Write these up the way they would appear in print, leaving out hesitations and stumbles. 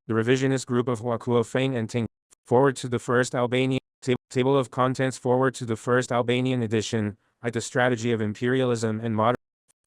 The revisionist group of Huakuo and Ting. Forward to the first Albanian table of contents. Forward to the first Albanian edition. The strategy of imperialism and modern.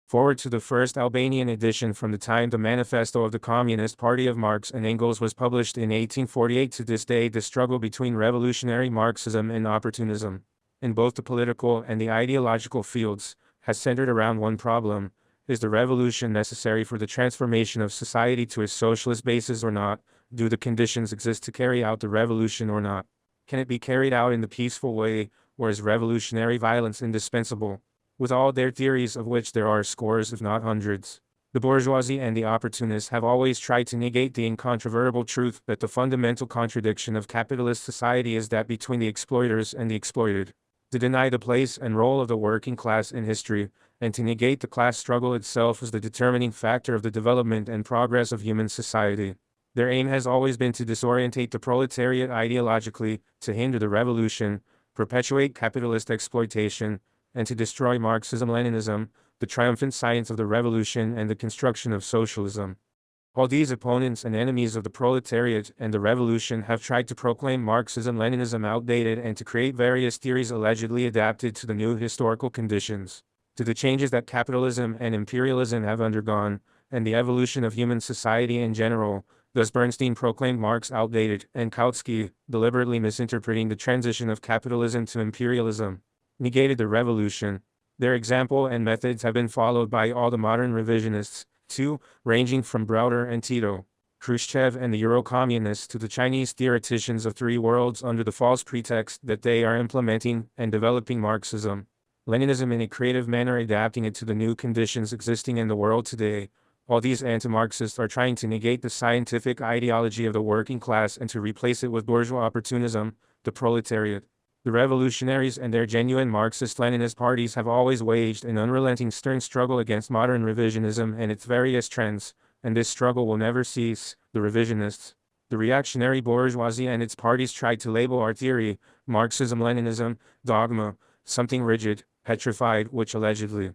Forward to the first Albanian edition. From the time the Manifesto of the Communist Party of Marx and Engels was published in 1848 to this day, the struggle between revolutionary Marxism and opportunism, in both the political and the ideological fields, has centered around one problem: is the revolution necessary for the transformation of society to a socialist basis or not? Do the conditions exist to carry out the revolution or not? Can it be carried out in the peaceful way, or is revolutionary violence indispensable? With all their theories, of which there are scores if not hundreds, the bourgeoisie and the opportunists have always tried to negate the incontrovertible truth that the fundamental contradiction of capitalist society is that between the exploiters and the exploited, to deny the place and role of the working class in history, and to negate the class struggle itself as the determining factor of the development and progress of human society. Their aim has always been to disorientate the proletariat ideologically, to hinder the revolution, perpetuate capitalist exploitation, and to destroy Marxism-Leninism, the triumphant science of the revolution and the construction of socialism. All these opponents and enemies of the proletariat and the revolution have tried to proclaim Marxism-Leninism outdated and to create various theories allegedly adapted to the new historical conditions, to the changes that capitalism and imperialism have undergone, and the evolution of human society in general. Thus Bernstein proclaimed Marx outdated, and Kautsky, deliberately misinterpreting the transition of capitalism to imperialism, negated the revolution. Their example and methods have been followed by all the modern revisionists, too, ranging from Browder and Tito, Khrushchev and the Euro-communists to the Chinese theoreticians of three worlds under the false pretext that they are implementing and developing Marxism, Leninism in a creative manner, adapting it to the new conditions existing in the world today. All these anti-Marxists are trying to negate the scientific ideology of the working class and to replace it with bourgeois opportunism, the proletariat. The revolutionaries and their genuine Marxist-Leninist parties have always waged an unrelenting stern struggle against modern revisionism and its various trends, and this struggle will never cease. The revisionists, the reactionary bourgeoisie and its parties tried to label our theory, Marxism-Leninism, dogma, something rigid, petrified, which allegedly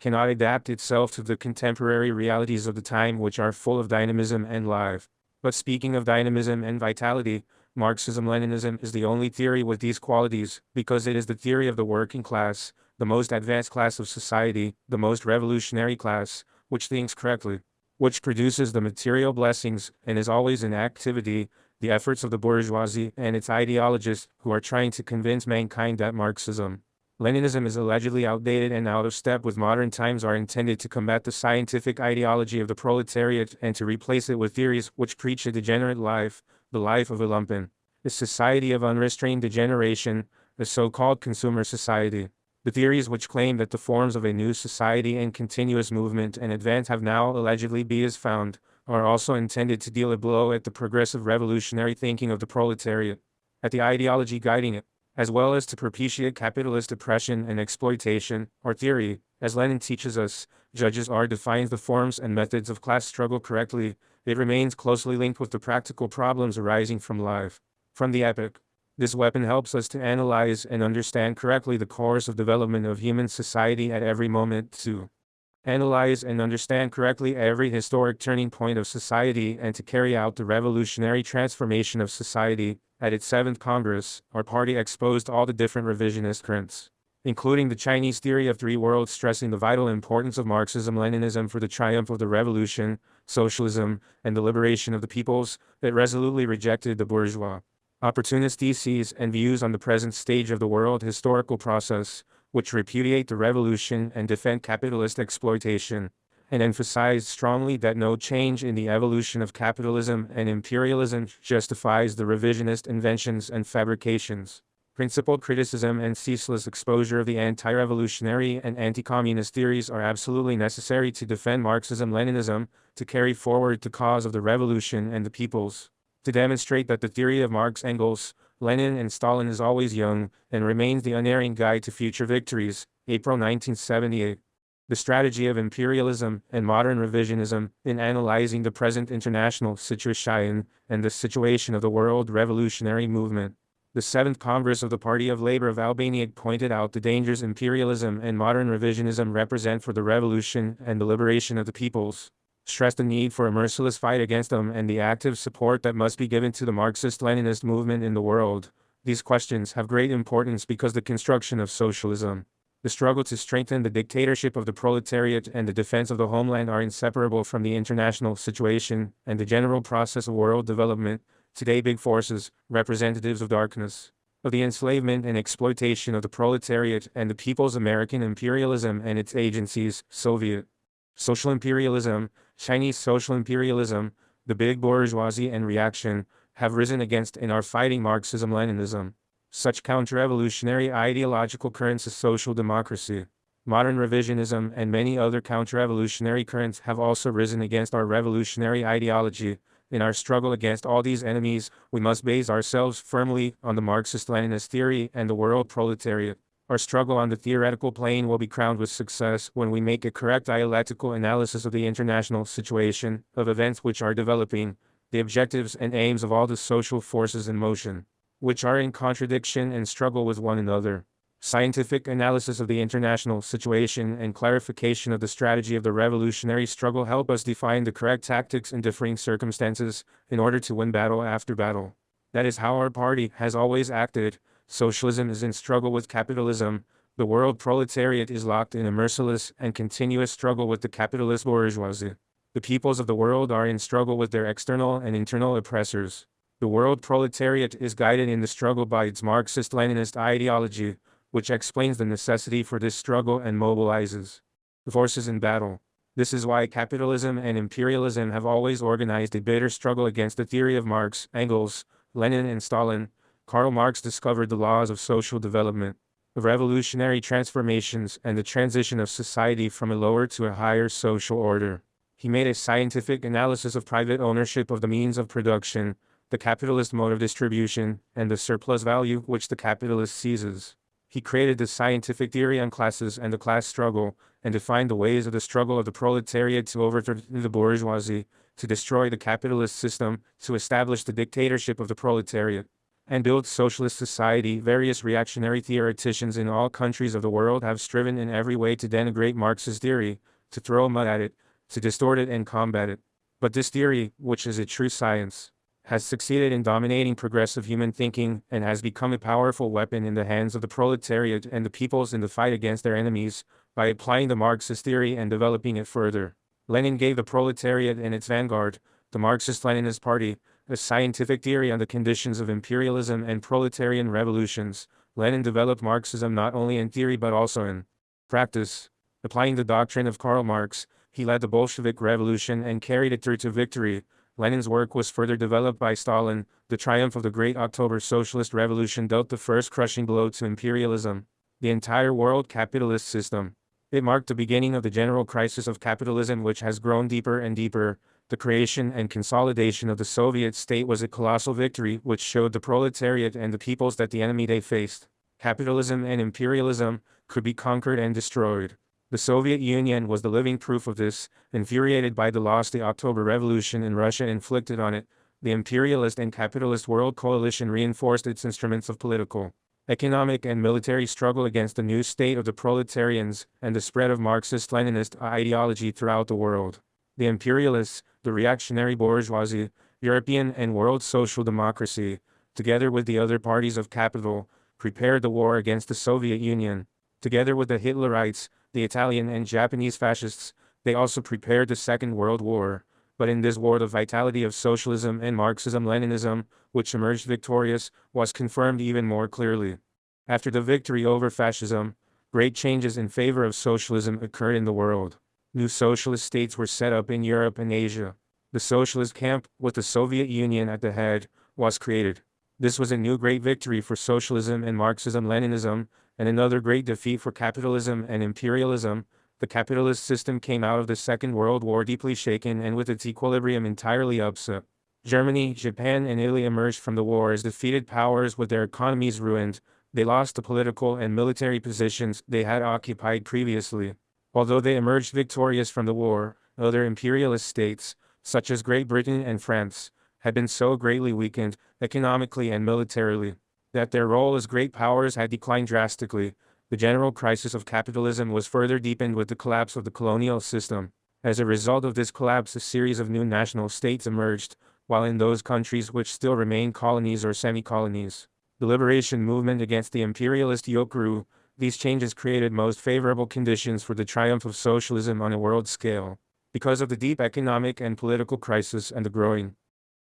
cannot adapt itself to the contemporary realities of the time, which are full of dynamism and life. But speaking of dynamism and vitality, Marxism-Leninism is the only theory with these qualities, because it is the theory of the working class, the most advanced class of society, the most revolutionary class, which thinks correctly, which produces the material blessings, and is always in activity. The efforts of the bourgeoisie and its ideologists, who are trying to convince mankind that Marxism-Leninism is allegedly outdated and out of step with modern times, are intended to combat the scientific ideology of the proletariat and to replace it with theories which preach a degenerate life, the life of a lumpen, a society of unrestrained degeneration, a so-called consumer society. The theories which claim that the forms of a new society in continuous movement and advance have now allegedly been found, are also intended to deal a blow at the progressive revolutionary thinking of the proletariat, at the ideology guiding it, as well as to propitiate capitalist oppression and exploitation. Our theory, as Lenin teaches us, judges or defines the forms and methods of class struggle correctly. It remains closely linked with the practical problems arising from life, from the epoch. This weapon helps us to analyze and understand correctly the course of development of human society at every moment, to analyze and understand correctly every historic turning point of society, and to carry out the revolutionary transformation of society. At its 7th Congress, our party exposed all the different revisionist currents, including the Chinese theory of three worlds, stressing the vital importance of Marxism-Leninism for the triumph of the revolution, socialism, and the liberation of the peoples. It resolutely rejected the bourgeois, opportunist theses and views on the present stage of the world historical process, which repudiate the revolution and defend capitalist exploitation, and emphasized strongly that no change in the evolution of capitalism and imperialism justifies the revisionist inventions and fabrications. Principled criticism and ceaseless exposure of the anti-revolutionary and anti-communist theories are absolutely necessary to defend Marxism-Leninism, to carry forward the cause of the revolution and the peoples, to demonstrate that the theory of Marx, Engels, Lenin and Stalin is always young, and remains the unerring guide to future victories. April 1978. The strategy of imperialism and modern revisionism, in analyzing the present international situation and the situation of the world revolutionary movement. The 7th Congress of the Party of Labor of Albania pointed out the dangers imperialism and modern revisionism represent for the revolution and the liberation of the peoples, stressed the need for a merciless fight against them and the active support that must be given to the Marxist-Leninist movement in the world. These questions have great importance because the construction of socialism, the struggle to strengthen the dictatorship of the proletariat and the defense of the homeland are inseparable from the international situation and the general process of world development. Today big forces, representatives of darkness, of the enslavement and exploitation of the proletariat and the people's American imperialism and its agencies, Soviet social imperialism, Chinese social imperialism, the big bourgeoisie and reaction, have risen against and are fighting Marxism-Leninism. Such counter-revolutionary ideological currents as social democracy, modern revisionism and many other counter-revolutionary currents have also risen against our revolutionary ideology. In our struggle against all these enemies, we must base ourselves firmly on the Marxist-Leninist theory and the world proletariat. Our struggle on the theoretical plane will be crowned with success when we make a correct dialectical analysis of the international situation, of events which are developing, the objectives and aims of all the social forces in motion, which are in contradiction and struggle with one another. Scientific analysis of the international situation and clarification of the strategy of the revolutionary struggle help us define the correct tactics in differing circumstances, in order to win battle after battle. That is how our party has always acted. Socialism is in struggle with capitalism. The world proletariat is locked in a merciless and continuous struggle with the capitalist bourgeoisie. The peoples of the world are in struggle with their external and internal oppressors. The world proletariat is guided in the struggle by its Marxist-Leninist ideology, which explains the necessity for this struggle and mobilizes the forces in battle. This is why capitalism and imperialism have always organized a bitter struggle against the theory of Marx, Engels, Lenin and Stalin. Karl Marx discovered the laws of social development, of revolutionary transformations and the transition of society from a lower to a higher social order. He made a scientific analysis of private ownership of the means of production, the capitalist mode of distribution, and the surplus value which the capitalist seizes. He created the scientific theory on classes and the class struggle, and defined the ways of the struggle of the proletariat to overthrow the bourgeoisie, to destroy the capitalist system, to establish the dictatorship of the proletariat, and build socialist society. Various reactionary theoreticians in all countries of the world have striven in every way to denigrate Marx's theory, to throw mud at it, to distort it and combat it. But this theory, which is a true science, has succeeded in dominating progressive human thinking and has become a powerful weapon in the hands of the proletariat and the peoples in the fight against their enemies, by applying the Marxist theory and developing it further. Lenin gave the proletariat and its vanguard, the Marxist-Leninist Party, a scientific theory on the conditions of imperialism and proletarian revolutions. Lenin developed Marxism not only in theory but also in practice. Applying the doctrine of Karl Marx, he led the Bolshevik Revolution and carried it through to victory. Lenin's work was further developed by Stalin. The triumph of the Great October Socialist Revolution dealt the first crushing blow to imperialism, the entire world capitalist system. It marked the beginning of the general crisis of capitalism, which has grown deeper and deeper. The creation and consolidation of the Soviet state was a colossal victory which showed the proletariat and the peoples that the enemy they faced, capitalism and imperialism, could be conquered and destroyed. The Soviet Union was the living proof of this. Infuriated by the loss the October Revolution in Russia inflicted on it, the imperialist and capitalist world coalition reinforced its instruments of political, economic and military struggle against the new state of the proletarians and the spread of Marxist-Leninist ideology throughout the world. The imperialists, the reactionary bourgeoisie, European and world social democracy, together with the other parties of capital, prepared the war against the Soviet Union. Together with the Hitlerites, the Italian and Japanese fascists, they also prepared the Second World War. But in this war the vitality of socialism and Marxism-Leninism, which emerged victorious, was confirmed even more clearly. After the victory over fascism, great changes in favor of socialism occurred in the world. New socialist states were set up in Europe and Asia. The socialist camp, with the Soviet Union at the head, was created. This was a new great victory for socialism and Marxism-Leninism, and another great defeat for capitalism and imperialism. The capitalist system came out of the Second World War deeply shaken and with its equilibrium entirely upset. Germany, Japan and Italy emerged from the war as defeated powers with their economies ruined. They lost the political and military positions they had occupied previously. Although they emerged victorious from the war, other imperialist states, such as Great Britain and France, had been so greatly weakened, economically and militarily, that their role as great powers had declined drastically. The general crisis of capitalism was further deepened with the collapse of the colonial system. As a result of this collapse, a series of new national states emerged, while in those countries which still remained colonies or semi-colonies, the liberation movement against the imperialist yoke grew. These changes created most favorable conditions for the triumph of socialism on a world scale. Because of the deep economic and political crisis and the growing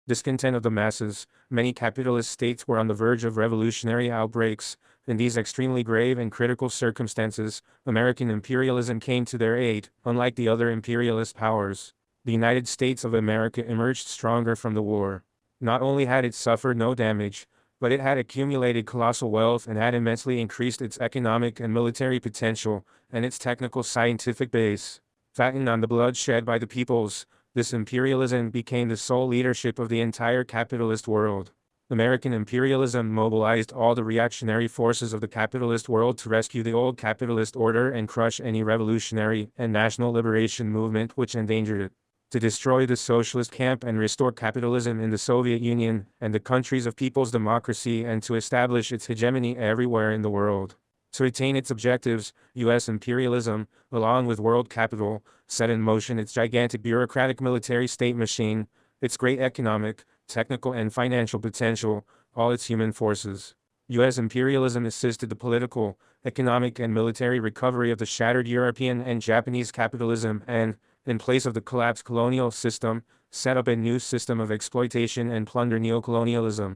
discontent of the masses, many capitalist states were on the verge of revolutionary outbreaks. In these extremely grave and critical circumstances, American imperialism came to their aid. Unlike the other imperialist powers, the United States of America emerged stronger from the war. Not only had it suffered no damage, but it had accumulated colossal wealth and had immensely increased its economic and military potential, and its technical scientific base. Fattened on the blood shed by the peoples, this imperialism became the sole leadership of the entire capitalist world. American imperialism mobilized all the reactionary forces of the capitalist world to rescue the old capitalist order and crush any revolutionary and national liberation movement which endangered it. To destroy the socialist camp and restore capitalism in the Soviet Union and the countries of people's democracy, and to establish its hegemony everywhere in the world. To attain its objectives, U.S. imperialism, along with world capital, set in motion its gigantic bureaucratic military state machine, its great economic, technical and financial potential, all its human forces. U.S. imperialism assisted the political, economic and military recovery of the shattered European and Japanese capitalism and, in place of the collapsed colonial system, set up a new system of exploitation and plunder, neocolonialism.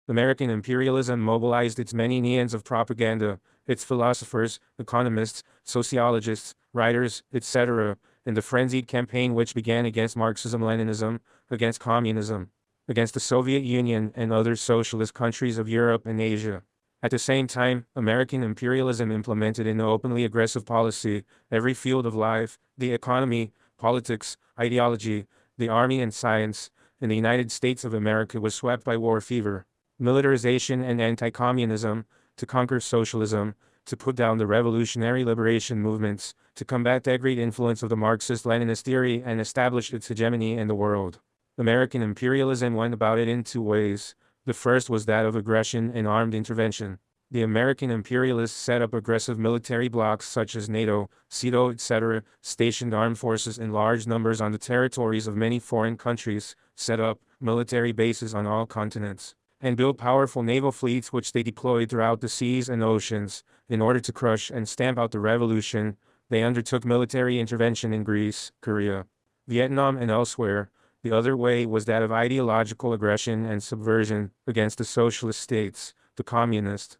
American imperialism mobilized its many neons of propaganda, its philosophers, economists, sociologists, writers, etc., in the frenzied campaign which began against Marxism-Leninism, against communism, against the Soviet Union and other socialist countries of Europe and Asia. At the same time, American imperialism implemented in an openly aggressive policy every field of life: the economy, politics, ideology, the army and science. In the United States of America was swept by war fever, militarization and anti-communism, to conquer socialism, to put down the revolutionary liberation movements, to combat the great influence of the Marxist-Leninist theory and establish its hegemony in the world. American imperialism went about it in two ways. The first was that of aggression and armed intervention. The American imperialists set up aggressive military blocs such as NATO, CETO, etc., stationed armed forces in large numbers on the territories of many foreign countries, set up military bases on all continents, and built powerful naval fleets which they deployed throughout the seas and oceans. In order to crush and stamp out the revolution, they undertook military intervention in Greece, Korea, Vietnam and elsewhere. The other way was that of ideological aggression and subversion against the socialist states, the communist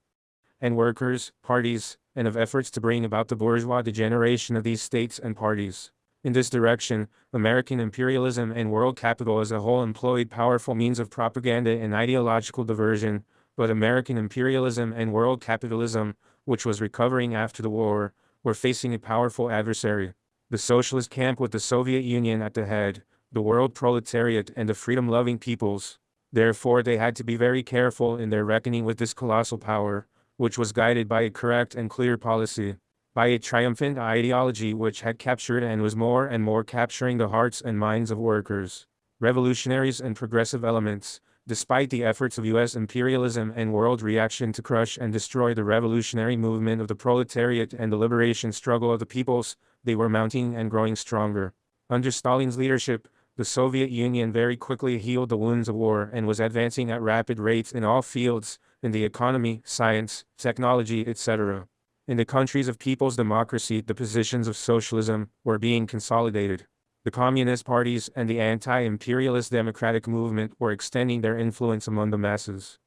and workers' parties, and of efforts to bring about the bourgeois degeneration of these states and parties. In this direction, American imperialism and world capital as a whole employed powerful means of propaganda and ideological diversion, but American imperialism and world capitalism, which was recovering after the war, were facing a powerful adversary: the socialist camp with the Soviet Union at the head, the world proletariat and the freedom-loving peoples. Therefore they had to be very careful in their reckoning with this colossal power, which was guided by a correct and clear policy, by a triumphant ideology which had captured and was more and more capturing the hearts and minds of workers, revolutionaries and progressive elements. Despite the efforts of U.S. imperialism and world reaction to crush and destroy the revolutionary movement of the proletariat and the liberation struggle of the peoples, they were mounting and growing stronger. Under Stalin's leadership, the Soviet Union very quickly healed the wounds of war and was advancing at rapid rates in all fields, in the economy, science, technology, etc. In the countries of people's democracy, the positions of socialism were being consolidated. The communist parties and the anti-imperialist democratic movement were extending their influence among the masses.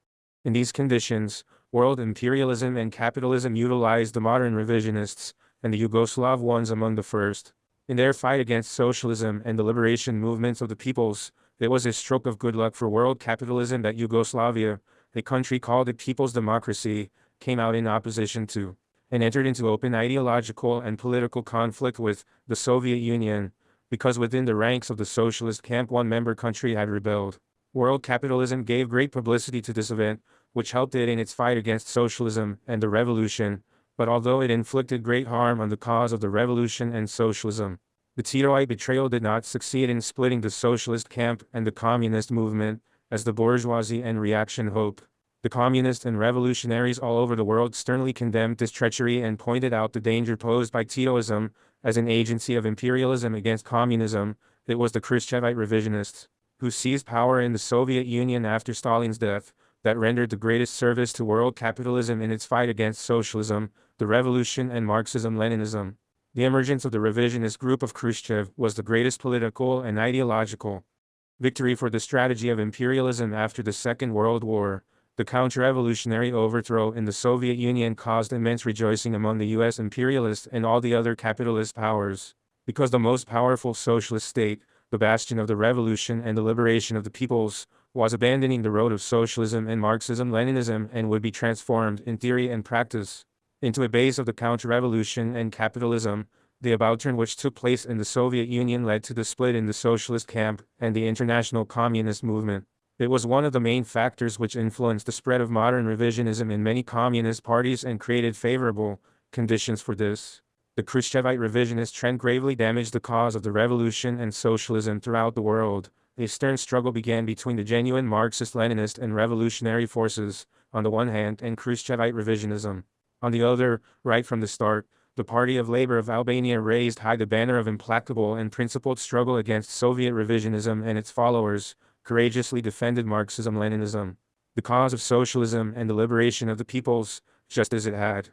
In these conditions, world imperialism and capitalism utilized the modern revisionists, and the Yugoslav ones among the first, in their fight against socialism and the liberation movements of the peoples. It was a stroke of good luck for world capitalism that Yugoslavia, a country called a people's democracy, came out in opposition to, and entered into open ideological and political conflict with, the Soviet Union, because within the ranks of the socialist camp one member country had rebelled. World capitalism gave great publicity to this event, which helped it in its fight against socialism and the revolution, but although it inflicted great harm on the cause of the revolution and socialism, the Titoite betrayal did not succeed in splitting the socialist camp and the communist movement, as the bourgeoisie and reaction hoped. The communists and revolutionaries all over the world sternly condemned this treachery and pointed out the danger posed by Titoism, as an agency of imperialism against communism. It was the Khrushchevite revisionists, who seized power in the Soviet Union after Stalin's death, that rendered the greatest service to world capitalism in its fight against socialism, the revolution and Marxism-Leninism. The emergence of the revisionist group of Khrushchev was the greatest political and ideological victory for the strategy of imperialism after the Second World War. The counter-revolutionary overthrow in the Soviet Union caused immense rejoicing among the US imperialists and all the other capitalist powers, because the most powerful socialist state, the bastion of the revolution and the liberation of the peoples, was abandoning the road of socialism and Marxism-Leninism and would be transformed, in theory and practice, into a base of the counter-revolution and capitalism. The about-turn which took place in the Soviet Union led to the split in the socialist camp and the international communist movement. It was one of the main factors which influenced the spread of modern revisionism in many communist parties and created favorable conditions for this. The Khrushchevite revisionist trend gravely damaged the cause of the revolution and socialism throughout the world. A stern struggle began between the genuine Marxist-Leninist and revolutionary forces, on the one hand, and Khrushchevite revisionism, on the other. Right from the start, the Party of Labor of Albania raised high the banner of implacable and principled struggle against Soviet revisionism, and its followers courageously defended Marxism-Leninism, the cause of socialism and the liberation of the peoples, just as it had.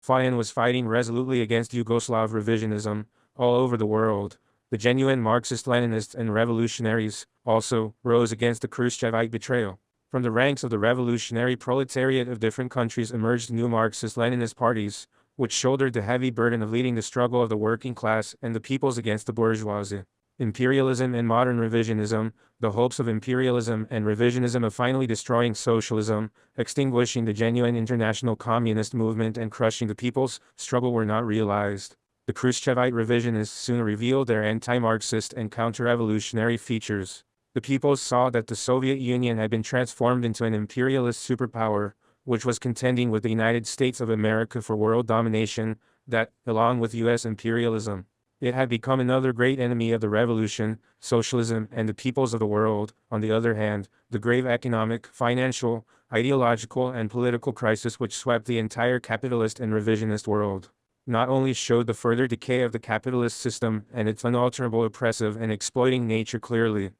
Fayan was fighting resolutely against Yugoslav revisionism all over the world. The genuine Marxist-Leninists and revolutionaries also rose against the Khrushchevite betrayal. From the ranks of the revolutionary proletariat of different countries emerged new Marxist-Leninist parties, which shouldered the heavy burden of leading the struggle of the working class and the peoples against the bourgeoisie. Imperialism and modern revisionism, the hopes of imperialism and revisionism of finally destroying socialism, extinguishing the genuine international communist movement and crushing the people's struggle were not realized. The Khrushchevite revisionists soon revealed their anti-Marxist and counter-revolutionary features. The peoples saw that the Soviet Union had been transformed into an imperialist superpower, which was contending with the United States of America for world domination, that, along with US imperialism, it had become another great enemy of the revolution, socialism, and the peoples of the world. On the other hand, the grave economic, financial, ideological, and political crisis which swept the entire capitalist and revisionist world not only showed the further decay of the capitalist system and its unalterable oppressive and exploiting nature clearly,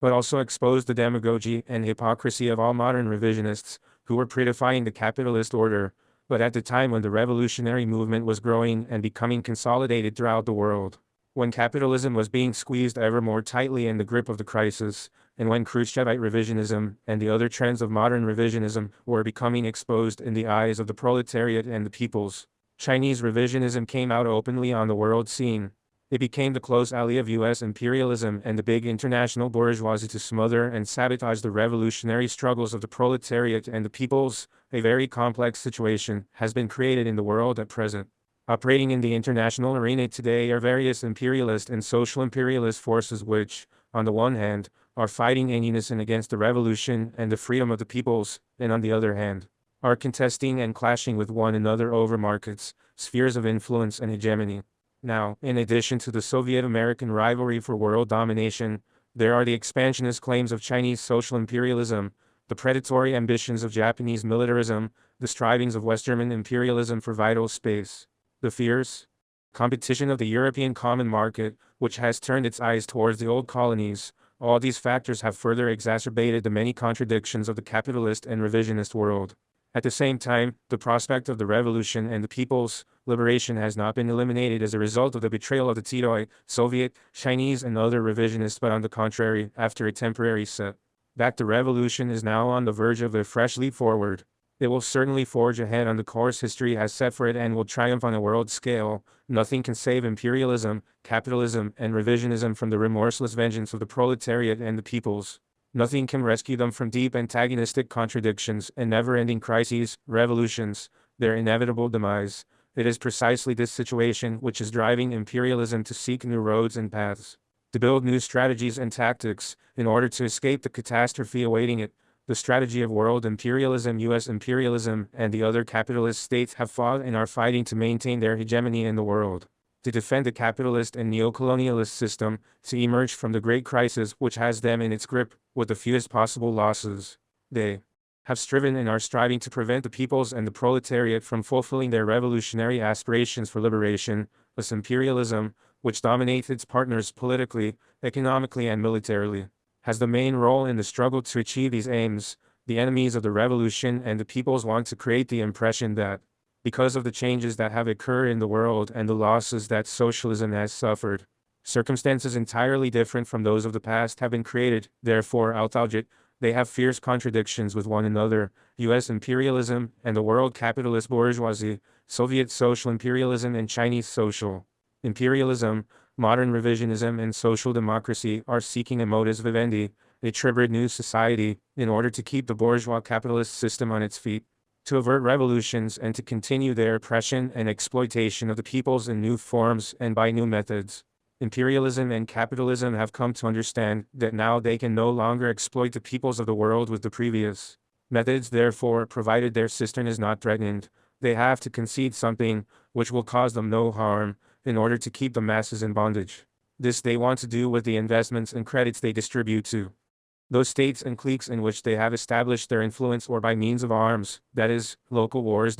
but also exposed the demagogy and hypocrisy of all modern revisionists, who were predefying the capitalist order, but at the time when the revolutionary movement was growing and becoming consolidated throughout the world, when capitalism was being squeezed ever more tightly in the grip of the crisis, and when Khrushchevite revisionism and the other trends of modern revisionism were becoming exposed in the eyes of the proletariat and the peoples, Chinese revisionism came out openly on the world scene. It became the close ally of US imperialism and the big international bourgeoisie to smother and sabotage the revolutionary struggles of the proletariat and the peoples. A very complex situation has been created in the world at present. Operating in the international arena today are various imperialist and social imperialist forces which, on the one hand, are fighting in unison against the revolution and the freedom of the peoples, and on the other hand, are contesting and clashing with one another over markets, spheres of influence and hegemony. Now, in addition to the Soviet-American rivalry for world domination, there are the expansionist claims of Chinese social imperialism, the predatory ambitions of Japanese militarism, the strivings of Western imperialism for vital space, the fierce competition of the European common market, which has turned its eyes towards the old colonies. All these factors have further exacerbated the many contradictions of the capitalist and revisionist world. At the same time, the prospect of the revolution and the people's liberation has not been eliminated as a result of the betrayal of the Titoite, Soviet, Chinese and other revisionists, but on the contrary, after a temporary setback, the revolution is now on the verge of a fresh leap forward. It will certainly forge ahead on the course history has set for it and will triumph on a world scale. Nothing can save imperialism, capitalism, and revisionism from the remorseless vengeance of the proletariat and the peoples. Nothing can rescue them from deep antagonistic contradictions and never-ending crises, revolutions, their inevitable demise. It is precisely this situation which is driving imperialism to seek new roads and paths, to build new strategies and tactics, in order to escape the catastrophe awaiting it. The strategy of world imperialism, US imperialism, and the other capitalist states have fought and are fighting to maintain their hegemony in the world, to defend the capitalist and neocolonialist system, to emerge from the great crisis which has them in its grip, with the fewest possible losses. They have striven and are striving to prevent the peoples and the proletariat from fulfilling their revolutionary aspirations for liberation. Thus imperialism, which dominates its partners politically, economically and militarily, has the main role in the struggle to achieve these aims. The enemies of the revolution and the peoples want to create the impression that, because of the changes that have occurred in the world and the losses that socialism has suffered, circumstances entirely different from those of the past have been created. Therefore, outalgic, they have fierce contradictions with one another: U.S. imperialism and the world capitalist bourgeoisie, Soviet social imperialism and Chinese social imperialism, modern revisionism and social democracy are seeking a modus vivendi, a tribrid new society, in order to keep the bourgeois capitalist system on its feet, to avert revolutions and to continue their oppression and exploitation of the peoples in new forms and by new methods. Imperialism and capitalism have come to understand that now they can no longer exploit the peoples of the world with the previous methods. Therefore, provided their cistern is not threatened, they have to concede something which will cause them no harm, in order to keep the masses in bondage. This they want to do with the investments and credits they distribute to those states and cliques in which they have established their influence, or by means of arms, that is, local wars.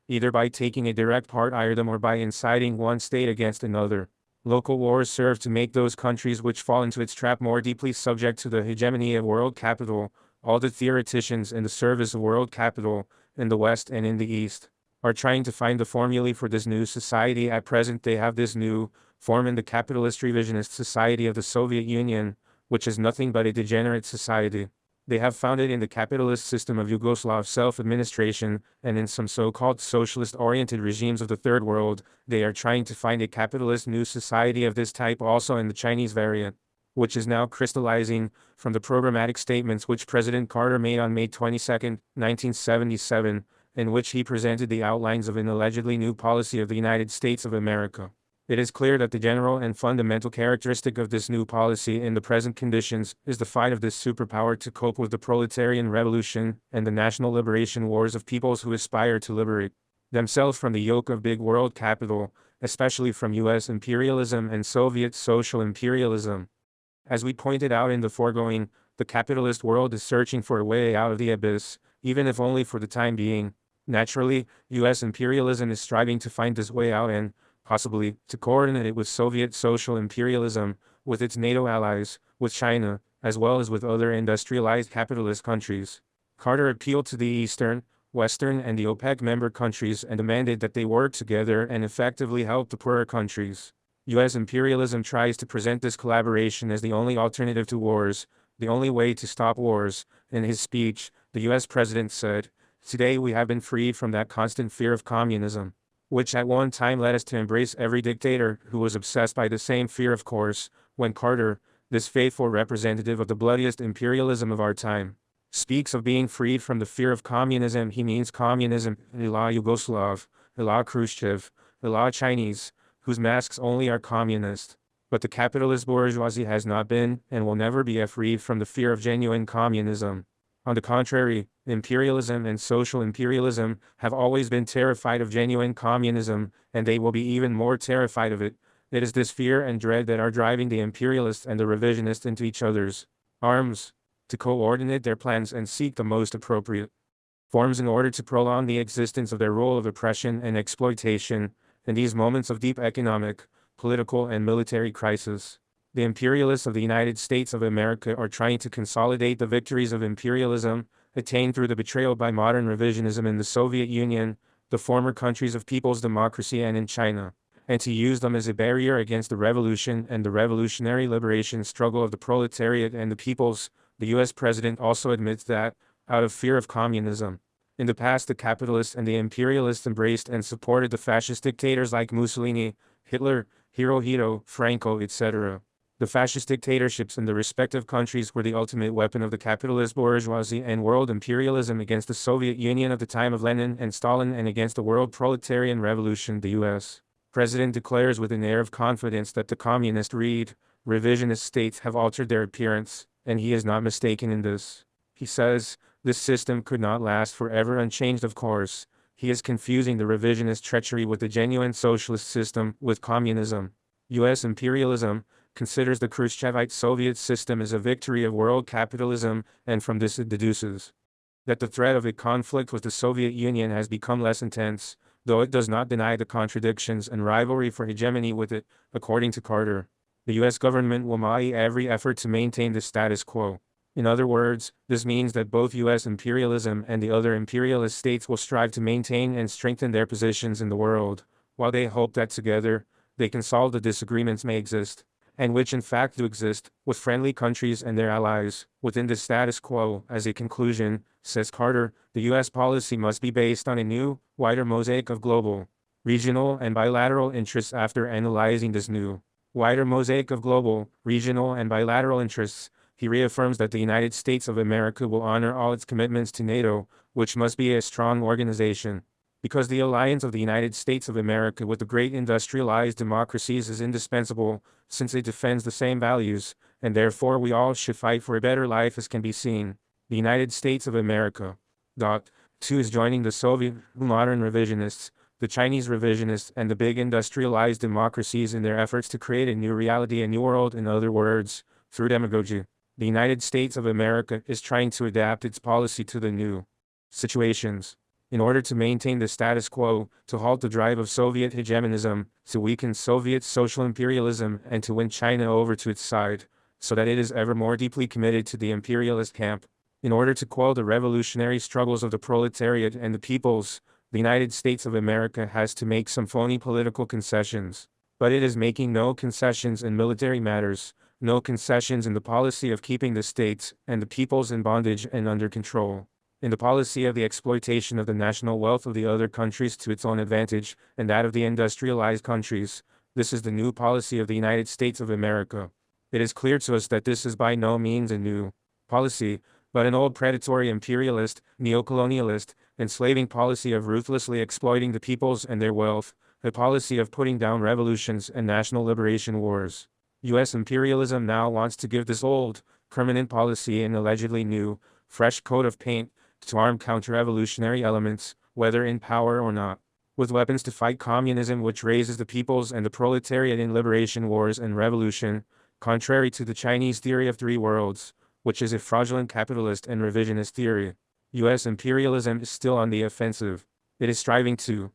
Either by taking a direct part them or by inciting one state against another. Local wars serve to make those countries which fall into its trap more deeply subject to the hegemony of world capital. All the theoreticians in the service of world capital, in the West and in the East, are trying to find the formulae for this new society. At present they have this new form in the capitalist revisionist society of the Soviet Union, which is nothing but a degenerate society. They have found it in the capitalist system of Yugoslav self-administration, and in some so-called socialist-oriented regimes of the Third World. They are trying to find a capitalist new society of this type also in the Chinese variant, which is now crystallizing from the programmatic statements which President Carter made on May 22, 1977, in which he presented the outlines of an allegedly new policy of the United States of America. It is clear that the general and fundamental characteristic of this new policy in the present conditions is the fight of this superpower to cope with the proletarian revolution and the national liberation wars of peoples who aspire to liberate themselves from the yoke of big world capital, especially from U.S. imperialism and Soviet social imperialism. As we pointed out in the foregoing, the capitalist world is searching for a way out of the abyss, even if only for the time being. Naturally, U.S. imperialism is striving to find this way out and, possibly, to coordinate it with Soviet social imperialism, with its NATO allies, with China, as well as with other industrialized capitalist countries. Carter appealed to the Eastern, Western and the OPEC member countries and demanded that they work together and effectively help the poorer countries. U.S. imperialism tries to present this collaboration as the only alternative to wars, the only way to stop wars. In his speech, the U.S. president said, "Today we have been freed from that constant fear of communism, which at one time led us to embrace every dictator who was obsessed by the same fear." Of course, when Carter, this faithful representative of the bloodiest imperialism of our time, speaks of being freed from the fear of communism, he means communism, a la Yugoslav, a la Khrushchev, a la Chinese, whose masks only are communist. But the capitalist bourgeoisie has not been, and will never be, freed from the fear of genuine communism. On the contrary, imperialism and social imperialism have always been terrified of genuine communism, and they will be even more terrified of it. It is this fear and dread that are driving the imperialists and the revisionists into each other's arms, to coordinate their plans and seek the most appropriate forms in order to prolong the existence of their rule of oppression and exploitation. In these moments of deep economic, political and military crisis, the imperialists of the United States of America are trying to consolidate the victories of imperialism, attained through the betrayal by modern revisionism in the Soviet Union, the former countries of people's democracy and in China, and to use them as a barrier against the revolution and the revolutionary liberation struggle of the proletariat and the peoples. The U.S. president also admits that, out of fear of communism, in the past the capitalists and the imperialists embraced and supported the fascist dictators like Mussolini, Hitler, Hirohito, Franco, etc. The fascist dictatorships in the respective countries were the ultimate weapon of the capitalist bourgeoisie and world imperialism against the Soviet Union of the time of Lenin and Stalin and against the world proletarian revolution. The U.S. president declares with an air of confidence that the communist revisionist states have altered their appearance, and he is not mistaken in this. He says, this system could not last forever unchanged. Of course, he is confusing the revisionist treachery with the genuine socialist system with communism. U.S. imperialism considers the Khrushchevite Soviet system as a victory of world capitalism, and from this it deduces that the threat of a conflict with the Soviet Union has become less intense, though it does not deny the contradictions and rivalry for hegemony with it, according to Carter. The U.S. government will make every effort to maintain the status quo. In other words, this means that both U.S. imperialism and the other imperialist states will strive to maintain and strengthen their positions in the world, while they hope that together, they can solve the disagreements may exist, and which in fact do exist, with friendly countries and their allies, within the status quo. As a conclusion, says Carter, the U.S. policy must be based on a new, wider mosaic of global, regional, and bilateral interests. After analyzing this new, wider mosaic of global, regional, and bilateral interests, he reaffirms that the United States of America will honor all its commitments to NATO, which must be a strong organization. Because the alliance of the United States of America with the great industrialized democracies is indispensable, since it defends the same values, and therefore we all should fight for a better life. As can be seen, the United States of America. 2 is joining the Soviet, modern revisionists, the Chinese revisionists, and the big industrialized democracies in their efforts to create a new reality, a new world. In other words, through demagogy, the United States of America is trying to adapt its policy to the new situations. In order to maintain the status quo, to halt the drive of Soviet hegemonism, to weaken Soviet social imperialism, and to win China over to its side, so that it is ever more deeply committed to the imperialist camp. In order to quell the revolutionary struggles of the proletariat and the peoples, the United States of America has to make some phony political concessions. But it is making no concessions in military matters, no concessions in the policy of keeping the states and the peoples in bondage and under control, in the policy of the exploitation of the national wealth of the other countries to its own advantage, and that of the industrialized countries. This is the new policy of the United States of America. It is clear to us that this is by no means a new policy, but an old predatory imperialist, neocolonialist, enslaving policy of ruthlessly exploiting the peoples and their wealth, a policy of putting down revolutions and national liberation wars. U.S. imperialism now wants to give this old, permanent policy an allegedly new, fresh coat of paint, to arm counter-revolutionary elements, whether in power or not, with weapons to fight communism, which raises the peoples and the proletariat in liberation wars and revolution, contrary to the Chinese theory of three worlds, which is a fraudulent capitalist and revisionist theory. U.S. imperialism is still on the offensive. It is striving to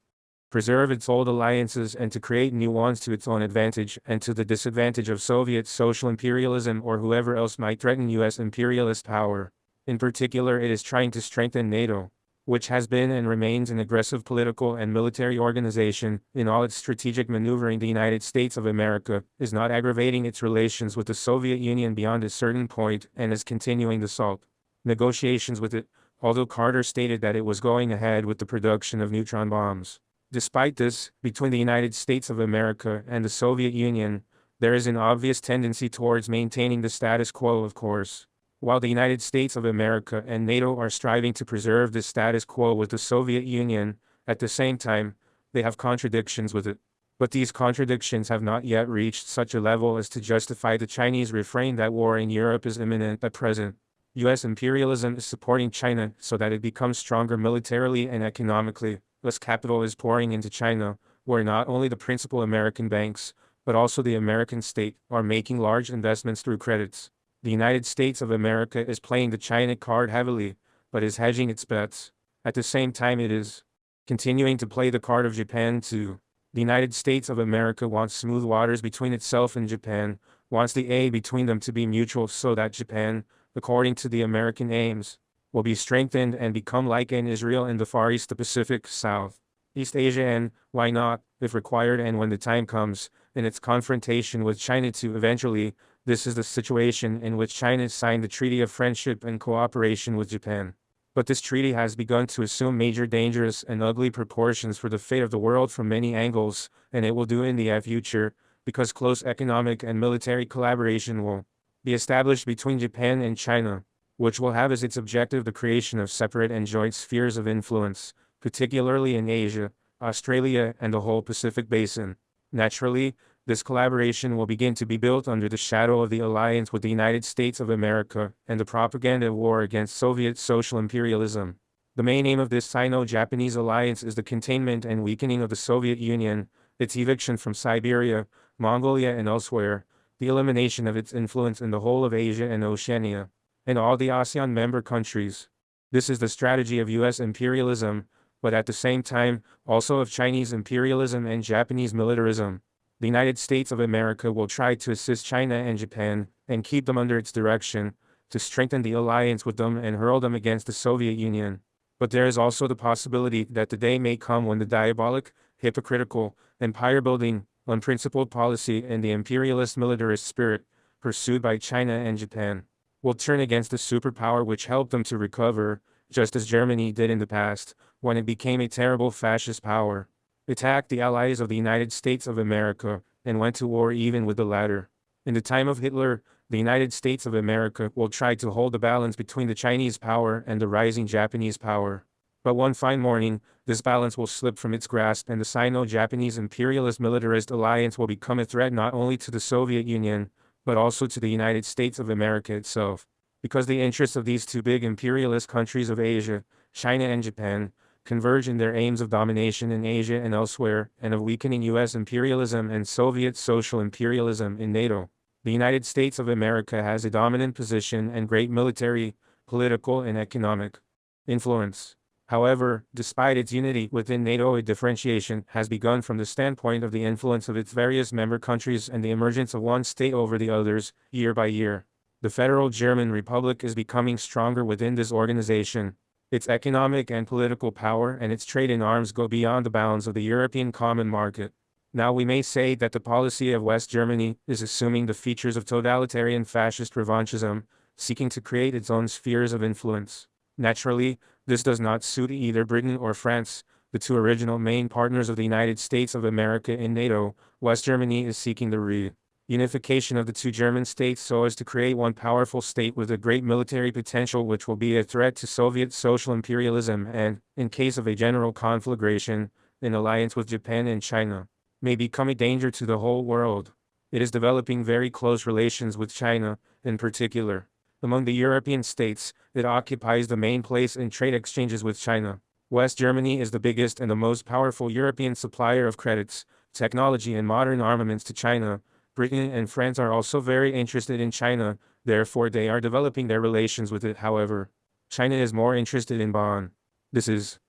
preserve its old alliances and to create new ones to its own advantage and to the disadvantage of Soviet social imperialism or whoever else might threaten U.S. imperialist power. In particular, it is trying to strengthen NATO, which has been and remains an aggressive political and military organization. In all its strategic maneuvering, the United States of America is not aggravating its relations with the Soviet Union beyond a certain point and is continuing the SALT negotiations with it, although Carter stated that it was going ahead with the production of neutron bombs. Despite this, between the United States of America and the Soviet Union, there is an obvious tendency towards maintaining the status quo, of course. While the United States of America and NATO are striving to preserve the status quo with the Soviet Union, at the same time, they have contradictions with it. But these contradictions have not yet reached such a level as to justify the Chinese refrain that war in Europe is imminent at present. U.S. imperialism is supporting China so that it becomes stronger militarily and economically. Less capital is pouring into China, where not only the principal American banks, but also the American state, are making large investments through credits. The United States of America is playing the China card heavily, but is hedging its bets. At the same time, it is continuing to play the card of Japan too. The United States of America wants smooth waters between itself and Japan, wants the aid between them to be mutual so that Japan, according to the American aims, will be strengthened and become like an Israel in the Far East, the Pacific, South East Asia, and, why not, if required and when the time comes, in its confrontation with China too eventually. This is the situation in which China signed the Treaty of Friendship and Cooperation with Japan. But this treaty has begun to assume major dangerous and ugly proportions for the fate of the world from many angles, and it will do in the future, because close economic and military collaboration will be established between Japan and China, which will have as its objective the creation of separate and joint spheres of influence, particularly in Asia, Australia, and the whole Pacific Basin. Naturally, this collaboration will begin to be built under the shadow of the alliance with the United States of America and the propaganda war against Soviet social imperialism. The main aim of this Sino-Japanese alliance is the containment and weakening of the Soviet Union, its eviction from Siberia, Mongolia, and elsewhere, the elimination of its influence in the whole of Asia and Oceania, and all the ASEAN member countries. This is the strategy of US imperialism, but at the same time, also of Chinese imperialism and Japanese militarism. The United States of America will try to assist China and Japan, and keep them under its direction, to strengthen the alliance with them and hurl them against the Soviet Union. But there is also the possibility that the day may come when the diabolic, hypocritical, empire-building, unprincipled policy and the imperialist militarist spirit, pursued by China and Japan, will turn against the superpower which helped them to recover, just as Germany did in the past, when it became a terrible fascist power, attacked the allies of the United States of America, and went to war even with the latter. In the time of Hitler, the United States of America will try to hold the balance between the Chinese power and the rising Japanese power. But one fine morning, this balance will slip from its grasp and the Sino-Japanese imperialist militarist alliance will become a threat not only to the Soviet Union, but also to the United States of America itself. Because the interests of these two big imperialist countries of Asia, China and Japan, converge in their aims of domination in Asia and elsewhere, and of weakening US imperialism and Soviet social imperialism in NATO. The United States of America has a dominant position and great military, political and economic influence. However, despite its unity within NATO, a differentiation has begun from the standpoint of the influence of its various member countries and the emergence of one state over the others, year by year. The Federal German Republic is becoming stronger within this organization. Its economic and political power and its trade in arms go beyond the bounds of the European common market. Now we may say that the policy of West Germany is assuming the features of totalitarian fascist revanchism, seeking to create its own spheres of influence. Naturally, this does not suit either Britain or France, the two original main partners of the United States of America in NATO. West Germany is seeking the reunification of the two German states so as to create one powerful state with a great military potential which will be a threat to Soviet social imperialism and, in case of a general conflagration, in alliance with Japan and China, may become a danger to the whole world. It is developing very close relations with China, in particular. Among the European states, it occupies the main place in trade exchanges with China. West Germany is the biggest and the most powerful European supplier of credits, technology and modern armaments to China. Britain and France are also very interested in China, therefore they are developing their relations with it. However, China is more interested in Bonn. This is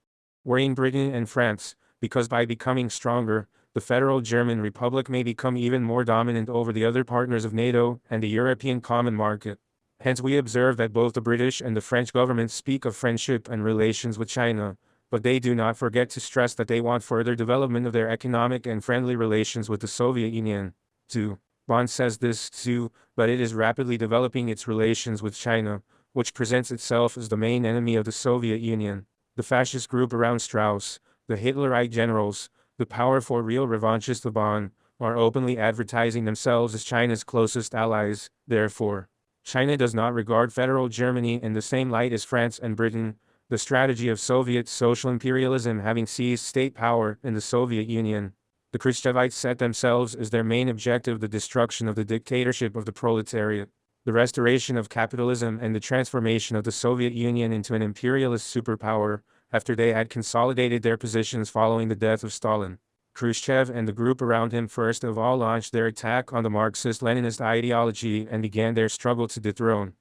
worrying Britain and France, because by becoming stronger, the Federal German Republic may become even more dominant over the other partners of NATO and the European common market. Hence we observe that both the British and the French governments speak of friendship and relations with China, but they do not forget to stress that they want further development of their economic and friendly relations with the Soviet Union. 2. Bonn says this too, but it is rapidly developing its relations with China, which presents itself as the main enemy of the Soviet Union. The fascist group around Strauss, the Hitlerite generals, the powerful real revanchists of Bonn, are openly advertising themselves as China's closest allies. Therefore, China does not regard Federal Germany in the same light as France and Britain, the strategy of Soviet social imperialism having seized state power in the Soviet Union. The Khrushchevites set themselves as their main objective the destruction of the dictatorship of the proletariat, the restoration of capitalism and the transformation of the Soviet Union into an imperialist superpower, after they had consolidated their positions following the death of Stalin. Khrushchev and the group around him first of all launched their attack on the Marxist-Leninist ideology and began their struggle to dethrone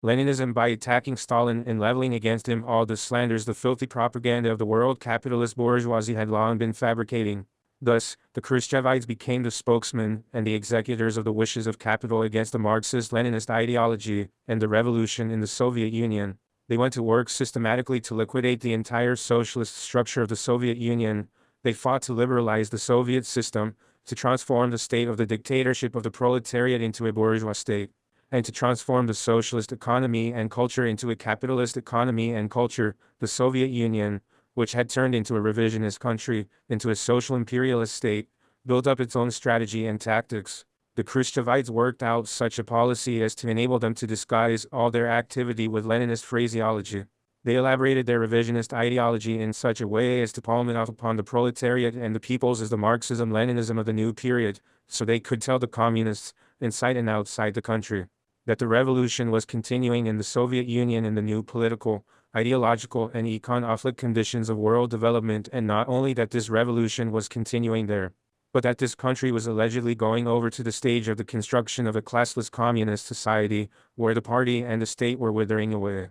Leninism by attacking Stalin and leveling against him all the slanders the filthy propaganda of the world capitalist bourgeoisie had long been fabricating. Thus, the Khrushchevites became the spokesmen and the executors of the wishes of capital against the Marxist-Leninist ideology and the revolution in the Soviet Union. They went to work systematically to liquidate the entire socialist structure of the Soviet Union. They fought to liberalize the Soviet system, to transform the state of the dictatorship of the proletariat into a bourgeois state, and to transform the socialist economy and culture into a capitalist economy and culture. The Soviet Union, which had turned into a revisionist country, into a social imperialist state, built up its own strategy and tactics. The Khrushchevites worked out such a policy as to enable them to disguise all their activity with Leninist phraseology. They elaborated their revisionist ideology in such a way as to palm it off upon the proletariat and the peoples as the Marxism-Leninism of the new period, so they could tell the communists, inside and outside the country, that the revolution was continuing in the Soviet Union in the new political, ideological and economic conditions of world development, and not only that this revolution was continuing there, but that this country was allegedly going over to the stage of the construction of a classless communist society, where the party and the state were withering away.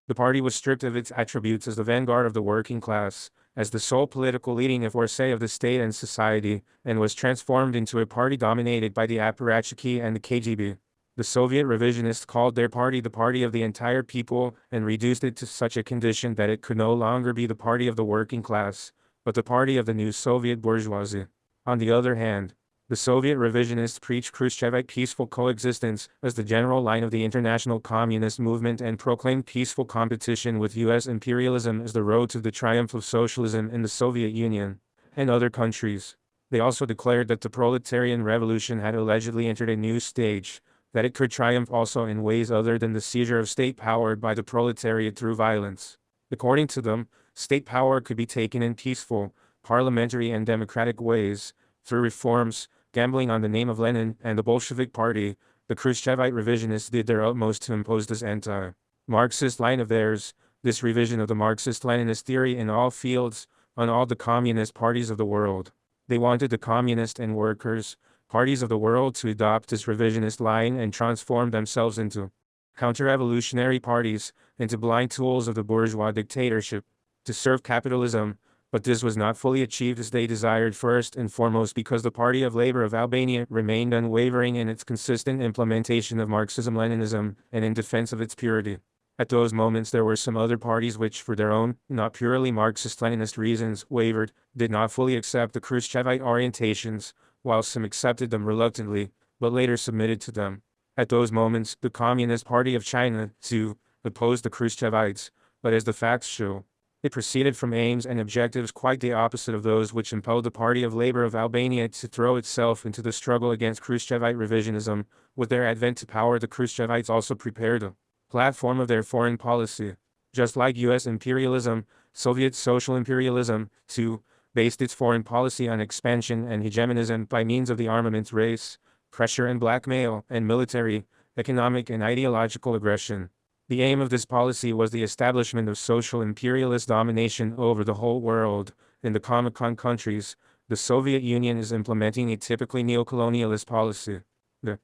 The party was stripped of its attributes as the vanguard of the working class, as the sole political leading force of the state and society, and was transformed into a party dominated by the apparatchiki and the KGB. The Soviet revisionists called their party the party of the entire people and reduced it to such a condition that it could no longer be the party of the working class, but the party of the new Soviet bourgeoisie. On the other hand, the Soviet revisionists preached Khrushchevite peaceful coexistence as the general line of the international communist movement and proclaimed peaceful competition with U.S. imperialism as the road to the triumph of socialism in the Soviet Union and other countries. They also declared that the proletarian revolution had allegedly entered a new stage, that it could triumph also in ways other than the seizure of state power by the proletariat through violence. According to them, state power could be taken in peaceful, parliamentary and democratic ways, through reforms, gambling on the name of Lenin and the Bolshevik Party. The Khrushchevite revisionists did their utmost to impose this anti-Marxist line of theirs, this revision of the Marxist-Leninist theory in all fields, on all the communist parties of the world. They wanted the communist and workers' parties of the world to adopt this revisionist line and transform themselves into counter-revolutionary parties, into blind tools of the bourgeois dictatorship, to serve capitalism, but this was not fully achieved as they desired, first and foremost because the Party of Labor of Albania remained unwavering in its consistent implementation of Marxism-Leninism and in defense of its purity. At those moments there were some other parties which, for their own, not purely Marxist-Leninist reasons, wavered, did not fully accept the Khrushchevite orientations, while some accepted them reluctantly, but later submitted to them. At those moments, the Communist Party of China, too, opposed the Khrushchevites, but as the facts show, it proceeded from aims and objectives quite the opposite of those which impelled the Party of Labor of Albania to throw itself into the struggle against Khrushchevite revisionism. With their advent to power, the Khrushchevites also prepared a platform of their foreign policy. Just like U.S. imperialism, Soviet social imperialism, too, based its foreign policy on expansion and hegemonism by means of the armaments race, pressure and blackmail, and military, economic and ideological aggression. The aim of this policy was the establishment of social imperialist domination over the whole world. In the Comecon countries, the Soviet Union is implementing a typically neocolonialist policy. The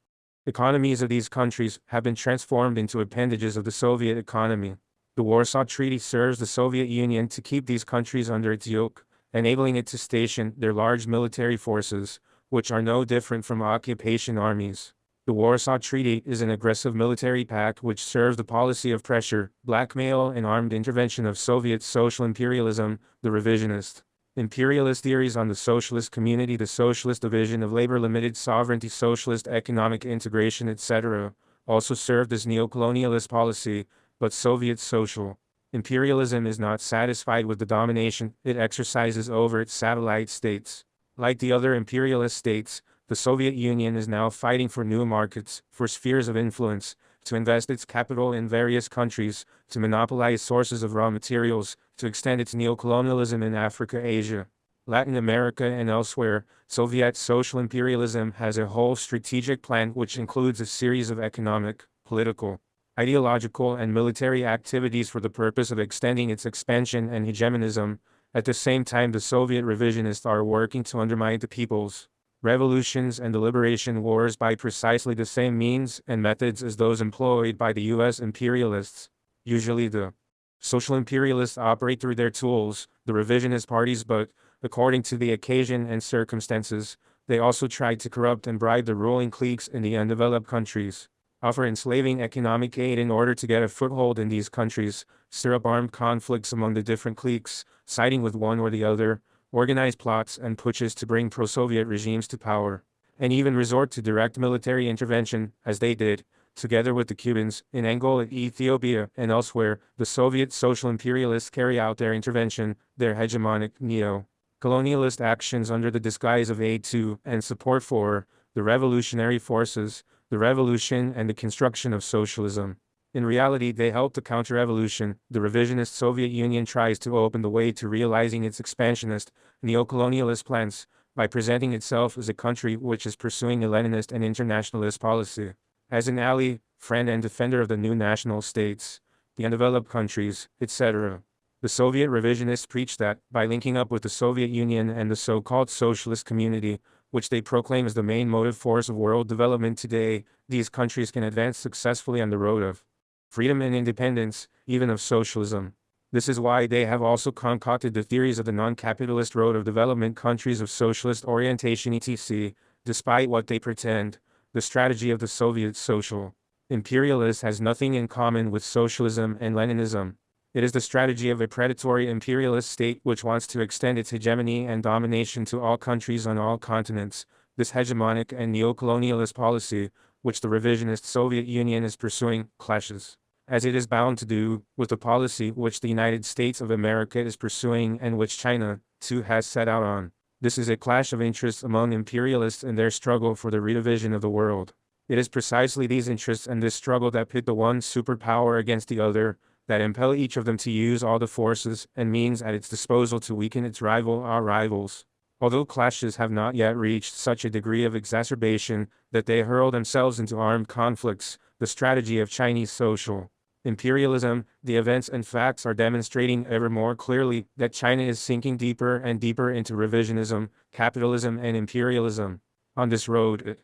economies of these countries have been transformed into appendages of the Soviet economy. The Warsaw Treaty serves the Soviet Union to keep these countries under its yoke, enabling it to station their large military forces, which are no different from occupation armies. The Warsaw Treaty is an aggressive military pact which serves the policy of pressure, blackmail and armed intervention of Soviet social imperialism, the revisionist imperialist theories on the socialist community, the socialist division of labor, limited sovereignty, socialist economic integration, etc., also served as neocolonialist policy, but Soviet social imperialism is not satisfied with the domination it exercises over its satellite states. Like the other imperialist states, the Soviet Union is now fighting for new markets, for spheres of influence, to invest its capital in various countries, to monopolize sources of raw materials, to extend its neocolonialism in Africa, Asia, Latin America and elsewhere. Soviet social imperialism has a whole strategic plan which includes a series of economic, political, ideological and military activities for the purpose of extending its expansion and hegemonism. At the same time, the Soviet revisionists are working to undermine the people's revolutions and the liberation wars by precisely the same means and methods as those employed by the U.S. imperialists. Usually the social imperialists operate through their tools, the revisionist parties, but, according to the occasion and circumstances, they also try to corrupt and bribe the ruling cliques in the undeveloped countries, offer enslaving economic aid in order to get a foothold in these countries, stir up armed conflicts among the different cliques, siding with one or the other, organize plots and putches to bring pro-Soviet regimes to power, and even resort to direct military intervention, as they did, together with the Cubans, in Angola, Ethiopia, and elsewhere. The Soviet social imperialists carry out their intervention, their hegemonic neo-colonialist actions under the disguise of aid to, and support for, the revolutionary forces, the revolution and the construction of socialism. In reality, they help the counter-revolution. The revisionist Soviet Union tries to open the way to realizing its expansionist, neo-colonialist plans, by presenting itself as a country which is pursuing a Leninist and internationalist policy, as an ally, friend and defender of the new national states, the undeveloped countries, etc. The Soviet revisionists preach that, by linking up with the Soviet Union and the so-called socialist community, which they proclaim as the main motive force of world development today, these countries can advance successfully on the road of freedom and independence, even of socialism. This is why they have also concocted the theories of the non-capitalist road of development countries of socialist orientation etc. Despite what they pretend, the strategy of the Soviet social imperialist has nothing in common with socialism and Leninism. It is the strategy of a predatory imperialist state which wants to extend its hegemony and domination to all countries on all continents. This hegemonic and neocolonialist policy, which the revisionist Soviet Union is pursuing, clashes, as it is bound to do, with the policy which the United States of America is pursuing and which China, too, has set out on. This is a clash of interests among imperialists in their struggle for the redivision of the world. It is precisely these interests and this struggle that pit the one superpower against the other, that impel each of them to use all the forces and means at its disposal to weaken its rival or rivals. Although clashes have not yet reached such a degree of exacerbation that they hurl themselves into armed conflicts, the strategy of Chinese social imperialism, the events and facts are demonstrating ever more clearly that China is sinking deeper and deeper into revisionism, capitalism and imperialism. On this road, it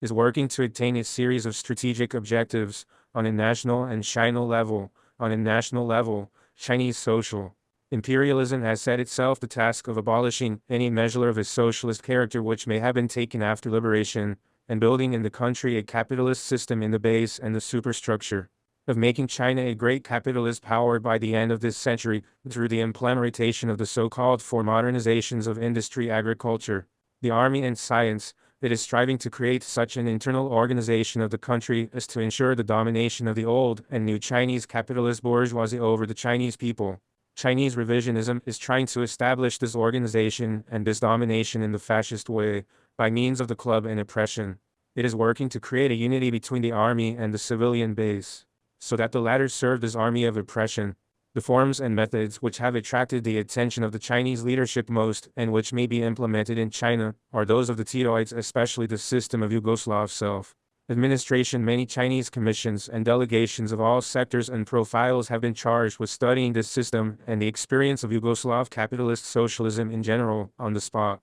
is working to attain a series of strategic objectives on a national and China level. On a national level, Chinese social imperialism has set itself the task of abolishing any measure of a socialist character which may have been taken after liberation, and building in the country a capitalist system in the base and the superstructure, of making China a great capitalist power by the end of this century, through the implementation of the so-called four modernizations of industry, agriculture, the army and science. It is striving to create such an internal organization of the country as to ensure the domination of the old and new Chinese capitalist bourgeoisie over the Chinese people. Chinese revisionism is trying to establish this organization and this domination in the fascist way, by means of the club and oppression. It is working to create a unity between the army and the civilian base, so that the latter serve as army of oppression. The forms and methods which have attracted the attention of the Chinese leadership most and which may be implemented in China are those of the Titoites, especially the system of Yugoslav self-administration. Many Chinese commissions and delegations of all sectors and profiles have been charged with studying this system and the experience of Yugoslav capitalist socialism in general on the spot.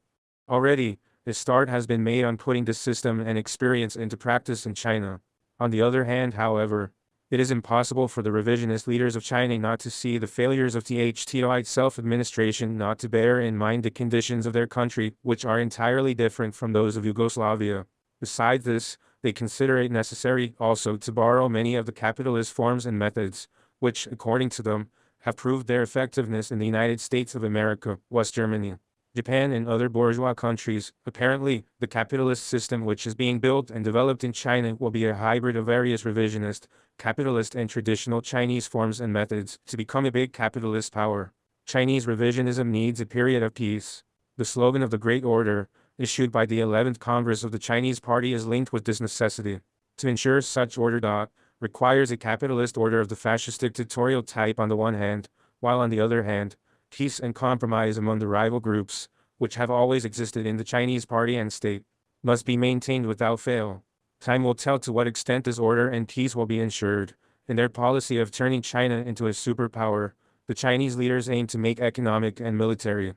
Already, a start has been made on putting this system and experience into practice in China. On the other hand, however, it is impossible for the revisionist leaders of China not to see the failures of Titoite self-administration, not to bear in mind the conditions of their country, which are entirely different from those of Yugoslavia. Besides this, they consider it necessary also to borrow many of the capitalist forms and methods, which, according to them, have proved their effectiveness in the United States of America, West Germany, Japan and other bourgeois countries. Apparently, the capitalist system which is being built and developed in China will be a hybrid of various revisionist, capitalist and traditional Chinese forms and methods to become a big capitalist power. Chinese revisionism needs a period of peace. The slogan of the Great Order, issued by the 11th Congress of the Chinese Party, is linked with this necessity. To ensure such order requires a capitalist order of the fascist dictatorial type on the one hand, while on the other hand, peace and compromise among the rival groups, which have always existed in the Chinese party and state, must be maintained without fail. Time will tell to what extent this order and peace will be ensured. In their policy of turning China into a superpower, the Chinese leaders aim to make economic and military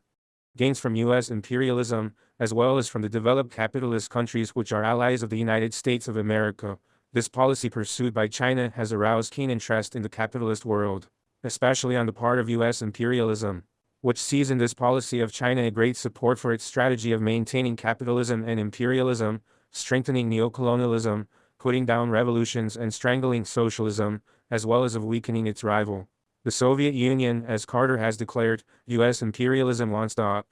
gains from U.S. imperialism, as well as from the developed capitalist countries which are allies of the United States of America. This policy pursued by China has aroused keen interest in the capitalist world, especially on the part of U.S. imperialism, which sees in this policy of China a great support for its strategy of maintaining capitalism and imperialism, strengthening neocolonialism, putting down revolutions and strangling socialism, as well as of weakening its rival, the Soviet Union. As Carter has declared, U.S. imperialism wants to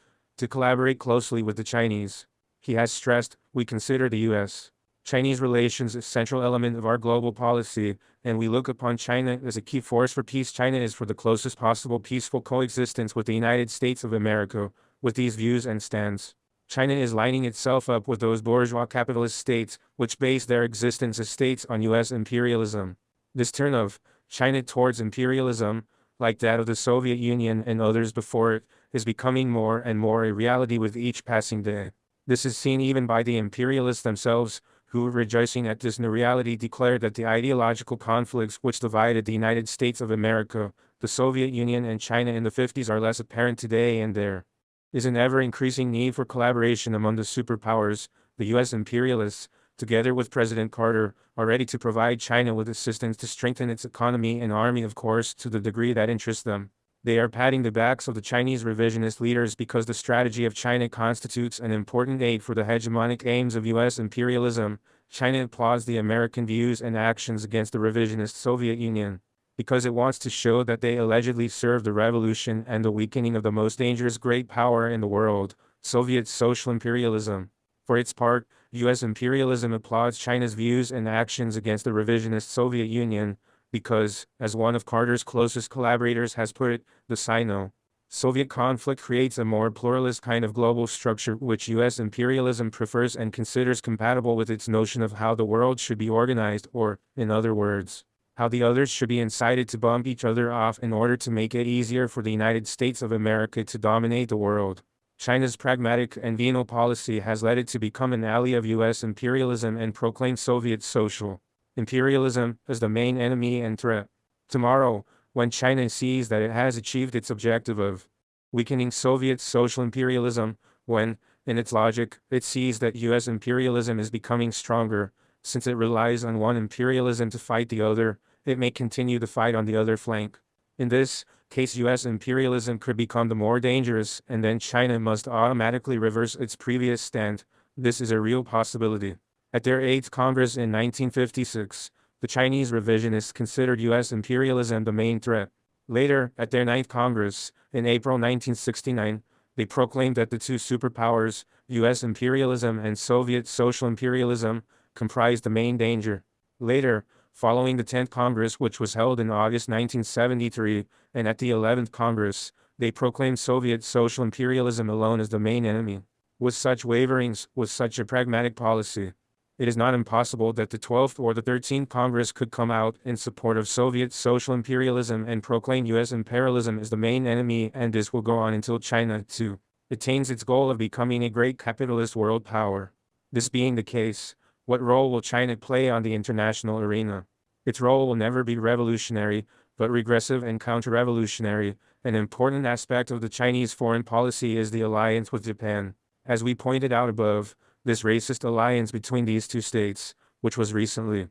collaborate closely with the Chinese. He has stressed, we consider the U.S.-Chinese relations a central element of our global policy, and we look upon China as a key force for peace. China is for the closest possible peaceful coexistence with the United States of America. With these views and stands, China is lining itself up with those bourgeois capitalist states which base their existence as states on U.S. imperialism. This turn of China towards imperialism, like that of the Soviet Union and others before it, is becoming more and more a reality with each passing day. This is seen even by the imperialists themselves, who, rejoicing at this new reality, declared that the ideological conflicts which divided the United States of America, the Soviet Union and China in the 50s are less apparent today, and there is an ever-increasing need for collaboration among the superpowers. The U.S. imperialists, together with President Carter, are ready to provide China with assistance to strengthen its economy and army, of course, to the degree that interests them. They are patting the backs of the Chinese revisionist leaders because the strategy of China constitutes an important aid for the hegemonic aims of U.S. imperialism. China applauds the American views and actions against the revisionist Soviet Union because it wants to show that they allegedly serve the revolution and the weakening of the most dangerous great power in the world, Soviet social imperialism. For its part, U.S. imperialism applauds China's views and actions against the revisionist Soviet Union, because, as one of Carter's closest collaborators has put it, the Sino-Soviet conflict creates a more pluralist kind of global structure which U.S. imperialism prefers and considers compatible with its notion of how the world should be organized, or, in other words, how the others should be incited to bump each other off in order to make it easier for the United States of America to dominate the world. China's pragmatic and venal policy has led it to become an ally of U.S. imperialism and proclaim Soviet social imperialism as the main enemy and threat. Tomorrow, when China sees that it has achieved its objective of weakening Soviet social imperialism, when, in its logic, it sees that U.S. imperialism is becoming stronger, since it relies on one imperialism to fight the other, it may continue the fight on the other flank. In this case, U.S. imperialism could become the more dangerous, and then China must automatically reverse its previous stand. This is a real possibility. At their 8th Congress in 1956, the Chinese revisionists considered U.S. imperialism the main threat. Later, at their 9th Congress, in April 1969, they proclaimed that the two superpowers, U.S. imperialism and Soviet social imperialism, comprised the main danger. Later, following the 10th Congress, which was held in August 1973, and at the 11th Congress, they proclaimed Soviet social imperialism alone as the main enemy. With such waverings, with such a pragmatic policy, it is not impossible that the 12th or the 13th Congress could come out in support of Soviet social imperialism and proclaim U.S. imperialism as the main enemy, and this will go on until China, too, attains its goal of becoming a great capitalist world power. This being the case, what role will China play on the international arena? Its role will never be revolutionary, but regressive and counter-revolutionary. An important aspect of the Chinese foreign policy is the alliance with Japan. As we pointed out above, this racist alliance between these two states, which was recently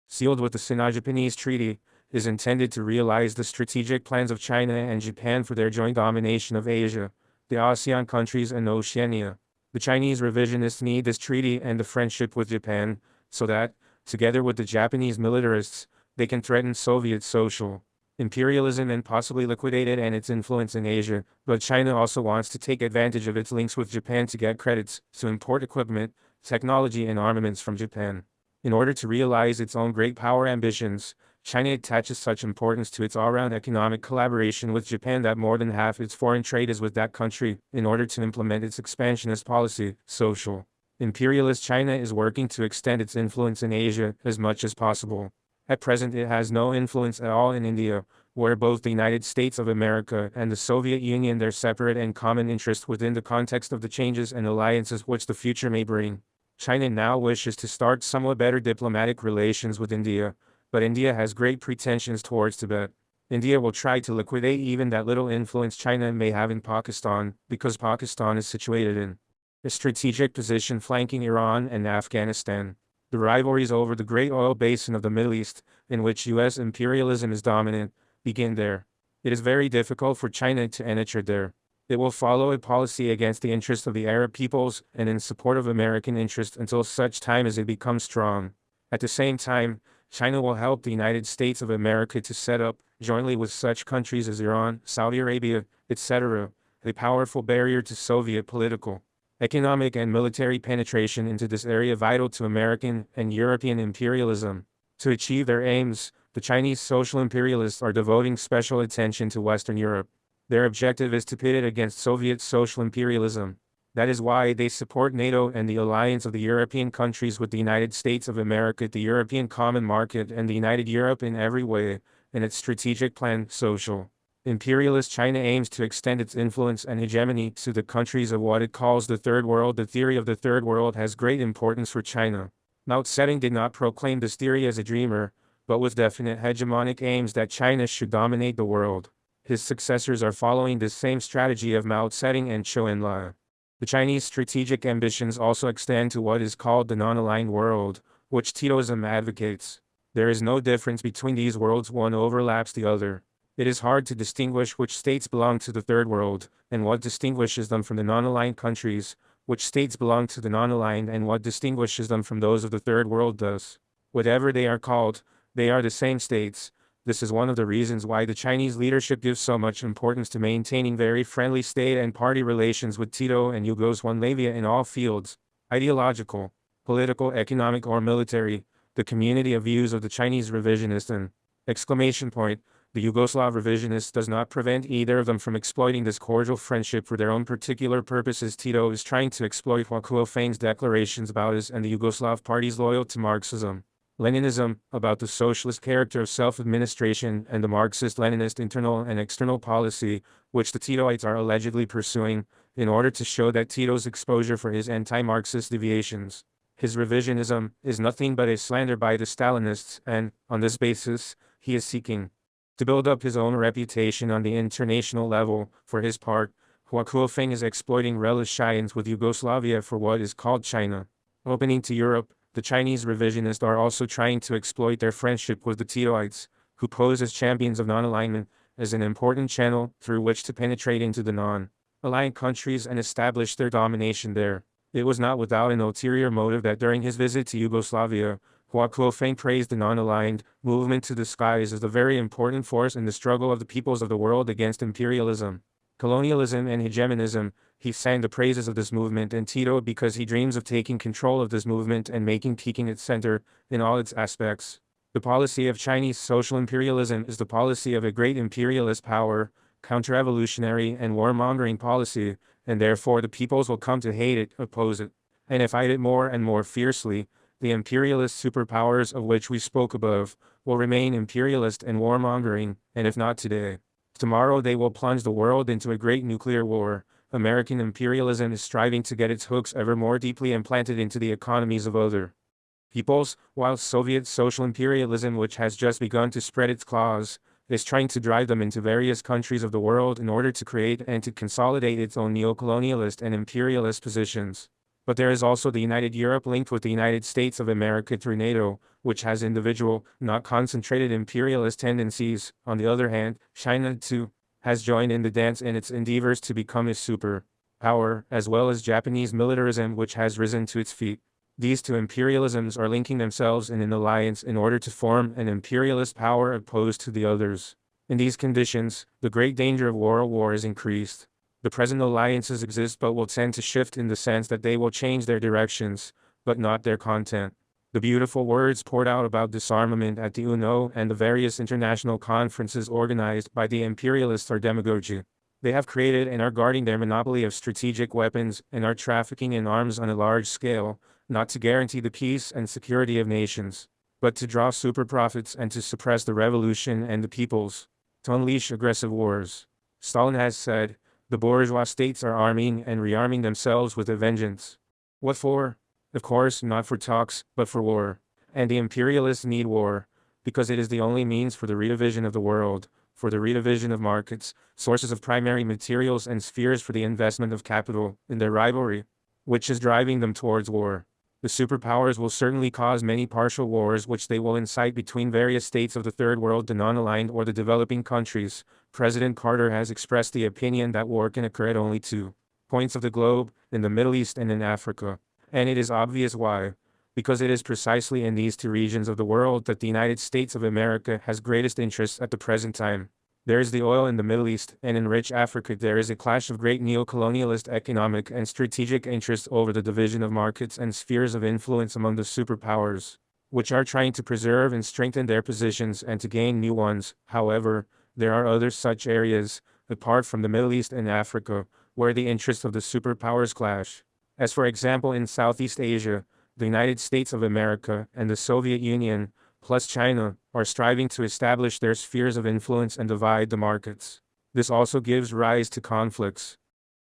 sealed with the Sino-Japanese Treaty, is intended to realize the strategic plans of China and Japan for their joint domination of Asia, the ASEAN countries and Oceania. The Chinese revisionists need this treaty and the friendship with Japan, so that, together with the Japanese militarists, they can threaten Soviet social imperialism and possibly liquidate it and its influence in Asia. But China also wants to take advantage of its links with Japan to get credits, to import equipment, technology and armaments from Japan. In order to realize its own great power ambitions, China attaches such importance to its all-round economic collaboration with Japan that more than half its foreign trade is with that country. In order to implement its expansionist policy, social imperialist China is working to extend its influence in Asia as much as possible. At present it has no influence at all in India, where both the United States of America and the Soviet Union their separate and common interest within the context of the changes and alliances which the future may bring. China now wishes to start somewhat better diplomatic relations with India, but India has great pretensions towards Tibet. India will try to liquidate even that little influence China may have in Pakistan, because Pakistan is situated in a strategic position flanking Iran and Afghanistan. The rivalries over the great oil basin of the Middle East, in which U.S. imperialism is dominant, begin there. It is very difficult for China to penetrate there. It will follow a policy against the interests of the Arab peoples and in support of American interests until such time as it becomes strong. At the same time, China will help the United States of America to set up, jointly with such countries as Iran, Saudi Arabia, etc., a powerful barrier to Soviet political, economic and military penetration into this area vital to American and European imperialism. To achieve their aims, the Chinese social imperialists are devoting special attention to Western Europe. Their objective is to pit it against Soviet social imperialism. That is why they support NATO and the alliance of the European countries with the United States of America, the European Common Market and the United Europe in every way. In its strategic plan, social imperialist China aims to extend its influence and hegemony to the countries of what it calls the Third World. The theory of the Third World has great importance for China. Mao Zedong did not proclaim this theory as a dreamer, but with definite hegemonic aims that China should dominate the world. His successors are following this same strategy of Mao Zedong and Zhou Enlai. The Chinese strategic ambitions also extend to what is called the non-aligned world, which Titoism advocates. There is no difference between these worlds, one overlaps the other. It is hard to distinguish which states belong to the third world, and what distinguishes them from the non-aligned countries, which states belong to the non-aligned and what distinguishes them from those of the third world thus. Whatever they are called, they are the same states. This is one of the reasons why the Chinese leadership gives so much importance to maintaining very friendly state and party relations with Tito and Yugoslavia in all fields, ideological, political, economic or military. The community of views of the Chinese revisionists and the Yugoslav revisionist does not prevent either of them from exploiting this cordial friendship for their own particular purposes. Tito is trying to exploit Hua Kuofeng's declarations about his and the Yugoslav parties loyal to Marxism, Leninism, about the socialist character of self-administration and the Marxist-Leninist internal and external policy, which the Titoites are allegedly pursuing, in order to show that Tito's exposure for his anti-Marxist deviations, his revisionism, is nothing but a slander by the Stalinists, and, on this basis, he is seeking to build up his own reputation on the international level. For his part, Hua Kuofeng is exploiting relations with Yugoslavia for what is called China. Opening to Europe, the Chinese revisionists are also trying to exploit their friendship with the Titoites, who pose as champions of non-alignment, as an important channel through which to penetrate into the non-aligned countries and establish their domination there. It was not without an ulterior motive that during his visit to Yugoslavia, Hua Kuofeng praised the non-aligned movement to the skies as a very important force in the struggle of the peoples of the world against imperialism, colonialism and hegemonism. He sang the praises of this movement and Tito because he dreams of taking control of this movement and making Peking its center in all its aspects. The policy of Chinese social imperialism is the policy of a great imperialist power, counter-revolutionary and warmongering policy, and therefore the peoples will come to hate it, oppose it, and fight it more and more fiercely. The imperialist superpowers of which we spoke above will remain imperialist and warmongering, and if not today, tomorrow they will plunge the world into a great nuclear war. American imperialism is striving to get its hooks ever more deeply implanted into the economies of other peoples, while Soviet social imperialism, which has just begun to spread its claws, is trying to drive them into various countries of the world in order to create and to consolidate its own neocolonialist and imperialist positions. But there is also the United Europe linked with the United States of America through NATO, which has individual, not concentrated imperialist tendencies. On the other hand, China, too, has joined in the dance in its endeavors to become a superpower, as well as Japanese militarism, which has risen to its feet. These two imperialisms are linking themselves in an alliance in order to form an imperialist power opposed to the others. In these conditions, the great danger of world war is increased. The present alliances exist but will tend to shift in the sense that they will change their directions, but not their content. The beautiful words poured out about disarmament at the UNO and the various international conferences organized by the imperialists are demagogy. They have created and are guarding their monopoly of strategic weapons and are trafficking in arms on a large scale, not to guarantee the peace and security of nations, but to draw super profits and to suppress the revolution and the peoples, to unleash aggressive wars. Stalin has said, the bourgeois states are arming and rearming themselves with a vengeance. What for? Of course, not for talks, but for war. And the imperialists need war, because it is the only means for the redivision of the world, for the redivision of markets, sources of primary materials and spheres for the investment of capital, in their rivalry, which is driving them towards war. The superpowers will certainly cause many partial wars which they will incite between various states of the third world, the non-aligned or the developing countries. President Carter has expressed the opinion that war can occur at only 2 points of the globe, in the Middle East and in Africa. And it is obvious why. Because it is precisely in these 2 regions of the world that the United States of America has greatest interest at the present time. There is the oil in the Middle East, and in rich Africa there is a clash of great neo-colonialist economic and strategic interests over the division of markets and spheres of influence among the superpowers, which are trying to preserve and strengthen their positions and to gain new ones. However, there are other such areas, apart from the Middle East and Africa, where the interests of the superpowers clash. As for example in Southeast Asia, the United States of America and the Soviet Union, plus China, are striving to establish their spheres of influence and divide the markets. This also gives rise to conflicts,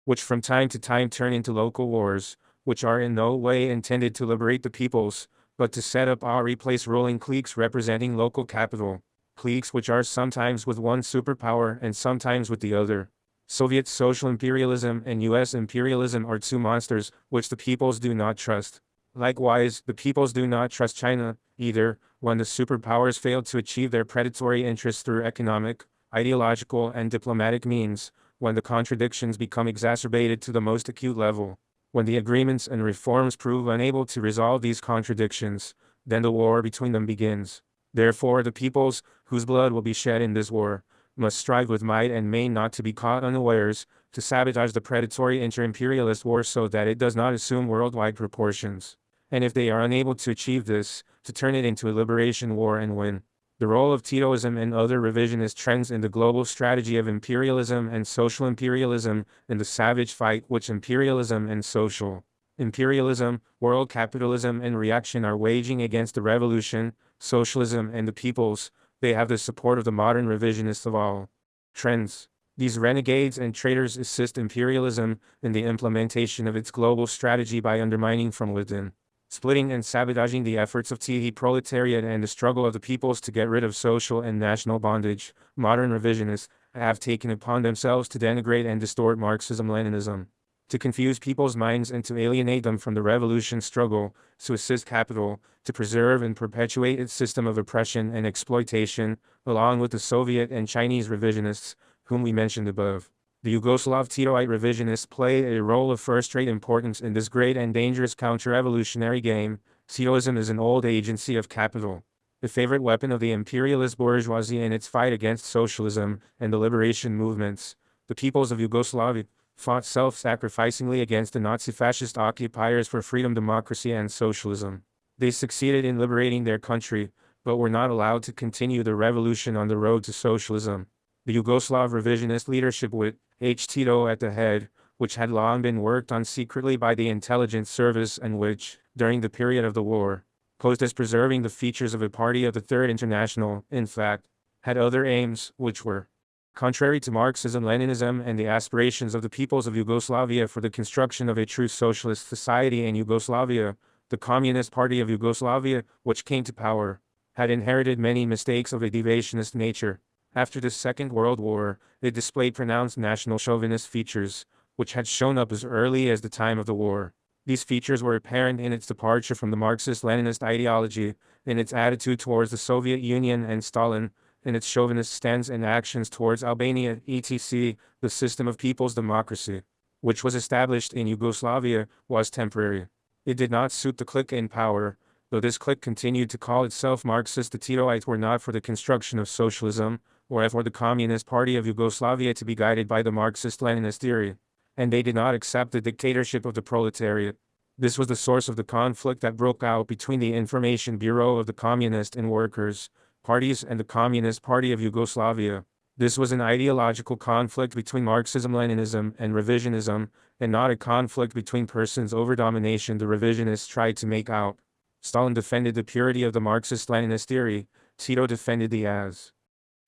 which from time to time turn into local wars, which are in no way intended to liberate the peoples, but to set up or replace ruling cliques representing local capital, cliques which are sometimes with one superpower and sometimes with the other. Soviet social imperialism and US imperialism are two monsters which the peoples do not trust. Likewise, the peoples do not trust China, either, when the superpowers fail to achieve their predatory interests through economic, ideological, and diplomatic means, when the contradictions become exacerbated to the most acute level, when the agreements and reforms prove unable to resolve these contradictions, then the war between them begins. Therefore, the peoples, whose blood will be shed in this war, must strive with might and main not to be caught unawares, to sabotage the predatory inter-imperialist war so that it does not assume worldwide proportions. And if they are unable to achieve this, to turn it into a liberation war and win. The role of Titoism and other revisionist trends in the global strategy of imperialism and social imperialism, in the savage fight which imperialism and social imperialism, world capitalism and reaction are waging against the revolution, socialism and the peoples, they have the support of the modern revisionists of all trends. These renegades and traitors assist imperialism in the implementation of its global strategy by undermining from within, splitting and sabotaging the efforts of the proletariat and the struggle of the peoples to get rid of social and national bondage. Modern revisionists have taken upon themselves to denigrate and distort Marxism-Leninism, to confuse people's minds and to alienate them from the revolution struggle, to assist capital, to preserve and perpetuate its system of oppression and exploitation, along with the Soviet and Chinese revisionists, whom we mentioned above. The Yugoslav Titoite revisionists play a role of first-rate importance in this great and dangerous counter-revolutionary game. Titoism is an old agency of capital, the favorite weapon of the imperialist bourgeoisie in its fight against socialism and the liberation movements. The peoples of Yugoslavia fought self-sacrificingly against the Nazi-fascist occupiers for freedom, democracy, and socialism. They succeeded in liberating their country, but were not allowed to continue the revolution on the road to socialism. The Yugoslav revisionist leadership with H. Tito at the head, which had long been worked on secretly by the intelligence service and which, during the period of the war, posed as preserving the features of a party of the Third International, in fact, had other aims, which were contrary to Marxism-Leninism and the aspirations of the peoples of Yugoslavia for the construction of a true socialist society in Yugoslavia. The Communist Party of Yugoslavia, which came to power, had inherited many mistakes of a deviationist nature. After the Second World War, it displayed pronounced national chauvinist features, which had shown up as early as the time of the war. These features were apparent in its departure from the Marxist-Leninist ideology, in its attitude towards the Soviet Union and Stalin, in its chauvinist stance and actions towards Albania, etc. The system of people's democracy, which was established in Yugoslavia, was temporary. It did not suit the clique in power, though this clique continued to call itself Marxist. The Titoites were not for the construction of socialism, or for the Communist Party of Yugoslavia to be guided by the Marxist-Leninist theory, and they did not accept the dictatorship of the proletariat. This was the source of the conflict that broke out between the Information Bureau of the Communist and Workers' parties and the Communist Party of Yugoslavia. This was an ideological conflict between Marxism-Leninism and revisionism, and not a conflict between persons over domination the revisionists tried to make out. Stalin defended the purity of the Marxist-Leninist theory, Tito defended the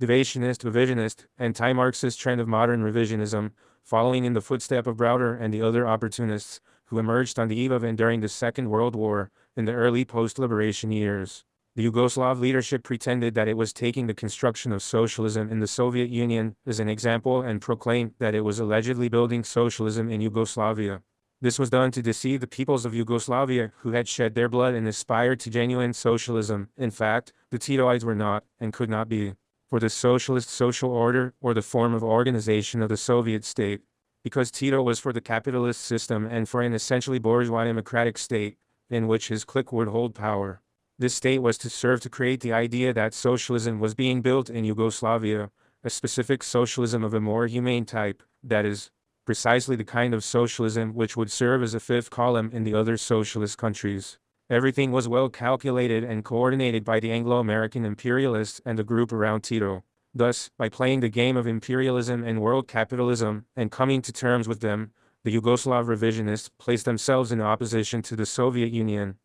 deviationist, revisionist, anti-Marxist trend of modern revisionism, following in the footstep of Browder and the other opportunists, who emerged on the eve of and during the Second World War, in the early post-liberation years. The Yugoslav leadership pretended that it was taking the construction of socialism in the Soviet Union as an example and proclaimed that it was allegedly building socialism in Yugoslavia. This was done to deceive the peoples of Yugoslavia who had shed their blood and aspired to genuine socialism. In fact, the Titoites were not, and could not be, for the socialist social order or the form of organization of the Soviet state, because Tito was for the capitalist system and for an essentially bourgeois democratic state, in which his clique would hold power. This state was to serve to create the idea that socialism was being built in Yugoslavia, a specific socialism of a more humane type, that is, precisely the kind of socialism which would serve as a fifth column in the other socialist countries. Everything was well calculated and coordinated by the Anglo-American imperialists and the group around Tito. Thus, by playing the game of imperialism and world capitalism, and coming to terms with them, the Yugoslav revisionists placed themselves in opposition to the Soviet Union.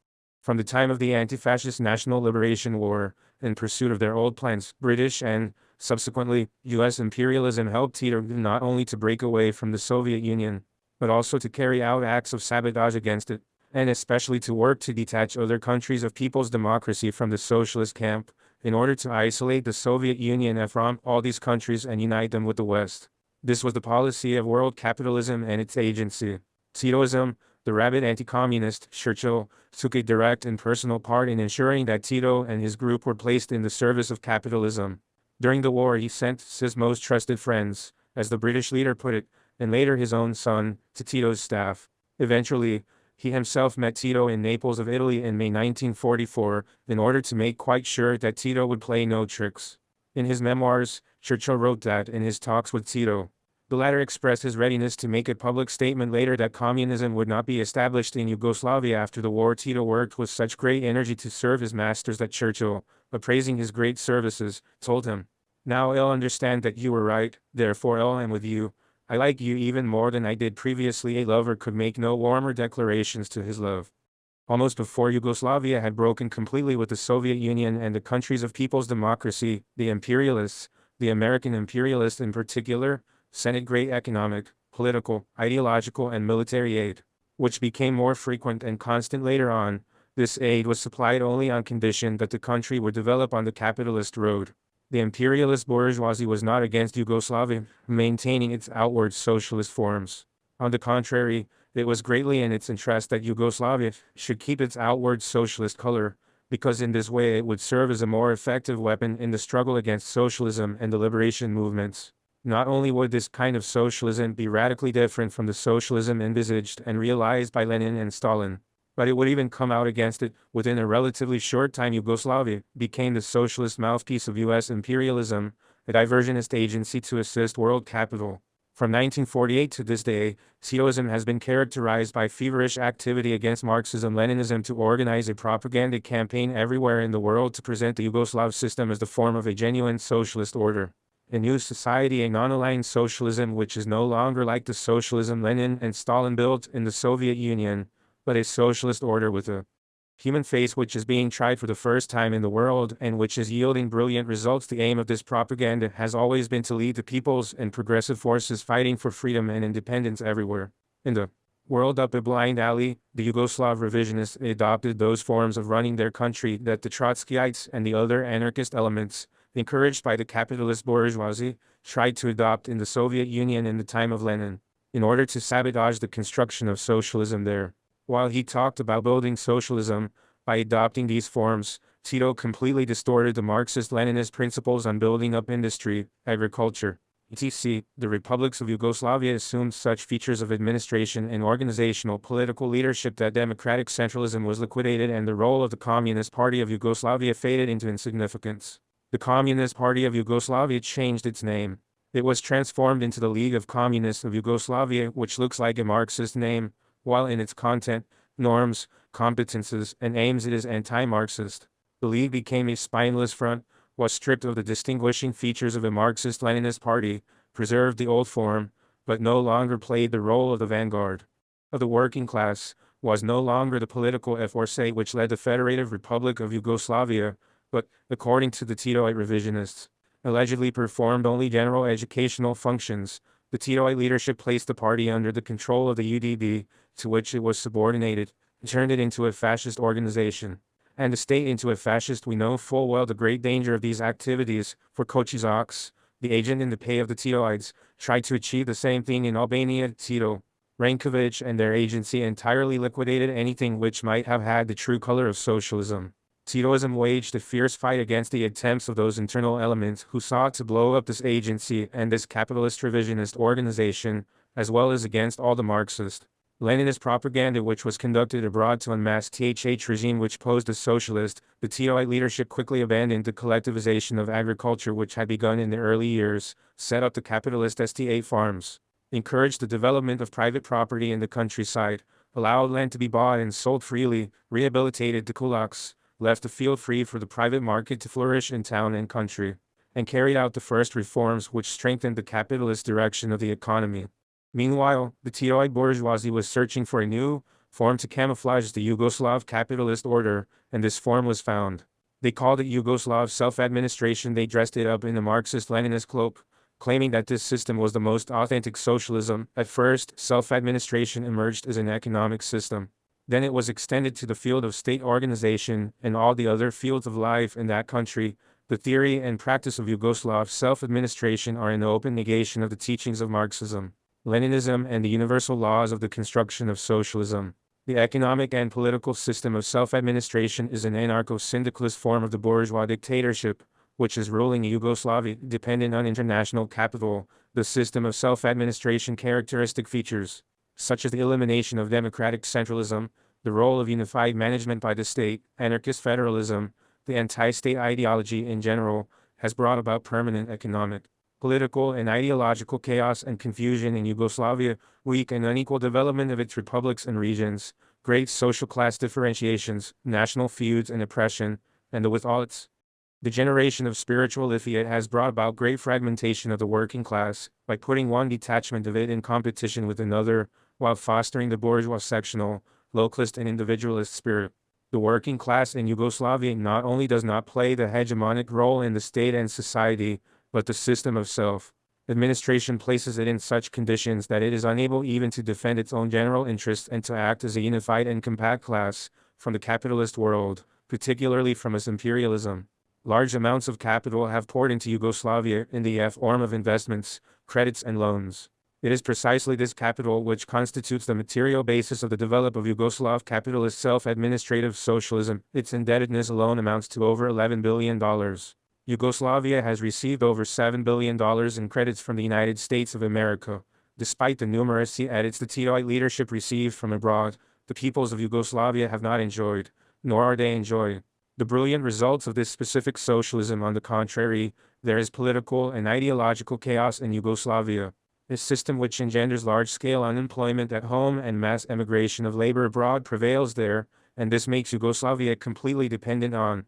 From the time of the anti-fascist National Liberation War, in pursuit of their old plans, British and, subsequently, U.S. imperialism helped Tito not only to break away from the Soviet Union, but also to carry out acts of sabotage against it, and especially to work to detach other countries of people's democracy from the socialist camp, in order to isolate the Soviet Union from all these countries and unite them with the West. This was the policy of world capitalism and its agency. Titoism, the rabid anti-communist, Churchill, took a direct and personal part in ensuring that Tito and his group were placed in the service of capitalism. During the war he sent his most trusted friends, as the British leader put it, and later his own son, to Tito's staff. Eventually, he himself met Tito in Naples of Italy in May 1944, in order to make quite sure that Tito would play no tricks. In his memoirs, Churchill wrote that in his talks with Tito, the latter expressed his readiness to make a public statement later that communism would not be established in Yugoslavia after the war. Tito worked with such great energy to serve his masters that Churchill, appraising his great services, told him, "Now I'll understand that you were right, therefore I am with you. I like you even more than I did previously." A lover could make no warmer declarations to his love. Almost before Yugoslavia had broken completely with the Soviet Union and the countries of People's Democracy, the imperialists, the American imperialists in particular, sent great economic, political, ideological and military aid, which became more frequent and constant later on. This aid was supplied only on condition that the country would develop on the capitalist road. The imperialist bourgeoisie was not against Yugoslavia maintaining its outward socialist forms. On the contrary, it was greatly in its interest that Yugoslavia should keep its outward socialist color, because in this way it would serve as a more effective weapon in the struggle against socialism and the liberation movements. Not only would this kind of socialism be radically different from the socialism envisaged and realized by Lenin and Stalin, but it would even come out against it. Within a relatively short time Yugoslavia became the socialist mouthpiece of U.S. imperialism, a diversionist agency to assist world capital. From 1948 to this day, Titoism has been characterized by feverish activity against Marxism-Leninism to organize a propaganda campaign everywhere in the world to present the Yugoslav system as the form of a genuine socialist order. A new society, a non-aligned socialism which is no longer like the socialism Lenin and Stalin built in the Soviet Union, but a socialist order with a human face which is being tried for the first time in the world and which is yielding brilliant results. The aim of this propaganda has always been to lead the peoples and progressive forces fighting for freedom and independence everywhere in the world up a blind alley. The Yugoslav revisionists adopted those forms of running their country that the Trotskyites and the other anarchist elements, encouraged by the capitalist bourgeoisie, tried to adopt in the Soviet Union in the time of Lenin, in order to sabotage the construction of socialism there. While he talked about building socialism, by adopting these forms, Tito completely distorted the Marxist-Leninist principles on building up industry, agriculture, etc. The republics of Yugoslavia assumed such features of administration and organizational political leadership that democratic centralism was liquidated and the role of the Communist Party of Yugoslavia faded into insignificance. The Communist Party of Yugoslavia changed its name. It was transformed into the League of Communists of Yugoslavia, which looks like a Marxist name, while in its content, norms, competences, and aims it is anti-Marxist. The League became a spineless front, was stripped of the distinguishing features of a Marxist-Leninist party, preserved the old form, but no longer played the role of the vanguard of the working class, was no longer the political force which led the Federative Republic of Yugoslavia, but, according to the Titoite revisionists, allegedly performed only general educational functions. The Titoite leadership placed the party under the control of the UDB, to which it was subordinated, and turned it into a fascist organization, and the state into a fascist. We know full well the great danger of these activities, for Hoxha, the agent in the pay of the Titoites, tried to achieve the same thing in Albania. Tito, Rankovic and their agency entirely liquidated anything which might have had the true color of socialism. Titoism waged a fierce fight against the attempts of those internal elements who sought to blow up this agency and this capitalist revisionist organization, as well as against all the Marxist, Leninist propaganda which was conducted abroad to unmask the regime which posed as socialist. The Titoite leadership quickly abandoned the collectivization of agriculture which had begun in the early years, set up the capitalist STA farms, encouraged the development of private property in the countryside, allowed land to be bought and sold freely, rehabilitated the kulaks, left the field free for the private market to flourish in town and country, and carried out the first reforms which strengthened the capitalist direction of the economy. Meanwhile, the Titoite bourgeoisie was searching for a new form to camouflage the Yugoslav capitalist order, and this form was found. They called it Yugoslav self-administration. They dressed it up in a Marxist-Leninist cloak, claiming that this system was the most authentic socialism. At first, self-administration emerged as an economic system. Then it was extended to the field of state organization and all the other fields of life in that country, the theory and practice of Yugoslav self-administration are in open negation of the teachings of Marxism, Leninism and the universal laws of the construction of socialism. The economic and political system of self-administration is an anarcho-syndicalist form of the bourgeois dictatorship, which is ruling Yugoslavia, dependent on international capital. The system of self-administration characteristic features, such as the elimination of democratic centralism, the role of unified management by the state, anarchist federalism, the anti-state ideology in general, has brought about permanent economic, political and ideological chaos and confusion in Yugoslavia, weak and unequal development of its republics and regions, great social class differentiations, national feuds and oppression, and with all its degeneration of spiritual Lithia has brought about great fragmentation of the working class, by putting one detachment of it in competition with another, while fostering the bourgeois sectional, localist and individualist spirit. The working class in Yugoslavia not only does not play the hegemonic role in the state and society, but the system of self-administration places it in such conditions that it is unable even to defend its own general interests and to act as a unified and compact class, from the capitalist world, particularly from its imperialism. Large amounts of capital have poured into Yugoslavia in the form of investments, credits and loans. It is precisely this capital which constitutes the material basis of the development of Yugoslav capitalist self-administrative socialism. Its indebtedness alone amounts to over $11 billion. Yugoslavia has received over $7 billion in credits from the United States of America. Despite the numerous edits the Titoite leadership received from abroad, the peoples of Yugoslavia have not enjoyed, nor are they enjoying, the brilliant results of this specific socialism. On the contrary, there is political and ideological chaos in Yugoslavia, a system which engenders large-scale unemployment at home and mass emigration of labor abroad prevails there, and this makes Yugoslavia completely dependent on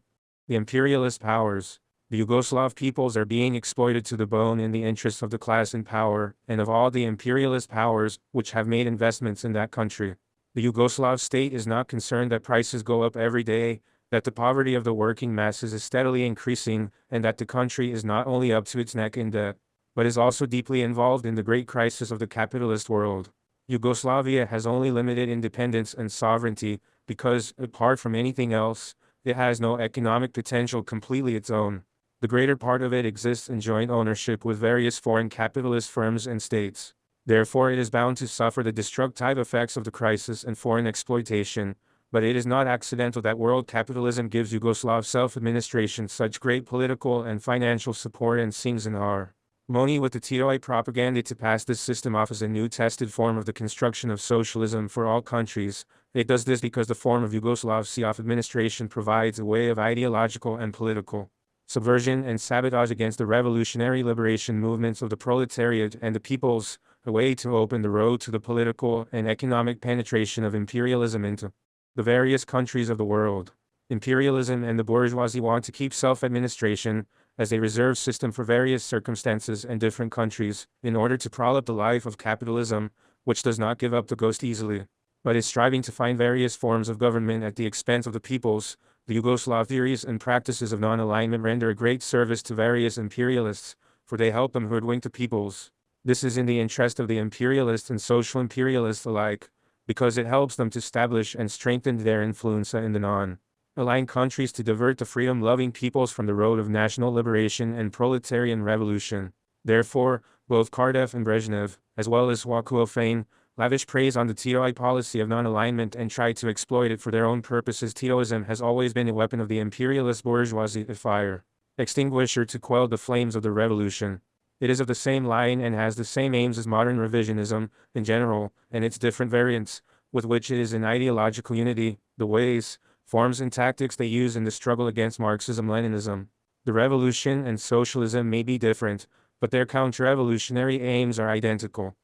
the imperialist powers. The Yugoslav peoples are being exploited to the bone in the interests of the class in power, and of all the imperialist powers which have made investments in that country. The Yugoslav state is not concerned that prices go up every day, that the poverty of the working masses is steadily increasing, and that the country is not only up to its neck in debt, but is also deeply involved in the great crisis of the capitalist world. Yugoslavia has only limited independence and sovereignty, because, apart from anything else, it has no economic potential completely its own. The greater part of it exists in joint ownership with various foreign capitalist firms and states. Therefore it is bound to suffer the destructive effects of the crisis and foreign exploitation. But it is not accidental that world capitalism gives Yugoslav self-administration such great political and financial support and sings in harmony with the Titoite propaganda to pass this system off as a new tested form of the construction of socialism for all countries. It does this because the form of Yugoslav self-administration provides a way of ideological and political subversion and sabotage against the revolutionary liberation movements of the proletariat and the peoples, a way to open the road to the political and economic penetration of imperialism into the various countries of the world. Imperialism and the bourgeoisie want to keep self-administration as a reserve system for various circumstances and different countries, in order to prop up the life of capitalism, which does not give up the ghost easily, but is striving to find various forms of government at the expense of the peoples. The Yugoslav theories and practices of non-alignment render a great service to various imperialists, for they help them hoodwink the peoples. This is in the interest of the imperialists and social imperialists alike, because it helps them to establish and strengthen their influence in the non-aligned countries to divert the freedom-loving peoples from the road of national liberation and proletarian revolution. Therefore, both Kardashev and Brezhnev, as well as Hoxha, lavish praise on the Titoite policy of non-alignment and try to exploit it for their own purposes. Titoism has always been a weapon of the imperialist bourgeoisie, a fire extinguisher to quell the flames of the revolution. It is of the same line and has the same aims as modern revisionism, in general, and its different variants, with which it is in ideological unity, the ways, forms and tactics they use in the struggle against Marxism-Leninism. The revolution and socialism may be different, but their counter-revolutionary aims are identical.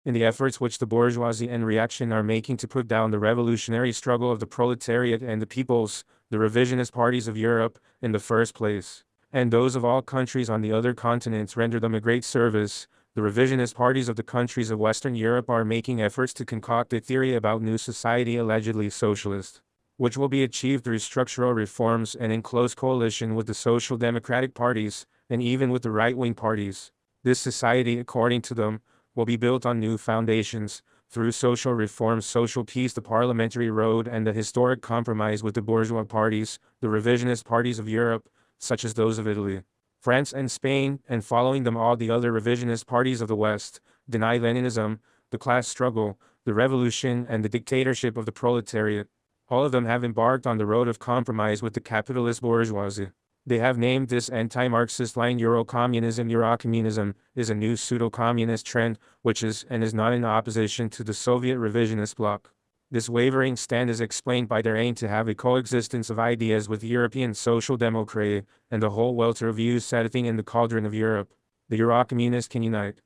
In the efforts which the bourgeoisie and reaction are making to put down the revolutionary struggle of the proletariat and the peoples, the revisionist parties of Europe, in the first place, and those of all countries on the other continents render them a great service. The revisionist parties of the countries of Western Europe are making efforts to concoct a theory about new society allegedly socialist, which will be achieved through structural reforms and in close coalition with the social democratic parties, and even with the right-wing parties. This society, according to them, will be built on new foundations, through social reforms, social peace, the parliamentary road and the historic compromise with the bourgeois parties, the revisionist parties of Europe, such as those of Italy, France and Spain, and following them all the other revisionist parties of the West, deny Leninism, the class struggle, the revolution and the dictatorship of the proletariat. All of them have embarked on the road of compromise with the capitalist bourgeoisie. They have named this anti-Marxist line Eurocommunism. Eurocommunism is a new pseudo-communist trend, which is and is not in opposition to the Soviet revisionist bloc. This wavering stand is explained by their aim to have a coexistence of ideas with European social democracy, and the whole welter of views settling in the cauldron of Europe. The Eurocommunists can unite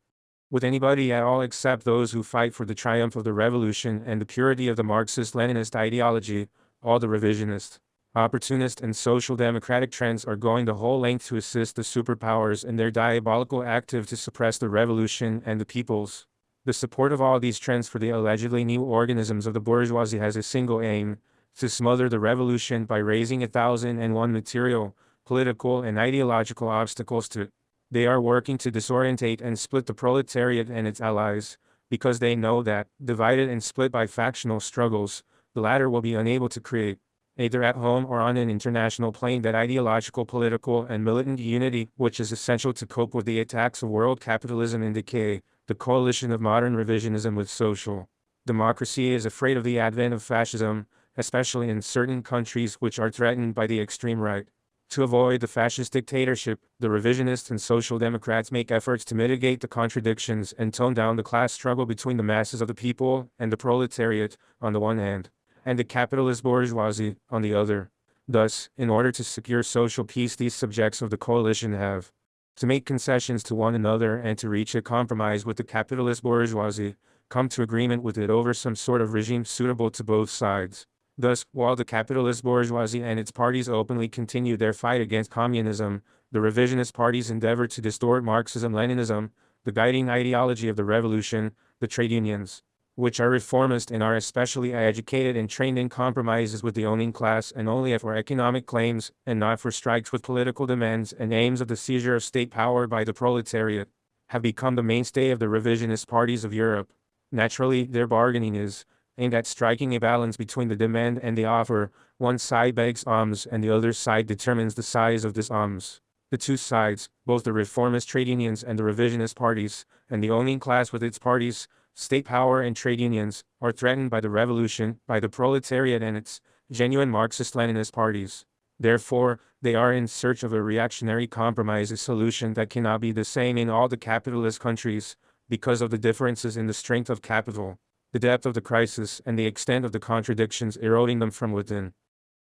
with anybody at all except those who fight for the triumph of the revolution and the purity of the Marxist-Leninist ideology. All the revisionist, opportunist and social democratic trends are going the whole length to assist the superpowers in their diabolical active to suppress the revolution and the peoples. The support of all these trends for the allegedly new organisms of the bourgeoisie has a single aim: to smother the revolution by raising 1,001 material, political and ideological obstacles to it. They are working to disorientate and split the proletariat and its allies, because they know that, divided and split by factional struggles, the latter will be unable to create, either at home or on an international plane, that ideological, political, and militant unity which is essential to cope with the attacks of world capitalism in decay. The coalition of modern revisionism with social democracy is afraid of the advent of fascism, especially in certain countries which are threatened by the extreme right. To avoid the fascist dictatorship, the revisionists and social democrats make efforts to mitigate the contradictions and tone down the class struggle between the masses of the people and the proletariat, on the one hand, and the capitalist bourgeoisie, on the other. Thus, in order to secure social peace, these subjects of the coalition have to make concessions to one another and to reach a compromise with the capitalist bourgeoisie, come to agreement with it over some sort of regime suitable to both sides. Thus, while the capitalist bourgeoisie and its parties openly continue their fight against communism, the revisionist parties endeavor to distort Marxism-Leninism, the guiding ideology of the revolution. The trade unions, which are reformist and are especially educated and trained in compromises with the owning class and only for economic claims, and not for strikes with political demands and aims of the seizure of state power by the proletariat, have become the mainstay of the revisionist parties of Europe. Naturally, their bargaining is aimed at striking a balance between the demand and the offer. One side begs alms and the other side determines the size of this alms. The two sides, both the reformist trade unions and the revisionist parties, and the owning class with its parties, state power and trade unions, are threatened by the revolution, by the proletariat and its genuine Marxist-Leninist parties. Therefore, they are in search of a reactionary compromise, a solution that cannot be the same in all the capitalist countries, because of the differences in the strength of capital, the depth of the crisis, and the extent of the contradictions eroding them from within.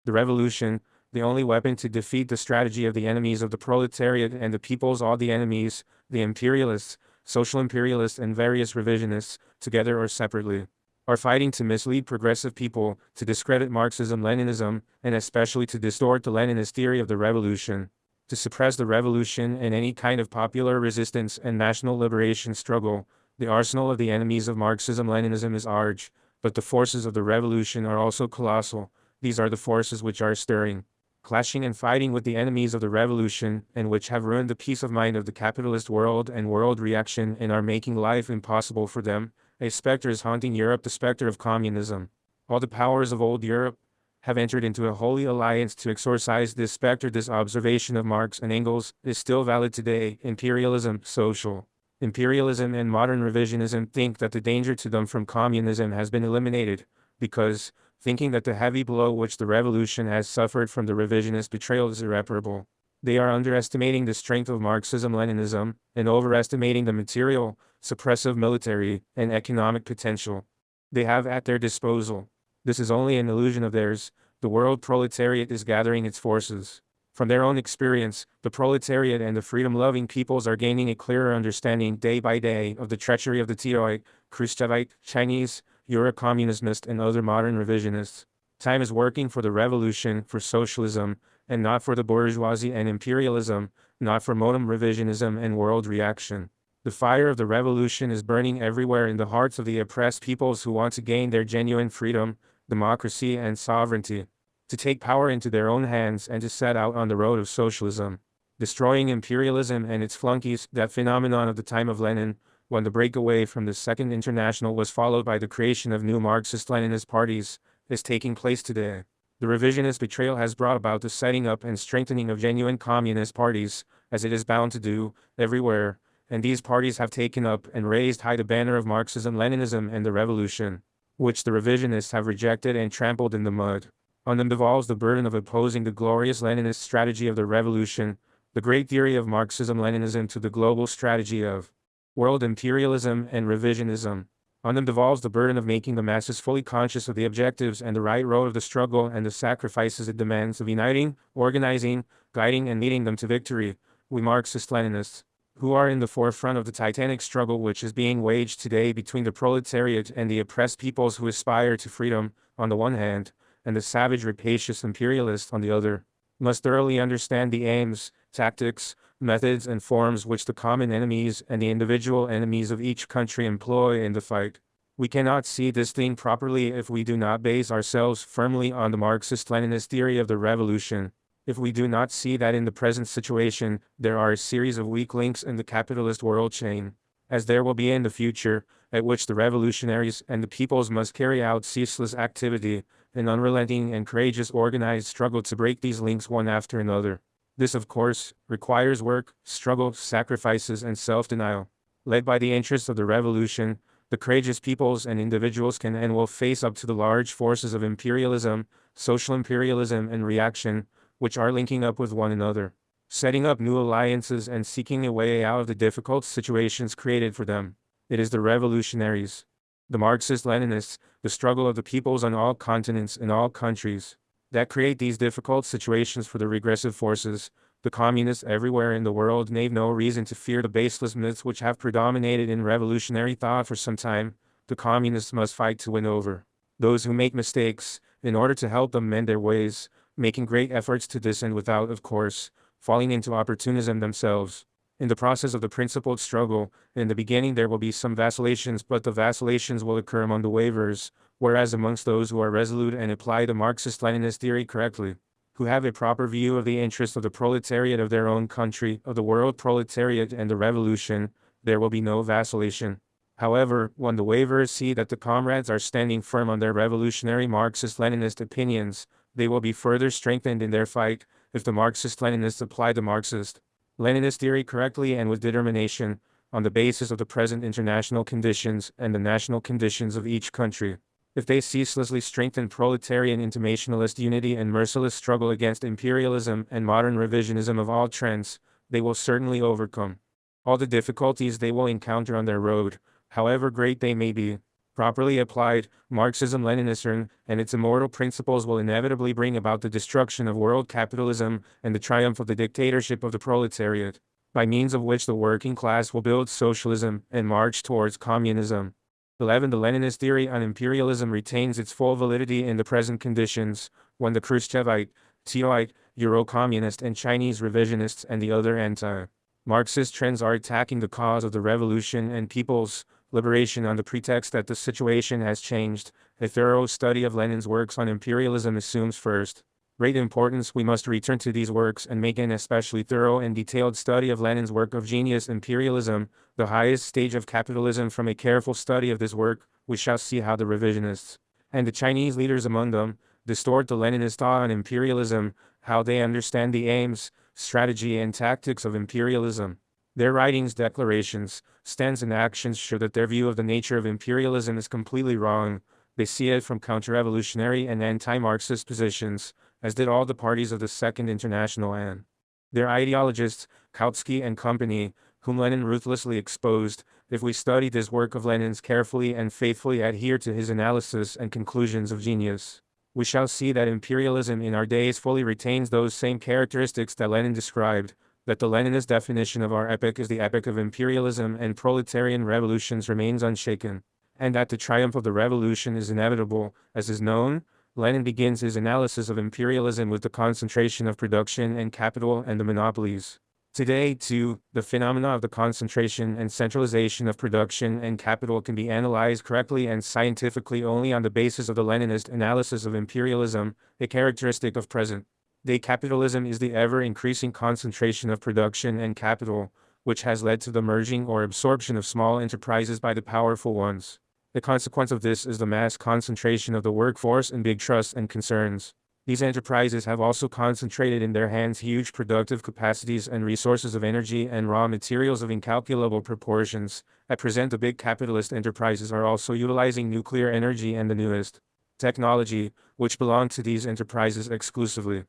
The revolution, the only weapon to defeat the strategy of the enemies of the proletariat and the peoples, all the enemies, the imperialists, social imperialists and various revisionists, together or separately, are fighting to mislead progressive people, to discredit Marxism-Leninism, and especially to distort the Leninist theory of the revolution, to suppress the revolution and any kind of popular resistance and national liberation struggle. The arsenal of the enemies of Marxism-Leninism is large, but the forces of the revolution are also colossal. These are the forces which are stirring, clashing and fighting with the enemies of the revolution, and which have ruined the peace of mind of the capitalist world and world reaction and are making life impossible for them. A specter is haunting Europe, the specter of communism. All the powers of old Europe have entered into a holy alliance to exorcise this specter. This observation of Marx and Engels is still valid today. Imperialism, social imperialism and modern revisionism think that the danger to them from communism has been eliminated, because, thinking that the heavy blow which the revolution has suffered from the revisionist betrayal is irreparable, they are underestimating the strength of Marxism-Leninism, and overestimating the material, suppressive military, and economic potential they have at their disposal. This is only an illusion of theirs. The world proletariat is gathering its forces. From their own experience, the proletariat and the freedom-loving peoples are gaining a clearer understanding day by day of the treachery of the Titoite, Khrushchevite, Chinese, Eurocommunist and other modern revisionists. Time is working for the revolution, for socialism, and not for the bourgeoisie and imperialism, not for modern revisionism and world reaction. The fire of the revolution is burning everywhere in the hearts of the oppressed peoples who want to gain their genuine freedom, democracy and sovereignty, to take power into their own hands and to set out on the road of socialism, destroying imperialism and its flunkies. That phenomenon of the time of Lenin, when the breakaway from the Second International was followed by the creation of new Marxist-Leninist parties, is taking place today. The revisionist betrayal has brought about the setting up and strengthening of genuine communist parties, as it is bound to do, everywhere, and these parties have taken up and raised high the banner of Marxism-Leninism and the revolution, which the revisionists have rejected and trampled in the mud. On them devolves the burden of opposing the glorious Leninist strategy of the revolution, the great theory of Marxism-Leninism to the global strategy of world imperialism and revisionism. On them devolves the burden of making the masses fully conscious of the objectives and the right road of the struggle and the sacrifices it demands of uniting, organizing, guiding and leading them to victory. We Marxist-Leninists, who are in the forefront of the titanic struggle which is being waged today between the proletariat and the oppressed peoples who aspire to freedom, on the one hand, and the savage rapacious imperialists on the other, must thoroughly understand the aims, tactics, methods and forms which the common enemies and the individual enemies of each country employ in the fight. We cannot see this thing properly if we do not base ourselves firmly on the Marxist-Leninist theory of the revolution. If we do not see that in the present situation, there are a series of weak links in the capitalist world chain, as there will be in the future, at which the revolutionaries and the peoples must carry out ceaseless activity, an unrelenting and courageous organized struggle to break these links one after another. This, of course, requires work, struggle, sacrifices, and self-denial. Led by the interests of the revolution, the courageous peoples and individuals can and will face up to the large forces of imperialism, social imperialism, and reaction, which are linking up with one another, setting up new alliances and seeking a way out of the difficult situations created for them. It is the revolutionaries, the Marxist-Leninists, the struggle of the peoples on all continents and all countries, that create these difficult situations for the regressive forces. The communists everywhere in the world have no reason to fear the baseless myths which have predominated in revolutionary thought for some time. The communists must fight to win over those who make mistakes, in order to help them mend their ways, making great efforts to this end without, of course, falling into opportunism themselves. In the process of the principled struggle, in the beginning there will be some vacillations, but the vacillations will occur among the waverers, whereas amongst those who are resolute and apply the Marxist-Leninist theory correctly, who have a proper view of the interests of the proletariat of their own country, of the world proletariat and the revolution, there will be no vacillation. However, when the waverers see that the comrades are standing firm on their revolutionary Marxist-Leninist opinions, they will be further strengthened in their fight, if the Marxist-Leninists apply the Marxist-Leninist theory correctly and with determination, on the basis of the present international conditions and the national conditions of each country. If they ceaselessly strengthen proletarian internationalist unity and merciless struggle against imperialism and modern revisionism of all trends, they will certainly overcome all the difficulties they will encounter on their road, however great they may be. Properly applied, Marxism-Leninism and its immortal principles will inevitably bring about the destruction of world capitalism and the triumph of the dictatorship of the proletariat, by means of which the working class will build socialism and march towards communism. 11. The Leninist theory on imperialism retains its full validity in the present conditions, when the Khrushchevite, Teoite, Euro-communist and Chinese revisionists and the other anti-Marxist trends are attacking the cause of the revolution and people's liberation on the pretext that the situation has changed. A thorough study of Lenin's works on imperialism assumes first great importance. We must return to these works and make an especially thorough and detailed study of Lenin's work of genius, Imperialism, the highest stage of capitalism. From a careful study of this work, we shall see how the revisionists, and the Chinese leaders among them, distort the Leninist thought on imperialism, how they understand the aims, strategy and tactics of imperialism. Their writings, declarations, stands and actions show that their view of the nature of imperialism is completely wrong. They see it from counter-revolutionary and anti-Marxist positions, as did all the parties of the Second International and their ideologists, Kautsky and company, whom Lenin ruthlessly exposed. If we study this work of Lenin's carefully and faithfully adhere to his analysis and conclusions of genius, we shall see that imperialism in our days fully retains those same characteristics that Lenin described, that the Leninist definition of our epoch is the epoch of imperialism and proletarian revolutions remains unshaken, and that the triumph of the revolution is inevitable. As is known, Lenin begins his analysis of imperialism with the concentration of production and capital and the monopolies. Today, too, the phenomena of the concentration and centralization of production and capital can be analyzed correctly and scientifically only on the basis of the Leninist analysis of imperialism. A characteristic of present-day capitalism is the ever-increasing concentration of production and capital, which has led to the merging or absorption of small enterprises by the powerful ones. The consequence of this is the mass concentration of the workforce in big trusts and concerns. These enterprises have also concentrated in their hands huge productive capacities and resources of energy and raw materials of incalculable proportions. At present, the big capitalist enterprises are also utilizing nuclear energy and the newest technology, which belong to these enterprises exclusively.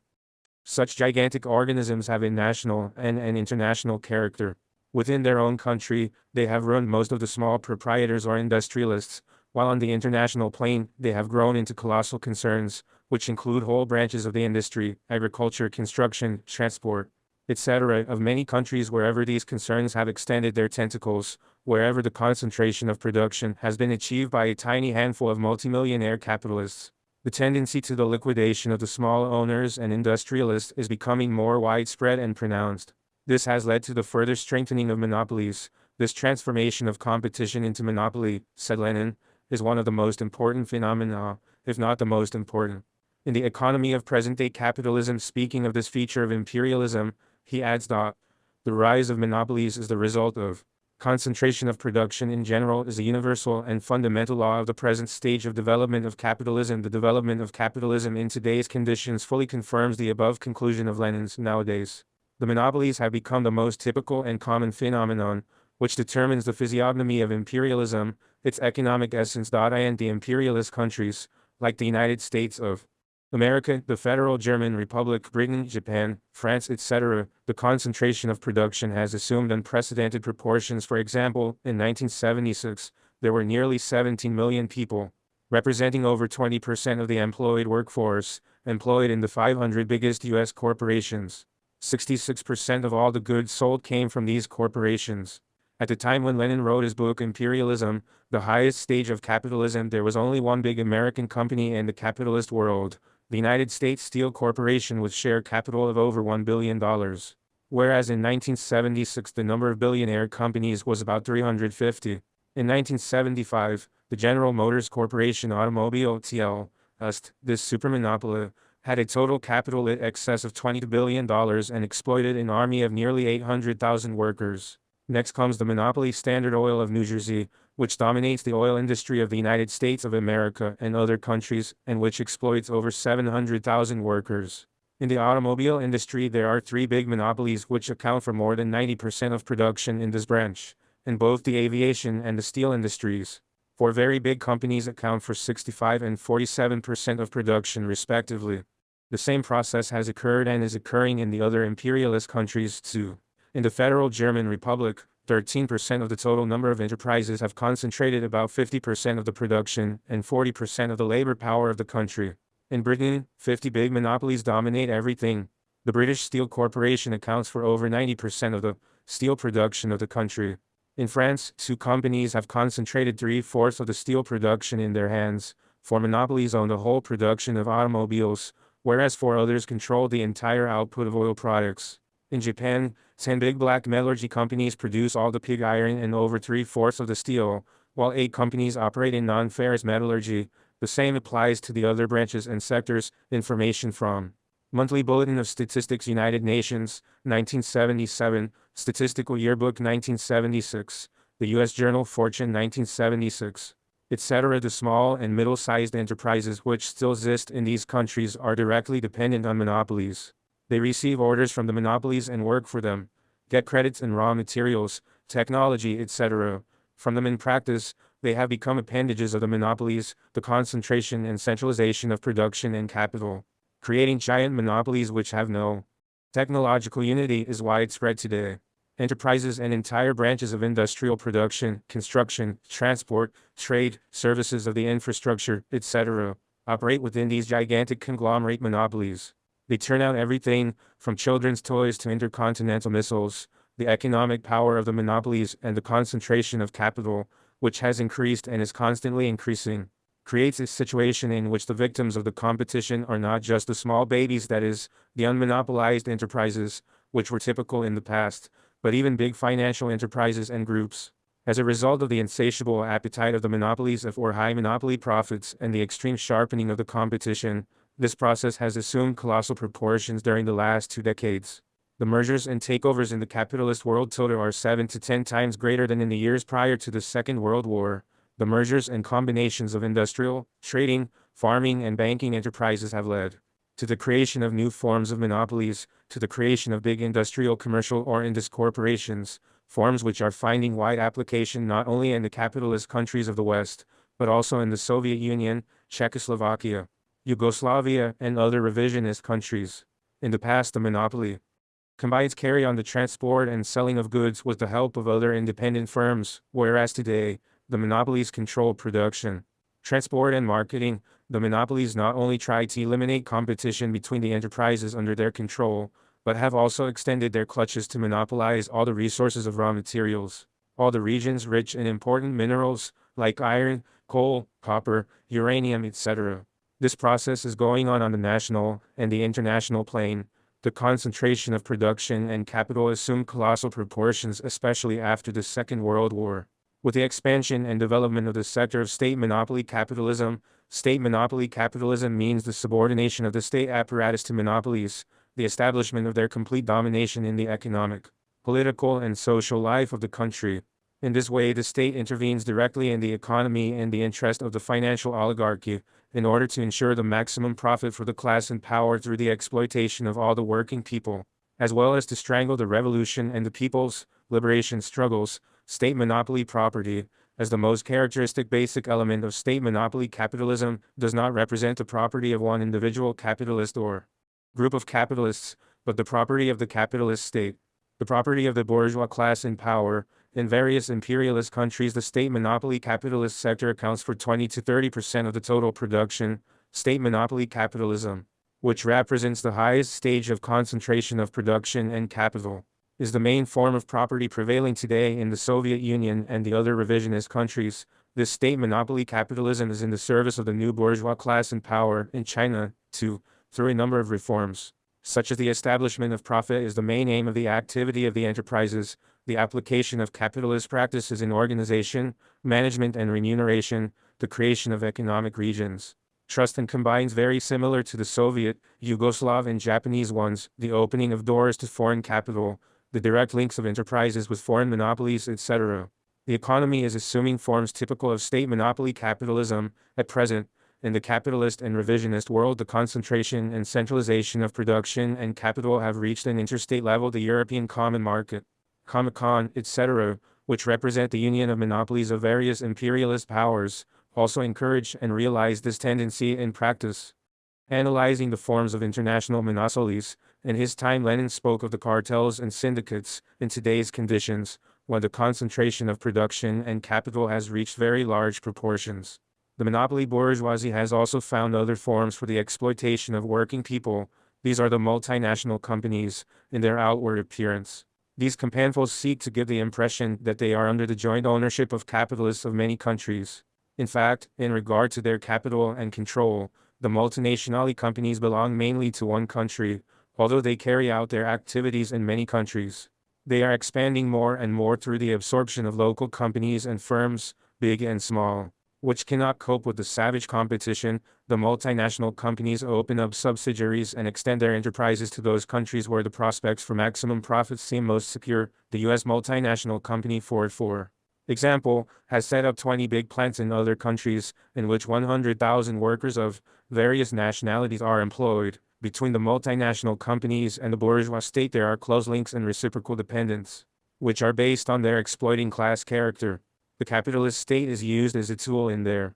Such gigantic organisms have a national and an international character. Within their own country, they have ruined most of the small proprietors or industrialists, while on the international plane, they have grown into colossal concerns, which include whole branches of the industry, agriculture, construction, transport, etc. of many countries. Wherever these concerns have extended their tentacles, wherever the concentration of production has been achieved by a tiny handful of multimillionaire capitalists, the tendency to the liquidation of the small owners and industrialists is becoming more widespread and pronounced. This has led to the further strengthening of monopolies. This transformation of competition into monopoly, said Lenin, is one of the most important phenomena, if not the most important, in the economy of present-day capitalism. Speaking of this feature of imperialism, he adds that the rise of monopolies is the result of concentration of production in general, is a universal and fundamental law of the present stage of development of capitalism. The development of capitalism in today's conditions fully confirms the above conclusion of Lenin's. Nowadays, the monopolies have become the most typical and common phenomenon, which determines the physiognomy of imperialism, its economic essence. In the imperialist countries, like the United States of America, the Federal German Republic, Britain, Japan, France, etc., the concentration of production has assumed unprecedented proportions. For example, in 1976, there were nearly 17 million people, representing over 20% of the employed workforce, employed in the 500 biggest U.S. corporations. 66% of all the goods sold came from these corporations. At the time when Lenin wrote his book Imperialism, the highest stage of capitalism, there was only one big American company in the capitalist world, the United States Steel Corporation, with share capital of over $1 billion. Whereas in 1976 the number of billionaire companies was about 350. In 1975, the General Motors Corporation Automobile TL, this supermonopoly, had a total capital in excess of $20 billion and exploited an army of nearly 800,000 workers. Next comes the monopoly Standard Oil of New Jersey, which dominates the oil industry of the United States of America and other countries, and which exploits over 700,000 workers. In the automobile industry, there are three big monopolies which account for more than 90% of production in this branch, in both the aviation and the steel industries. Four very big companies account for 65 and 47% of production respectively. The same process has occurred and is occurring in the other imperialist countries too. In the Federal German Republic, 13% of the total number of enterprises have concentrated about 50% of the production and 40% of the labor power of the country. In Britain, 50 big monopolies dominate everything. The British Steel Corporation accounts for over 90% of the steel production of the country. In France, two companies have concentrated 3/4 of the steel production in their hands. Four monopolies own the whole production of automobiles, whereas four others control the entire output of oil products. In Japan, 10 big black metallurgy companies produce all the pig iron and over 3/4 of the steel, while 8 companies operate in non-ferrous metallurgy. The same applies to the other branches and sectors. Information from Monthly Bulletin of Statistics, United Nations, 1977, Statistical Yearbook 1976, the U.S. Journal Fortune 1976, etc. The small and middle-sized enterprises which still exist in these countries are directly dependent on monopolies. They receive orders from the monopolies and work for them, get credits and raw materials, technology, etc. from them. In practice, they have become appendages of the monopolies, the concentration and centralization of production and capital, creating giant monopolies which have no technological unity is widespread today. Enterprises and entire branches of industrial production, construction, transport, trade, services of the infrastructure, etc., operate within these gigantic conglomerate monopolies. They turn out everything, from children's toys to intercontinental missiles. The economic power of the monopolies and the concentration of capital, which has increased and is constantly increasing, creates a situation in which the victims of the competition are not just the small babies, that is, the unmonopolized enterprises, which were typical in the past, but even big financial enterprises and groups. As a result of the insatiable appetite of the monopolies for high monopoly profits and the extreme sharpening of the competition, this process has assumed colossal proportions during the last 2 decades. The mergers and takeovers in the capitalist world total are 7 to 10 times greater than in the years prior to the Second World War. The mergers and combinations of industrial, trading, farming and banking enterprises have led to the creation of new forms of monopolies, to the creation of big industrial, commercial, or indus corporations, forms which are finding wide application not only in the capitalist countries of the West, but also in the Soviet Union, Czechoslovakia, Yugoslavia, and other revisionist countries. In the past, the monopoly combines carry on the transport and selling of goods with the help of other independent firms, whereas today, the monopolies control production, transport, and marketing. The monopolies not only try to eliminate competition between the enterprises under their control, but have also extended their clutches to monopolize all the resources of raw materials, all the regions rich in important minerals, like iron, coal, copper, uranium, etc. This process is going on the national and the international plane. The concentration of production and capital assumed colossal proportions, especially after the Second World War. With the expansion and development of the sector of state monopoly capitalism means the subordination of the state apparatus to monopolies, the establishment of their complete domination in the economic, political, and social life of the country. In this way, the state intervenes directly in the economy in the interest of the financial oligarchy, in order to ensure the maximum profit for the class in power through the exploitation of all the working people, as well as to strangle the revolution and the people's liberation struggles. State monopoly property, as the most characteristic basic element of state monopoly capitalism, does not represent the property of one individual capitalist or group of capitalists, but the property of the capitalist state, the property of the bourgeois class in power. In various imperialist countries, the state monopoly capitalist sector accounts for 20 to 30% of the total production. State monopoly capitalism, which represents the highest stage of concentration of production and capital, is the main form of property prevailing today in the Soviet Union and the other revisionist countries. This state monopoly capitalism is in the service of the new bourgeois class in power in China, too, through a number of reforms, such as the establishment of profit is the main aim of the activity of the enterprises, the application of capitalist practices in organization, management, and remuneration, the creation of economic regions, trust and combines very similar to the Soviet, Yugoslav, and Japanese ones, the opening of doors to foreign capital, the direct links of enterprises with foreign monopolies, etc. The economy is assuming forms typical of state monopoly capitalism. At present, in the capitalist and revisionist world, the concentration and centralization of production and capital have reached an interstate level. The European Common Market, Comecon, etc., which represent the union of monopolies of various imperialist powers, also encourage and realize this tendency in practice. Analyzing the forms of international monopolies, in his time Lenin spoke of the cartels and syndicates. In today's conditions, when the concentration of production and capital has reached very large proportions, the monopoly bourgeoisie has also found other forms for the exploitation of working people. These are the multinational companies, in their outward appearance. These companies seek to give the impression that they are under the joint ownership of capitalists of many countries. In fact, in regard to their capital and control, the multinational companies belong mainly to one country, although they carry out their activities in many countries. They are expanding more and more through the absorption of local companies and firms, big and small, which cannot cope with the savage competition. The multinational companies open up subsidiaries and extend their enterprises to those countries where the prospects for maximum profits seem most secure. The U.S. multinational company Ford, for example, has set up 20 big plants in other countries, in which 100,000 workers of various nationalities are employed. Between the multinational companies and the bourgeois state there are close links and reciprocal dependence, which are based on their exploiting class character. The capitalist state is used as a tool in their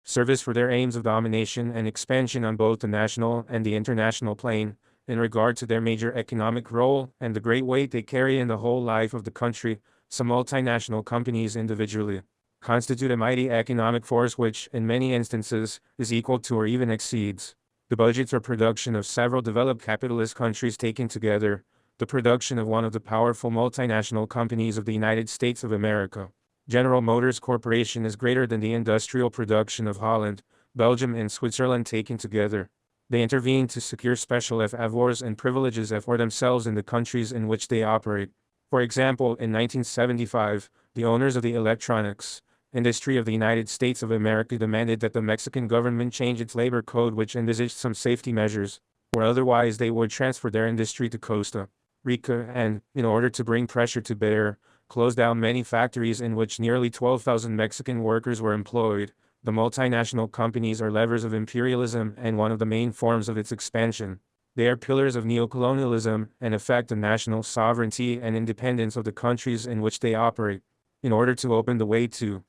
service for their aims of domination and expansion on both the national and the international plane. In regard to their major economic role and the great weight they carry in the whole life of the country, some multinational companies individually constitute a mighty economic force which, in many instances, is equal to or even exceeds the budgets or production of several developed capitalist countries taken together. The production of one of the powerful multinational companies of the United States of America, General Motors Corporation, is greater than the industrial production of Holland, Belgium, and Switzerland taken together. They intervene to secure special favors and privileges for themselves in the countries in which they operate. For example, in 1975, the owners of the electronics industry of the United States of America demanded that the Mexican government change its labor code, which envisaged some safety measures, or otherwise they would transfer their industry to Costa Rica and, in order to bring pressure to bear, close down many factories in which nearly 12,000 Mexican workers were employed. The multinational companies are levers of imperialism and one of the main forms of its expansion. They are pillars of neocolonialism and affect the national sovereignty and independence of the countries in which they operate. In order to open the way to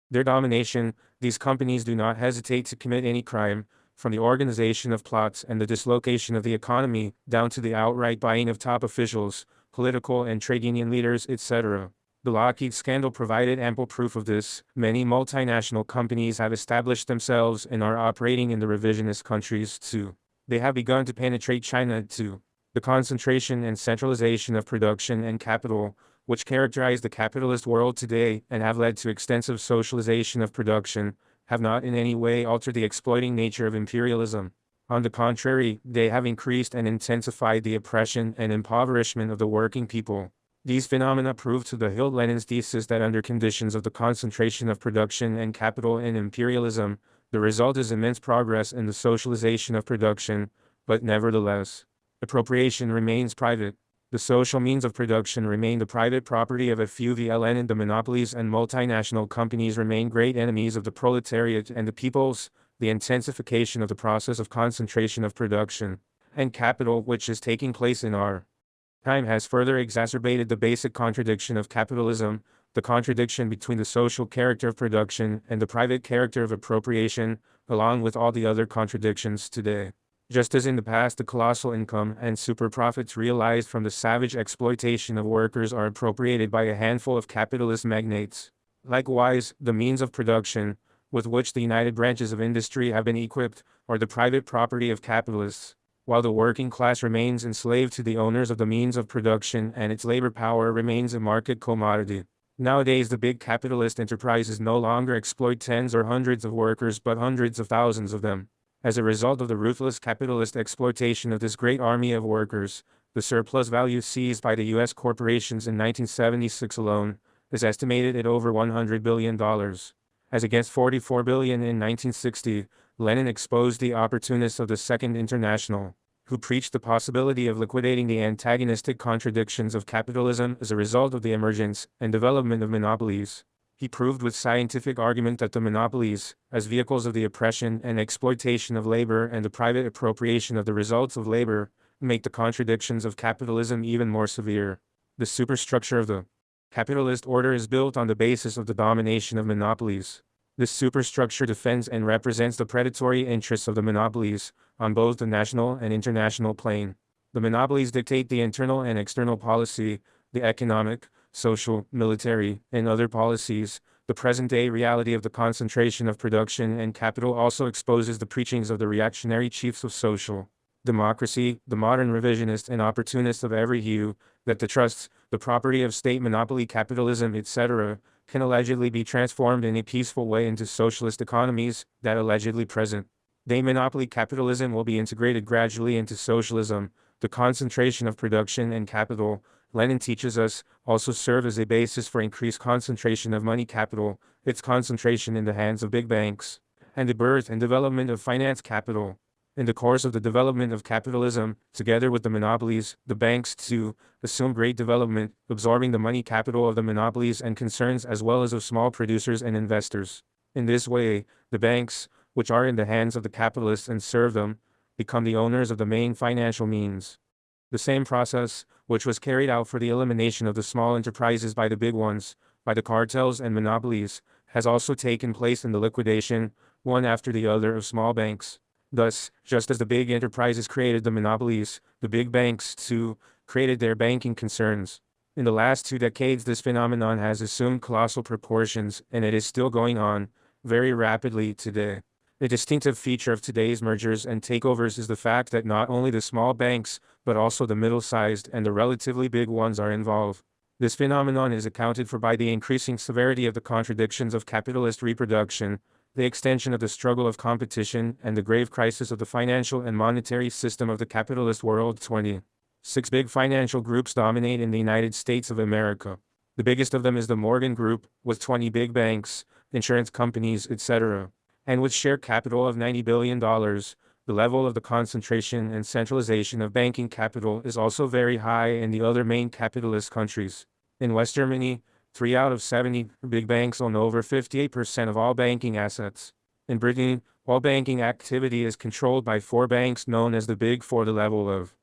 their domination, these companies do not hesitate to commit any crime, from the organization of plots and the dislocation of the economy, down to the outright buying of top officials, political and trade union leaders, etc. The Lockheed scandal provided ample proof of this. Many multinational companies have established themselves and are operating in the revisionist countries too. They have begun to penetrate China too. The concentration and centralization of production and capital, which characterize the capitalist world today and have led to extensive socialization of production, have not in any way altered the exploiting nature of imperialism. On the contrary, they have increased and intensified the oppression and impoverishment of the working people. These phenomena prove to the Hilt Lenin's thesis that under conditions of the concentration of production and capital in imperialism, the result is immense progress in the socialization of production, but nevertheless, appropriation remains private. The social means of production remain the private property of a few. The monopolies and multinational companies remain great enemies of the proletariat and the peoples. The intensification of the process of concentration of production and capital which is taking place in our time has further exacerbated the basic contradiction of capitalism, the contradiction between the social character of production and the private character of appropriation, along with all the other contradictions today. Just as in the past the colossal income and super profits realized from the savage exploitation of workers are appropriated by a handful of capitalist magnates, likewise, the means of production, with which the united branches of industry have been equipped, are the private property of capitalists, while the working class remains enslaved to the owners of the means of production and its labor power remains a market commodity. Nowadays the big capitalist enterprises no longer exploit tens or hundreds of workers but hundreds of thousands of them. As a result of the ruthless capitalist exploitation of this great army of workers, the surplus value seized by the U.S. corporations in 1976 alone is estimated at over $100 billion. As against $44 billion in 1960, Lenin exposed the opportunists of the Second International, who preached the possibility of liquidating the antagonistic contradictions of capitalism as a result of the emergence and development of monopolies. He proved with scientific argument that the monopolies, as vehicles of the oppression and exploitation of labor and the private appropriation of the results of labor, make the contradictions of capitalism even more severe. The superstructure of the capitalist order is built on the basis of the domination of monopolies. This superstructure defends and represents the predatory interests of the monopolies, on both the national and international plane. The monopolies dictate the internal and external policy, the economic, social, military, and other policies. The present-day reality of the concentration of production and capital also exposes the preachings of the reactionary chiefs of social democracy, the modern revisionist and opportunist of every hue, that the trusts, the property of state monopoly capitalism, etc., can allegedly be transformed in a peaceful way into socialist economies, that allegedly present-day monopoly capitalism will be integrated gradually into socialism. The concentration of production and capital, Lenin teaches us, also serve as a basis for increased concentration of money capital, its concentration in the hands of big banks, and the birth and development of finance capital. In the course of the development of capitalism, together with the monopolies, the banks too assume great development, absorbing the money capital of the monopolies and concerns as well as of small producers and investors. In this way, the banks, which are in the hands of the capitalists and serve them, become the owners of the main financial means. The same process, which was carried out for the elimination of the small enterprises by the big ones, by the cartels and monopolies, has also taken place in the liquidation, one after the other, of small banks. Thus, just as the big enterprises created the monopolies, the big banks, too, created their banking concerns. In the last 2 decades this phenomenon has assumed colossal proportions, and it is still going on, very rapidly today. A distinctive feature of today's mergers and takeovers is the fact that not only the small banks, but also the middle-sized and the relatively big ones are involved. This phenomenon is accounted for by the increasing severity of the contradictions of capitalist reproduction, the extension of the struggle of competition, and the grave crisis of the financial and monetary system of the capitalist world. 26 big financial groups dominate in the United States of America. The biggest of them is the Morgan Group, with 20 big banks, insurance companies, etc., and with share capital of $90 billion. The level of the concentration and centralization of banking capital is also very high in the other main capitalist countries. In West Germany, 3 out of 70 big banks own over 58% of all banking assets. In Britain, all banking activity is controlled by four banks known as the Big Four. The level of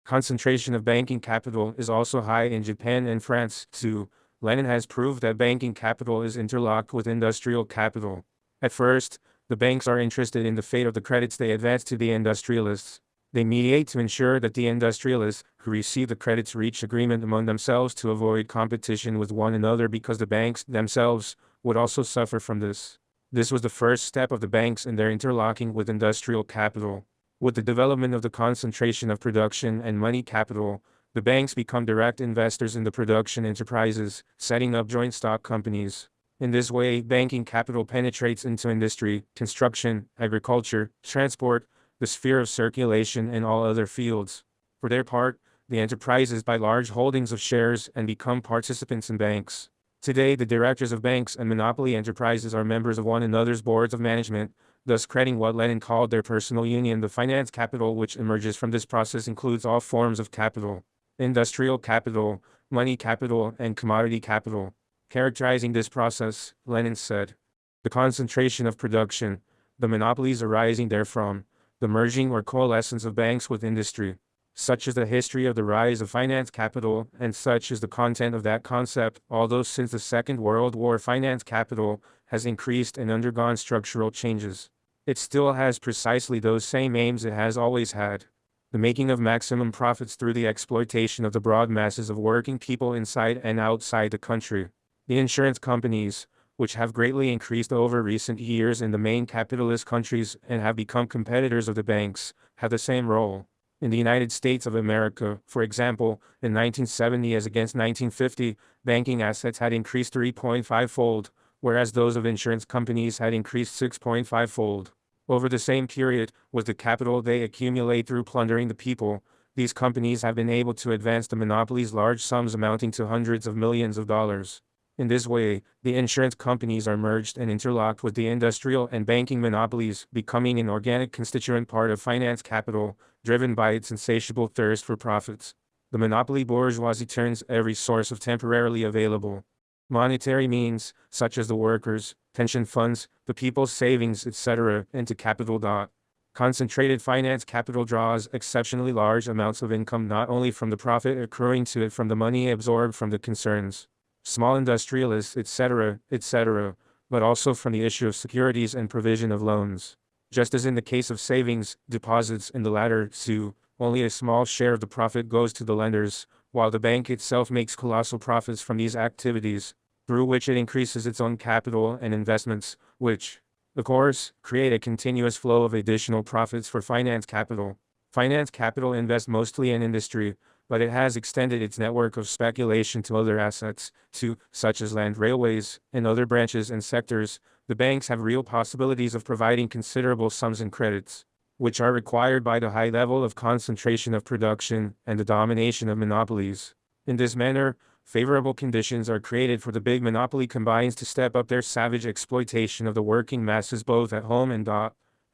concentration of banking capital is also high in Japan and France, too. Lenin has proved that banking capital is interlocked with industrial capital. At first, the banks are interested in the fate of the credits they advance to the industrialists. They mediate to ensure that the industrialists who receive the credits reach agreement among themselves to avoid competition with one another, because the banks themselves would also suffer from this. This was the first step of the banks in their interlocking with industrial capital. With the development of the concentration of production and money capital, the banks become direct investors in the production enterprises, setting up joint stock companies. In this way, banking capital penetrates into industry, construction, agriculture, transport, the sphere of circulation, and all other fields. For their part, the enterprises buy large holdings of shares and become participants in banks. Today, the directors of banks and monopoly enterprises are members of one another's boards of management, thus creating what Lenin called their personal union. The finance capital which emerges from this process includes all forms of capital: industrial capital, money capital, and commodity capital. Characterizing this process, Lenin said, "The concentration of production, the monopolies arising therefrom, the merging or coalescence of banks with industry. Such is the history of the rise of finance capital, and such is the content of that concept, although since the Second World War finance capital has increased and undergone structural changes. It still has precisely those same aims it has always had: the making of maximum profits through the exploitation of the broad masses of working people inside and outside the country. The insurance companies, which have greatly increased over recent years in the main capitalist countries and have become competitors of the banks, have the same role. In the United States of America, for example, in 1970 as against 1950, banking assets had increased 3.5-fold, whereas those of insurance companies had increased 6.5-fold. Over the same period, with the capital they accumulate through plundering the people, these companies have been able to advance the monopolies large sums amounting to hundreds of millions of dollars. In this way, the insurance companies are merged and interlocked with the industrial and banking monopolies, becoming an organic constituent part of finance capital, driven by its insatiable thirst for profits. The monopoly bourgeoisie turns every source of temporarily available monetary means, such as the workers' pension funds, the people's savings, etc., into capital. Concentrated finance capital draws exceptionally large amounts of income, not only from the profit accruing to it from the money absorbed from the concerns, small industrialists, etc., but also from the issue of securities and provision of loans. Just as in the case of savings deposits, in the latter, too, only a small share of the profit goes to the lenders, while the bank itself makes colossal profits from these activities, through which it increases its own capital and investments, which, of course, create a continuous flow of additional profits for finance capital. Finance capital invests mostly in industry, but it has extended its network of speculation to other assets, too, such as land, railways, and other branches and sectors. The banks have real possibilities of providing considerable sums in credits, which are required by the high level of concentration of production and the domination of monopolies. In this manner, favorable conditions are created for the big monopoly combines to step up their savage exploitation of the working masses both at home and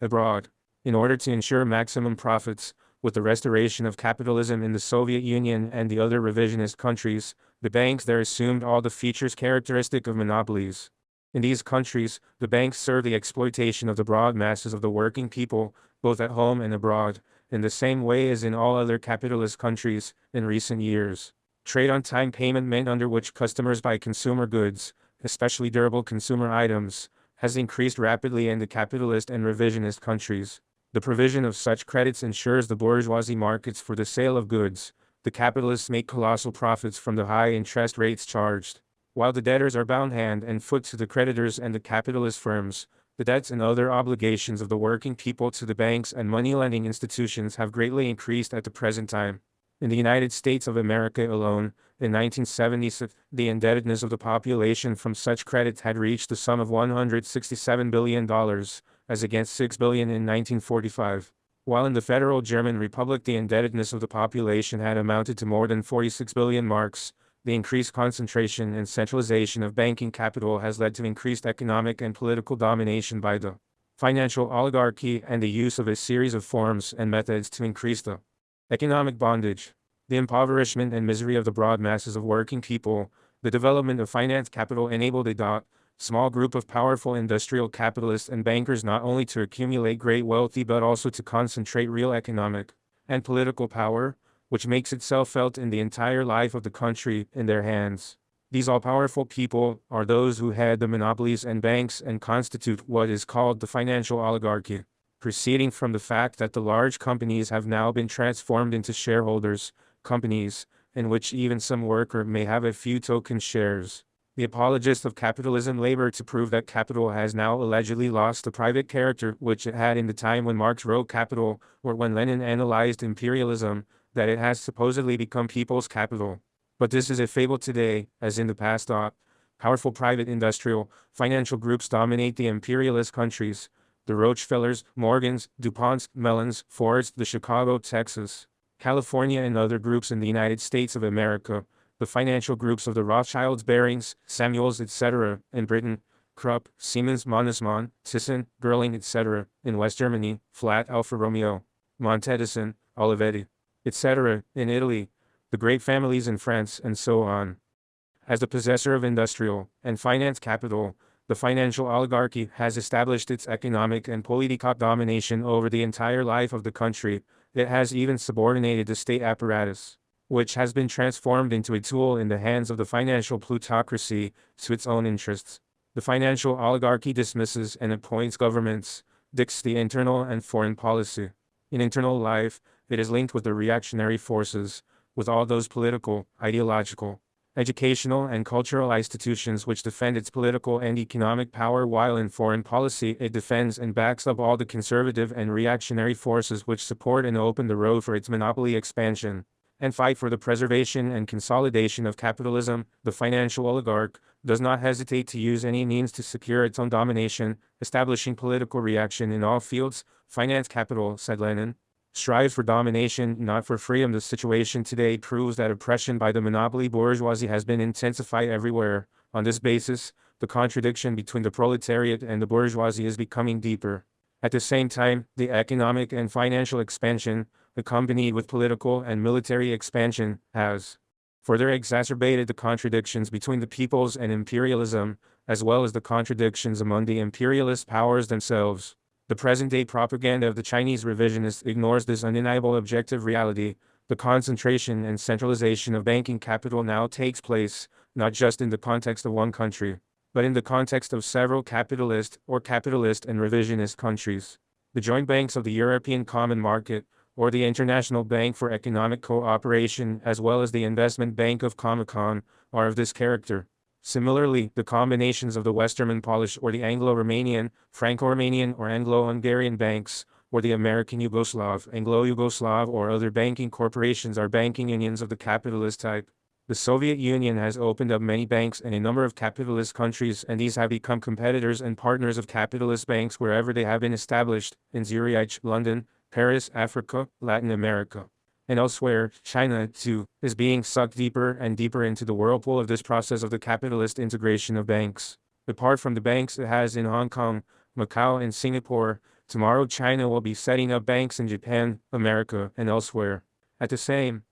abroad. In order to ensure maximum profits, with the restoration of capitalism in the Soviet Union and the other revisionist countries, the banks there assumed all the features characteristic of monopolies. In these countries, the banks serve the exploitation of the broad masses of the working people, both at home and abroad, in the same way as in all other capitalist countries in recent years. Trade on time payment meant under which customers buy consumer goods, especially durable consumer items, has increased rapidly in the capitalist and revisionist countries. The provision of such credits ensures the bourgeoisie markets for the sale of goods. The capitalists make colossal profits from the high interest rates charged, while the debtors are bound hand and foot to the creditors and the capitalist firms. The debts and other obligations of the working people to the banks and money-lending institutions have greatly increased at the present time. In the United States of America alone, in 1970, the indebtedness of the population from such credits had reached the sum of $167 billion, as against $6 billion in 1945. While in the Federal German Republic the indebtedness of the population had amounted to more than 46 billion marks, the increased concentration and centralization of banking capital has led to increased economic and political domination by the financial oligarchy and the use of a series of forms and methods to increase the economic bondage, the impoverishment and misery of the broad masses of working people. The development of finance capital enabled a small group of powerful industrial capitalists and bankers not only to accumulate great wealth but also to concentrate real economic and political power, which makes itself felt in the entire life of the country, in their hands. These all-powerful people are those who head the monopolies and banks and constitute what is called the financial oligarchy, proceeding from the fact that the large companies have now been transformed into shareholders' companies, in which even some worker may have a few token shares. The apologists of capitalism labor to prove that capital has now allegedly lost the private character which it had in the time when Marx wrote Capital, or when Lenin analyzed imperialism, that it has supposedly become people's capital. But this is a fable today, as in the past. Powerful private industrial, financial groups dominate the imperialist countries. The Rockefellers, Morgans, DuPonts, Mellons, Fords, the Chicago, Texas, California and other groups in the United States of America, the financial groups of the Rothschilds, Barings, Samuels, etc., in Britain, Krupp, Siemens, Mannesmann, Thyssen, Gerling, etc., in West Germany, Fiat, Alfa Romeo, Montedison, Olivetti, etc., in Italy, the great families in France, and so on. As the possessor of industrial and finance capital, the financial oligarchy has established its economic and political domination over the entire life of the country. It has even subordinated the state apparatus, which has been transformed into a tool in the hands of the financial plutocracy, to its own interests. The financial oligarchy dismisses and appoints governments, dictates the internal and foreign policy. In internal life, it is linked with the reactionary forces, with all those political, ideological, educational and cultural institutions which defend its political and economic power, while in foreign policy it defends and backs up all the conservative and reactionary forces which support and open the road for its monopoly expansion, and fight for the preservation and consolidation of capitalism. The financial oligarch does not hesitate to use any means to secure its own domination, establishing political reaction in all fields. Finance capital, said Lenin, strives for domination, not for freedom. The situation today proves that oppression by the monopoly bourgeoisie has been intensified everywhere. On this basis, the contradiction between the proletariat and the bourgeoisie is becoming deeper. At the same time, the economic and financial expansion, accompanied with political and military expansion, has further exacerbated the contradictions between the peoples and imperialism, as well as the contradictions among the imperialist powers themselves. The present-day propaganda of the Chinese revisionists ignores this undeniable objective reality. The concentration and centralization of banking capital now takes place, not just in the context of one country, but in the context of several capitalist and revisionist countries. The joint banks of the European Common Market, or the International Bank for Economic Cooperation, as well as the Investment Bank of Comecon, are of this character. Similarly, the combinations of the Westerman-Polish or the Anglo-Romanian, Franco-Romanian or Anglo-Hungarian banks, or the American Yugoslav, Anglo-Yugoslav or other banking corporations are banking unions of the capitalist type. The Soviet Union has opened up many banks in a number of capitalist countries, and these have become competitors and partners of capitalist banks wherever they have been established, in Zurich, London, Paris, Africa, Latin America, and elsewhere. China, too, is being sucked deeper and deeper into the whirlpool of this process of the capitalist integration of banks. Apart from the banks it has in Hong Kong, Macau and Singapore, tomorrow China will be setting up banks in Japan, America, and elsewhere. At the same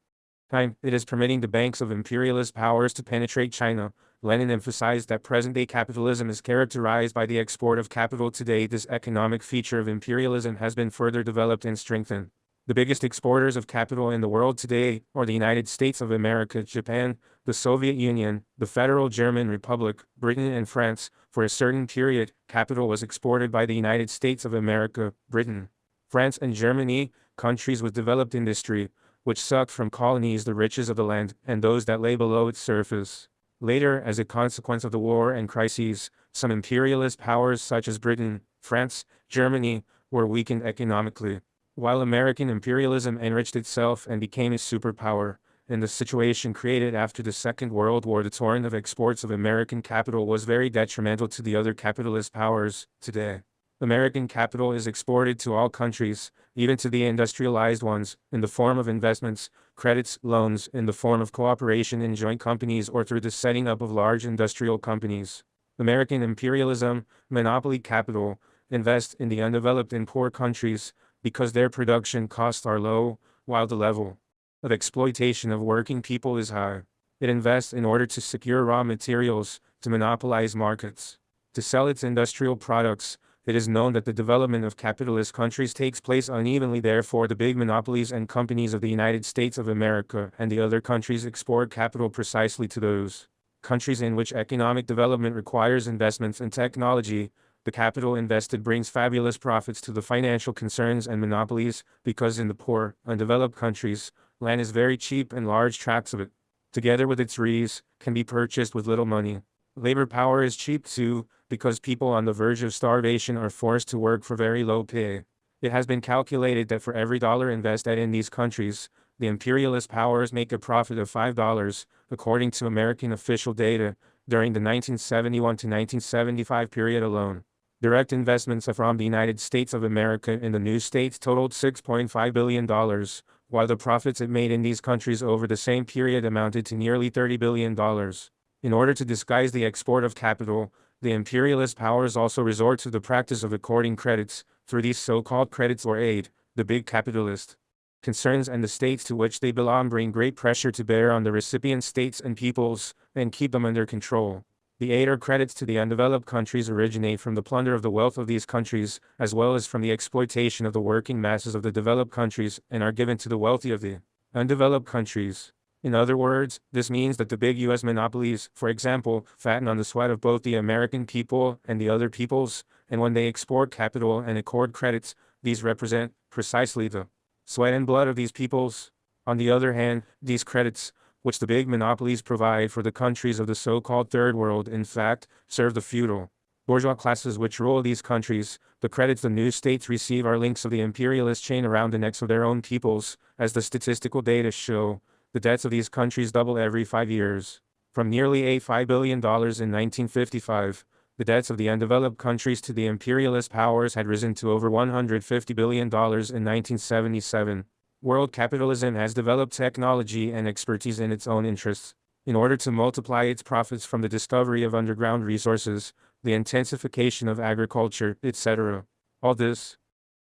time, it is permitting the banks of imperialist powers to penetrate China. Lenin emphasized that present-day capitalism is characterized by the export of capital. Today, this economic feature of imperialism has been further developed and strengthened. The biggest exporters of capital in the world today are the United States of America, Japan, the Soviet Union, the Federal German Republic, Britain and France. For a certain period, capital was exported by the United States of America, Britain, France and Germany, countries with developed industry, which sucked from colonies the riches of the land and those that lay below its surface. Later, as a consequence of the war and crises, some imperialist powers such as Britain, France, Germany, were weakened economically, while American imperialism enriched itself and became a superpower. In the situation created after the Second World War, the torrent of exports of American capital was very detrimental to the other capitalist powers. Today, American capital is exported to all countries, even to the industrialized ones, in the form of investments, credits, loans, in the form of cooperation in joint companies or through the setting up of large industrial companies. American imperialism, monopoly capital, invest in the undeveloped and poor countries, because their production costs are low, while the level of exploitation of working people is high. It invests in order to secure raw materials, to monopolize markets. to sell its industrial products. It is known that the development of capitalist countries takes place unevenly. Therefore, the big monopolies and companies of the United States of America and the other countries export capital precisely to those countries in which economic development requires investments in technology. The capital invested brings fabulous profits to the financial concerns and monopolies, because in the poor, undeveloped countries, land is very cheap and large tracts of it, together with its trees, can be purchased with little money. Labor power is cheap too, because people on the verge of starvation are forced to work for very low pay. It has been calculated that for every dollar invested in these countries, the imperialist powers make a profit of $5, according to American official data, during the 1971 to 1975 period alone. Direct investments from the United States of America in the new states totaled $6.5 billion, while the profits it made in these countries over the same period amounted to nearly $30 billion. In order to disguise the export of capital, the imperialist powers also resort to the practice of according credits. Through these so-called credits or aid, the big capitalist concerns and the states to which they belong bring great pressure to bear on the recipient states and peoples, and keep them under control. The aid or credits to the undeveloped countries originate from the plunder of the wealth of these countries, as well as from the exploitation of the working masses of the developed countries, and are given to the wealthy of the undeveloped countries. In other words, this means that the big U.S. monopolies, for example, fatten on the sweat of both the American people and the other peoples, and when they export capital and accord credits, these represent, precisely, the sweat and blood of these peoples. On the other hand, these credits, which the big monopolies provide for the countries of the so-called Third World, in fact, serve the feudal, bourgeois classes which rule these countries. The credits the new states receive are links of the imperialist chain around the necks of their own peoples. As the statistical data show, the debts of these countries double every 5 years. From nearly $85 billion in 1955, the debts of the undeveloped countries to the imperialist powers had risen to over $150 billion in 1977. World capitalism has developed technology and expertise in its own interests. In order to multiply its profits from the discovery of underground resources, the intensification of agriculture, etc. All this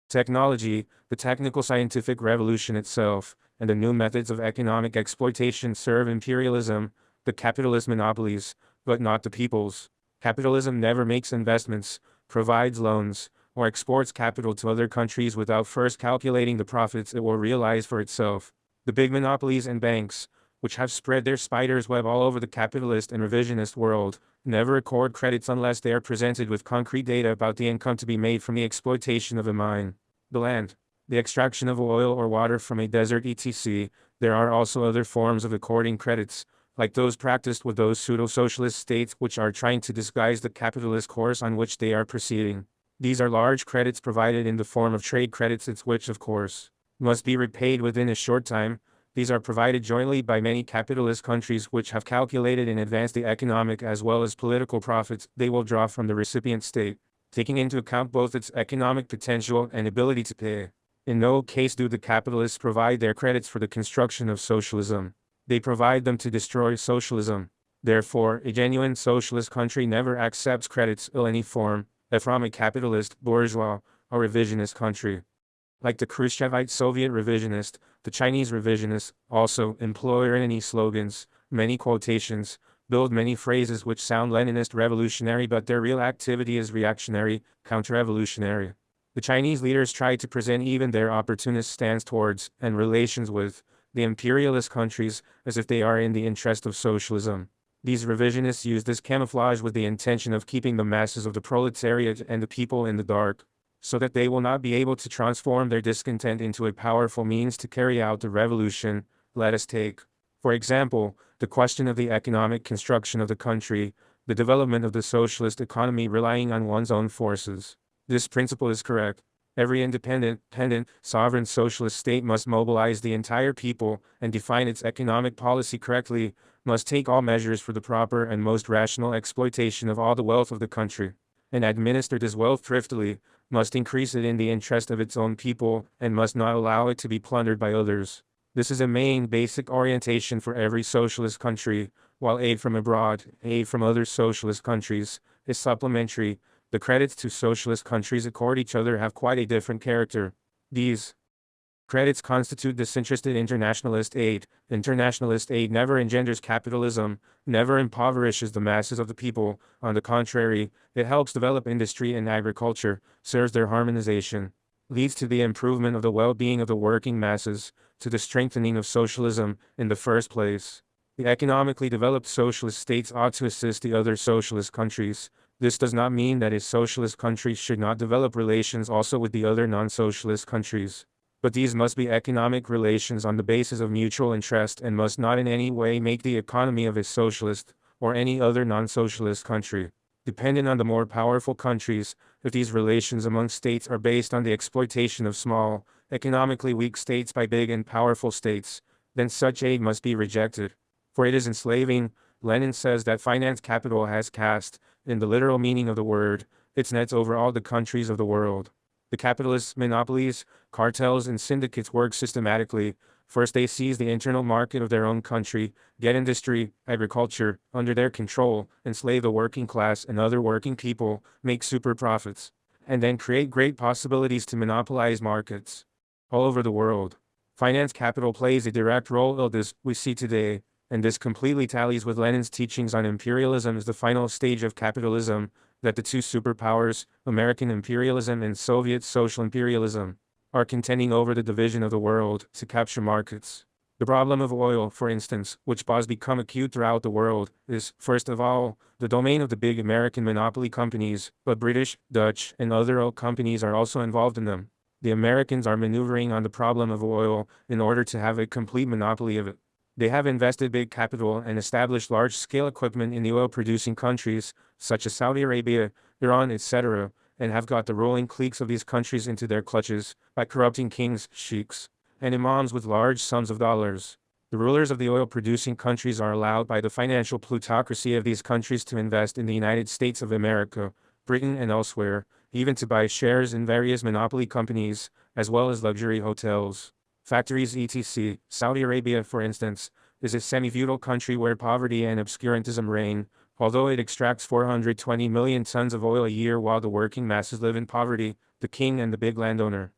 technology, the technical scientific revolution itself, and the new methods of economic exploitation serve imperialism, the capitalist monopolies, but not the peoples. Capitalism never makes investments, provides loans, or exports capital to other countries without first calculating the profits it will realize for itself. The big monopolies and banks, which have spread their spider's web all over the capitalist and revisionist world, never accord credits unless they are presented with concrete data about the income to be made from the exploitation of a mine, the land, the extraction of oil or water from a desert, etc. There are also other forms of according credits, like those practiced with those pseudo-socialist states which are trying to disguise the capitalist course on which they are proceeding. These are large credits provided in the form of trade credits, which, of course, must be repaid within a short time. These are provided jointly by many capitalist countries which have calculated in advance the economic as well as political profits they will draw from the recipient state, taking into account both its economic potential and ability to pay. In no case do the capitalists provide their credits for the construction of socialism. They provide them to destroy socialism. Therefore, a genuine socialist country never accepts credits in any form, from a capitalist, bourgeois, or revisionist country. Like the Khrushchevite Soviet revisionist, the Chinese revisionists also employ many slogans, many quotations, build many phrases which sound Leninist revolutionary, but their real activity is reactionary, counter-revolutionary. The Chinese leaders try to present even their opportunist stance towards, and relations with, the imperialist countries, as if they are in the interest of socialism. These revisionists use this camouflage with the intention of keeping the masses of the proletariat and the people in the dark, so that they will not be able to transform their discontent into a powerful means to carry out the revolution. Let us take, for example, the question of the economic construction of the country, the development of the socialist economy relying on one's own forces. This principle is correct. Every independent, sovereign socialist state must mobilize the entire people and define its economic policy correctly, must take all measures for the proper and most rational exploitation of all the wealth of the country, and administer this wealth thriftily, must increase it in the interest of its own people, and must not allow it to be plundered by others. This is a main basic orientation for every socialist country, while aid from abroad, aid from other socialist countries, is supplementary. The credits to socialist countries accord each other have quite a different character. These Credits constitute disinterested internationalist aid. Internationalist aid never engenders capitalism, never impoverishes the masses of the people. On the contrary, it helps develop industry and agriculture, serves their harmonization, leads to the improvement of the well-being of the working masses, to the strengthening of socialism in the first place. The economically developed socialist states ought to assist the other socialist countries. This does not mean that a socialist country should not develop relations also with the other non-socialist countries. But these must be economic relations on the basis of mutual interest and must not in any way make the economy of a socialist, or any other non-socialist country, dependent on the more powerful countries. If these relations among states are based on the exploitation of small, economically weak states by big and powerful states, then such aid must be rejected. For it is enslaving. Lenin says that finance capital has cast, in the literal meaning of the word, its nets over all the countries of the world. The capitalists' monopolies, cartels and syndicates work systematically. First they seize the internal market of their own country, get industry, agriculture, under their control, enslave the working class and other working people, make super profits, and then create great possibilities to monopolize markets all over the world. Finance capital plays a direct role in this we see today, and this completely tallies with Lenin's teachings on imperialism as the final stage of capitalism, that the two superpowers, American imperialism and Soviet social imperialism, are contending over the division of the world to capture markets. The problem of oil, for instance, which has become acute throughout the world, is, first of all, the domain of the big American monopoly companies, but British, Dutch, and other oil companies are also involved in them. The Americans are maneuvering on the problem of oil in order to have a complete monopoly of it. They have invested big capital and established large-scale equipment in the oil-producing countries, such as Saudi Arabia, Iran, etc., and have got the ruling cliques of these countries into their clutches, by corrupting kings, sheiks, and imams with large sums of dollars. The rulers of the oil-producing countries are allowed by the financial plutocracy of these countries to invest in the United States of America, Britain and elsewhere, even to buy shares in various monopoly companies, as well as luxury hotels, factories etc. Saudi Arabia, for instance, is a semi-feudal country where poverty and obscurantism reign, although it extracts 420 million tons of oil a year while the working masses live in poverty. The king and the big landowner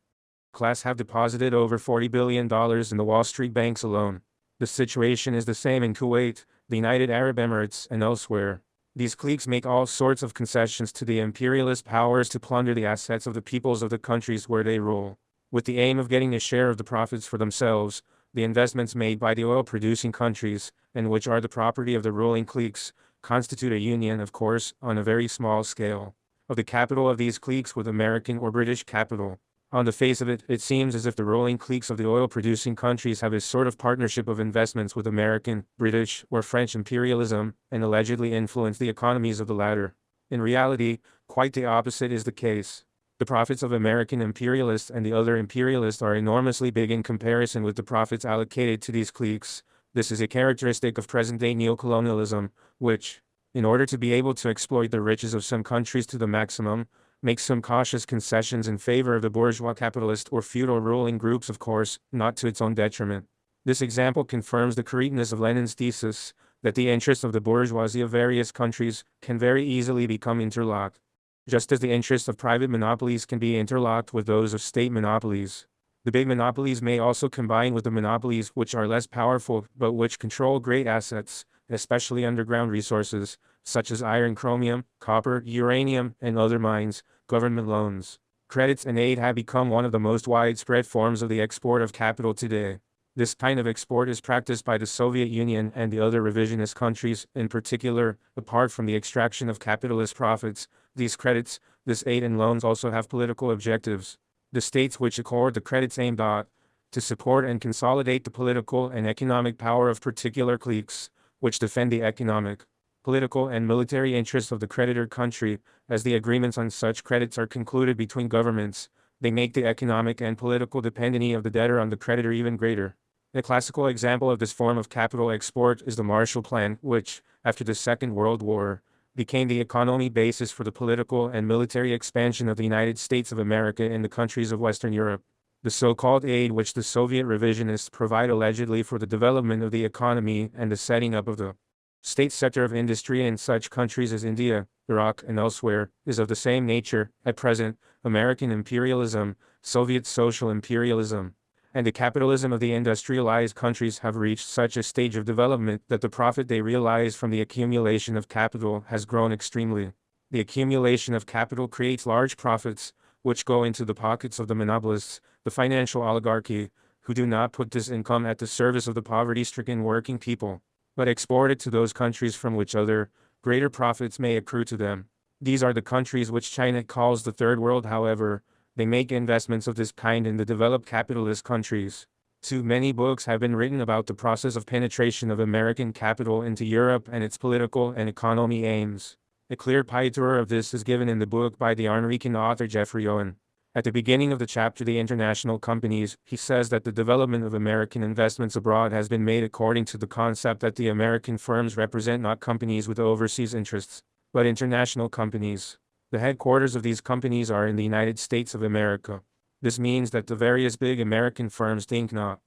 class have deposited over $40 billion in the Wall Street banks alone. The situation is the same in Kuwait, the United Arab Emirates, and elsewhere. These cliques make all sorts of concessions to the imperialist powers to plunder the assets of the peoples of the countries where they rule, with the aim of getting a share of the profits for themselves. The investments made by the oil-producing countries, and which are the property of the ruling cliques, constitute a union, of course, on a very small scale, of the capital of these cliques with American or British capital. On the face of it, it seems as if the ruling cliques of the oil-producing countries have a sort of partnership of investments with American, British, or French imperialism, and allegedly influence the economies of the latter. In reality, quite the opposite is the case. The profits of American imperialists and the other imperialists are enormously big in comparison with the profits allocated to these cliques. This is a characteristic of present-day neocolonialism, which, in order to be able to exploit the riches of some countries to the maximum, makes some cautious concessions in favor of the bourgeois capitalist or feudal ruling groups, of course, not to its own detriment. This example confirms the correctness of Lenin's thesis, that the interests of the bourgeoisie of various countries can very easily become interlocked, just as the interests of private monopolies can be interlocked with those of state monopolies. The big monopolies may also combine with the monopolies which are less powerful but which control great assets, especially underground resources, such as iron, chromium, copper, uranium, and other mines. Government loans, credits and aid have become one of the most widespread forms of the export of capital today. This kind of export is practiced by the Soviet Union and the other revisionist countries, in particular. Apart from the extraction of capitalist profits, these credits, this aid and loans also have political objectives. The states which accord the credits aim to support and consolidate the political and economic power of particular cliques, which defend the economic, political and military interests of the creditor country. As the agreements on such credits are concluded between governments, they make the economic and political dependency of the debtor on the creditor even greater. A classical example of this form of capital export is the Marshall Plan, which, after the Second World War, became the economy basis for the political and military expansion of the United States of America in the countries of Western Europe. The so-called aid which the Soviet revisionists provide allegedly for the development of the economy and the setting up of the state sector of industry in such countries as India, Iraq, and elsewhere, is of the same nature. At present, American imperialism, Soviet social imperialism, and the capitalism of the industrialized countries have reached such a stage of development that the profit they realize from the accumulation of capital has grown extremely. The accumulation of capital creates large profits, which go into the pockets of the monopolists, the financial oligarchy, who do not put this income at the service of the poverty-stricken working people, but export it to those countries from which other, greater profits may accrue to them. These are the countries which China calls the Third World. However, they make investments of this kind in the developed capitalist countries. Too many books have been written about the process of penetration of American capital into Europe and its political and economic aims. A clear picture of this is given in the book by the American author Jeffrey Owen. At the beginning of the chapter The International Companies, he says that the development of American investments abroad has been made according to the concept that the American firms represent not companies with overseas interests, but international companies. The headquarters of these companies are in the United States of America. This means that the various big American firms think not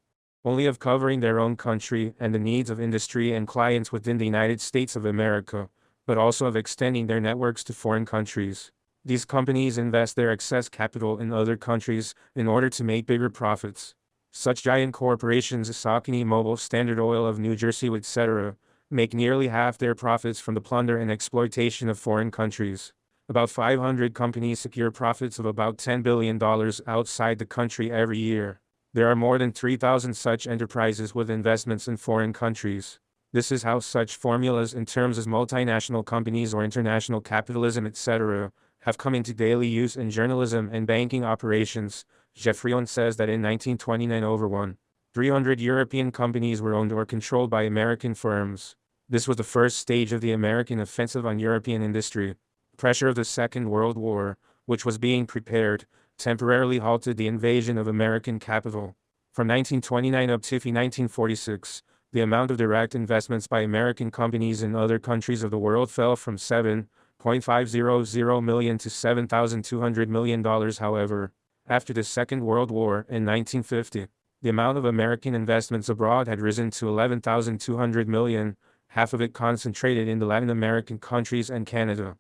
only of covering their own country and the needs of industry and clients within the United States of America, but also of extending their networks to foreign countries. These companies invest their excess capital in other countries in order to make bigger profits. Such giant corporations as Saucony Mobile, Standard Oil of New Jersey, etc., make nearly half their profits from the plunder and exploitation of foreign countries. About 500 companies secure profits of about $10 billion outside the country every year. There are more than 3,000 such enterprises with investments in foreign countries. This is how such formulas in terms as multinational companies or international capitalism, etc., have come into daily use in journalism and banking operations. Jeffrey Owen says that in 1929 over 1,300 European companies were owned or controlled by American firms. This was the first stage of the American offensive on European industry. Pressure of the Second World War, which was being prepared, temporarily halted the invasion of American capital. From 1929 up to 1946, the amount of direct investments by American companies in other countries of the world fell from $7.500 million to $7,200 million. However, after the Second World War in 1950, the amount of American investments abroad had risen to $11,200 million, half of it concentrated in the Latin American countries and Canada.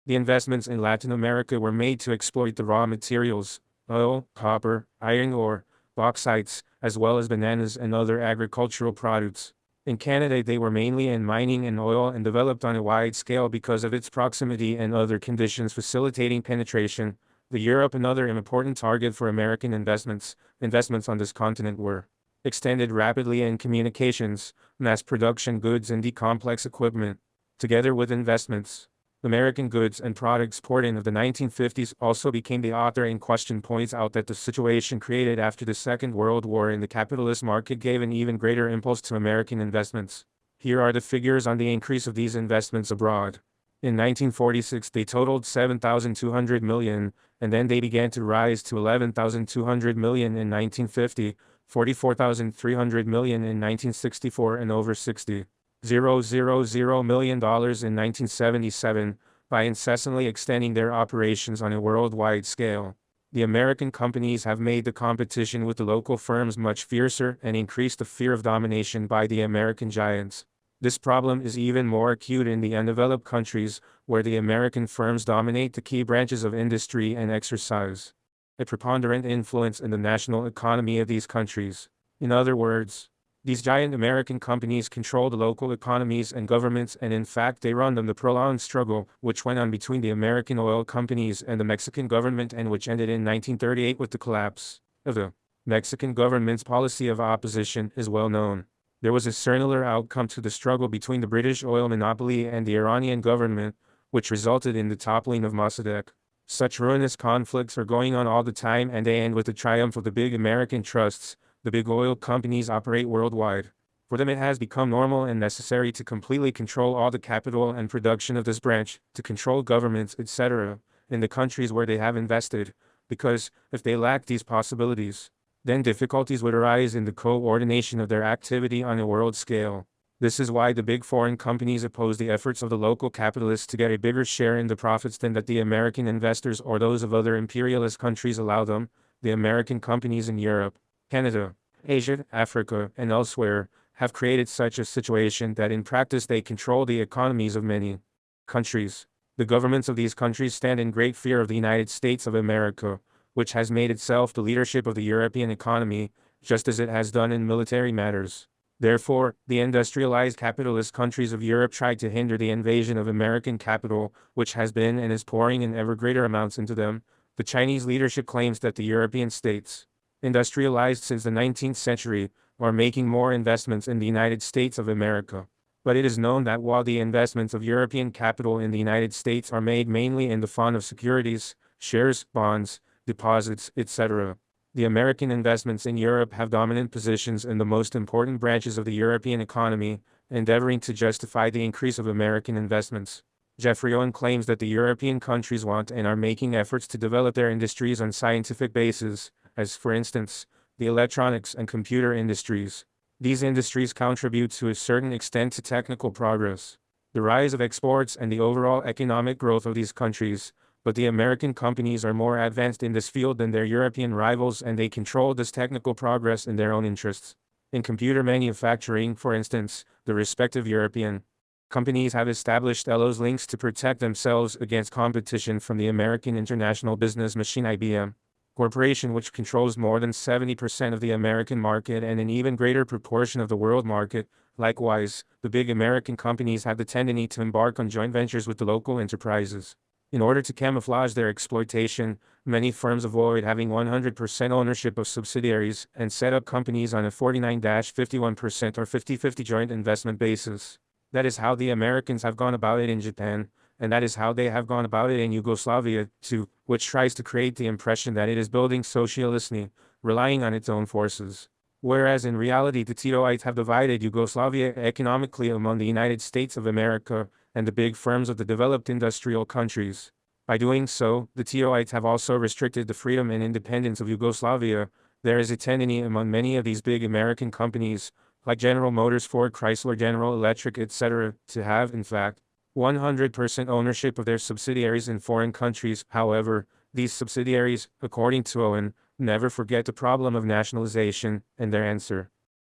The investments in Latin America were made to exploit the raw materials, oil, copper, iron ore, bauxites, as well as bananas and other agricultural products. In Canada they were mainly in mining and oil and developed on a wide scale because of its proximity and other conditions facilitating penetration. Europe, another important target for American investments on this continent were extended rapidly in communications, mass production goods and complex equipment. Together with investments, American goods and products poured in of the 1950s. Also became the author in question points out that the situation created after the Second World War in the capitalist market gave an even greater impulse to American investments. Here are the figures on the increase of these investments abroad. In 1946 they totaled $7,200 million, and then they began to rise to $11,200 million in 1950, $44,300 million in 1964 and over $60,000 million in 1977, by incessantly extending their operations on a worldwide scale. The American companies have made the competition with the local firms much fiercer and increased the fear of domination by the American giants. This problem is even more acute in the undeveloped countries, where the American firms dominate the key branches of industry and exercise a preponderant influence in the national economy of these countries. In other words, these giant American companies control the local economies and governments, and in fact they run them. The prolonged struggle, which went on between the American oil companies and the Mexican government and which ended in 1938 with the collapse of the Mexican government's policy of opposition, is well known. There was a similar outcome to the struggle between the British oil monopoly and the Iranian government, which resulted in the toppling of Mossadegh. Such ruinous conflicts are going on all the time, and they end with the triumph of the big American trusts. The big oil companies operate worldwide. For them it has become normal and necessary to completely control all the capital and production of this branch, to control governments, etc., in the countries where they have invested, because, if they lack these possibilities, then difficulties would arise in the coordination of their activity on a world scale. This is why the big foreign companies oppose the efforts of the local capitalists to get a bigger share in the profits than that the American investors or those of other imperialist countries allow them. The American companies in Europe, Canada, Asia, Africa, and elsewhere have created such a situation that in practice they control the economies of many countries. The governments of these countries stand in great fear of the United States of America, which has made itself the leadership of the European economy. just as it has done in military matters. Therefore, the industrialized capitalist countries of Europe tried to hinder the invasion of American capital, which has been and is pouring in ever greater amounts into them. The Chinese leadership claims that the European states, industrialized since the 19th century, are making more investments in the United States of America. But it is known that while the investments of European capital in the United States are made mainly in the form of securities, shares, bonds, deposits, etc., the American investments in Europe have dominant positions in the most important branches of the European economy, endeavoring to justify the increase of American investments. Jeffrey Owen claims that the European countries want and are making efforts to develop their industries on scientific bases, as, for instance, the electronics and computer industries. These industries contribute to a certain extent to technical progress, the rise of exports and the overall economic growth of these countries, but the American companies are more advanced in this field than their European rivals and they control this technical progress in their own interests. In computer manufacturing, for instance, the respective European companies have established LOs links to protect themselves against competition from the American international business machine IBM Corporation, which controls more than 70% of the American market and an even greater proportion of the world market. Likewise, the big American companies have the tendency to embark on joint ventures with the local enterprises. In order to camouflage their exploitation, many firms avoid having 100% ownership of subsidiaries and set up companies on a 49-51% or 50-50 joint investment basis. That is how the Americans have gone about it in Japan, and that is how they have gone about it in Yugoslavia too, which tries to create the impression that it is building socialism, relying on its own forces. Whereas in reality the Titoites have divided Yugoslavia economically among the United States of America and the big firms of the developed industrial countries. By doing so, the Titoites have also restricted the freedom and independence of Yugoslavia. There is a tendency among many of these big American companies, like General Motors, Ford, Chrysler, General Electric, etc., to have, in fact, 100% ownership of their subsidiaries in foreign countries. However, these subsidiaries, according to Owen, never forget the problem of nationalization, and their answer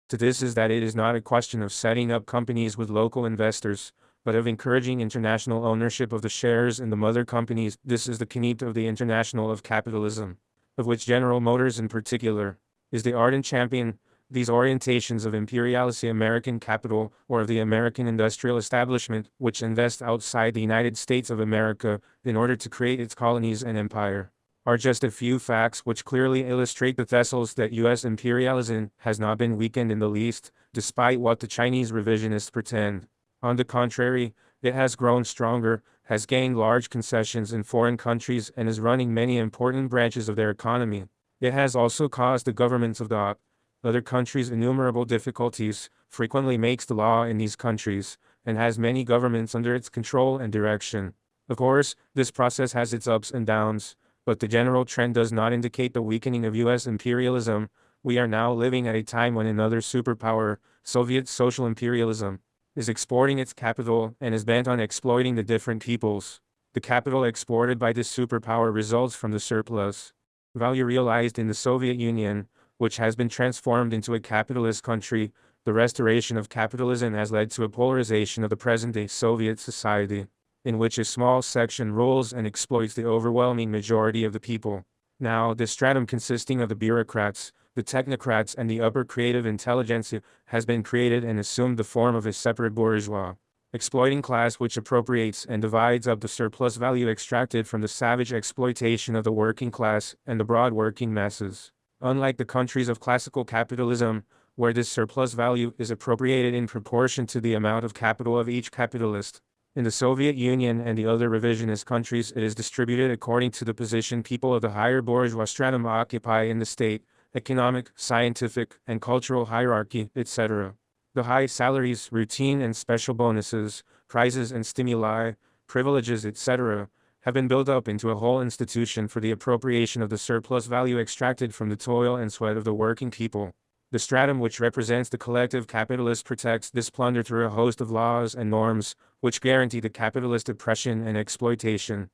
to this is that it is not a question of setting up companies with local investors, but of encouraging international ownership of the shares in the mother companies. This is the keynote of the International of Capitalism, of which General Motors in particular is the ardent champion. These orientations of imperialist American capital, or of the American industrial establishment, which invests outside the United States of America in order to create its colonies and empire, are just a few facts which clearly illustrate the thesis that U.S. imperialism has not been weakened in the least, despite what the Chinese revisionists pretend. On the contrary, it has grown stronger, has gained large concessions in foreign countries, and is running many important branches of their economy. It has also caused the governments of the other countries innumerable difficulties, frequently makes the law in these countries, and has many governments under its control and direction. Of course, this process has its ups and downs, but the general trend does not indicate the weakening of U.S. imperialism. We are now living at a time when another superpower, Soviet social imperialism, is exporting its capital and is bent on exploiting the different peoples. The capital exported by this superpower results from the surplus value realized in the Soviet Union, which has been transformed into a capitalist country. The restoration of capitalism has led to a polarization of the present-day Soviet society, in which a small section rules and exploits the overwhelming majority of the people. Now, this stratum consisting of the bureaucrats, the technocrats, and the upper creative intelligentsia has been created and assumed the form of a separate bourgeois exploiting class which appropriates and divides up the surplus value extracted from the savage exploitation of the working class and the broad working masses. Unlike the countries of classical capitalism, where this surplus value is appropriated in proportion to the amount of capital of each capitalist, in the Soviet Union and the other revisionist countries it is distributed according to the position people of the higher bourgeois stratum occupy in the state, economic, scientific, and cultural hierarchy, etc. The high salaries, routine and special bonuses, prizes and stimuli, privileges, etc., have been built up into a whole institution for the appropriation of the surplus value extracted from the toil and sweat of the working people. The stratum which represents the collective capitalist protects this plunder through a host of laws and norms, which guarantee the capitalist oppression and exploitation.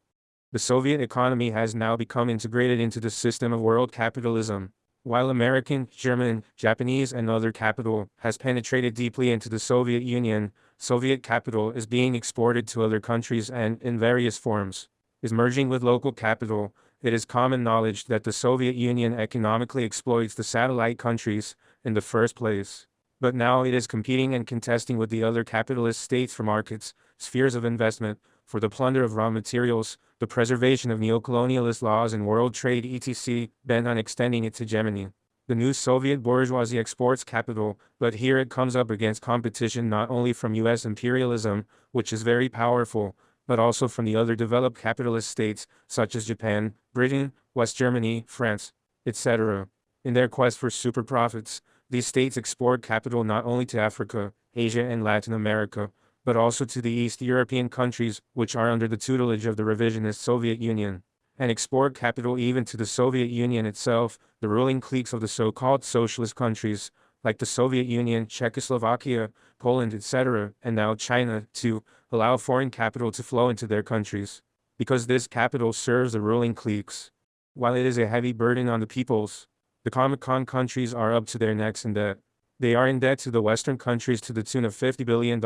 The Soviet economy has now become integrated into the system of world capitalism. While American, German, Japanese and other capital has penetrated deeply into the Soviet Union, Soviet capital is being exported to other countries and, in various forms, is merging with local capital, It is common knowledge that the Soviet Union economically exploits the satellite countries in the first place. But now it is competing and contesting with the other capitalist states for markets, spheres of investment, for the plunder of raw materials, the preservation of neocolonialist laws and world trade etc., bent on extending its hegemony. The new Soviet bourgeoisie exports capital, but here it comes up against competition not only from US imperialism, which is very powerful, but also from the other developed capitalist states, such as Japan, Britain, West Germany, France, etc. In their quest for super profits, these states export capital not only to Africa, Asia and Latin America, but also to the East European countries, which are under the tutelage of the revisionist Soviet Union, and export capital even to the Soviet Union itself, the ruling cliques of the so-called socialist countries, like the Soviet Union, Czechoslovakia, Poland etc., and now China, to allow foreign capital to flow into their countries, because this capital serves the ruling cliques. While it is a heavy burden on the peoples, the Comecon countries are up to their necks in debt. They are in debt to the Western countries to the tune of $50 billion.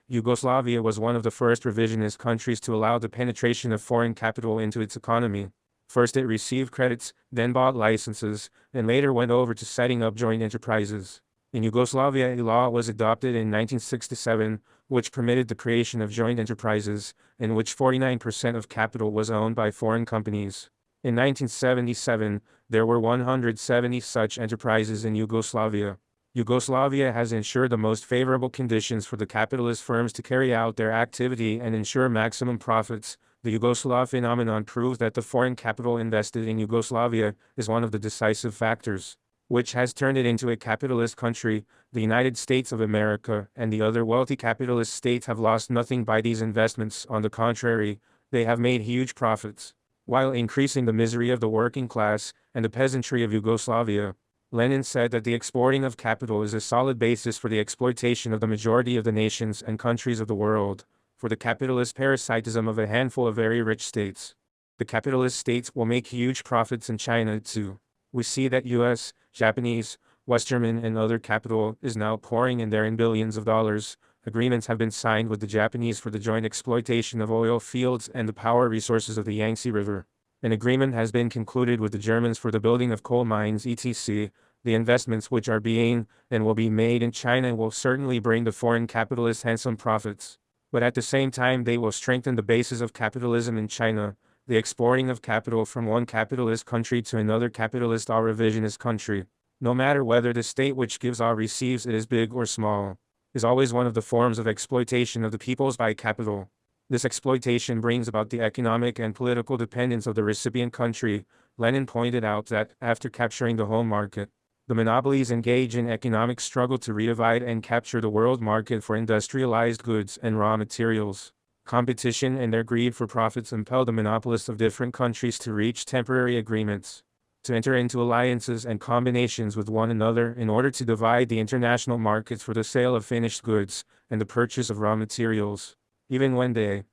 Yugoslavia was one of the first revisionist countries to allow the penetration of foreign capital into its economy. First it received credits, then bought licenses, and later went over to setting up joint enterprises. In Yugoslavia, a law was adopted in 1967, which permitted the creation of joint enterprises, in which 49% of capital was owned by foreign companies. In 1977, there were 170 such enterprises in Yugoslavia. Yugoslavia has ensured the most favorable conditions for the capitalist firms to carry out their activity and ensure maximum profits. The Yugoslav phenomenon proves that the foreign capital invested in Yugoslavia is one of the decisive factors, which has turned it into a capitalist country. The United States of America and the other wealthy capitalist states have lost nothing by these investments. On the contrary, they have made huge profits, while increasing the misery of the working class and the peasantry of Yugoslavia. Lenin said that the exporting of capital is a solid basis for the exploitation of the majority of the nations and countries of the world, for the capitalist parasitism of a handful of very rich states. The capitalist states will make huge profits in China too. We see that US, Japanese, West German and other capital is now pouring in there in billions of dollars. Agreements have been signed with the Japanese for the joint exploitation of oil fields and the power resources of the Yangtze River. An agreement has been concluded with the Germans for the building of coal mines etc. The investments which are being and will be made in China will certainly bring the foreign capitalists handsome profits. But at the same time they will strengthen the basis of capitalism in China, the exporting of capital from one capitalist country to another capitalist or revisionist country, no matter whether the state which gives or receives it is big or small, is always one of the forms of exploitation of the peoples by capital. This exploitation brings about the economic and political dependence of the recipient country. Lenin pointed out that, after capturing the home market, the monopolies engage in economic struggle to redivide and capture the world market for industrialized goods and raw materials. Competition and their greed for profits impel the monopolists of different countries to reach temporary agreements, to enter into alliances and combinations with one another in order to divide the international markets for the sale of finished goods and the purchase of raw materials. Even when they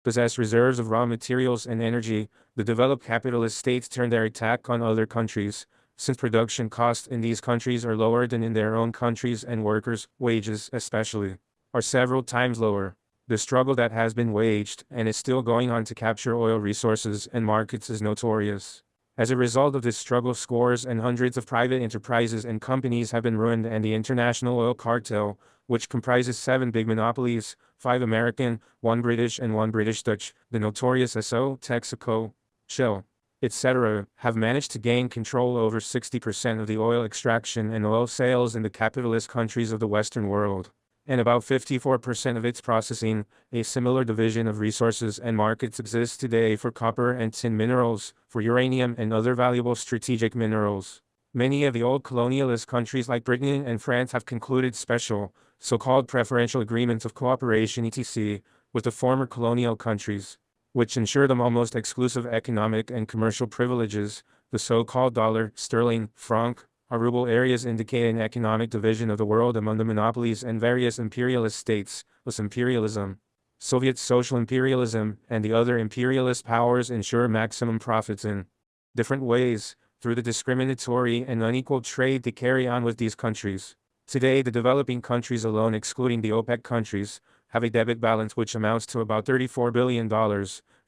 possess reserves of raw materials and energy, the developed capitalist states turn their attack on other countries, since production costs in these countries are lower than in their own countries and workers' wages especially are several times lower. The struggle that has been waged and is still going on to capture oil resources and markets is notorious. As a result of this struggle, scores and hundreds of private enterprises and companies have been ruined, and the international oil cartel, which comprises 7 big monopolies, 5 American, 1 British and 1 British Dutch, the notorious Esso, Texaco, Shell, etc., have managed to gain control over 60% of the oil extraction and oil sales in the capitalist countries of the Western world, and about 54% of its processing. A similar division of resources and markets exists today for copper and tin minerals, for uranium and other valuable strategic minerals. Many of the old colonialist countries like Britain and France have concluded special, so-called preferential agreements of cooperation etc. with the former colonial countries, which ensure them almost exclusive economic and commercial privileges. The so-called dollar, sterling, franc, or ruble areas indicate an economic division of the world among the monopolies and various imperialist states. Thus imperialism, Soviet social imperialism, and the other imperialist powers ensure maximum profits in different ways, through the discriminatory and unequal trade they carry on with these countries. Today the developing countries alone, excluding the OPEC countries, have a debit balance which amounts to about $34 billion.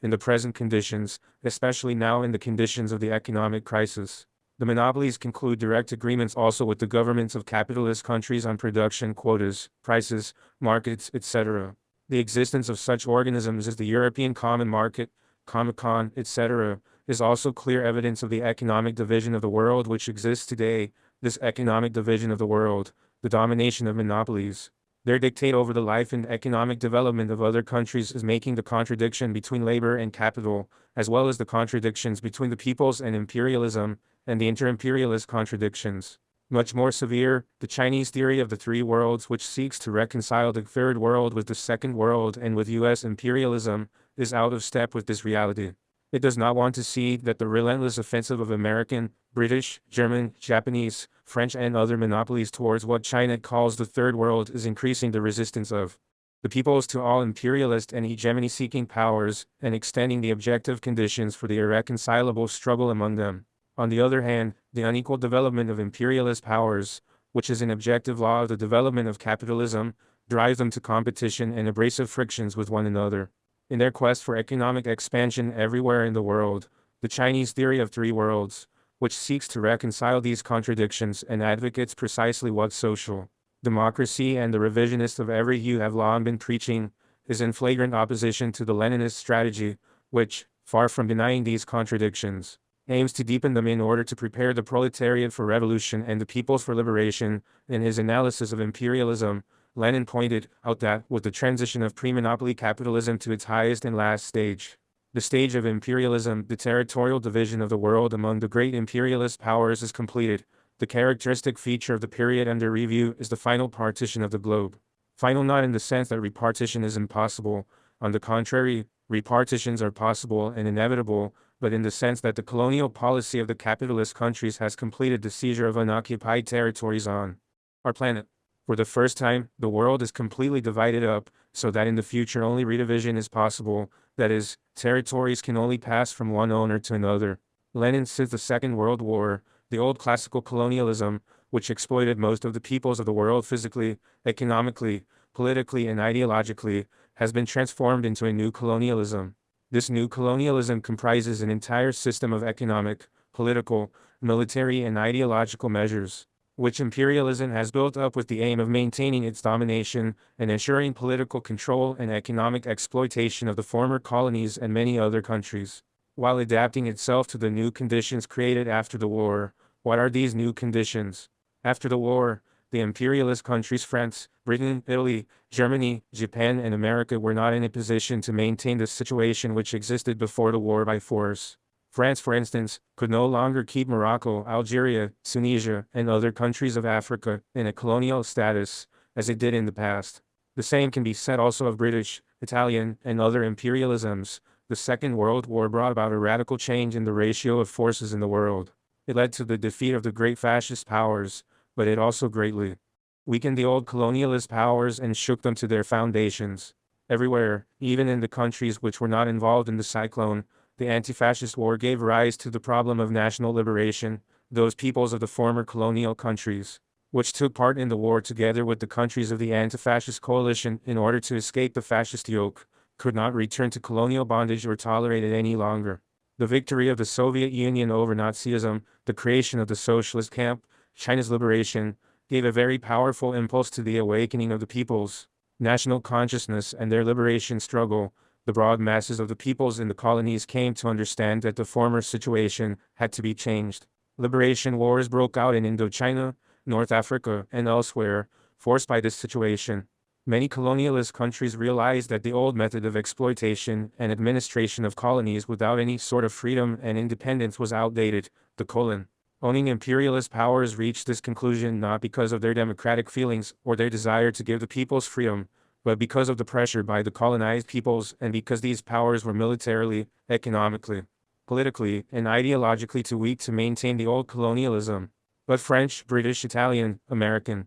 in the present conditions, especially now in the conditions of the economic crisis. The monopolies conclude direct agreements also with the governments of capitalist countries on production quotas, prices, markets, etc. The existence of such organisms as the European Common Market, Comecon, etc., is also clear evidence of the economic division of the world which exists today. This economic division of the world, the domination of monopolies, their dictate over the life and economic development of other countries is making the contradiction between labor and capital, as well as the contradictions between the peoples and imperialism, and the inter-imperialist contradictions, much more severe. The Chinese theory of the three worlds, which seeks to reconcile the third world with the second world and with U.S. imperialism, is out of step with this reality. It does not want to see that the relentless offensive of American, British, German, Japanese, French and other monopolies towards what China calls the third world is increasing the resistance of the peoples to all imperialist and hegemony-seeking powers, and extending the objective conditions for the irreconcilable struggle among them. On the other hand, the unequal development of imperialist powers, which is an objective law of the development of capitalism, drives them to competition and abrasive frictions with one another. In their quest for economic expansion everywhere in the world, the Chinese theory of three worlds, which seeks to reconcile these contradictions and advocates precisely what social democracy and the revisionists of every hue have long been preaching, is in flagrant opposition to the Leninist strategy, which, far from denying these contradictions, aims to deepen them in order to prepare the proletariat for revolution and the peoples for liberation. In his analysis of imperialism, Lenin pointed out that, with the transition of pre-monopoly capitalism to its highest and last stage, the stage of imperialism, the territorial division of the world among the great imperialist powers is completed. The characteristic feature of the period under review is the final partition of the globe. Final not in the sense that repartition is impossible, on the contrary, repartitions are possible and inevitable, but in the sense that the colonial policy of the capitalist countries has completed the seizure of unoccupied territories on our planet. For the first time, the world is completely divided up, so that in the future only redivision is possible, that is, territories can only pass from one owner to another. Lenin since the Second World War, the old classical colonialism, which exploited most of the peoples of the world physically, economically, politically and ideologically, has been transformed into a new colonialism. This new colonialism comprises an entire system of economic, political, military and ideological measures, which imperialism has built up with the aim of maintaining its domination and ensuring political control and economic exploitation of the former colonies and many other countries, while adapting itself to the new conditions created after the war. What are these new conditions? After the war, the imperialist countries France, Britain, Italy, Germany, Japan and America were not in a position to maintain the situation which existed before the war by force. France, for instance, could no longer keep Morocco, Algeria, Tunisia, and other countries of Africa in a colonial status, as it did in the past. The same can be said also of British, Italian, and other imperialisms. The Second World War brought about a radical change in the ratio of forces in the world. It led to the defeat of the great fascist powers, but it also greatly weakened the old colonialist powers and shook them to their foundations. Everywhere, even in the countries which were not involved in the cyclone, the anti-fascist war gave rise to the problem of national liberation. Those peoples of the former colonial countries, which took part in the war together with the countries of the anti-fascist coalition in order to escape the fascist yoke, could not return to colonial bondage or tolerate it any longer. The victory of the Soviet Union over Nazism, the creation of the socialist camp, China's liberation, gave a very powerful impulse to the awakening of the people's national consciousness and their liberation struggle. The broad masses of the peoples in the colonies came to understand that the former situation had to be changed. Liberation wars broke out in Indochina, North Africa, and elsewhere, forced by this situation. Many colonialist countries realized that the old method of exploitation and administration of colonies without any sort of freedom and independence was outdated. The owning imperialist powers reached this conclusion not because of their democratic feelings or their desire to give the peoples freedom, but because of the pressure by the colonized peoples and because these powers were militarily, economically, politically, and ideologically too weak to maintain the old colonialism. But French, British, Italian, American,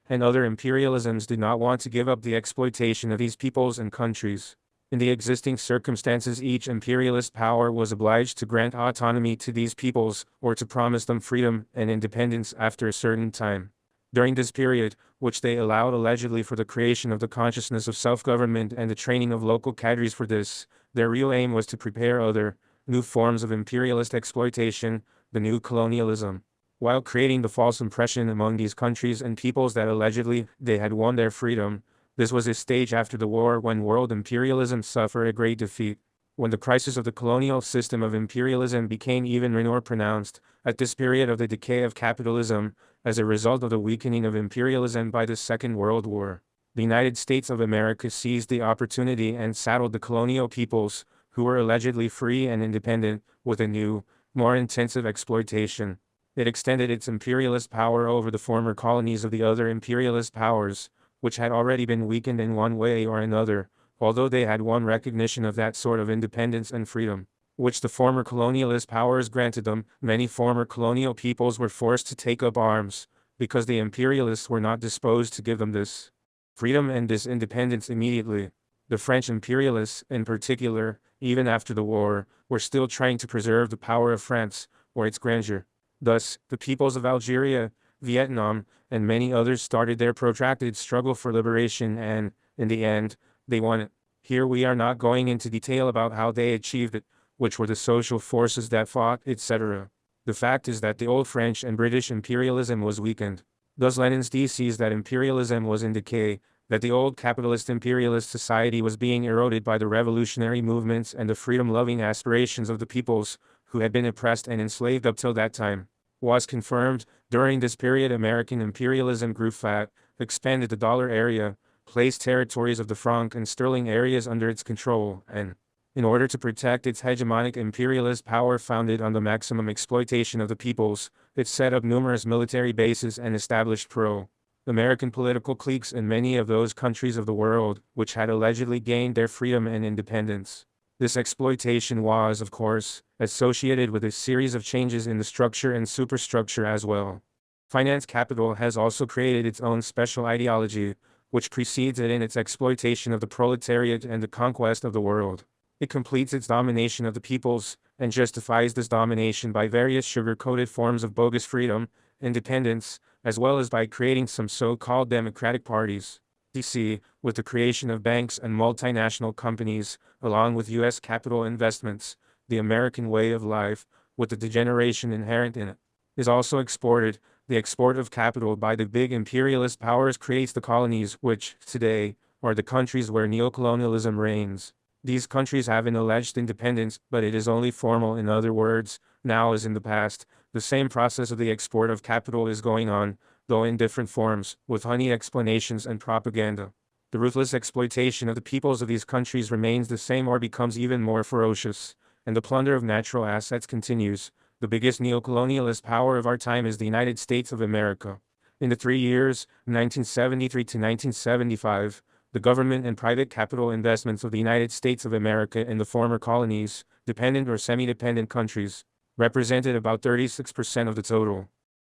and other imperialisms did not want to give up the exploitation of these peoples and countries. In the existing circumstances, each imperialist power was obliged to grant autonomy to these peoples or to promise them freedom and independence after a certain time. During this period, which they allowed allegedly for the creation of the consciousness of self-government and the training of local cadres for this, their real aim was to prepare other, new forms of imperialist exploitation, the new colonialism. While creating the false impression among these countries and peoples that allegedly they had won their freedom, this was a stage after the war when world imperialism suffered a great defeat. When the crisis of the colonial system of imperialism became even more pronounced, at this period of the decay of capitalism, as a result of the weakening of imperialism by the Second World War, the United States of America seized the opportunity and saddled the colonial peoples, who were allegedly free and independent, with a new, more intensive exploitation. It extended its imperialist power over the former colonies of the other imperialist powers, which had already been weakened in one way or another, although they had won recognition of that sort of independence and freedom, which the former colonialist powers granted them. Many former colonial peoples were forced to take up arms, because the imperialists were not disposed to give them this freedom and this independence immediately. The French imperialists, in particular, even after the war, were still trying to preserve the power of France, or its grandeur. Thus, the peoples of Algeria, Vietnam, and many others started their protracted struggle for liberation and, in the end, they won it. Here we are not going into detail about how they achieved it, which were the social forces that fought, etc. The fact is that the old French and British imperialism was weakened. Thus Lenin's thesis that imperialism was in decay, that the old capitalist imperialist society was being eroded by the revolutionary movements and the freedom-loving aspirations of the peoples, who had been oppressed and enslaved up till that time, was confirmed. During this period American imperialism grew fat, expanded the dollar area, placed territories of the franc and sterling areas under its control, and, in order to protect its hegemonic imperialist power founded on the maximum exploitation of the peoples, it set up numerous military bases and established pro-American political cliques in many of those countries of the world, which had allegedly gained their freedom and independence. This exploitation was, of course, associated with a series of changes in the structure and superstructure as well. Finance capital has also created its own special ideology, which precedes it in its exploitation of the proletariat and the conquest of the world. It completes its domination of the peoples, and justifies this domination by various sugar-coated forms of bogus freedom, independence, as well as by creating some so-called democratic parties. DC, with the creation of banks and multinational companies, along with U.S. capital investments, the American way of life, with the degeneration inherent in it, is also exported. The export of capital by the big imperialist powers creates the colonies which, today, are the countries where neocolonialism reigns. These countries have an alleged independence, but it is only formal. In other words, now as in the past, the same process of the export of capital is going on, though in different forms, with honeyed explanations and propaganda. The ruthless exploitation of the peoples of these countries remains the same or becomes even more ferocious, and the plunder of natural assets continues. The biggest neocolonialist power of our time is the United States of America. In the 3 years, 1973 to 1975, the government and private capital investments of the United States of America in the former colonies, dependent or semi-dependent countries, represented about 36% of the total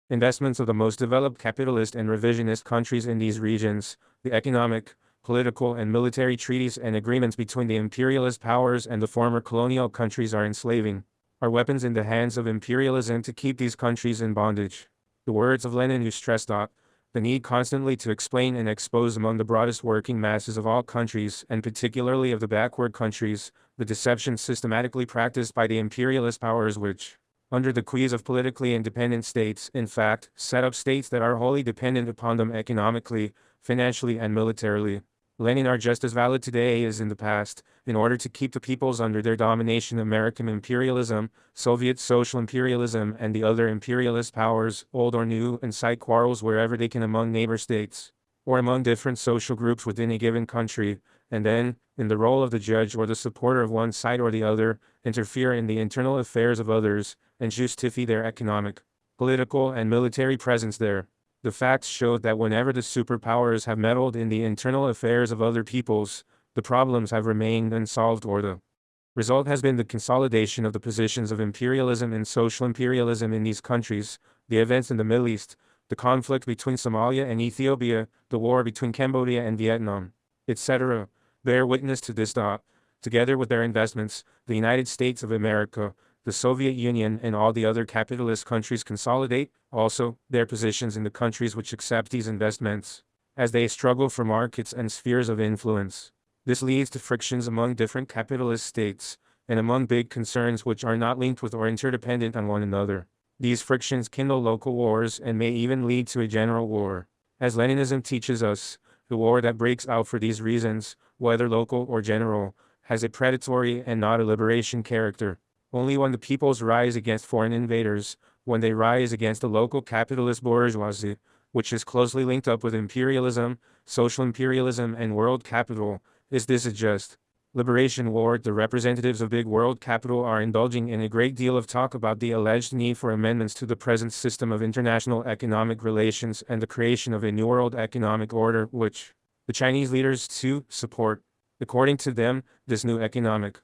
investments of the most developed capitalist and revisionist countries in these regions. The economic, political and military treaties and agreements between the imperialist powers and the former colonial countries are enslaving, are weapons in the hands of imperialism to keep these countries in bondage. The words of Lenin, who stressed the need constantly to explain and expose among the broadest working masses of all countries, and particularly of the backward countries, the deception systematically practiced by the imperialist powers which, under the guise of politically independent states, in fact, set up states that are wholly dependent upon them economically, financially and militarily. Lenin are just as valid today as in the past. In order to keep the peoples under their domination, American imperialism, Soviet social imperialism and the other imperialist powers, old or new, incite quarrels wherever they can among neighbor states, or among different social groups within a given country, and then, in the role of the judge or the supporter of one side or the other, interfere in the internal affairs of others, and justify their economic, political and military presence there. The facts show that whenever the superpowers have meddled in the internal affairs of other peoples, the problems have remained unsolved, or the result has been the consolidation of the positions of imperialism and social imperialism in these countries. The events in the Middle East, the conflict between Somalia and Ethiopia, the war between Cambodia and Vietnam, etc., bear witness to this. Together with their investments, the United States of America, the Soviet Union and all the other capitalist countries consolidate, also, their positions in the countries which accept these investments, as they struggle for markets and spheres of influence. This leads to frictions among different capitalist states, and among big concerns which are not linked with or interdependent on one another. These frictions kindle local wars and may even lead to a general war. As Leninism teaches us, the war that breaks out for these reasons, whether local or general, has a predatory and not a liberation character. Only when the peoples rise against foreign invaders, when they rise against the local capitalist bourgeoisie, which is closely linked up with imperialism, social imperialism and world capital, is this a just liberation war. The representatives of big world capital are indulging in a great deal of talk about the alleged need for amendments to the present system of international economic relations and the creation of a new world economic order, which the Chinese leaders too support. According to them, this new economic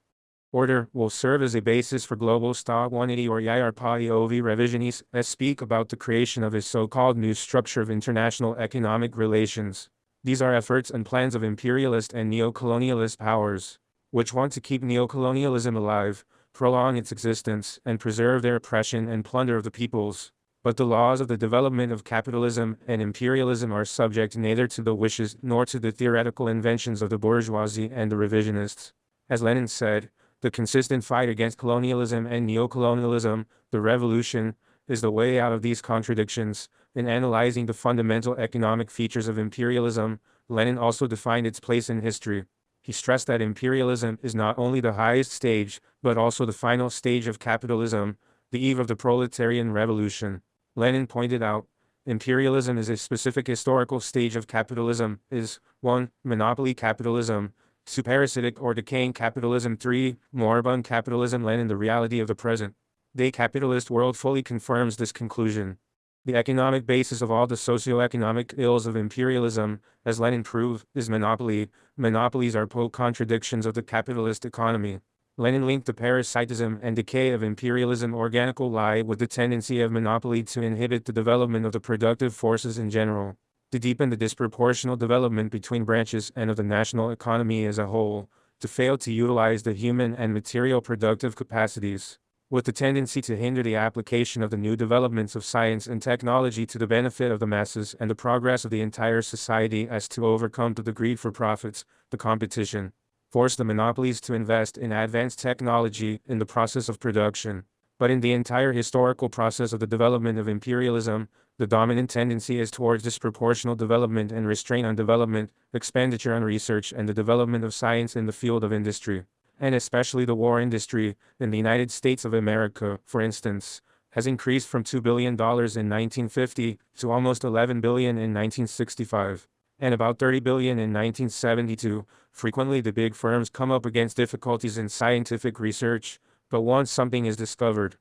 order will serve as a basis for global Sta 180 or Yarpa-Ov revisionists that speak about the creation of a so-called new structure of international economic relations. These are efforts and plans of imperialist and neo-colonialist powers, which want to keep neocolonialism alive, prolong its existence, and preserve their oppression and plunder of the peoples. But the laws of the development of capitalism and imperialism are subject neither to the wishes nor to the theoretical inventions of the bourgeoisie and the revisionists. As Lenin said, the consistent fight against colonialism and neocolonialism, the revolution, is the way out of these contradictions. In analyzing the fundamental economic features of imperialism, Lenin also defined its place in history. He stressed that imperialism is not only the highest stage, but also the final stage of capitalism, the eve of the proletarian revolution. Lenin pointed out, imperialism is a specific historical stage of capitalism, is 1. Monopoly capitalism, 2. Parasitic or decaying capitalism, 3. Moribund capitalism. Lenin, the reality of the present-day capitalist world fully confirms this conclusion. The economic basis of all the socio-economic ills of imperialism, as Lenin proved, is monopoly. Monopolies are contradictions of the capitalist economy. Lenin linked the parasitism and decay of imperialism organical lie with the tendency of monopoly to inhibit the development of the productive forces in general, to deepen the disproportional development between branches and of the national economy as a whole, to fail to utilize the human and material productive capacities, with the tendency to hinder the application of the new developments of science and technology to the benefit of the masses and the progress of the entire society, as to overcome the greed for profits, the competition, force the monopolies to invest in advanced technology in the process of production. But in the entire historical process of the development of imperialism, the dominant tendency is towards disproportional development and restraint on development, expenditure on research and the development of science in the field of industry, and especially the war industry. In the United States of America, for instance, has increased from $2 billion in 1950 to almost $11 billion in 1965, and about $30 billion in 1972. Frequently the big firms come up against difficulties in scientific research, but once something is discovered,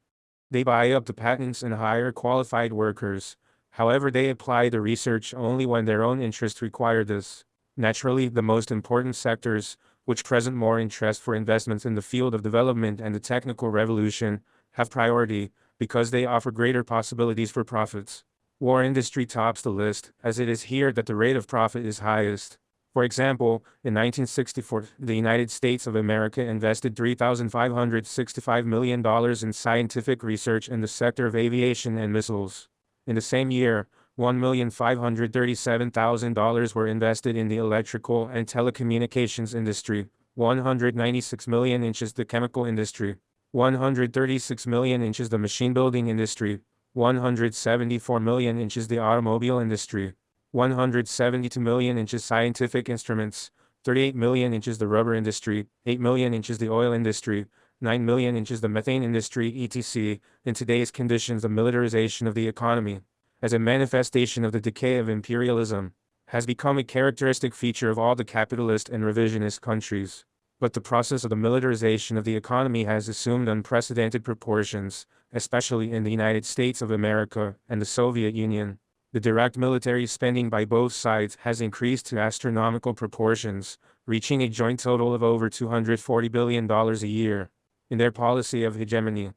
they buy up the patents and hire qualified workers. However, they apply the research only when their own interests require this. Naturally, the most important sectors, which present more interest for investments in the field of development and the technical revolution, have priority, because they offer greater possibilities for profits. War industry tops the list, as it is here that the rate of profit is highest. For example, in 1964, the United States of America invested $3,565 million in scientific research in the sector of aviation and missiles. In the same year, $1,537,000 were invested in the electrical and telecommunications industry, $196 million in the chemical industry, $136 million in the machine building industry, $174 million in the automobile industry, $172 million in scientific instruments, $38 million in the rubber industry, $8 million in the oil industry, $9 million in the methane industry, etc. In today's conditions, the militarization of the economy, as a manifestation of the decay of imperialism, has become a characteristic feature of all the capitalist and revisionist countries. But the process of the militarization of the economy has assumed unprecedented proportions, especially in the United States of America and the Soviet Union. The direct military spending by both sides has increased to astronomical proportions, reaching a joint total of over $240 billion a year. In their policy of hegemony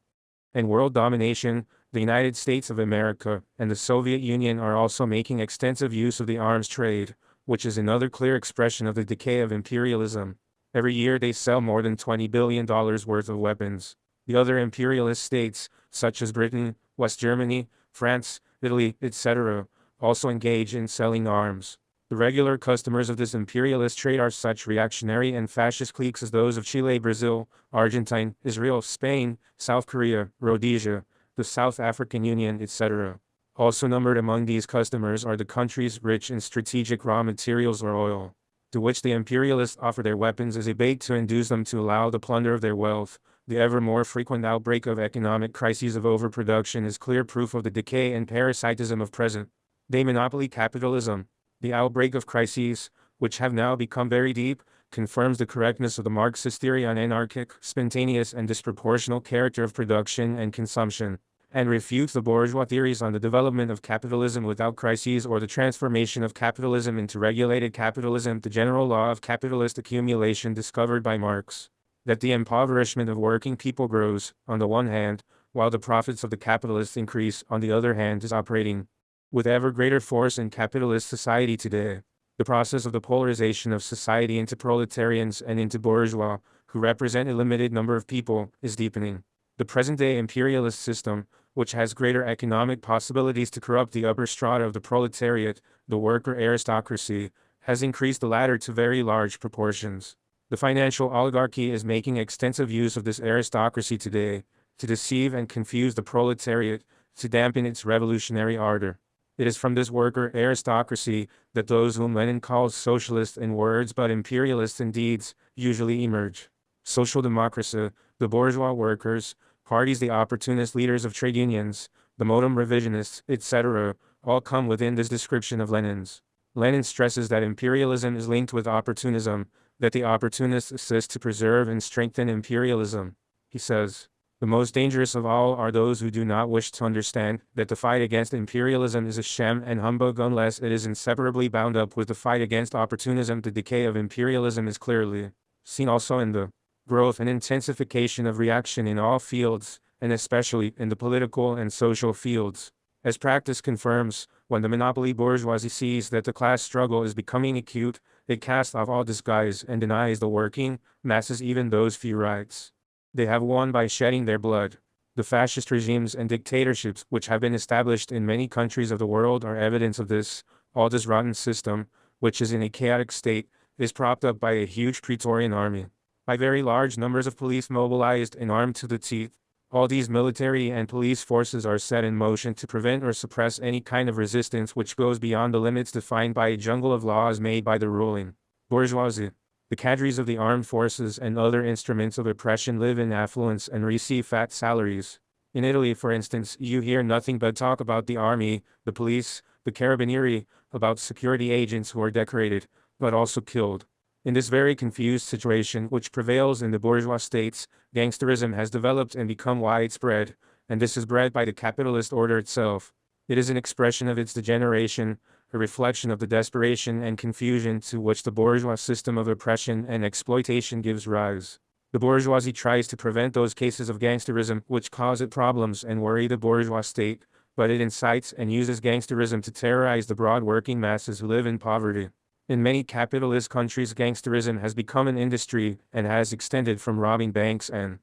and world domination, the United States of America and the Soviet Union are also making extensive use of the arms trade, which is another clear expression of the decay of imperialism. Every year they sell more than $20 billion worth of weapons. The other imperialist states, such as Britain, West Germany, France, Italy, etc., also engage in selling arms. The regular customers of this imperialist trade are such reactionary and fascist cliques as those of Chile, Brazil, Argentina, Israel, Spain, South Korea, Rhodesia, the South African Union, etc. Also numbered among these customers are the countries rich in strategic raw materials or oil, to which the imperialists offer their weapons as a bait to induce them to allow the plunder of their wealth. The ever more frequent outbreak of economic crises of overproduction is clear proof of the decay and parasitism of present-day monopoly capitalism. The outbreak of crises, which have now become very deep, confirms the correctness of the Marxist theory on anarchic, spontaneous and disproportional character of production and consumption, and refutes the bourgeois theories on the development of capitalism without crises or the transformation of capitalism into regulated capitalism, the general law of capitalist accumulation discovered by Marx. That the impoverishment of working people grows, on the one hand, while the profits of the capitalists increase, on the other hand, is operating with ever greater force in capitalist society today. The process of the polarization of society into proletarians and into bourgeois, who represent a limited number of people, is deepening. The present-day imperialist system, which has greater economic possibilities to corrupt the upper strata of the proletariat, the worker aristocracy, has increased the latter to very large proportions. The financial oligarchy is making extensive use of this aristocracy today, to deceive and confuse the proletariat, to dampen its revolutionary ardor. It is from this worker aristocracy that those whom Lenin calls socialists in words but imperialists in deeds, usually emerge. Social democracy, the bourgeois workers, parties, the opportunist leaders of trade unions, the modem revisionists, etc., all come within this description of Lenin's. Lenin stresses that imperialism is linked with opportunism, that the opportunists assist to preserve and strengthen imperialism. He says, the most dangerous of all are those who do not wish to understand that the fight against imperialism is a sham and humbug unless it is inseparably bound up with the fight against opportunism. The decay of imperialism is clearly seen also in the growth and intensification of reaction in all fields, and especially in the political and social fields. As practice confirms, when the monopoly bourgeoisie sees that the class struggle is becoming acute, it casts off all disguise and denies the working masses even those few rights they have won by shedding their blood. The fascist regimes and dictatorships which have been established in many countries of the world are evidence of this. All this rotten system, which is in a chaotic state, is propped up by a huge Praetorian army, by very large numbers of police mobilized and armed to the teeth. All these military and police forces are set in motion to prevent or suppress any kind of resistance which goes beyond the limits defined by a jungle of laws made by the ruling bourgeoisie. The cadres of the armed forces and other instruments of oppression live in affluence and receive fat salaries. In Italy, for instance, you hear nothing but talk about the army, the police, the carabinieri, about security agents who are decorated, but also killed. In this very confused situation which prevails in the bourgeois states, gangsterism has developed and become widespread, and this is bred by the capitalist order itself. It is an expression of its degeneration, a reflection of the desperation and confusion to which the bourgeois system of oppression and exploitation gives rise. The bourgeoisie tries to prevent those cases of gangsterism which cause it problems and worry the bourgeois state, but it incites and uses gangsterism to terrorize the broad working masses who live in poverty. In many capitalist countries, gangsterism has become an industry and has extended from robbing banks and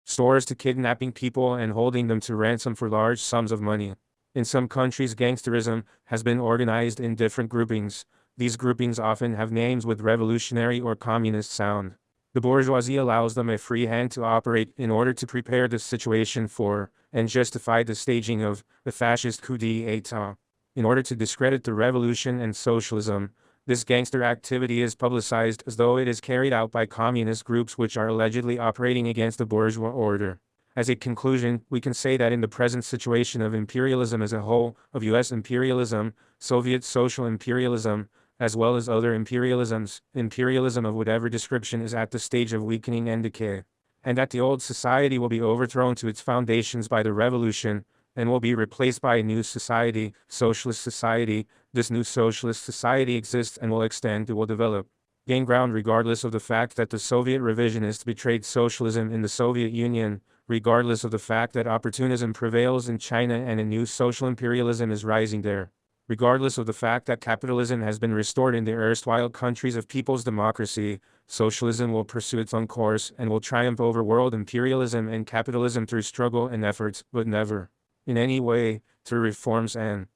stores to kidnapping people and holding them to ransom for large sums of money. In some countries, gangsterism has been organized in different groupings. These groupings often have names with revolutionary or communist sound. The bourgeoisie allows them a free hand to operate in order to prepare the situation for, and justify the staging of, the fascist coup d'état. In order to discredit the revolution and socialism, this gangster activity is publicized as though it is carried out by communist groups which are allegedly operating against the bourgeois order. As a conclusion, we can say that in the present situation of imperialism as a whole, of US imperialism, Soviet social imperialism, as well as other imperialisms, imperialism of whatever description is at the stage of weakening and decay, and that the old society will be overthrown to its foundations by the revolution, and will be replaced by a new society, socialist society. This new socialist society exists and will extend, it will develop, gain ground regardless of the fact that the Soviet revisionists betrayed socialism in the Soviet Union, regardless of the fact that opportunism prevails in China and a new social imperialism is rising there. Regardless of the fact that capitalism has been restored in the erstwhile countries of people's democracy, socialism will pursue its own course and will triumph over world imperialism and capitalism through struggle and efforts, but never, in any way, through reforms and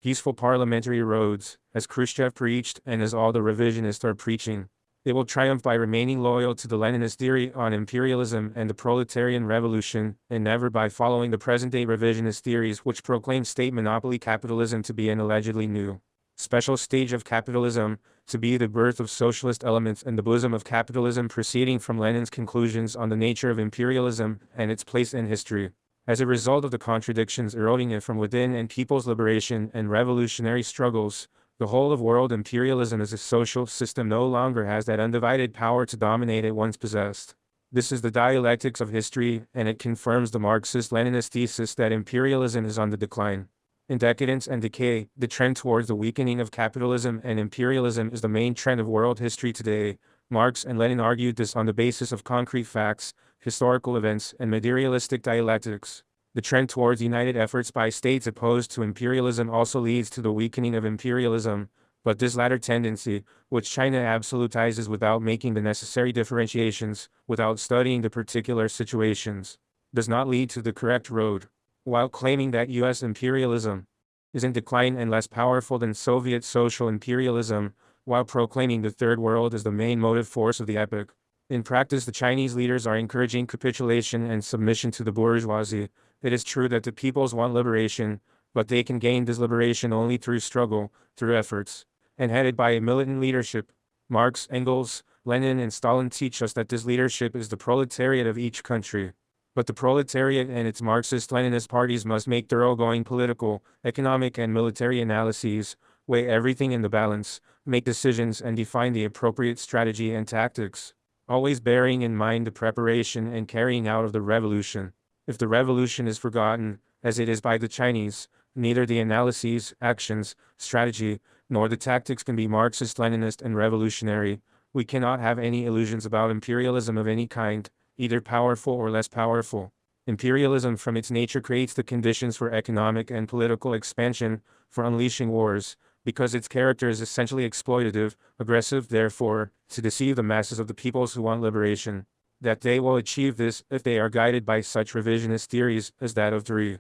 peaceful parliamentary roads, as Khrushchev preached and as all the revisionists are preaching. It will triumph by remaining loyal to the Leninist theory on imperialism and the proletarian revolution, and never by following the present-day revisionist theories which proclaim state monopoly capitalism to be an allegedly new, special stage of capitalism, to be the birth of socialist elements in the bosom of capitalism proceeding from Lenin's conclusions on the nature of imperialism and its place in history. As a result of the contradictions eroding it from within and people's liberation and revolutionary struggles, the whole of world imperialism as a social system no longer has that undivided power to dominate it once possessed. This is the dialectics of history, and it confirms the Marxist-Leninist thesis that imperialism is on the decline. In decadence and decay, the trend towards the weakening of capitalism and imperialism is the main trend of world history today. Marx and Lenin argued this on the basis of concrete facts, historical events, and materialistic dialectics. The trend towards united efforts by states opposed to imperialism also leads to the weakening of imperialism, but this latter tendency, which China absolutizes without making the necessary differentiations, without studying the particular situations, does not lead to the correct road. While claiming that U.S. imperialism is in decline and less powerful than Soviet social imperialism, while proclaiming the Third World as the main motive force of the epoch, in practice the Chinese leaders are encouraging capitulation and submission to the bourgeoisie. It is true that the peoples want liberation, but they can gain this liberation only through struggle, through efforts, and headed by a militant leadership. Marx, Engels, Lenin and Stalin teach us that this leadership is the proletariat of each country. But the proletariat and its Marxist-Leninist parties must make thoroughgoing political, economic and military analyses, weigh everything in the balance, make decisions and define the appropriate strategy and tactics, always bearing in mind the preparation and carrying out of the revolution. If the revolution is forgotten, as it is by the Chinese, neither the analyses, actions, strategy, nor the tactics can be Marxist-Leninist and revolutionary. We cannot have any illusions about imperialism of any kind, either powerful or less powerful. Imperialism from its nature creates the conditions for economic and political expansion, for unleashing wars, because its character is essentially exploitative, aggressive therefore, to deceive the masses of the peoples who want liberation. That they will achieve this if they are guided by such revisionist theories as that of 3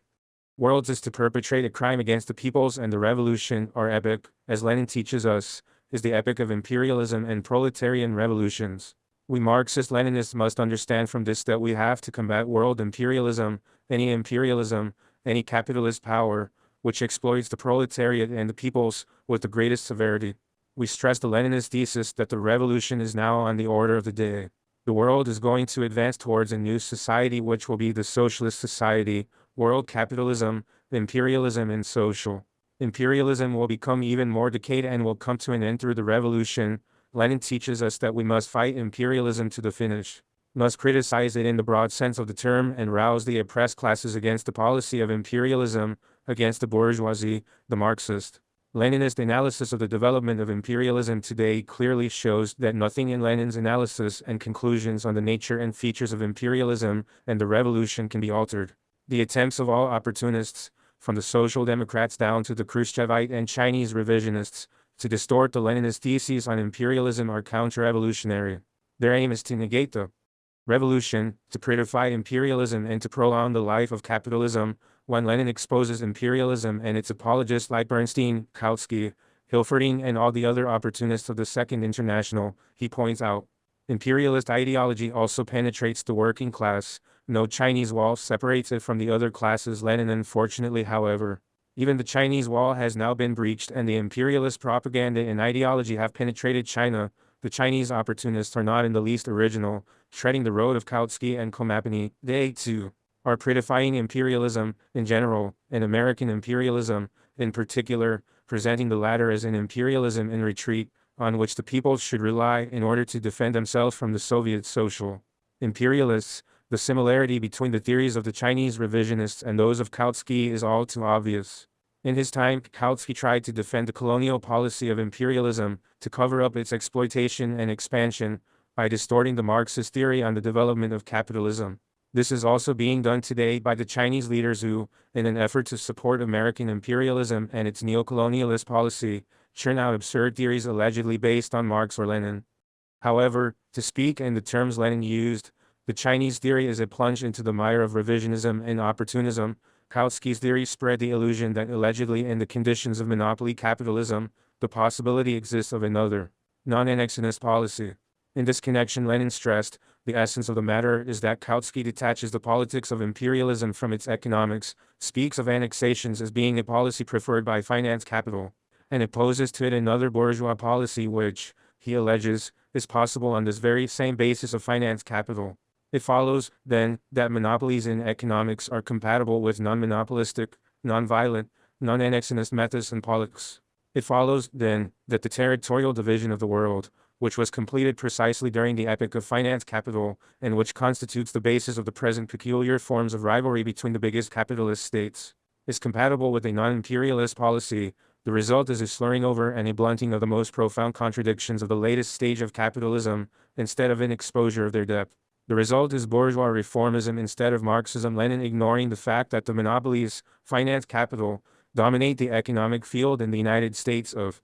worlds is to perpetrate a crime against the peoples, and the revolution, or epoch, as Lenin teaches us, is the epoch of imperialism and proletarian revolutions. We Marxist-Leninists must understand from this that we have to combat world imperialism, any capitalist power, which exploits the proletariat and the peoples, with the greatest severity. We stress the Leninist thesis that the revolution is now on the order of the day. The world is going to advance towards a new society which will be the socialist society, world capitalism, imperialism and social. Imperialism will become even more decayed and will come to an end through the revolution. Lenin teaches us that we must fight imperialism to the finish, must criticize it in the broad sense of the term and rouse the oppressed classes against the policy of imperialism, against the bourgeoisie, the Marxist. Leninist analysis of the development of imperialism today clearly shows that nothing in Lenin's analysis and conclusions on the nature and features of imperialism and the revolution can be altered. The attempts of all opportunists, from the Social Democrats down to the Khrushchevite and Chinese revisionists, to distort the Leninist theses on imperialism are counter-revolutionary. Their aim is to negate the revolution, to prettify imperialism and to prolong the life of capitalism. When Lenin exposes imperialism and its apologists like Bernstein, Kautsky, Hilferding and all the other opportunists of the Second International, he points out, imperialist ideology also penetrates the working class. No Chinese wall separates it from the other classes. Lenin unfortunately, however, even the Chinese wall has now been breached and the imperialist propaganda and ideology have penetrated China. The Chinese opportunists are not in the least original, treading the road of Kautsky and Komapany. They, too, are prettifying imperialism, in general, and American imperialism, in particular, presenting the latter as an imperialism in retreat, on which the peoples should rely in order to defend themselves from the Soviet social imperialists. The similarity between the theories of the Chinese revisionists and those of Kautsky is all too obvious. In his time, Kautsky tried to defend the colonial policy of imperialism, to cover up its exploitation and expansion, by distorting the Marxist theory on the development of capitalism. This is also being done today by the Chinese leaders who, in an effort to support American imperialism and its neocolonialist policy, churn out absurd theories allegedly based on Marx or Lenin. However, to speak in the terms Lenin used, the Chinese theory is a plunge into the mire of revisionism and opportunism. Kautsky's theory spread the illusion that allegedly in the conditions of monopoly capitalism, the possibility exists of another, non-annexionist policy. In this connection, Lenin stressed, the essence of the matter is that Kautsky detaches the politics of imperialism from its economics, speaks of annexations as being a policy preferred by finance capital, and opposes to it another bourgeois policy which, he alleges, is possible on this very same basis of finance capital. It follows, then, that monopolies in economics are compatible with non-monopolistic, non-violent, non-annexionist methods and politics. It follows, then, that the territorial division of the world, which was completed precisely during the epoch of finance capital, and which constitutes the basis of the present peculiar forms of rivalry between the biggest capitalist states, is compatible with a non-imperialist policy. The result is a slurring over and a blunting of the most profound contradictions of the latest stage of capitalism, instead of an exposure of their depth. The result is bourgeois reformism instead of Marxism. Lenin ignoring the fact that the monopolies, finance capital, dominate the economic field in the United States of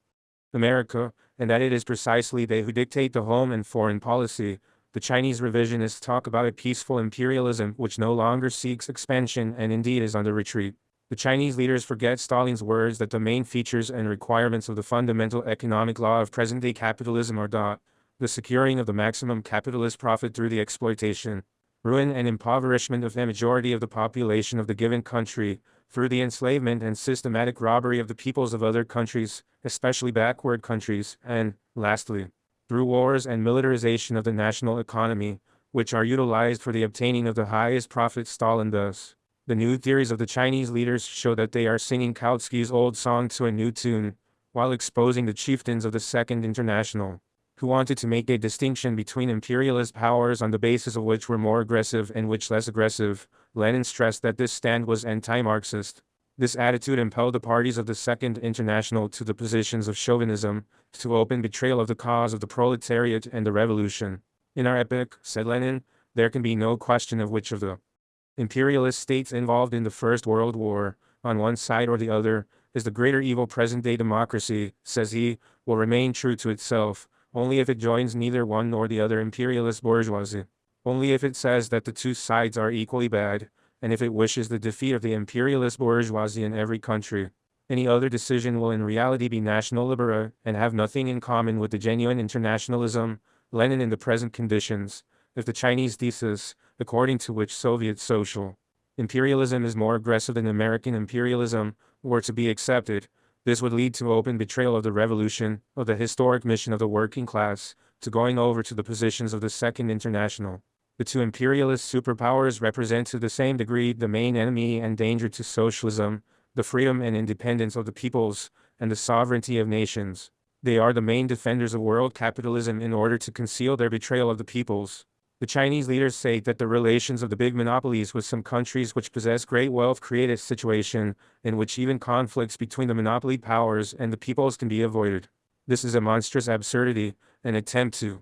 America, and that it is precisely they who dictate the home and foreign policy. The Chinese revisionists talk about a peaceful imperialism which no longer seeks expansion and indeed is on the retreat. The Chinese leaders forget Stalin's words that the main features and requirements of the fundamental economic law of present-day capitalism are the securing of the maximum capitalist profit through the exploitation, ruin and impoverishment of the majority of the population of the given country, through the enslavement and systematic robbery of the peoples of other countries, especially backward countries, and, lastly, through wars and militarization of the national economy, which are utilized for the obtaining of the highest profits. Stalin thus. The new theories of the Chinese leaders show that they are singing Kautsky's old song to a new tune, while exposing the chieftains of the Second International, who wanted to make a distinction between imperialist powers on the basis of which were more aggressive and which less aggressive. Lenin stressed that this stand was anti-Marxist. This attitude impelled the parties of the Second International to the positions of chauvinism, to open betrayal of the cause of the proletariat and the revolution. In our epoch, said Lenin, there can be no question of which of the imperialist states involved in the First World War, on one side or the other, is the greater evil. Present-day democracy, says he, will remain true to itself, only if it joins neither one nor the other imperialist bourgeoisie. Only if it says that the two sides are equally bad, and if it wishes the defeat of the imperialist bourgeoisie in every country. Any other decision will in reality be national libera, and have nothing in common with the genuine internationalism. Lenin in the present conditions, if the Chinese thesis, according to which Soviet social imperialism is more aggressive than American imperialism, were to be accepted, this would lead to open betrayal of the revolution, of the historic mission of the working class, to going over to the positions of the Second International. The two imperialist superpowers represent to the same degree the main enemy and danger to socialism, the freedom and independence of the peoples, and the sovereignty of nations. They are the main defenders of world capitalism in order to conceal their betrayal of the peoples. The Chinese leaders say that the relations of the big monopolies with some countries which possess great wealth create a situation in which even conflicts between the monopoly powers and the peoples can be avoided. This is a monstrous absurdity, an attempt to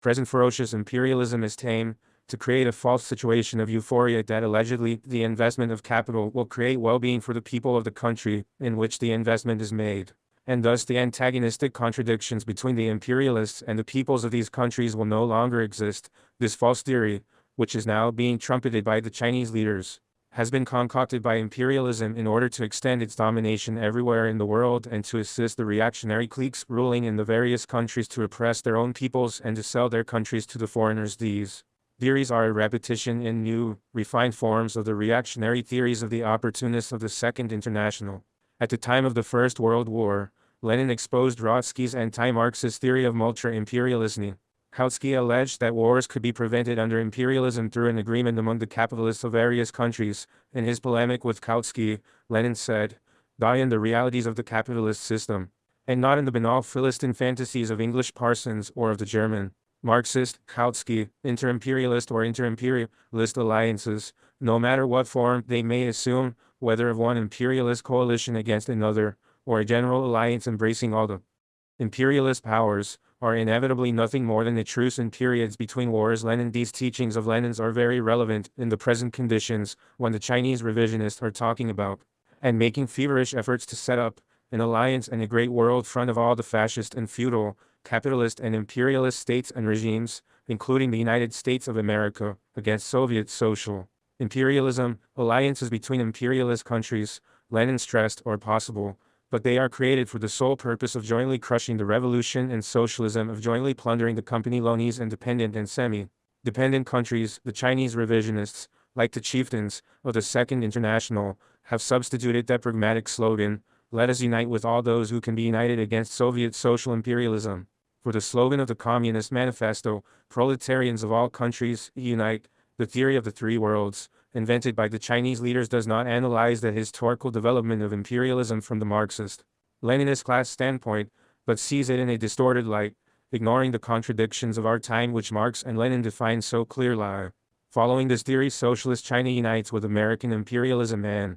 present ferocious imperialism is tame, to create a false situation of euphoria that allegedly the investment of capital will create well-being for the people of the country in which the investment is made, and thus the antagonistic contradictions between the imperialists and the peoples of these countries will no longer exist. This false theory, which is now being trumpeted by the Chinese leaders, has been concocted by imperialism in order to extend its domination everywhere in the world and to assist the reactionary cliques ruling in the various countries to oppress their own peoples and to sell their countries to the foreigners. These theories are a repetition in new, refined forms of the reactionary theories of the opportunists of the Second International. At the time of the First World War, Lenin exposed Trotsky's anti-Marxist theory of multra-imperialism. Kautsky alleged that wars could be prevented under imperialism through an agreement among the capitalists of various countries. In his polemic with Kautsky, Lenin said, "Die in the realities of the capitalist system, and not in the banal Philistine fantasies of English parsons or of the German Marxist, Kautsky, inter-imperialist or inter-imperialist alliances, no matter what form they may assume, whether of one imperialist coalition against another, or a general alliance embracing all the imperialist powers, are inevitably nothing more than the truce and periods between wars. These teachings of Lenin's are very relevant in the present conditions when the Chinese revisionists are talking about and making feverish efforts to set up an alliance and a great world front of all the fascist and feudal, capitalist and imperialist states and regimes, including the United States of America, against Soviet social imperialism. Alliances between imperialist countries, Lenin stressed, are possible, but they are created for the sole purpose of jointly crushing the revolution and socialism, of jointly plundering the company loanies and dependent and semi-dependent countries. The Chinese revisionists, like the chieftains of the Second International, have substituted that pragmatic slogan, "Let us unite with all those who can be united against Soviet social imperialism," for the slogan of the Communist Manifesto, "Proletarians of all countries, unite." The theory of the three worlds, invented by the Chinese leaders, does not analyze the historical development of imperialism from the Marxist-Leninist class standpoint, but sees it in a distorted light, ignoring the contradictions of our time which Marx and Lenin define so clearly. Following this theory, socialist China unites with American imperialism and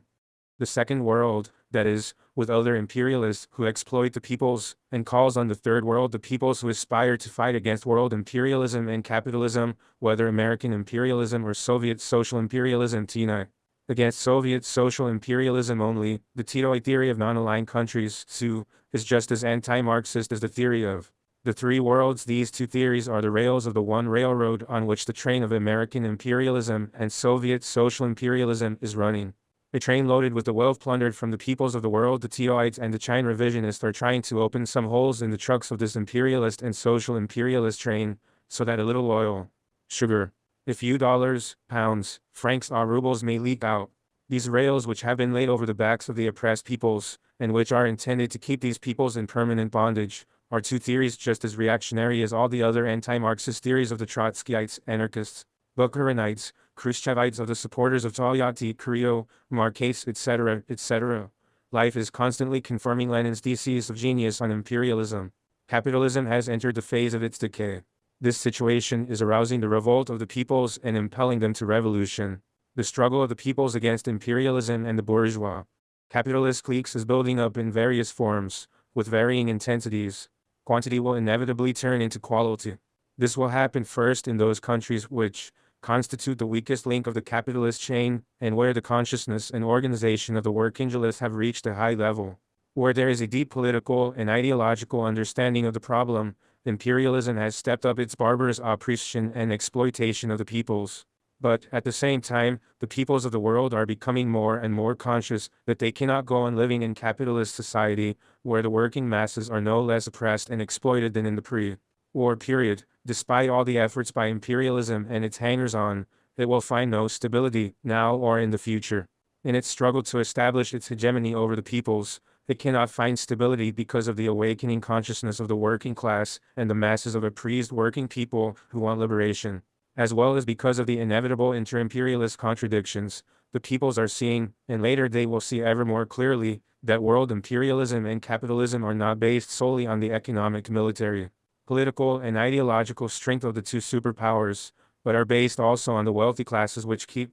the Second World, that is, with other imperialists who exploit the peoples, and calls on the Third World the peoples who aspire to fight against world imperialism and capitalism, whether American imperialism or Soviet social imperialism, to unite against Soviet social imperialism only. The Titoid theory of non-aligned countries, too, is just as anti-Marxist as the theory of the three worlds. These two theories are the rails of the one railroad on which the train of American imperialism and Soviet social imperialism is running. A train loaded with the wealth plundered from the peoples of the world. The Titoids and the China revisionists are trying to open some holes in the trucks of this imperialist and social imperialist train, so that a little oil, sugar, a few dollars, pounds, francs or rubles may leak out. These rails, which have been laid over the backs of the oppressed peoples, and which are intended to keep these peoples in permanent bondage, are two theories just as reactionary as all the other anti-Marxist theories of the Trotskyites, anarchists, Bukharinites, Khrushchevites, of the supporters of Tolyatti, Kurio, Marquez, etc., etc. Life is constantly confirming Lenin's theses of genius on imperialism. Capitalism has entered the phase of its decay. This situation is arousing the revolt of the peoples and impelling them to revolution. The struggle of the peoples against imperialism and the bourgeois capitalist cliques is building up in various forms, with varying intensities. Quantity will inevitably turn into quality. This will happen first in those countries which constitute the weakest link of the capitalist chain, and where the consciousness and organization of the working class have reached a high level. Where there is a deep political and ideological understanding of the problem, imperialism has stepped up its barbarous oppression and exploitation of the peoples. But, at the same time, the peoples of the world are becoming more and more conscious that they cannot go on living in capitalist society, where the working masses are no less oppressed and exploited than in the pre-war period. Despite all the efforts by imperialism and its hangers-on, it will find no stability, now or in the future. In its struggle to establish its hegemony over the peoples, it cannot find stability because of the awakening consciousness of the working class and the masses of oppressed working people who want liberation, as well as because of the inevitable inter-imperialist contradictions. The peoples are seeing, and later they will see ever more clearly, that world imperialism and capitalism are not based solely on the economic, military, political and ideological strength of the two superpowers, but are based also on the wealthy classes which keep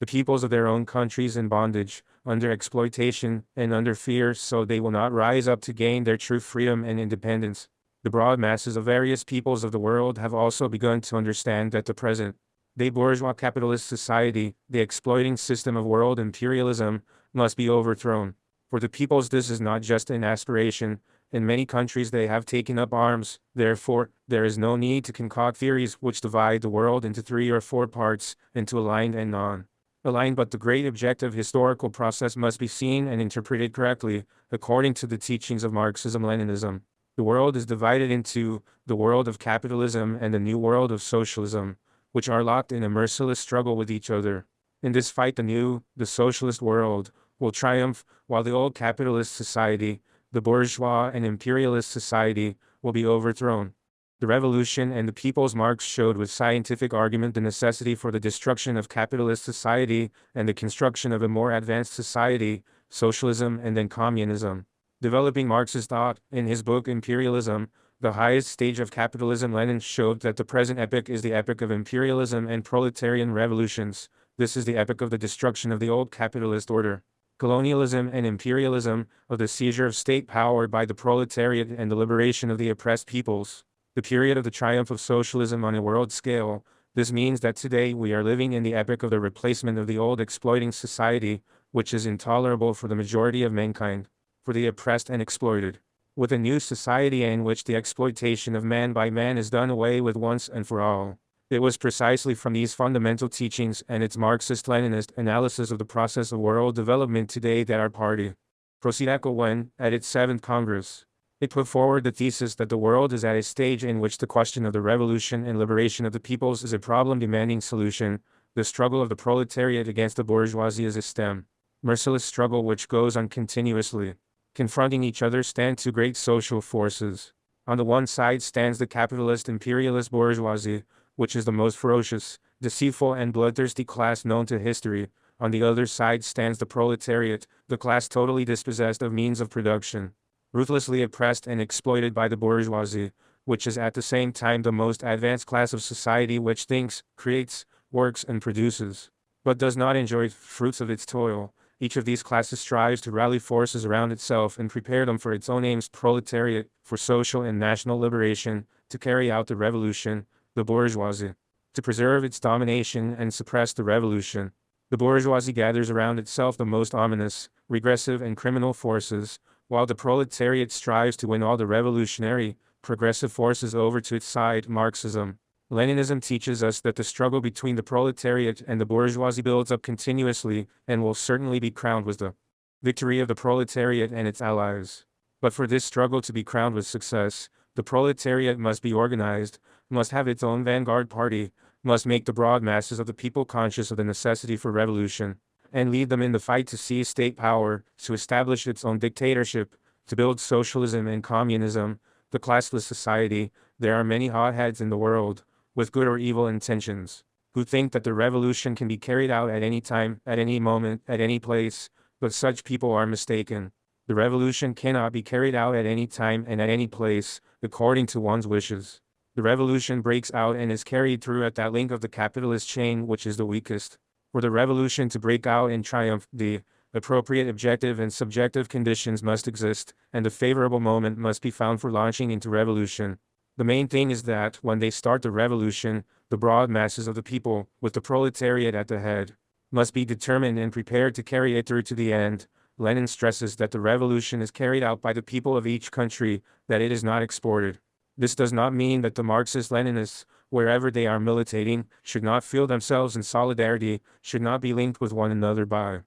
the peoples of their own countries in bondage, under exploitation, and under fear, so they will not rise up to gain their true freedom and independence. The broad masses of various peoples of the world have also begun to understand that the present-day bourgeois capitalist society, the exploiting system of world imperialism, must be overthrown. For the peoples this is not just an aspiration. In many countries they have taken up arms. Therefore, there is no need to concoct theories which divide the world into 3 or 4 parts, into aligned and non-aligned, but the great objective historical process must be seen and interpreted correctly, according to the teachings of Marxism-Leninism. The world is divided into the world of capitalism and the new world of socialism, which are locked in a merciless struggle with each other. In this fight the socialist world, will triumph, while the old capitalist society, the bourgeois and imperialist society, will be overthrown. The revolution and the people's Marx showed with scientific argument the necessity for the destruction of capitalist society and the construction of a more advanced society, socialism and then communism. Developing Marxist thought, in his book Imperialism, the highest stage of capitalism, Lenin showed that the present epoch is the epoch of imperialism and proletarian revolutions. This is the epoch of the destruction of the old capitalist order, colonialism and imperialism, of the seizure of state power by the proletariat and the liberation of the oppressed peoples. the period of the triumph of socialism on a world scale. This means that today we are living in the epoch of the replacement of the old exploiting society, which is intolerable for the majority of mankind, for the oppressed and exploited, with a new society in which the exploitation of man by man is done away with once and for all. It was precisely from these fundamental teachings and its Marxist-Leninist analysis of the process of world development today that our party proceeded when, at its 7th Congress, it put forward the thesis that the world is at a stage in which the question of the revolution and liberation of the peoples is a problem demanding solution. The struggle of the proletariat against the bourgeoisie is a merciless struggle which goes on continuously. Confronting each other stand two great social forces. On the one side stands the capitalist imperialist bourgeoisie, which is the most ferocious, deceitful and bloodthirsty class known to history. On the other side stands the proletariat, the class totally dispossessed of means of production, ruthlessly oppressed and exploited by the bourgeoisie, which is at the same time the most advanced class of society, which thinks, creates, works and produces, but does not enjoy fruits of its toil. Each of these classes strives to rally forces around itself and prepare them for its own aims: proletariat, for social and national liberation, to carry out the revolution; the bourgeoisie, to preserve its domination and suppress the revolution. The bourgeoisie gathers around itself the most ominous, regressive and criminal forces, while the proletariat strives to win all the revolutionary, progressive forces over to its side. Marxism, Leninism teaches us that the struggle between the proletariat and the bourgeoisie builds up continuously, and will certainly be crowned with the victory of the proletariat and its allies. But for this struggle to be crowned with success, the proletariat must be organized, must have its own vanguard party, must make the broad masses of the people conscious of the necessity for revolution, and lead them in the fight to seize state power, to establish its own dictatorship, to build socialism and communism, the classless society. There are many hotheads in the world, with good or evil intentions, who think that the revolution can be carried out at any time, at any moment, at any place, but such people are mistaken. The revolution cannot be carried out at any time and at any place, according to one's wishes. The revolution breaks out and is carried through at that link of the capitalist chain which is the weakest. For the revolution to break out and triumph, the appropriate objective and subjective conditions must exist, and a favorable moment must be found for launching into revolution. The main thing is that, when they start the revolution, the broad masses of the people, with the proletariat at the head, must be determined and prepared to carry it through to the end. Lenin stresses that the revolution is carried out by the people of each country, that it is not exported. This does not mean that the Marxist-Leninists, wherever they are militating, should not feel themselves in solidarity, should not be linked with one another by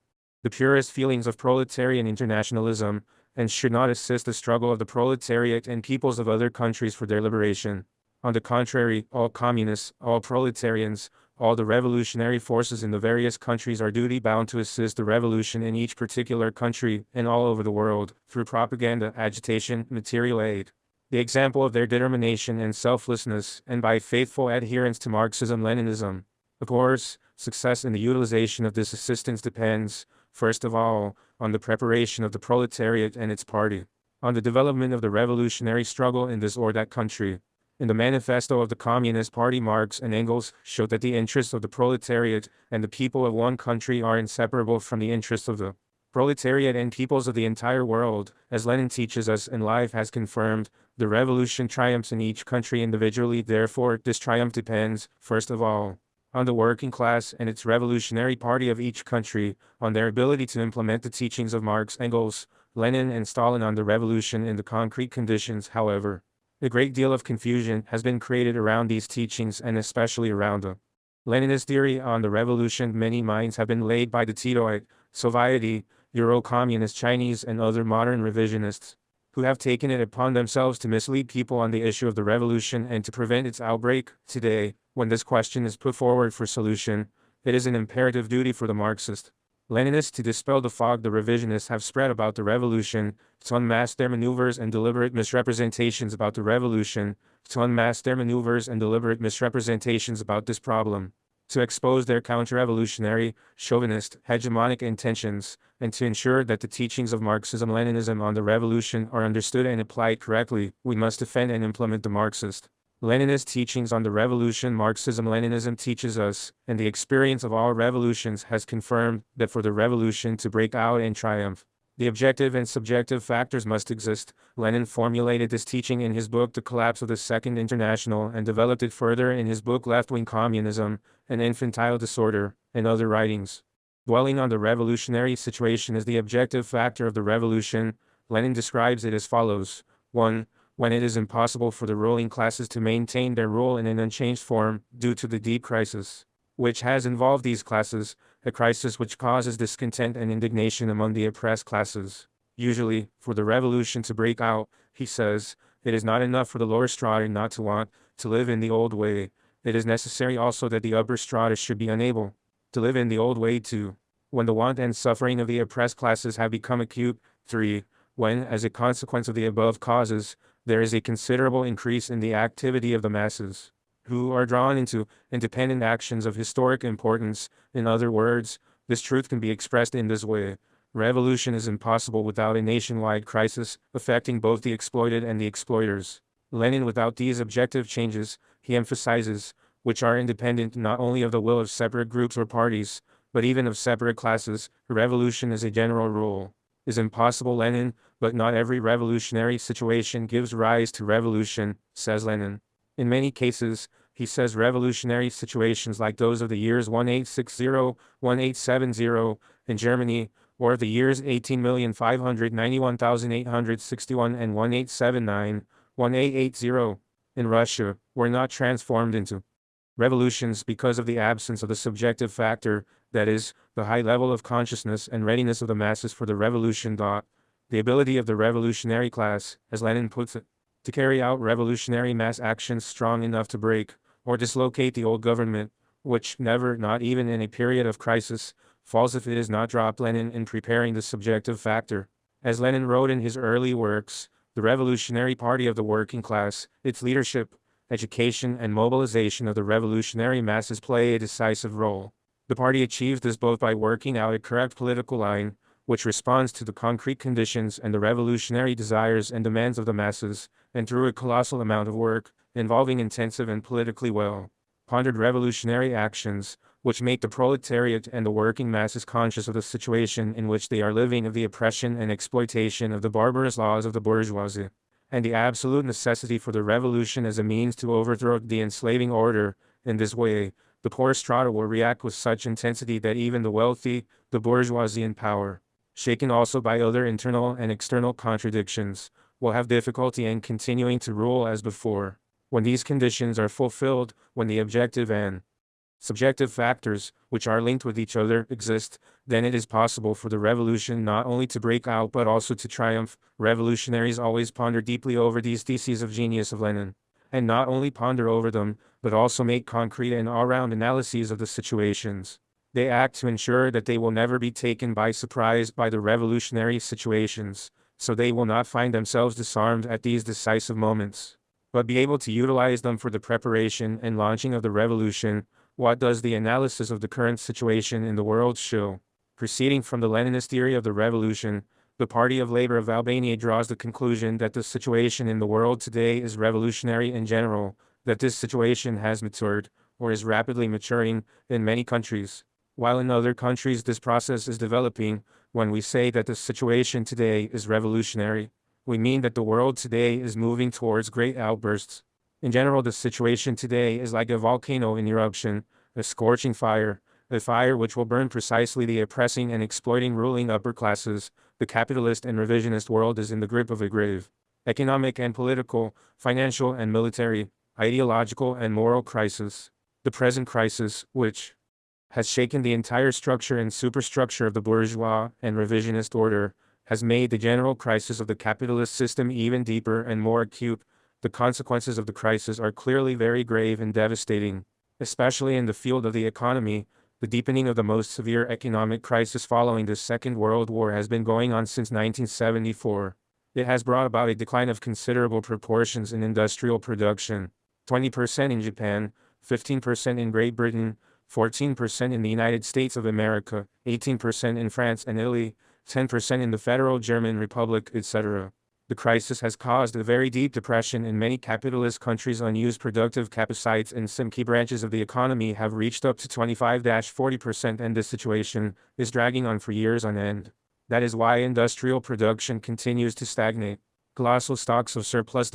the purest feelings of proletarian internationalism, and should not assist the struggle of the proletariat and peoples of other countries for their liberation. On the contrary, all communists, all proletarians, all the revolutionary forces in the various countries are duty-bound to assist the revolution in each particular country, and all over the world, through propaganda, agitation, material aid, the example of their determination and selflessness, and by faithful adherence to Marxism-Leninism. Of course, success in the utilization of this assistance depends, first of all, on the preparation of the proletariat and its party, on the development of the revolutionary struggle in this or that country. In the manifesto of the Communist Party, Marx and Engels showed that the interests of the proletariat and the people of one country are inseparable from the interests of the proletariat and peoples of the entire world. As Lenin teaches us and life has confirmed, the revolution triumphs in each country individually. Therefore, this triumph depends, first of all, on the working class and its revolutionary party of each country, on their ability to implement the teachings of Marx, Engels, Lenin and Stalin on the revolution in the concrete conditions. However, a great deal of confusion has been created around these teachings, and especially around the Leninist theory on the revolution. Many mines have been laid by the Titoite, Sovieti, Euro-communist Chinese and other modern revisionists, who have taken it upon themselves to mislead people on the issue of the revolution and to prevent its outbreak. Today, when this question is put forward for solution, it is an imperative duty for the Marxist-Leninists to dispel the fog the revisionists have spread about the revolution, to unmask their maneuvers and deliberate misrepresentations about the revolution, to unmask their maneuvers and deliberate misrepresentations about this problem, to expose their counter-revolutionary, chauvinist, hegemonic intentions, and to ensure that the teachings of Marxism-Leninism on the revolution are understood and applied correctly. We must defend and implement the Marxist-Leninist teachings on the revolution. Marxism-Leninism teaches us, and the experience of all revolutions has confirmed, that for the revolution to break out and triumph, The objective and subjective factors must exist. Lenin formulated this teaching in his book The Collapse of the Second International and developed it further in his book Left-Wing Communism, an Infantile Disorder, and other writings. Dwelling on the revolutionary situation as the objective factor of the revolution, Lenin describes it as follows. 1. When it is impossible for the ruling classes to maintain their rule in an unchanged form, due to the deep crisis which has involved these classes, a crisis which causes discontent and indignation among the oppressed classes. Usually, for the revolution to break out, he says, it is not enough for the lower strata not to want to live in the old way. It is necessary also that the upper strata should be unable to live in the old way too. When the want and suffering of the oppressed classes have become acute. 3. When, as a consequence of the above causes, there is a considerable increase in the activity of the masses, who are drawn into independent actions of historic importance. In other words, this truth can be expressed in this way. Revolution is impossible without a nationwide crisis, affecting both the exploited and the exploiters. Lenin, without these objective changes, he emphasizes, which are independent not only of the will of separate groups or parties, but even of separate classes, revolution as a general rule is impossible. Lenin, but not every revolutionary situation gives rise to revolution, says Lenin. In many cases, he says revolutionary situations like those of the years 1860-1870 in Germany, or of the years 18,591,861 and 1879-1880 in Russia, were not transformed into revolutions because of the absence of the subjective factor, that is, the high level of consciousness and readiness of the masses for the revolution. The ability of the revolutionary class, as Lenin puts it, to carry out revolutionary mass actions strong enough to break or dislocate the old government, which never, not even in a period of crisis, falls if it is not dropped. Lenin, in preparing the subjective factor, as Lenin wrote in his early works, the Revolutionary Party of the Working Class, its leadership, education and mobilization of the revolutionary masses play a decisive role. The party achieves this both by working out a correct political line, which responds to the concrete conditions and the revolutionary desires and demands of the masses, and through a colossal amount of work, involving intensive and politically well-pondered revolutionary actions, which make the proletariat and the working masses conscious of the situation in which they are living, of the oppression and exploitation of the barbarous laws of the bourgeoisie, and the absolute necessity for the revolution as a means to overthrow the enslaving order. In this way, the poor strata will react with such intensity that even the wealthy, the bourgeoisie in power, shaken also by other internal and external contradictions, will have difficulty in continuing to rule as before. When these conditions are fulfilled, when the objective and subjective factors, which are linked with each other, exist, then it is possible for the revolution not only to break out but also to triumph. Revolutionaries always ponder deeply over these theses of genius of Lenin, and not only ponder over them, but also make concrete and all-round analyses of the situations. They act to ensure that they will never be taken by surprise by the revolutionary situations, so they will not find themselves disarmed at these decisive moments, but be able to utilize them for the preparation and launching of the revolution. What does the analysis of the current situation in the world show? Proceeding from the Leninist theory of the revolution, the Party of Labor of Albania draws the conclusion that the situation in the world today is revolutionary in general, that this situation has matured, or is rapidly maturing, in many countries, while in other countries this process is developing. When we say that the situation today is revolutionary, we mean that the world today is moving towards great outbursts. In general, the situation today is like a volcano in eruption, a scorching fire, a fire which will burn precisely the oppressing and exploiting ruling upper classes. The capitalist and revisionist world is in the grip of a grave economic and political, financial and military, ideological and moral crisis. The present crisis, which has shaken the entire structure and superstructure of the bourgeois and revisionist order, has made the general crisis of the capitalist system even deeper and more acute. The consequences of the crisis are clearly very grave and devastating, especially in the field of the economy. The deepening of the most severe economic crisis following the Second World War has been going on since 1974. It has brought about a decline of considerable proportions in industrial production, 20% in Japan, 15% in Great Britain, 14% in the United States of America, 18% in France and Italy, 10% in the Federal German Republic, etc. The crisis has caused a very deep depression in many capitalist countries. Unused productive capacities in some key branches of the economy have reached up to 25-40%, and this situation is dragging on for years on end. That is why industrial production continues to stagnate. Colossal stocks of surplus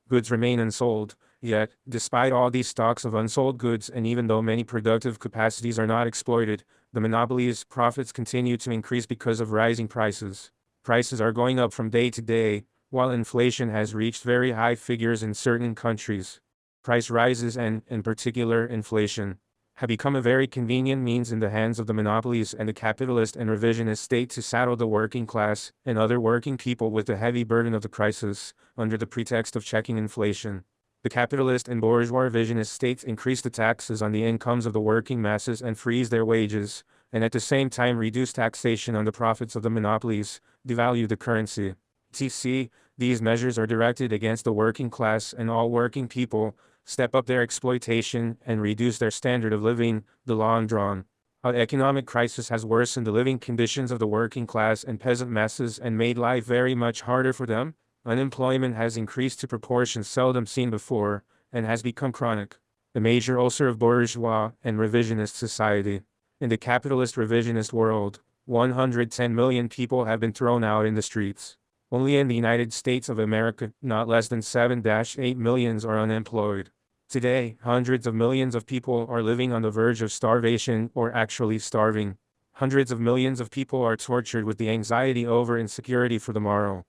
goods remain unsold. Yet, despite all these stocks of unsold goods and even though many productive capacities are not exploited, the monopolies' profits continue to increase because of rising prices. Prices are going up from day to day, while inflation has reached very high figures in certain countries. Price rises and, in particular, inflation, have become a very convenient means in the hands of the monopolies and the capitalist and revisionist state to saddle the working class and other working people with the heavy burden of the crisis, under the pretext of checking inflation. The capitalist and bourgeois revisionist states increase the taxes on the incomes of the working masses and freeze their wages, and at the same time reduce taxation on the profits of the monopolies, devalue the currency. etc. These measures are directed against the working class and all working people, step up their exploitation, and reduce their standard of living. The long drawn out economic crisis has worsened the living conditions of the working class and peasant masses and made life very much harder for them. Unemployment has increased to proportions seldom seen before, and has become chronic, the major ulcer of bourgeois and revisionist society. In the capitalist revisionist world, 110 million people have been thrown out in the streets. Only in the United States of America, not less than 7-8 millions are unemployed. Today, hundreds of millions of people are living on the verge of starvation or actually starving. Hundreds of millions of people are tortured with the anxiety over insecurity for the morrow.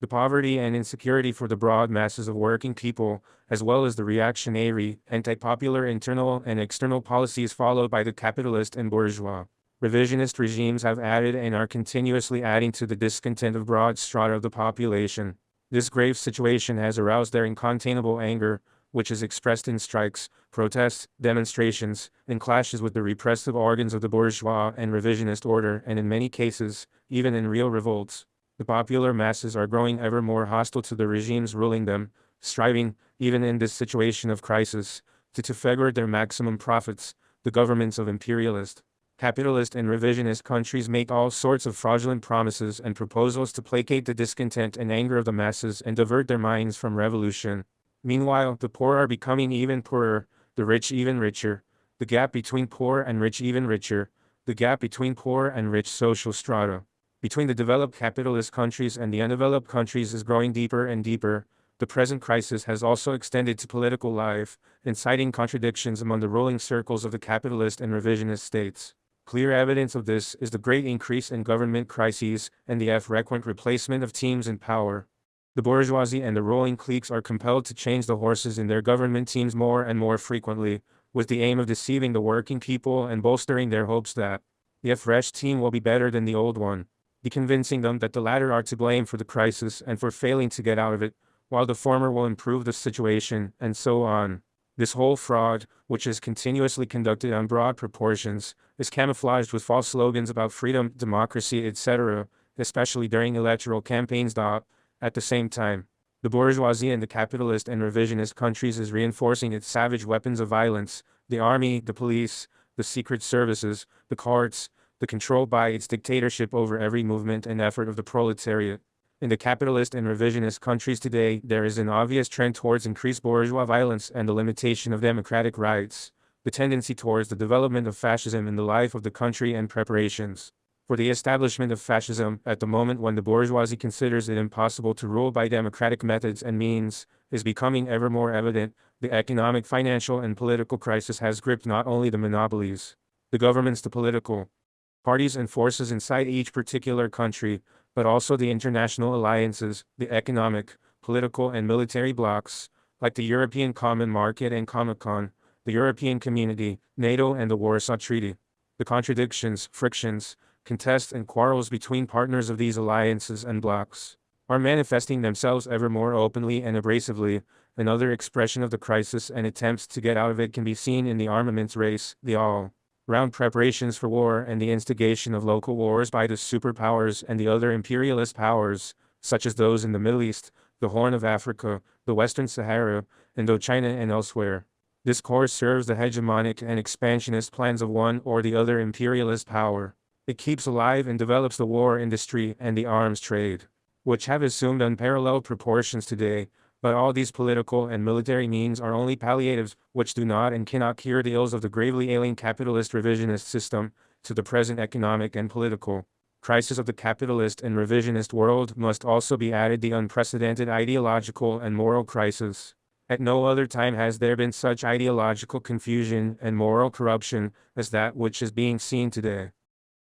The poverty and insecurity for the broad masses of working people, as well as the reactionary, anti-popular internal and external policies followed by the capitalist and bourgeois revisionist regimes have added and are continuously adding to the discontent of broad strata of the population. This grave situation has aroused their incontainable anger, which is expressed in strikes, protests, demonstrations, and clashes with the repressive organs of the bourgeois and revisionist order, and in many cases, even in real revolts. The popular masses are growing ever more hostile to the regimes ruling them, striving, even in this situation of crisis, to safeguard their maximum profits. The governments of imperialist, capitalist and revisionist countries make all sorts of fraudulent promises and proposals to placate the discontent and anger of the masses and divert their minds from revolution. Meanwhile, the poor are becoming even poorer, the rich even richer, the gap between poor and rich even richer, the gap between poor and rich social strata between the developed capitalist countries and the undeveloped countries is growing deeper and deeper. The present crisis has also extended to political life, inciting contradictions among the ruling circles of the capitalist and revisionist states. Clear evidence of this is the great increase in government crises and the frequent replacement of teams in power. The bourgeoisie and the ruling cliques are compelled to change the horses in their government teams more and more frequently, with the aim of deceiving the working people and bolstering their hopes that the fresh team will be better than the old one, convincing them that the latter are to blame for the crisis and for failing to get out of it, while the former will improve the situation, and so on. This whole fraud, which is continuously conducted on broad proportions, is camouflaged with false slogans about freedom, democracy, etc., especially during electoral campaigns. At the same time, the bourgeoisie in the capitalist and revisionist countries is reinforcing its savage weapons of violence, the army, the police, the secret services, the courts, the control by its dictatorship over every movement and effort of the proletariat. In the capitalist and revisionist countries today, there is an obvious trend towards increased bourgeois violence and the limitation of democratic rights, the tendency towards the development of fascism in the life of the country and preparations for the establishment of fascism at the moment when the bourgeoisie considers it impossible to rule by democratic methods and means, is becoming ever more evident. The economic, financial, and political crisis has gripped not only the monopolies, the governments, the political parties and forces inside each particular country, but also the international alliances, the economic, political and military blocs, like the European Common Market and Comecon, the European Community, NATO and the Warsaw Treaty. The contradictions, frictions, contests and quarrels between partners of these alliances and blocs are manifesting themselves ever more openly and abrasively. Another expression of the crisis and attempts to get out of it can be seen in the armaments race, the all-round preparations for war and the instigation of local wars by the superpowers and the other imperialist powers, such as those in the Middle East, the Horn of Africa, the Western Sahara, Indochina and elsewhere. This course serves the hegemonic and expansionist plans of one or the other imperialist power. It keeps alive and develops the war industry and the arms trade, which have assumed unparalleled proportions today. But all these political and military means are only palliatives, which do not and cannot cure the ills of the gravely ailing capitalist revisionist system. To the present economic and political crisis of the capitalist and revisionist world must also be added the unprecedented ideological and moral crisis. At no other time has there been such ideological confusion and moral corruption as that which is being seen today.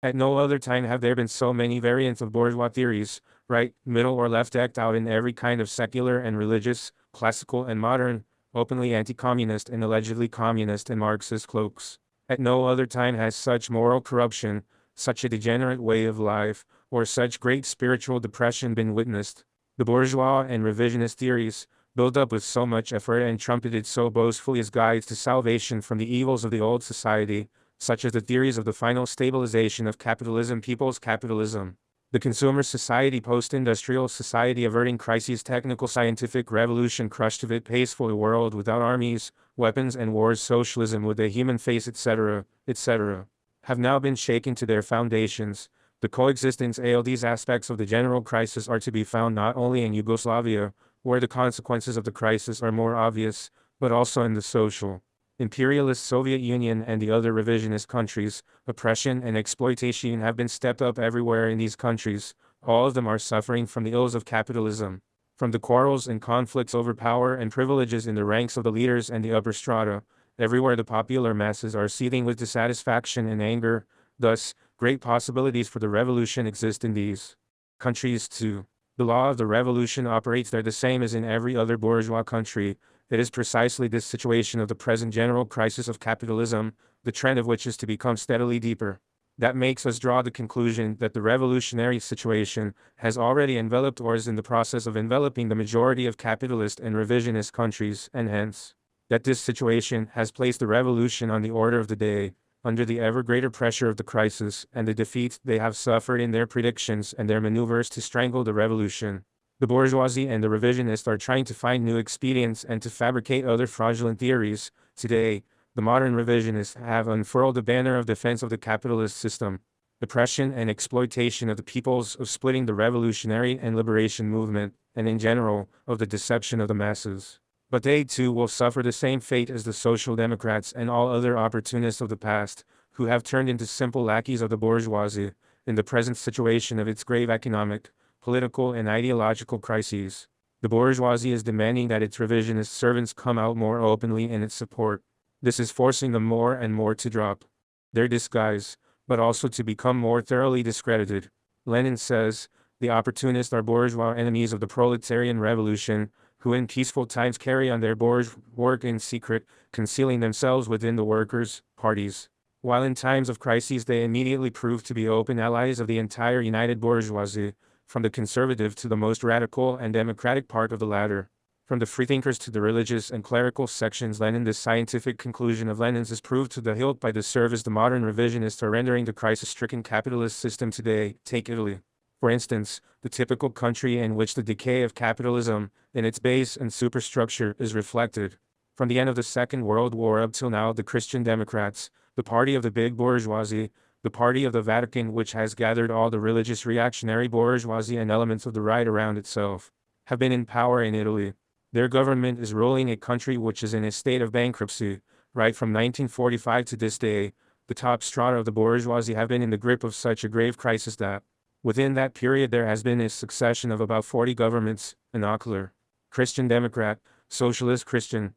At no other time have there been so many variants of bourgeois theories, right, middle or left, decked out in every kind of secular and religious, classical and modern, openly anti-communist and allegedly communist and Marxist cloaks. At no other time has such moral corruption, such a degenerate way of life, or such great spiritual depression been witnessed. The bourgeois and revisionist theories, built up with so much effort and trumpeted so boastfully as guides to salvation from the evils of the old society, such as the theories of the final stabilization of capitalism, people's capitalism, the consumer society, post-industrial society, averting crises, technical scientific revolution, crushed of it, peaceful world without armies, weapons and wars, socialism with a human face, etc., etc., have now been shaken to their foundations. The coexistence of these aspects of the general crisis are to be found not only in Yugoslavia, where the consequences of the crisis are more obvious, but also in the social, imperialist Soviet Union and the other revisionist countries. Oppression and exploitation have been stepped up everywhere in these countries. All of them are suffering from the ills of capitalism, from the quarrels and conflicts over power and privileges in the ranks of the leaders and the upper strata. Everywhere the popular masses are seething with dissatisfaction and anger. Thus, great possibilities for the revolution exist in these countries too. The law of the revolution operates there the same as in every other bourgeois country. It is precisely this situation of the present general crisis of capitalism, the trend of which is to become steadily deeper, that makes us draw the conclusion that the revolutionary situation has already enveloped or is in the process of enveloping the majority of capitalist and revisionist countries, and hence, that this situation has placed the revolution on the order of the day, under the ever greater pressure of the crisis and the defeat they have suffered in their predictions and their maneuvers to strangle the revolution. The bourgeoisie and the revisionists are trying to find new expedients and to fabricate other fraudulent theories. Today, the modern revisionists have unfurled the banner of defense of the capitalist system, oppression and exploitation of the peoples, of splitting the revolutionary and liberation movement, and in general, of the deception of the masses. But they too will suffer the same fate as the Social Democrats and all other opportunists of the past, who have turned into simple lackeys of the bourgeoisie, in the present situation of its grave economic, political and ideological crises. The bourgeoisie is demanding that its revisionist servants come out more openly in its support. This is forcing them more and more to drop their disguise, but also to become more thoroughly discredited. Lenin says, the opportunists are bourgeois enemies of the proletarian revolution, who in peaceful times carry on their bourgeois work in secret, concealing themselves within the workers' parties, while in times of crises they immediately prove to be open allies of the entire united bourgeoisie, from the conservative to the most radical and democratic part of the latter, from the freethinkers to the religious and clerical sections. This scientific conclusion of Lenin's is proved to the hilt by the service the modern revisionists are rendering the crisis-stricken capitalist system today. Take Italy, for instance, the typical country in which the decay of capitalism, in its base and superstructure, is reflected. From the end of the Second World War up till now, the Christian Democrats, the party of the big bourgeoisie, the party of the Vatican, which has gathered all the religious reactionary bourgeoisie and elements of the right around itself, have been in power in Italy. Their government is ruling a country which is in a state of bankruptcy. Right from 1945 to this day, the top strata of the bourgeoisie have been in the grip of such a grave crisis that, within that period, there has been a succession of about 40 governments, monocular, Christian Democrat, Socialist Christian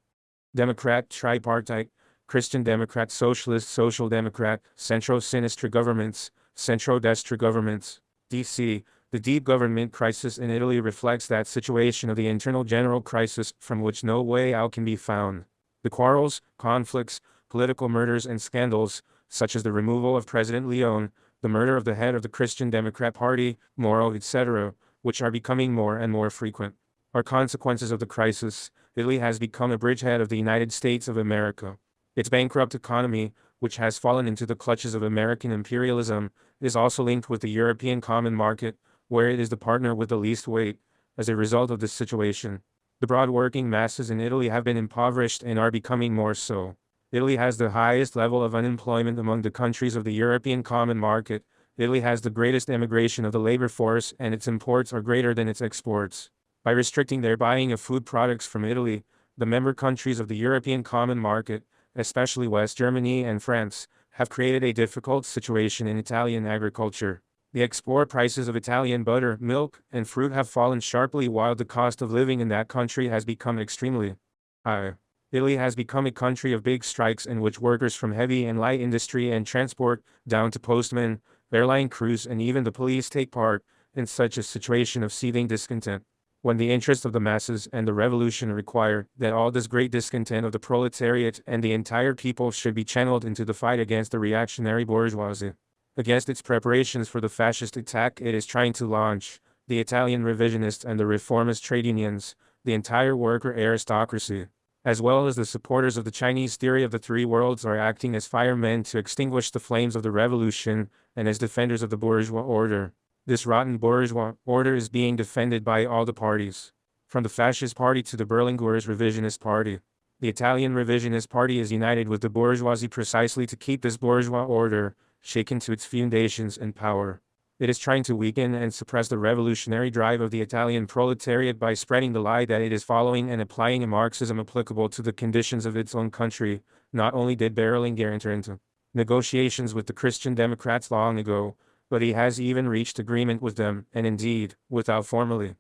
Democrat, tripartite, Christian Democrat, Socialist, Social Democrat, centro-sinistra governments, centro-destra governments. DC, the deep government crisis in Italy reflects that situation of the internal general crisis from which no way out can be found. The quarrels, conflicts, political murders and scandals, such as the removal of President Leone, the murder of the head of the Christian Democrat Party, Moro, etc., which are becoming more and more frequent, are consequences of the crisis. Italy has become a bridgehead of the United States of America. Its bankrupt economy, which has fallen into the clutches of American imperialism, is also linked with the European common market, where it is the partner with the least weight. As a result of this situation, the broad working masses in Italy have been impoverished and are becoming more so. Italy has the highest level of unemployment among the countries of the European common market. Italy has the greatest emigration of the labor force, and its imports are greater than its exports. By restricting their buying of food products from Italy, the member countries of the European common market, especially West Germany and France, have created a difficult situation in Italian agriculture. The export prices of Italian butter, milk, and fruit have fallen sharply while the cost of living in that country has become extremely high. Italy has become a country of big strikes in which workers from heavy and light industry and transport, down to postmen, airline crews and even the police take part in such a situation of seething discontent. When the interests of the masses and the revolution require that all this great discontent of the proletariat and the entire people should be channeled into the fight against the reactionary bourgeoisie, against its preparations for the fascist attack it is trying to launch, the Italian revisionists and the reformist trade unions, the entire worker aristocracy, as well as the supporters of the Chinese theory of the three worlds are acting as firemen to extinguish the flames of the revolution and as defenders of the bourgeois order. This rotten bourgeois order is being defended by all the parties, from the Fascist Party to the Berlinguer's Revisionist Party. The Italian Revisionist Party is united with the bourgeoisie precisely to keep this bourgeois order shaken to its foundations and power. It is trying to weaken and suppress the revolutionary drive of the Italian proletariat by spreading the lie that it is following and applying a Marxism applicable to the conditions of its own country. Not only did Berlinguer enter into negotiations with the Christian Democrats long ago, but he has even reached agreement with them, and indeed, without formally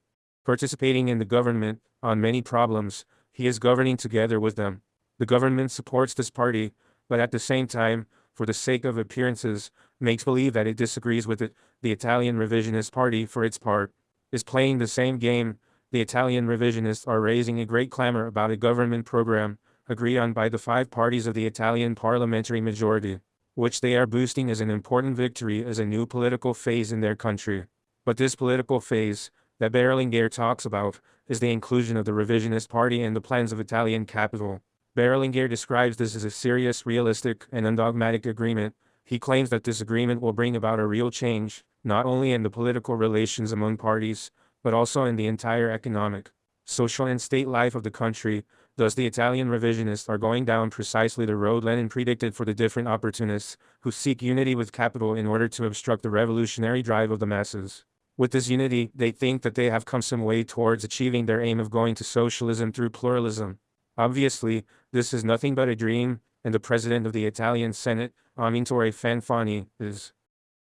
participating in the government, on many problems, he is governing together with them. The government supports this party, but at the same time, for the sake of appearances, makes believe that it disagrees with it. The Italian Revisionist Party, for its part, is playing the same game. The Italian revisionists are raising a great clamor about a government program, agreed on by the five parties of the Italian parliamentary majority, which they are boosting as an important victory as a new political phase in their country. But this political phase, that Berlinguer talks about, is the inclusion of the Revisionist Party in the plans of Italian capital. Berlinguer describes this as a serious, realistic, and undogmatic agreement. He claims that this agreement will bring about a real change, not only in the political relations among parties, but also in the entire economic, social and state life of the country. Thus the Italian revisionists are going down precisely the road Lenin predicted for the different opportunists, who seek unity with capital in order to obstruct the revolutionary drive of the masses. With this unity, they think that they have come some way towards achieving their aim of going to socialism through pluralism. Obviously, this is nothing but a dream, and the president of the Italian Senate, Amintore Fanfani, is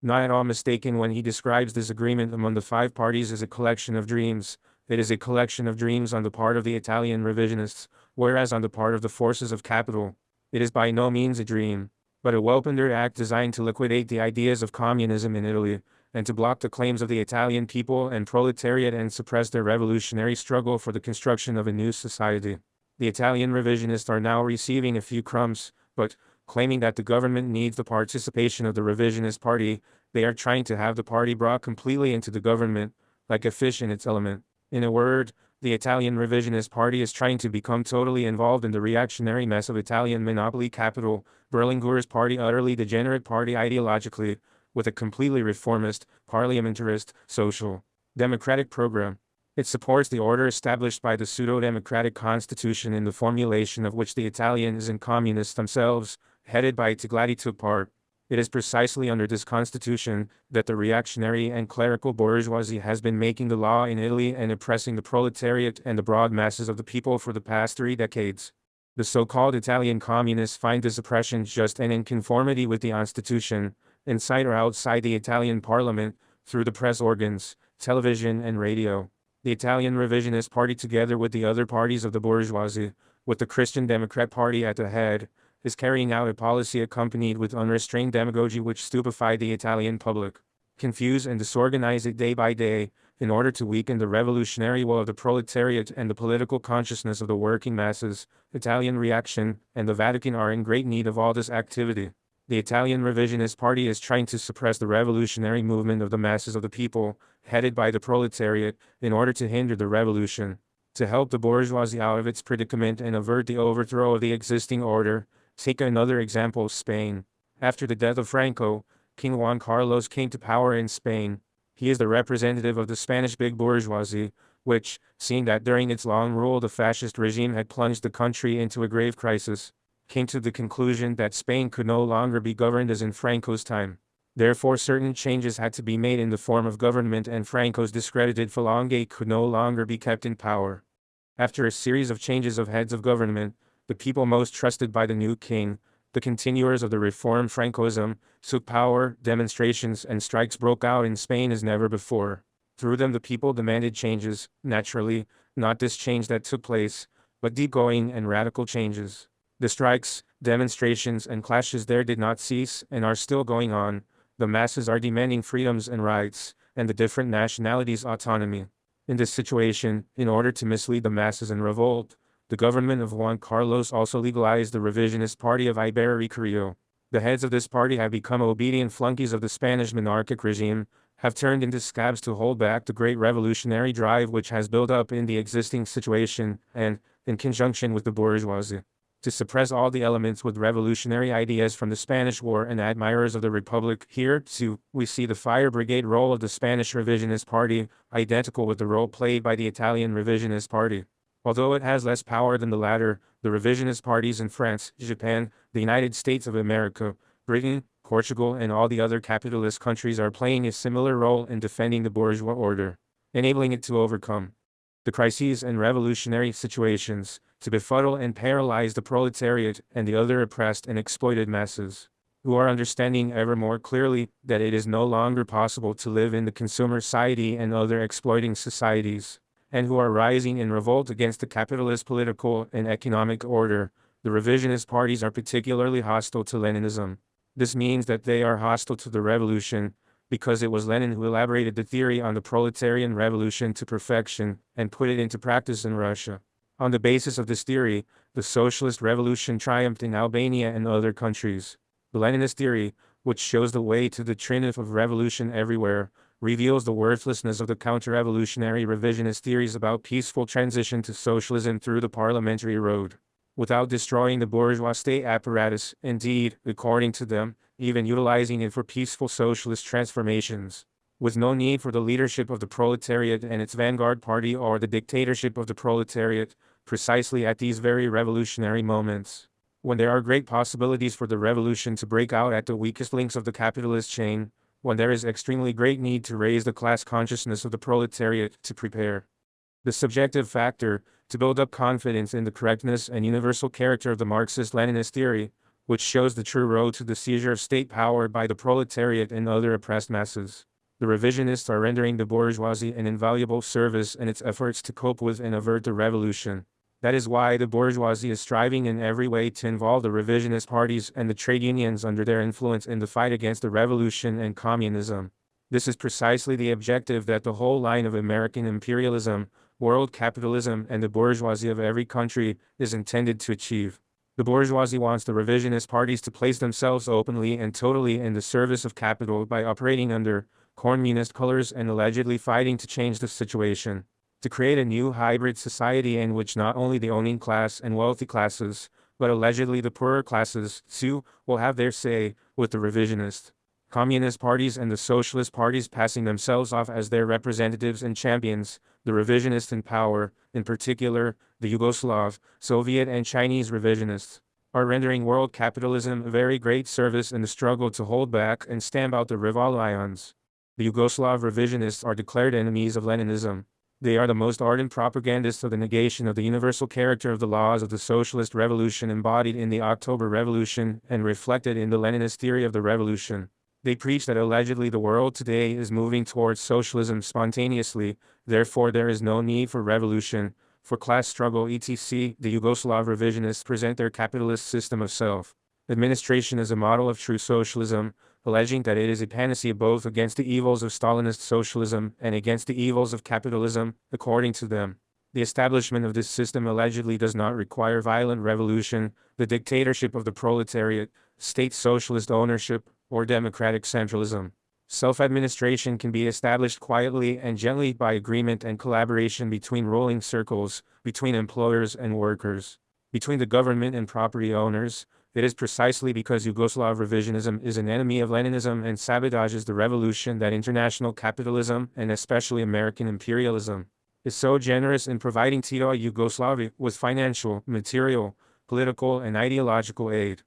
not at all mistaken when he describes this agreement among the five parties as a collection of dreams. It is a collection of dreams on the part of the Italian revisionists, whereas on the part of the forces of capital, it is by no means a dream, but a well-pondered act designed to liquidate the ideas of communism in Italy, and to block the claims of the Italian people and proletariat and suppress their revolutionary struggle for the construction of a new society. The Italian revisionists are now receiving a few crumbs, but, claiming that the government needs the participation of the revisionist party, they are trying to have the party brought completely into the government, like a fish in its element. In a word, the Italian revisionist party is trying to become totally involved in the reactionary mess of Italian monopoly capital. Berlinguer's party, utterly degenerate party ideologically, with a completely reformist, parliamentarist, social, democratic program. It supports the order established by the pseudo-democratic constitution in the formulation of which the Italians and communists themselves, headed by Toglatti, took part. It is precisely under this constitution that the reactionary and clerical bourgeoisie has been making the law in Italy and oppressing the proletariat and the broad masses of the people for the past 3 decades. The so-called Italian communists find this oppression just and in conformity with the constitution, inside or outside the Italian parliament, through the press organs, television and radio. The Italian revisionist party, together with the other parties of the bourgeoisie, with the Christian Democrat Party at the head, is carrying out a policy accompanied with unrestrained demagogy which stupefied the Italian public, confuse and disorganize it day by day, in order to weaken the revolutionary will of the proletariat and the political consciousness of the working masses. Italian reaction and the Vatican are in great need of all this activity. The Italian revisionist party is trying to suppress the revolutionary movement of the masses of the people, headed by the proletariat, in order to hinder the revolution, to help the bourgeoisie out of its predicament and avert the overthrow of the existing order. Take another example: Spain. After the death of Franco, King Juan Carlos came to power in Spain. He is the representative of the Spanish big bourgeoisie, which, seeing that during its long rule the fascist regime had plunged the country into a grave crisis, came to the conclusion that Spain could no longer be governed as in Franco's time. Therefore certain changes had to be made in the form of government, and Franco's discredited Falange could no longer be kept in power. After a series of changes of heads of government, the people most trusted by the new king, The continuers of the reform Francoism took power, demonstrations and strikes broke out in Spain as never before. Through them the people demanded changes, naturally, not this change that took place, but deep-going and radical changes. The strikes, demonstrations and clashes there did not cease and are still going on. The masses are demanding freedoms and rights, and the different nationalities autonomy. In this situation, in order to mislead the masses and revolt, the government of Juan Carlos also legalized the revisionist party of Iberia. The heads of this party have become obedient flunkies of the Spanish monarchic regime, have turned into scabs to hold back the great revolutionary drive which has built up in the existing situation, and, in conjunction with the bourgeoisie, to suppress all the elements with revolutionary ideas from the Spanish War and admirers of the Republic. Here, too, we see the fire brigade role of the Spanish revisionist party, identical with the role played by the Italian revisionist party. Although it has less power than the latter, the revisionist parties in France, Japan, the United States of America, Britain, Portugal and all the other capitalist countries are playing a similar role in defending the bourgeois order, enabling it to overcome the crises and revolutionary situations, to befuddle and paralyze the proletariat and the other oppressed and exploited masses, who are understanding ever more clearly that it is no longer possible to live in the consumer society and other exploiting societies, and who are rising in revolt against the capitalist political and economic order. The revisionist parties are particularly hostile to Leninism. This means that they are hostile to the revolution, because it was Lenin who elaborated the theory on the proletarian revolution to perfection, and put it into practice in Russia. On the basis of this theory, the socialist revolution triumphed in Albania and other countries. The Leninist theory, which shows the way to the triumph of revolution everywhere, reveals the worthlessness of the counter-revolutionary revisionist theories about peaceful transition to socialism through the parliamentary road, without destroying the bourgeois state apparatus, indeed, according to them, even utilizing it for peaceful socialist transformations, with no need for the leadership of the proletariat and its vanguard party or the dictatorship of the proletariat, precisely at these very revolutionary moments, when there are great possibilities for the revolution to break out at the weakest links of the capitalist chain, when there is extremely great need to raise the class consciousness of the proletariat, to prepare the subjective factor, to build up confidence in the correctness and universal character of the Marxist-Leninist theory, which shows the true road to the seizure of state power by the proletariat and other oppressed masses. The revisionists are rendering the bourgeoisie an invaluable service in its efforts to cope with and avert the revolution. That is why the bourgeoisie is striving in every way to involve the revisionist parties and the trade unions under their influence in the fight against the revolution and communism. This is precisely the objective that the whole line of American imperialism, world capitalism and the bourgeoisie of every country is intended to achieve. The bourgeoisie wants the revisionist parties to place themselves openly and totally in the service of capital by operating under communist colors and allegedly fighting to change the situation, to create a new hybrid society in which not only the owning class and wealthy classes, but allegedly the poorer classes, too, will have their say, with the revisionist communist parties and the socialist parties passing themselves off as their representatives and champions. The revisionists in power, in particular, the Yugoslav, Soviet and Chinese revisionists, are rendering world capitalism a very great service in the struggle to hold back and stamp out the revolutions. The Yugoslav revisionists are declared enemies of Leninism. They are the most ardent propagandists of the negation of the universal character of the laws of the socialist revolution embodied in the October Revolution and reflected in the Leninist theory of the revolution. They preach that allegedly the world today is moving towards socialism spontaneously, therefore there is no need for revolution, for class struggle etc. The Yugoslav revisionists present their capitalist system of self-administration as a model of true socialism, alleging that it is a panacea both against the evils of Stalinist socialism and against the evils of capitalism. According to them, the establishment of this system allegedly does not require violent revolution, the dictatorship of the proletariat, state socialist ownership, or democratic centralism. Self-administration can be established quietly and gently by agreement and collaboration between ruling circles, between employers and workers, between the government and property owners. It is precisely because Yugoslav revisionism is an enemy of Leninism and sabotages the revolution that international capitalism, and especially American imperialism, is so generous in providing Tito Yugoslavia with financial, material, political and ideological aid.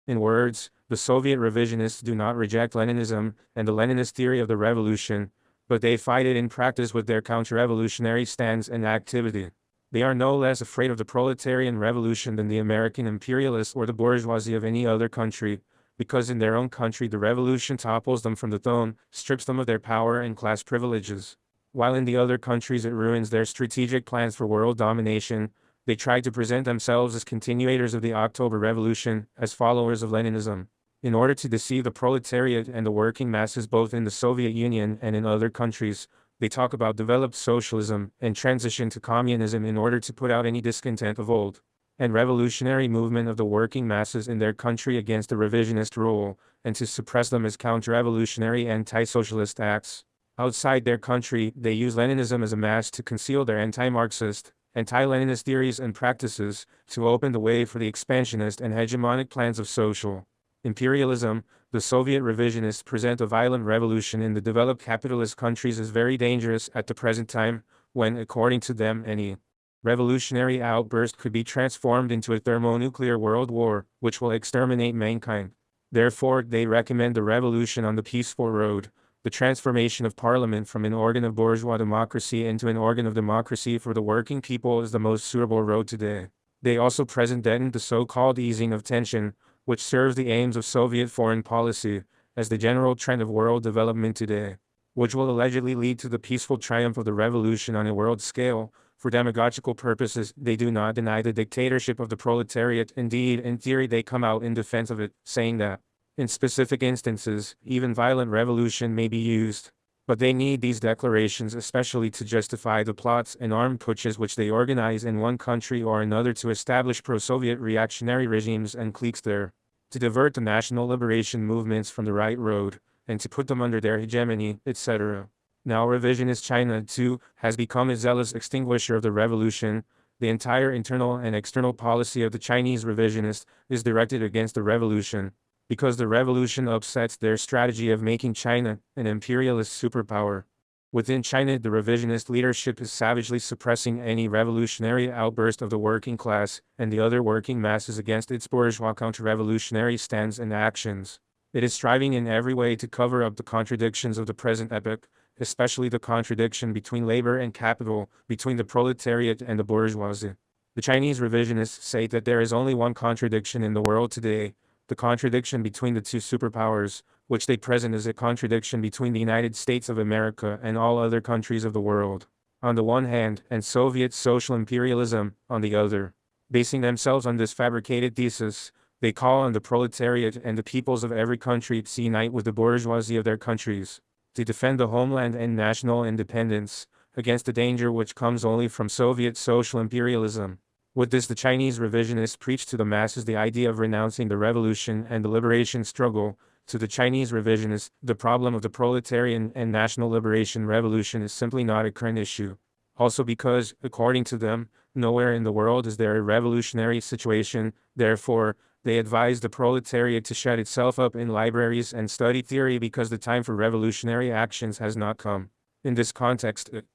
In words, the Soviet revisionists do not reject Leninism and the Leninist theory of the revolution, but they fight it in practice with their counter-revolutionary stands and activity. They are no less afraid of the proletarian revolution than the American imperialists or the bourgeoisie of any other country, because in their own country the revolution topples them from the throne, strips them of their power and class privileges. While in the other countries it ruins their strategic plans for world domination, they try to present themselves as continuators of the October Revolution, as followers of Leninism. In order to deceive the proletariat and the working masses both in the Soviet Union and in other countries, they talk about developed socialism and transition to communism in order to put out any discontent of old and revolutionary movement of the working masses in their country against the revisionist rule, and to suppress them as counter-revolutionary anti-socialist acts. Outside their country, they use Leninism as a mask to conceal their anti-Marxist, anti-Leninist theories and practices, to open the way for the expansionist and hegemonic plans of social imperialism. The Soviet revisionists present a violent revolution in the developed capitalist countries as very dangerous at the present time, when, according to them, any revolutionary outburst could be transformed into a thermonuclear world war, which will exterminate mankind. Therefore, they recommend the revolution on the peaceful road, the transformation of parliament from an organ of bourgeois democracy into an organ of democracy for the working people is the most suitable road today. They also present the so-called easing of tension, which serves the aims of Soviet foreign policy, as the general trend of world development today, which will allegedly lead to the peaceful triumph of the revolution on a world scale. For demagogical purposes, they do not deny the dictatorship of the proletariat. Indeed, in theory they come out in defense of it, saying that, in specific instances, even violent revolution may be used. But they need these declarations especially to justify the plots and armed putsches which they organize in one country or another to establish pro-Soviet reactionary regimes and cliques there, to divert the national liberation movements from the right road, and to put them under their hegemony, etc. Now revisionist China, too, has become a zealous extinguisher of the revolution. The entire internal and external policy of the Chinese revisionists is directed against the revolution, because the revolution upsets their strategy of making China an imperialist superpower. Within China, the revisionist leadership is savagely suppressing any revolutionary outburst of the working class and the other working masses against its bourgeois counter-revolutionary stands and actions. It is striving in every way to cover up the contradictions of the present epoch, especially the contradiction between labor and capital, between the proletariat and the bourgeoisie. The Chinese revisionists say that there is only one contradiction in the world today, the contradiction between the two superpowers, which they present as a contradiction between the United States of America and all other countries of the world, on the one hand, and Soviet social imperialism, on the other. Basing themselves on this fabricated thesis, they call on the proletariat and the peoples of every country to unite with the bourgeoisie of their countries, to defend the homeland and national independence, against the danger which comes only from Soviet social imperialism. With this, the Chinese revisionists preach to the masses the idea of renouncing the revolution and the liberation struggle. To the Chinese revisionists, the problem of the proletarian and national liberation revolution is simply not a current issue. Also because, according to them, nowhere in the world is there a revolutionary situation. Therefore, they advise the proletariat to shut itself up in libraries and study theory because the time for revolutionary actions has not come. In this context, it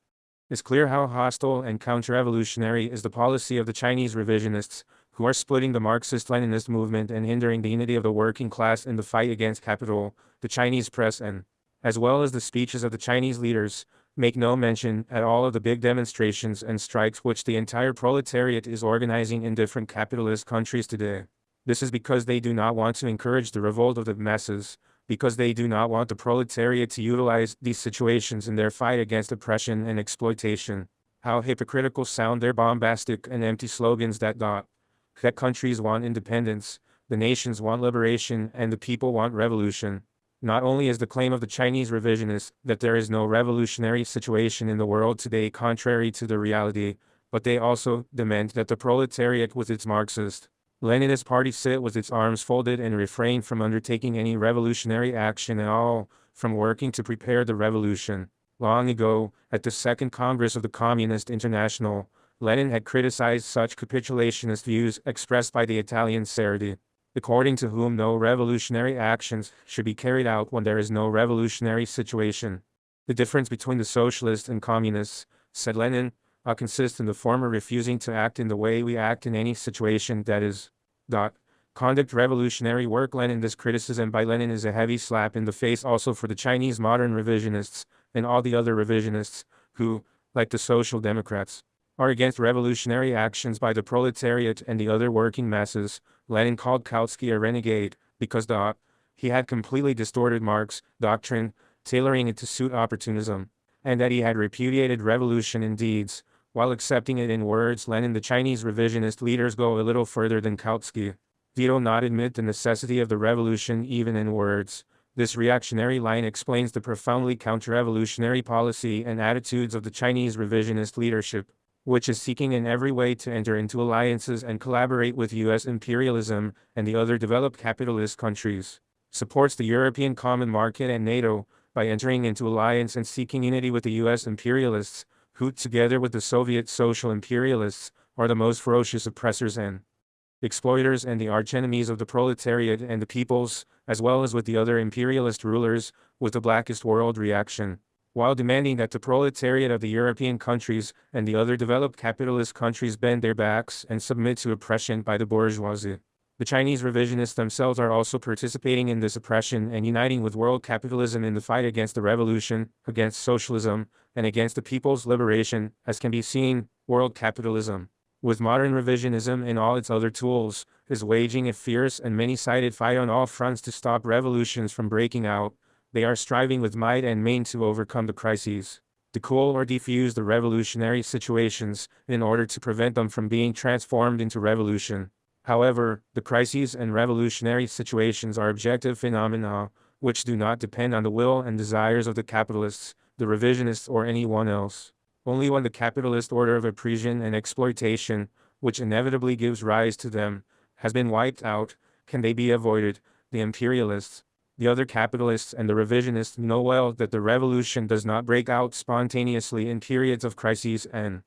is clear how hostile and counter-revolutionary is the policy of the Chinese revisionists, who are splitting the Marxist-Leninist movement and hindering the unity of the working class in the fight against capital. The Chinese press and, as well as the speeches of the Chinese leaders, make no mention at all of the big demonstrations and strikes which the entire proletariat is organizing in different capitalist countries today. This is because they do not want to encourage the revolt of the masses, because they do not want the proletariat to utilize these situations in their fight against oppression and exploitation. How hypocritical sound their bombastic and empty slogans that countries want independence, the nations want liberation, and the people want revolution. Not only is the claim of the Chinese revisionists that there is no revolutionary situation in the world today contrary to the reality, but they also demand that the proletariat with its Marxist Leninist party sit with its arms folded and refrain from undertaking any revolutionary action at all, from working to prepare the revolution. Long ago, at the Second Congress of the Communist International, Lenin had criticized such capitulationist views expressed by the Italian Serdi, according to whom no revolutionary actions should be carried out when there is no revolutionary situation. The difference between the socialists and communists, said Lenin, consists in the former refusing to act in the way we act in any situation that is, conduct revolutionary work. This criticism by Lenin is a heavy slap in the face also for the Chinese modern revisionists, and all the other revisionists, who, like the Social Democrats, are against revolutionary actions by the proletariat and the other working masses. Lenin called Kautsky a renegade, because he had completely distorted Marx's doctrine, tailoring it to suit opportunism, and that he had repudiated revolution in deeds, while accepting it in words. Lenin, the Chinese revisionist leaders go a little further than Kautsky. They do not admit the necessity of the revolution even in words. This reactionary line explains the profoundly counter-revolutionary policy and attitudes of the Chinese revisionist leadership, which is seeking in every way to enter into alliances and collaborate with U.S. imperialism and the other developed capitalist countries, supports the European Common Market and NATO by entering into alliance and seeking unity with the U.S. imperialists, who, together with the Soviet social imperialists, are the most ferocious oppressors and exploiters and the archenemies of the proletariat and the peoples, as well as with the other imperialist rulers, with the blackest world reaction, while demanding that the proletariat of the European countries and the other developed capitalist countries bend their backs and submit to oppression by the bourgeoisie. The Chinese revisionists themselves are also participating in this oppression and uniting with world capitalism in the fight against the revolution, against socialism, and against the people's liberation, as can be seen. World capitalism, with modern revisionism and all its other tools, is waging a fierce and many-sided fight on all fronts to stop revolutions from breaking out. They are striving with might and main to overcome the crises, to cool or defuse the revolutionary situations, in order to prevent them from being transformed into revolution. However, the crises and revolutionary situations are objective phenomena, which do not depend on the will and desires of the capitalists, the revisionists, or anyone else. Only when the capitalist order of oppression and exploitation, which inevitably gives rise to them, has been wiped out, can they be avoided. The imperialists, the other capitalists, and the revisionists know well that the revolution does not break out spontaneously in periods of crises and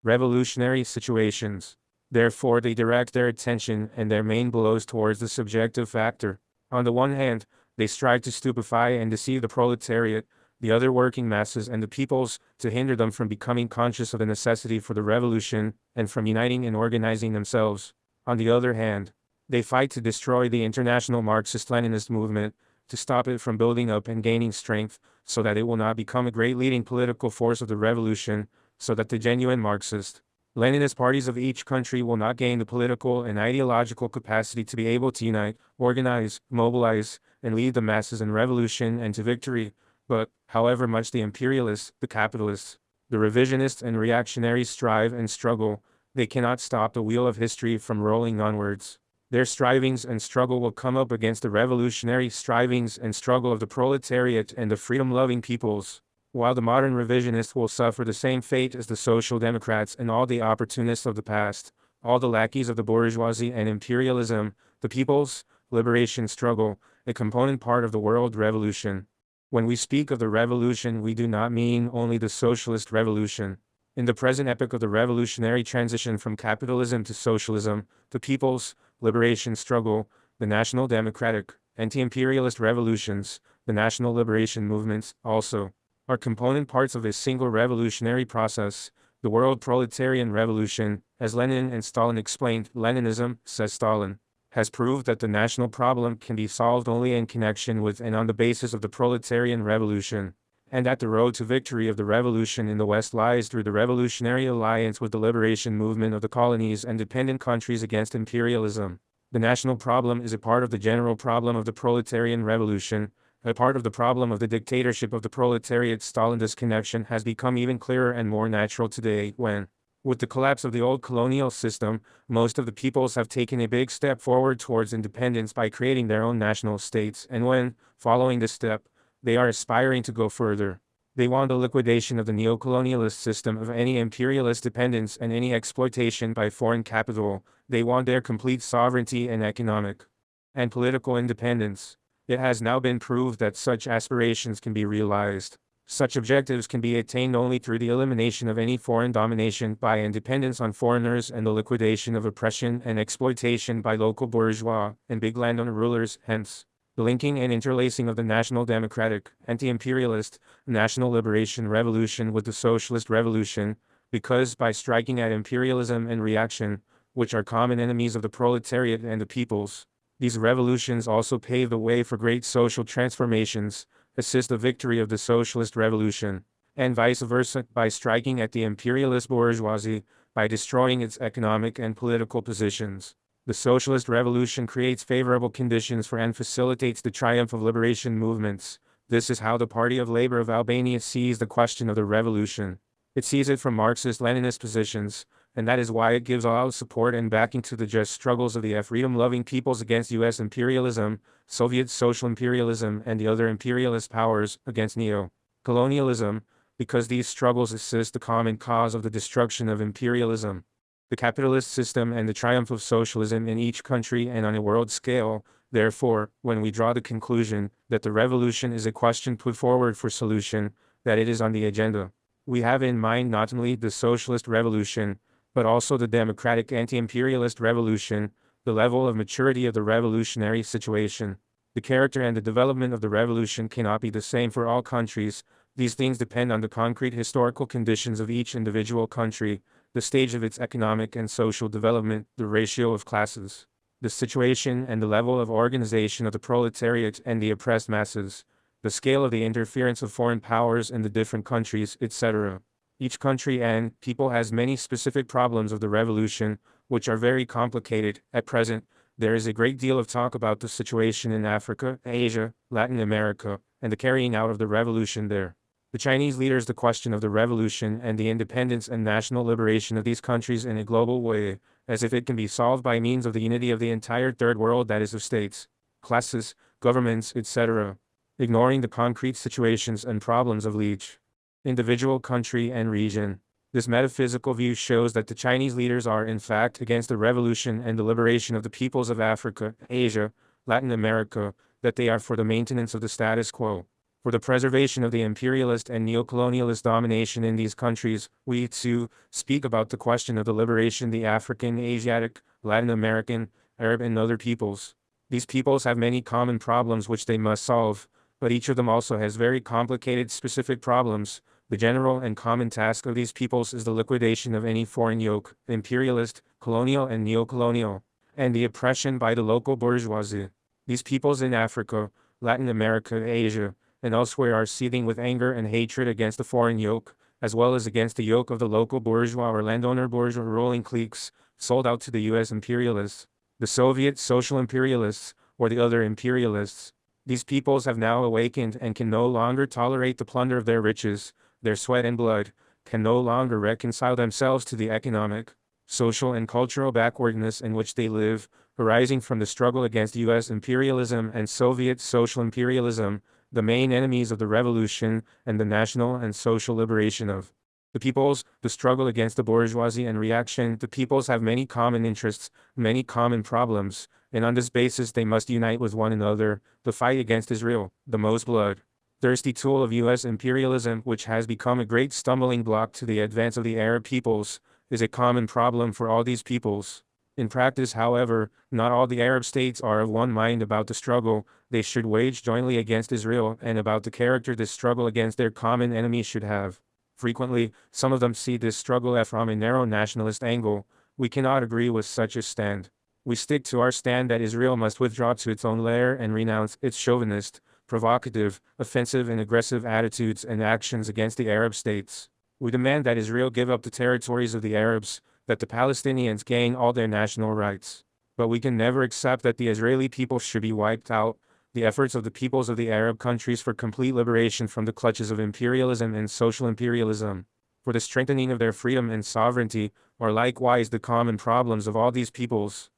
revolutionary situations. Therefore, they direct their attention and their main blows towards the subjective factor. On the one hand, they strive to stupefy and deceive the proletariat, the other working masses, and the peoples, to hinder them from becoming conscious of the necessity for the revolution, and from uniting and organizing themselves. On the other hand, they fight to destroy the international Marxist-Leninist movement, to stop it from building up and gaining strength, so that it will not become a great leading political force of the revolution, so that the genuine Marxist Leninist parties of each country will not gain the political and ideological capacity to be able to unite, organize, mobilize, and lead the masses in revolution and to victory. But, however much the imperialists, the capitalists, the revisionists, and reactionaries strive and struggle, they cannot stop the wheel of history from rolling onwards. Their strivings and struggle will come up against the revolutionary strivings and struggle of the proletariat and the freedom-loving peoples, while the modern revisionists will suffer the same fate as the social democrats and all the opportunists of the past, all the lackeys of the bourgeoisie and imperialism. The people's liberation struggle, a component part of the world revolution. When we speak of the revolution, we do not mean only the socialist revolution. In the present epoch of the revolutionary transition from capitalism to socialism, the people's liberation struggle, the national democratic, anti-imperialist revolutions, the national liberation movements, also are component parts of a single revolutionary process, the world proletarian revolution. As Lenin and Stalin explained, Leninism, says Stalin, has proved that the national problem can be solved only in connection with and on the basis of the proletarian revolution, and that the road to victory of the revolution in the West lies through the revolutionary alliance with the liberation movement of the colonies and dependent countries against imperialism. The national problem is a part of the general problem of the proletarian revolution, a part of the problem of the dictatorship of the proletariat. Stalin. This connection has become even clearer and more natural today when, with the collapse of the old colonial system, most of the peoples have taken a big step forward towards independence by creating their own national states, and when, following this step, they are aspiring to go further. They want the liquidation of the neocolonialist system of any imperialist dependence and any exploitation by foreign capital. They want their complete sovereignty and economic and political independence. It has now been proved that such aspirations can be realized. Such objectives can be attained only through the elimination of any foreign domination by and dependence on foreigners and the liquidation of oppression and exploitation by local bourgeois and big landowner rulers. Hence, the linking and interlacing of the national democratic, anti-imperialist, national liberation revolution with the socialist revolution, because by striking at imperialism and reaction, which are common enemies of the proletariat and the peoples, these revolutions also pave the way for great social transformations, assist the victory of the socialist revolution, and vice versa. By striking at the imperialist bourgeoisie, by destroying its economic and political positions. The socialist revolution creates favorable conditions for and facilitates the triumph of liberation movements. This is how the Party of Labor of Albania sees the question of the revolution. It sees it from Marxist-Leninist positions, and that is why it gives all support and backing to the just struggles of the freedom-loving peoples against U.S. imperialism, Soviet social imperialism, and the other imperialist powers against neo-colonialism, because these struggles assist the common cause of the destruction of imperialism, the capitalist system, and the triumph of socialism in each country and on a world scale. Therefore, when we draw the conclusion that the revolution is a question put forward for solution, that it is on the agenda, we have in mind not only the socialist revolution, but also the democratic anti-imperialist revolution, the level of maturity of the revolutionary situation. The character and the development of the revolution cannot be the same for all countries. These things depend on the concrete historical conditions of each individual country, the stage of its economic and social development, the ratio of classes, the situation and the level of organization of the proletariat and the oppressed masses, the scale of the interference of foreign powers in the different countries, etc. Each country and people has many specific problems of the revolution, which are very complicated. At present, there is a great deal of talk about the situation in Africa, Asia, Latin America, and the carrying out of the revolution there. The Chinese leaders the question of the revolution and the independence and national liberation of these countries in a global way, as if it can be solved by means of the unity of the entire third world, that is of states, classes, governments, etc., ignoring the concrete situations and problems of each individual country and region. This metaphysical view shows that the Chinese leaders are in fact against the revolution and the liberation of the peoples of Africa, Asia, Latin America, that they are for the maintenance of the status quo, for the preservation of the imperialist and neocolonialist domination in these countries. We, too, speak about the question of the liberation of the African, Asiatic, Latin American, Arab and other peoples. These peoples have many common problems which they must solve, but each of them also has very complicated specific problems. The general and common task of these peoples is the liquidation of any foreign yoke, imperialist, colonial and neocolonial, and the oppression by the local bourgeoisie. These peoples in Africa, Latin America, Asia, and elsewhere are seething with anger and hatred against the foreign yoke, as well as against the yoke of the local bourgeois or landowner bourgeois ruling cliques, sold out to the U.S. imperialists, the Soviet social imperialists, or the other imperialists. These peoples have now awakened and can no longer tolerate the plunder of their riches, their sweat and blood, can no longer reconcile themselves to the economic, social and cultural backwardness in which they live, arising from the struggle against U.S. imperialism and Soviet social imperialism, the main enemies of the revolution and the national and social liberation of the peoples, the struggle against the bourgeoisie and reaction. The peoples have many common interests, many common problems, and on this basis they must unite with one another. The fight against Israel, the most blood-thirsty tool of U.S. imperialism, which has become a great stumbling block to the advance of the Arab peoples, is a common problem for all these peoples. In practice, however, not all the Arab states are of one mind about the struggle they should wage jointly against Israel and about the character this struggle against their common enemy should have. Frequently, some of them see this struggle from a narrow nationalist angle. We cannot agree with such a stand. We stick to our stand that Israel must withdraw to its own lair and renounce its chauvinist, provocative, offensive and aggressive attitudes and actions against the Arab states. We demand that Israel give up the territories of the Arabs, that the Palestinians gain all their national rights. But we can never accept that the Israeli people should be wiped out. The efforts of the peoples of the Arab countries for complete liberation from the clutches of imperialism and social imperialism, for the strengthening of their freedom and sovereignty, are likewise the common problems of all these peoples.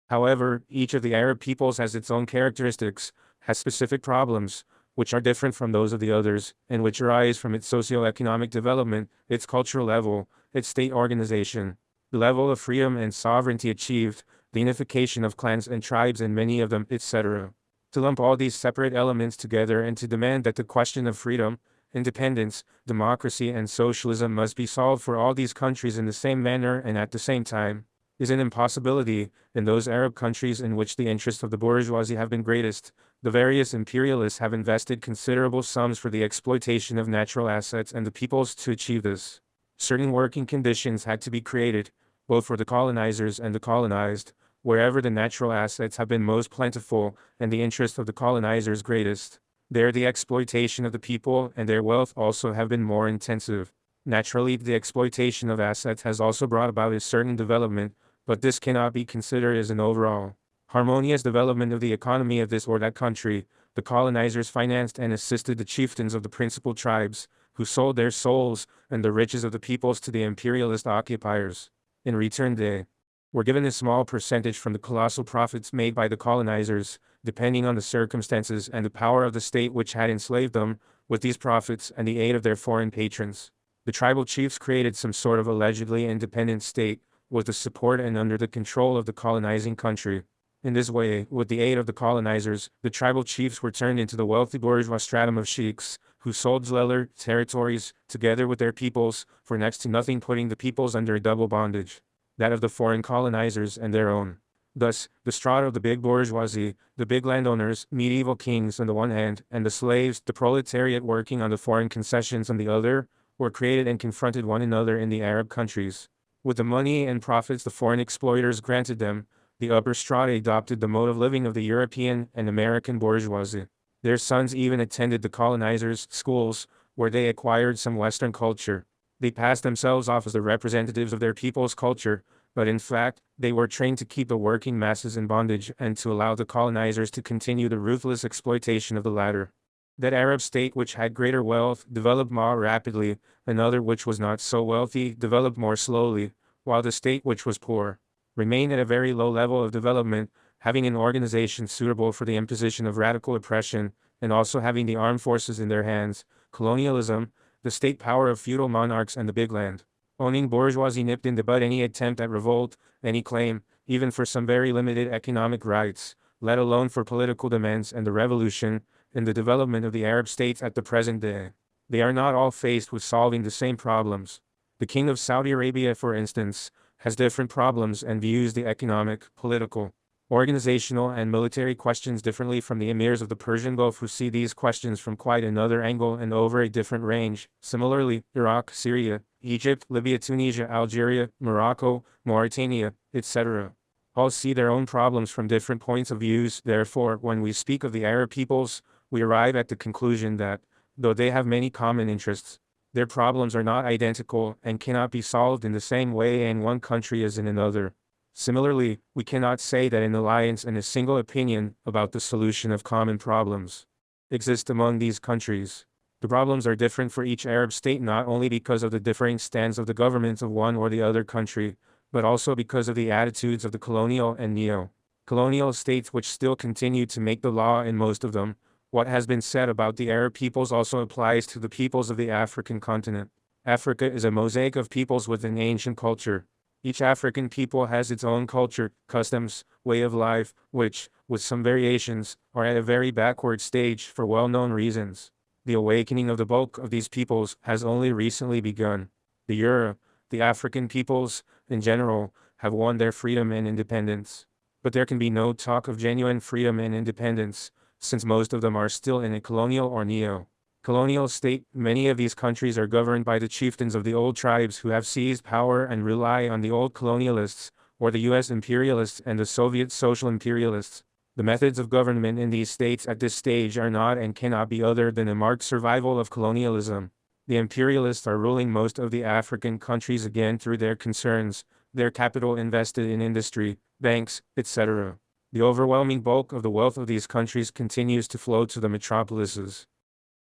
However, each of the Arab peoples has its own characteristics, has specific problems, which are different from those of the others, and which arise from its socio-economic development, its cultural level, its state organization, the level of freedom and sovereignty achieved, the unification of clans and tribes in many of them, etc. To lump all these separate elements together and to demand that the question of freedom, independence, democracy and socialism must be solved for all these countries in the same manner and at the same time, is an impossibility. In those Arab countries in which the interests of the bourgeoisie have been greatest, the various imperialists have invested considerable sums for the exploitation of natural assets and the peoples. To achieve this, certain working conditions had to be created, both for the colonizers and the colonized, wherever the natural assets have been most plentiful and the interest of the colonizers greatest. There the exploitation of the people and their wealth also have been more intensive. Naturally, the exploitation of assets has also brought about a certain development, but this cannot be considered as an overall harmonious development of the economy of this or that country. The colonizers financed and assisted the chieftains of the principal tribes, who sold their souls and the riches of the peoples to the imperialist occupiers. In return, they were given a small percentage from the colossal profits made by the colonizers, depending on the circumstances and the power of the state which had enslaved them. With these profits and the aid of their foreign patrons, the tribal chiefs created some sort of allegedly independent state, with the support and under the control of the colonizing country. In this way, with the aid of the colonizers, the tribal chiefs were turned into the wealthy bourgeois stratum of sheiks, who sold their territories, together with their peoples, for next to nothing, putting the peoples under a double bondage, that of the foreign colonizers and their own. Thus, the strata of the big bourgeoisie, the big landowners, medieval kings on the one hand, and the slaves, the proletariat working on the foreign concessions on the other, were created and confronted one another in the Arab countries. With the money and profits the foreign exploiters granted them, the upper strata adopted the mode of living of the European and American bourgeoisie. Their sons even attended the colonizers' schools, where they acquired some Western culture. They passed themselves off as the representatives of their people's culture, but in fact, they were trained to keep the working masses in bondage and to allow the colonizers to continue the ruthless exploitation of the latter. That Arab state which had greater wealth developed more rapidly, another which was not so wealthy developed more slowly, while the state which was poor remained at a very low level of development, having an organization suitable for the imposition of radical oppression, and also having the armed forces in their hands. Colonialism, the state power of feudal monarchs and the big land owning bourgeoisie nipped in the bud any attempt at revolt, any claim, even for some very limited economic rights, let alone for political demands and the revolution, in the development of the Arab states at the present day. They are not all faced with solving the same problems. The king of Saudi Arabia, for instance, has different problems and views the economic, political, organizational and military questions differently from the emirs of the Persian Gulf, who see these questions from quite another angle and over a different range. Similarly, Iraq, Syria, Egypt, Libya, Tunisia, Algeria, Morocco, Mauritania, etc. all see their own problems from different points of views. Therefore, when we speak of the Arab peoples, we arrive at the conclusion that, though they have many common interests, their problems are not identical and cannot be solved in the same way in one country as in another. Similarly, we cannot say that an alliance and a single opinion about the solution of common problems exist among these countries. The problems are different for each Arab state not only because of the differing stands of the governments of one or the other country, but also because of the attitudes of the colonial and neo-colonial states which still continue to make the law in most of them. What has been said about the Arab peoples also applies to the peoples of the African continent. Africa is a mosaic of peoples with an ancient culture. Each African people has its own culture, customs, way of life, which, with some variations, are at a very backward stage for well-known reasons. The awakening of the bulk of these peoples has only recently begun. The African peoples, in general, have won their freedom and independence. But there can be no talk of genuine freedom and independence, since most of them are still in a colonial or neo-colonial state. Many of these countries are governed by the chieftains of the old tribes who have seized power and rely on the old colonialists, or the US imperialists and the Soviet social imperialists. The methods of government in these states at this stage are not and cannot be other than a marked survival of colonialism. The imperialists are ruling most of the African countries again through their concerns, their capital invested in industry, banks, etc. The overwhelming bulk of the wealth of these countries continues to flow to the metropolises.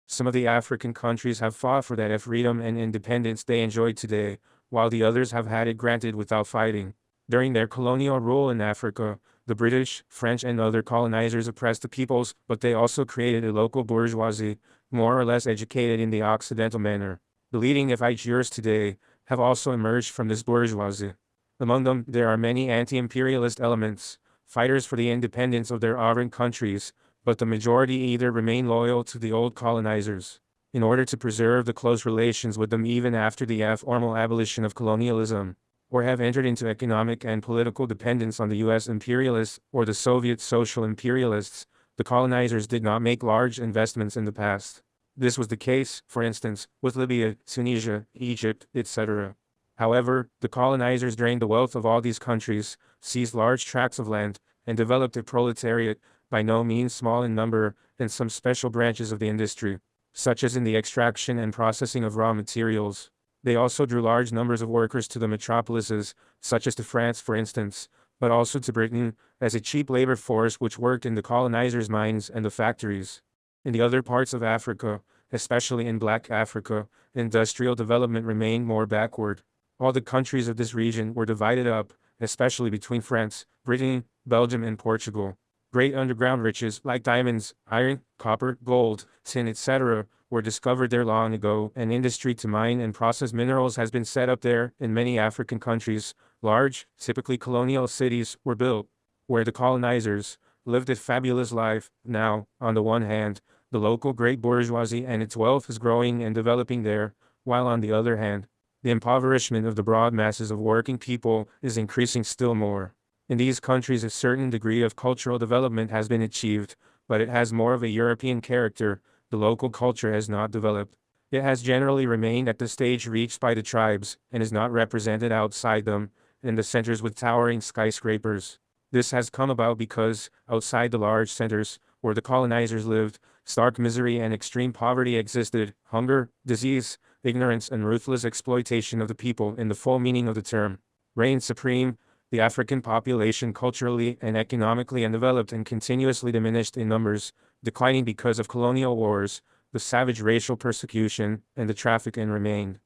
Some of the African countries have fought for that freedom and independence they enjoy today, while the others have had it granted without fighting. During their colonial rule in Africa, the British, French and other colonizers oppressed the peoples, but they also created a local bourgeoisie, more or less educated in the Occidental manner. The leading figures today have also emerged from this bourgeoisie. Among them, there are many anti-imperialist elements, fighters for the independence of their sovereign countries, but the majority either remain loyal to the old colonizers, in order to preserve the close relations with them even after the formal abolition of colonialism, or have entered into economic and political dependence on the US imperialists or the Soviet social imperialists. The colonizers did not make large investments in the past. This was the case, for instance, with Libya, Tunisia, Egypt, etc. However, the colonizers drained the wealth of all these countries, seized large tracts of land, and developed a proletariat, by no means small in number, in some special branches of the industry, such as in the extraction and processing of raw materials. They also drew large numbers of workers to the metropolises, such as to France for instance, but also to Britain, as a cheap labor force which worked in the colonizers' mines and the factories. In the other parts of Africa, especially in Black Africa, industrial development remained more backward. All the countries of this region were divided up, especially between France, Britain, Belgium and Portugal. Great underground riches like diamonds, iron, copper, gold, tin etc. were discovered there long ago, and industry to mine and process minerals has been set up there. In many African countries, large, typically colonial cities were built, where the colonizers lived a fabulous life. Now, on the one hand, the local great bourgeoisie and its wealth is growing and developing there, while on the other hand, the impoverishment of the broad masses of working people is increasing still more. In these countries a certain degree of cultural development has been achieved, but it has more of a European character. The local culture has not developed. It has generally remained at the stage reached by the tribes, and is not represented outside them, in the centers with towering skyscrapers. This has come about because, outside the large centers, where the colonizers lived, stark misery and extreme poverty existed. Hunger, disease, ignorance and ruthless exploitation of the people in the full meaning of the term reigned supreme. The African population culturally and economically undeveloped and continuously diminished in numbers, declining because of colonial wars, the savage racial persecution, and the traffic in remained.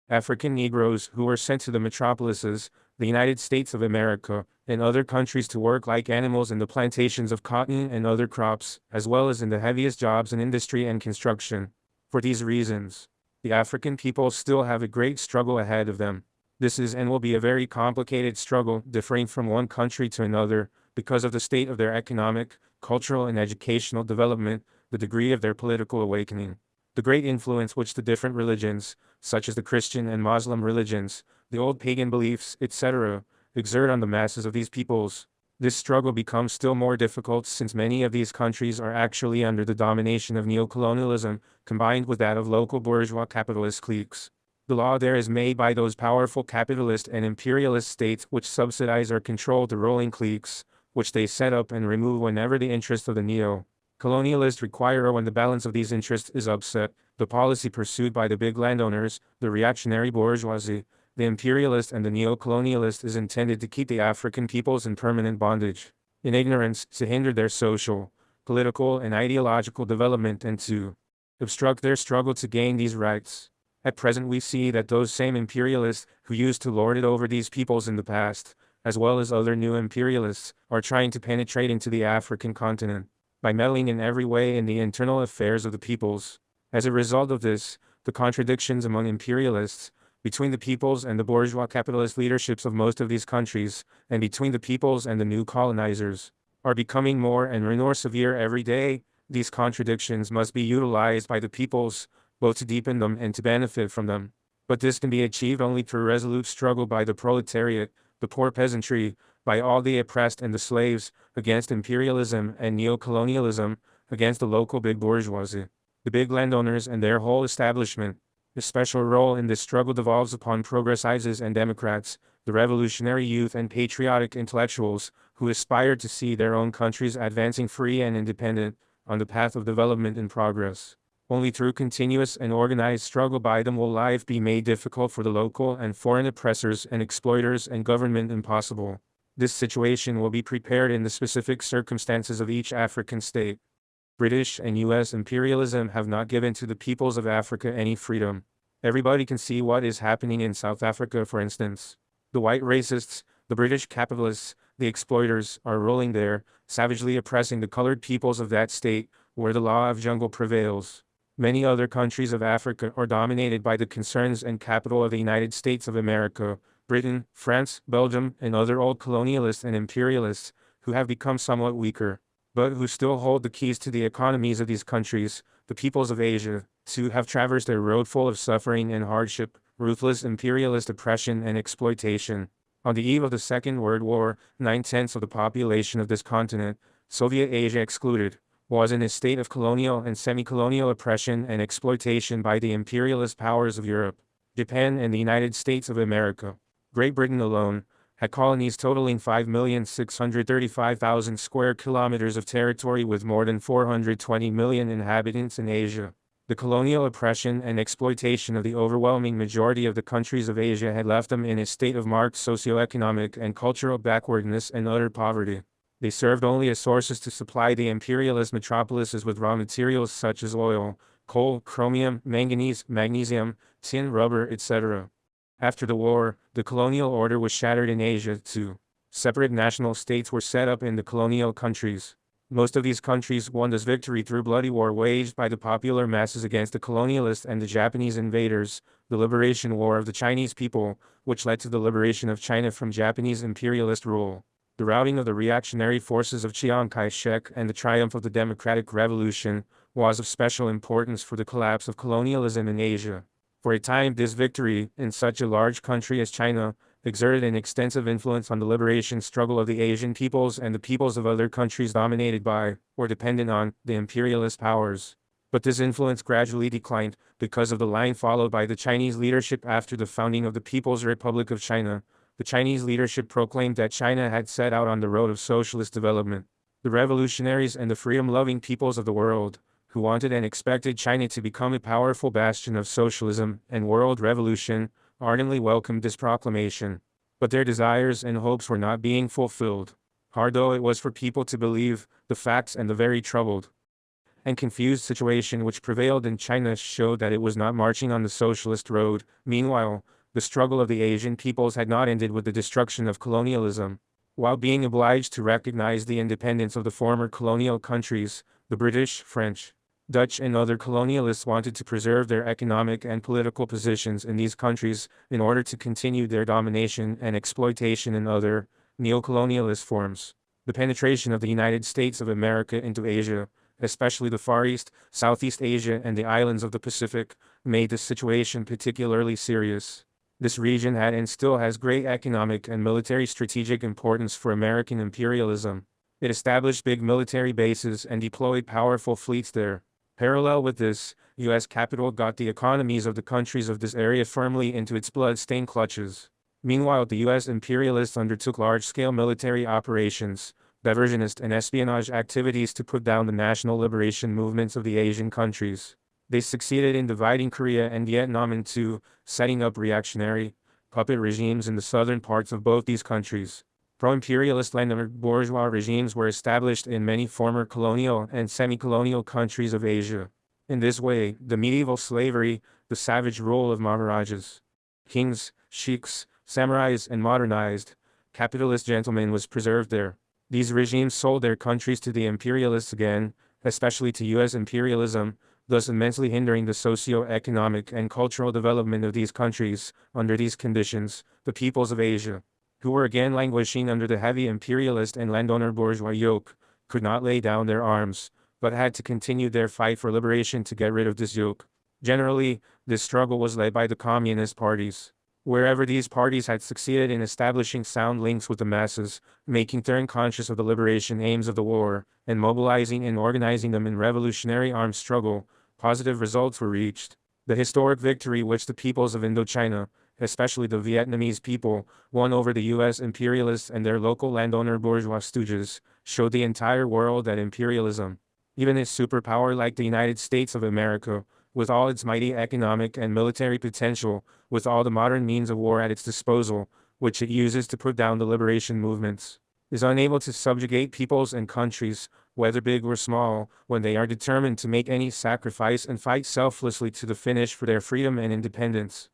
African Negroes who were sent to the metropolises, the United States of America, and other countries to work like animals in the plantations of cotton and other crops, as well as in the heaviest jobs in industry and construction. For these reasons, the African people still have a great struggle ahead of them. This is and will be a very complicated struggle, differing from one country to another, because of the state of their economic, cultural and educational development, the degree of their political awakening, the great influence which the different religions, such as the Christian and Muslim religions, the old pagan beliefs, etc., exert on the masses of these peoples. This struggle becomes still more difficult since many of these countries are actually under the domination of neocolonialism, combined with that of local bourgeois capitalist cliques. The law there is made by those powerful capitalist and imperialist states which subsidize or control the ruling cliques, which they set up and remove whenever the interests of the neo-colonialists require or when the balance of these interests is upset. The policy pursued by the big landowners, the reactionary bourgeoisie, the imperialist and the neo-colonialist is intended to keep the African peoples in permanent bondage, in ignorance, to hinder their social, political and ideological development and to obstruct their struggle to gain these rights. At present we see that those same imperialists who used to lord it over these peoples in the past, as well as other new imperialists, are trying to penetrate into the African continent, by meddling in every way in the internal affairs of the peoples. As a result of this, the contradictions among imperialists, between the peoples and the bourgeois capitalist leaderships of most of these countries, and between the peoples and the new colonizers, are becoming more and more severe every day. These contradictions must be utilized by the peoples, both to deepen them and to benefit from them. But this can be achieved only through resolute struggle by the proletariat, the poor peasantry, by all the oppressed and the slaves, against imperialism and neocolonialism, against the local big bourgeoisie, the big landowners and their whole establishment. A special role in this struggle devolves upon progressives and democrats, the revolutionary youth and patriotic intellectuals, who aspire to see their own countries advancing free and independent, on the path of development and progress. Only through continuous and organized struggle by them will life be made difficult for the local and foreign oppressors and exploiters and government impossible. This situation will be prepared in the specific circumstances of each African state. British and U.S. imperialism have not given to the peoples of Africa any freedom. Everybody can see what is happening in South Africa, for instance. The white racists, the British capitalists, the exploiters, are ruling there, savagely oppressing the colored peoples of that state, where the law of jungle prevails. Many other countries of Africa are dominated by the concerns and capital of the United States of America, Britain, France, Belgium, and other old colonialists and imperialists, who have become somewhat weaker, but who still hold the keys to the economies of these countries. The peoples of Asia, too, have traversed a road full of suffering and hardship, ruthless imperialist oppression and exploitation. On the eve of the Second World War, 9/10 of the population of this continent, Soviet Asia excluded, was in a state of colonial and semi-colonial oppression and exploitation by the imperialist powers of Europe, Japan and the United States of America. Great Britain alone had colonies totaling 5,635,000 square kilometers of territory with more than 420 million inhabitants in Asia. The colonial oppression and exploitation of the overwhelming majority of the countries of Asia had left them in a state of marked socioeconomic and cultural backwardness and utter poverty. They served only as sources to supply the imperialist metropolises with raw materials such as oil, coal, chromium, manganese, magnesium, tin, rubber, etc. After the war, the colonial order was shattered in Asia too. Separate national states were set up in the colonial countries. Most of these countries won this victory through bloody war waged by the popular masses against the colonialists and the Japanese invaders, the liberation war of the Chinese people, which led to the liberation of China from Japanese imperialist rule. The routing of the reactionary forces of Chiang Kai-shek and the triumph of the democratic revolution was of special importance for the collapse of colonialism in Asia. For a time, this victory, in such a large country as China, exerted an extensive influence on the liberation struggle of the Asian peoples and the peoples of other countries dominated by, or dependent on, the imperialist powers. But this influence gradually declined, because of the line followed by the Chinese leadership after the founding of the People's Republic of China. The Chinese leadership proclaimed that China had set out on the road of socialist development. The revolutionaries and the freedom-loving peoples of the world, who wanted and expected China to become a powerful bastion of socialism and world revolution, ardently welcomed this proclamation. But their desires and hopes were not being fulfilled. Hard though it was for people to believe, the facts and the very troubled and confused situation which prevailed in China showed that it was not marching on the socialist road. Meanwhile, the struggle of the Asian peoples had not ended with the destruction of colonialism. While being obliged to recognize the independence of the former colonial countries, the British, French, Dutch and other colonialists wanted to preserve their economic and political positions in these countries in order to continue their domination and exploitation in other, neocolonialist forms. The penetration of the United States of America into Asia, especially the Far East, Southeast Asia and the islands of the Pacific, made the situation particularly serious. This region had and still has great economic and military strategic importance for American imperialism. It established big military bases and deployed powerful fleets there. Parallel with this, U.S. capital got the economies of the countries of this area firmly into its blood-stained clutches. Meanwhile, the U.S. imperialists undertook large-scale military operations, diversionist and espionage activities to put down the national liberation movements of the Asian countries. They succeeded in dividing Korea and Vietnam in two, setting up reactionary, puppet regimes in the southern parts of both these countries. Pro-imperialist landowner bourgeois regimes were established in many former colonial and semi-colonial countries of Asia. In this way, the medieval slavery, the savage rule of Maharajas, kings, sheiks, samurais and modernized, capitalist gentlemen was preserved there. These regimes sold their countries to the imperialists again, especially to U.S. imperialism, thus immensely hindering the socio-economic and cultural development of these countries. Under these conditions, the peoples of Asia, who were again languishing under the heavy imperialist and landowner bourgeois yoke, could not lay down their arms, but had to continue their fight for liberation to get rid of this yoke. Generally, this struggle was led by the communist parties. Wherever these parties had succeeded in establishing sound links with the masses, making them conscious of the liberation aims of the war, and mobilizing and organizing them in revolutionary armed struggle, positive results were reached. The historic victory which the peoples of Indochina, especially the Vietnamese people, won over the U.S. imperialists and their local landowner bourgeois stooges, showed the entire world that imperialism, even a superpower like the United States of America, with all its mighty economic and military potential, with all the modern means of war at its disposal, which it uses to put down the liberation movements, is unable to subjugate peoples and countries, whether big or small, when they are determined to make any sacrifice and fight selflessly to the finish for their freedom and independence.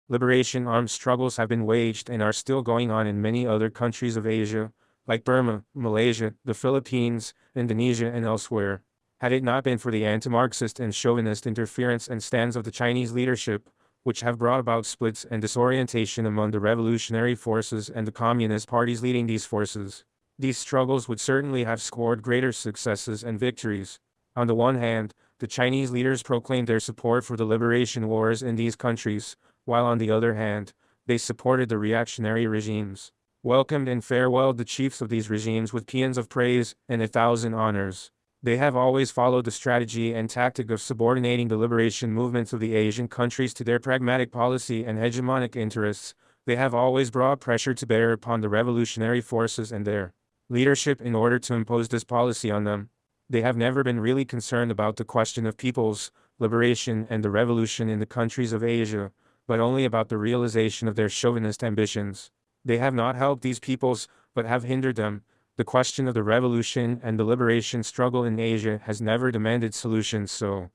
Liberation armed struggles have been waged and are still going on in many other countries of Asia, like Burma, Malaysia, the Philippines, Indonesia and elsewhere. Had it not been for the anti-Marxist and chauvinist interference and stands of the Chinese leadership, which have brought about splits and disorientation among the revolutionary forces and the communist parties leading these forces, these struggles would certainly have scored greater successes and victories. On the one hand, the Chinese leaders proclaimed their support for the liberation wars in these countries, while on the other hand, they supported the reactionary regimes, welcomed and farewelled the chiefs of these regimes with paeans of praise and 1,000 honors. They have always followed the strategy and tactic of subordinating the liberation movements of the Asian countries to their pragmatic policy and hegemonic interests. They have always brought pressure to bear upon the revolutionary forces and their leadership in order to impose this policy on them. They have never been really concerned about the question of peoples, liberation and the revolution in the countries of Asia, but only about the realization of their chauvinist ambitions. They have not helped these peoples, but have hindered them. The question of the revolution and the liberation struggle in Asia has never demanded solutions so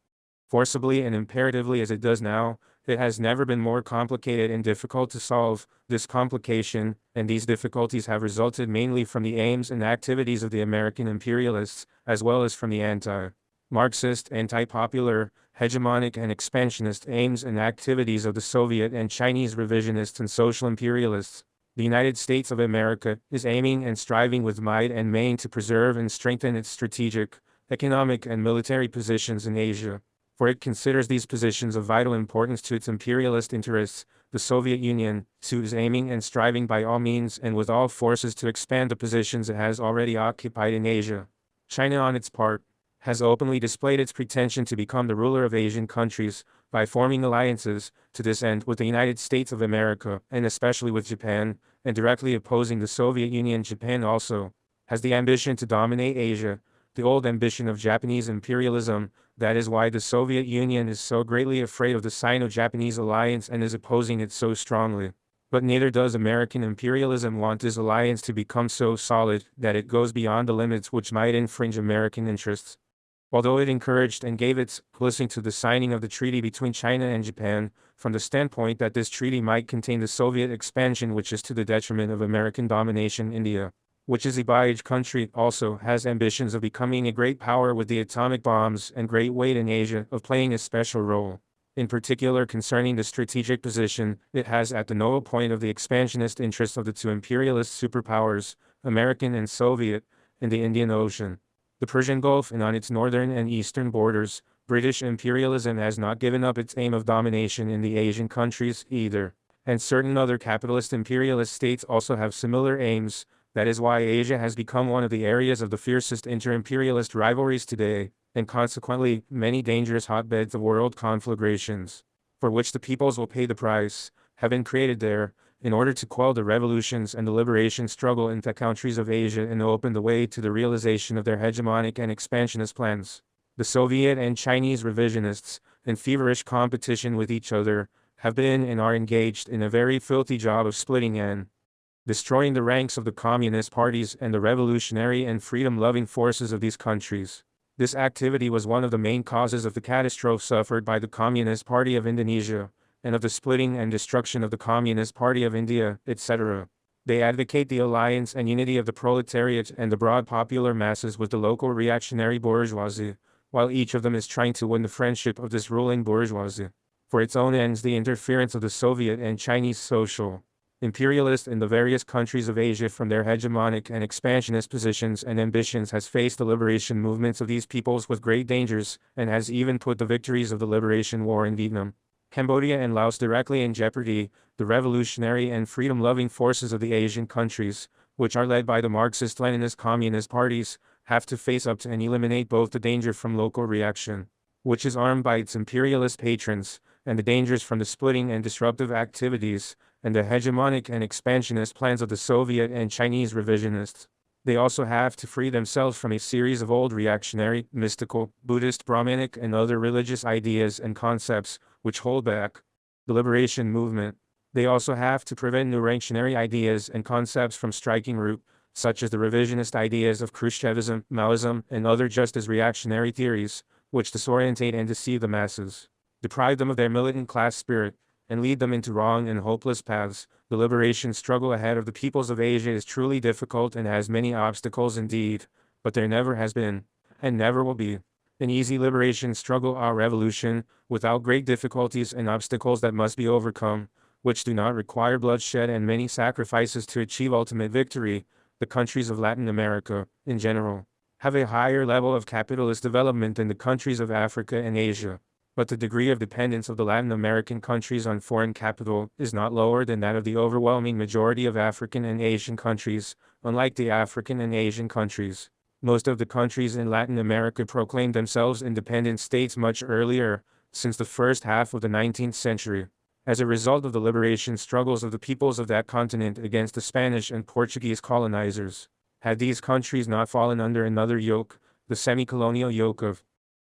forcibly and imperatively as it does now. It has never been more complicated and difficult to solve. This complication and these difficulties have resulted mainly from the aims and activities of the American imperialists, as well as from the anti-Marxist, anti-popular, hegemonic and expansionist aims and activities of the Soviet and Chinese revisionists and social imperialists. The United States of America is aiming and striving with might and main to preserve and strengthen its strategic, economic and military positions in Asia, for it considers these positions of vital importance to its imperialist interests. The Soviet Union, too, is aiming and striving by all means and with all forces to expand the positions it has already occupied in Asia. China, on its part, has openly displayed its pretension to become the ruler of Asian countries, by forming alliances, to this end, with the United States of America, and especially with Japan, and directly opposing the Soviet Union. Japan also has the ambition to dominate Asia, the old ambition of Japanese imperialism. That is why the Soviet Union is so greatly afraid of the Sino-Japanese alliance and is opposing it so strongly. But neither does American imperialism want this alliance to become so solid that it goes beyond the limits which might infringe American interests. Although it encouraged and gave its blessing to the signing of the treaty between China and Japan, from the standpoint that this treaty might contain the Soviet expansion which is to the detriment of American domination, India, which is a by-age country, also has ambitions of becoming a great power with the atomic bombs and great weight in Asia, of playing a special role, in particular concerning the strategic position it has at the nodal point of the expansionist interests of the two imperialist superpowers, American and Soviet, in the Indian Ocean, the Persian Gulf and on its northern and eastern borders. British imperialism has not given up its aim of domination in the Asian countries either, and certain other capitalist imperialist states also have similar aims. That is why Asia has become one of the areas of the fiercest inter-imperialist rivalries today, and consequently, many dangerous hotbeds of world conflagrations, for which the peoples will pay the price, have been created there, in order to quell the revolutions and the liberation struggle in the countries of Asia and open the way to the realization of their hegemonic and expansionist plans. The Soviet and Chinese revisionists, in feverish competition with each other, have been and are engaged in a very filthy job of splitting and destroying the ranks of the communist parties and the revolutionary and freedom-loving forces of these countries. This activity was one of the main causes of the catastrophe suffered by the Communist Party of Indonesia, and of the splitting and destruction of the Communist Party of India, etc. They advocate the alliance and unity of the proletariat and the broad popular masses with the local reactionary bourgeoisie, while each of them is trying to win the friendship of this ruling bourgeoisie. For its own ends, the interference of the Soviet and Chinese social imperialists in the various countries of Asia from their hegemonic and expansionist positions and ambitions has faced the liberation movements of these peoples with great dangers, and has even put the victories of the liberation war in Vietnam, Cambodia and Laos directly in jeopardy. The revolutionary and freedom-loving forces of the Asian countries, which are led by the Marxist-Leninist communist parties, have to face up to and eliminate both the danger from local reaction, which is armed by its imperialist patrons, and the dangers from the splitting and disruptive activities, and the hegemonic and expansionist plans of the Soviet and Chinese revisionists. They also have to free themselves from a series of old reactionary, mystical, Buddhist, Brahmanic and other religious ideas and concepts, which hold back the liberation movement. They also have to prevent new reactionary ideas and concepts from striking root, such as the revisionist ideas of Khrushchevism, Maoism, and other just as reactionary theories, which disorientate and deceive the masses, deprive them of their militant class spirit, and lead them into wrong and hopeless paths. The liberation struggle ahead of the peoples of Asia is truly difficult and has many obstacles indeed, but there never has been, and never will be, an easy liberation struggle or revolution, without great difficulties and obstacles that must be overcome, which do not require bloodshed and many sacrifices to achieve ultimate victory. The countries of Latin America, in general, have a higher level of capitalist development than the countries of Africa and Asia, but the degree of dependence of the Latin American countries on foreign capital is not lower than that of the overwhelming majority of African and Asian countries. Unlike the African and Asian countries, most of the countries in Latin America proclaimed themselves independent states much earlier, since the first half of the 19th century, as a result of the liberation struggles of the peoples of that continent against the Spanish and Portuguese colonizers. Had these countries not fallen under another yoke, the semi-colonial yoke of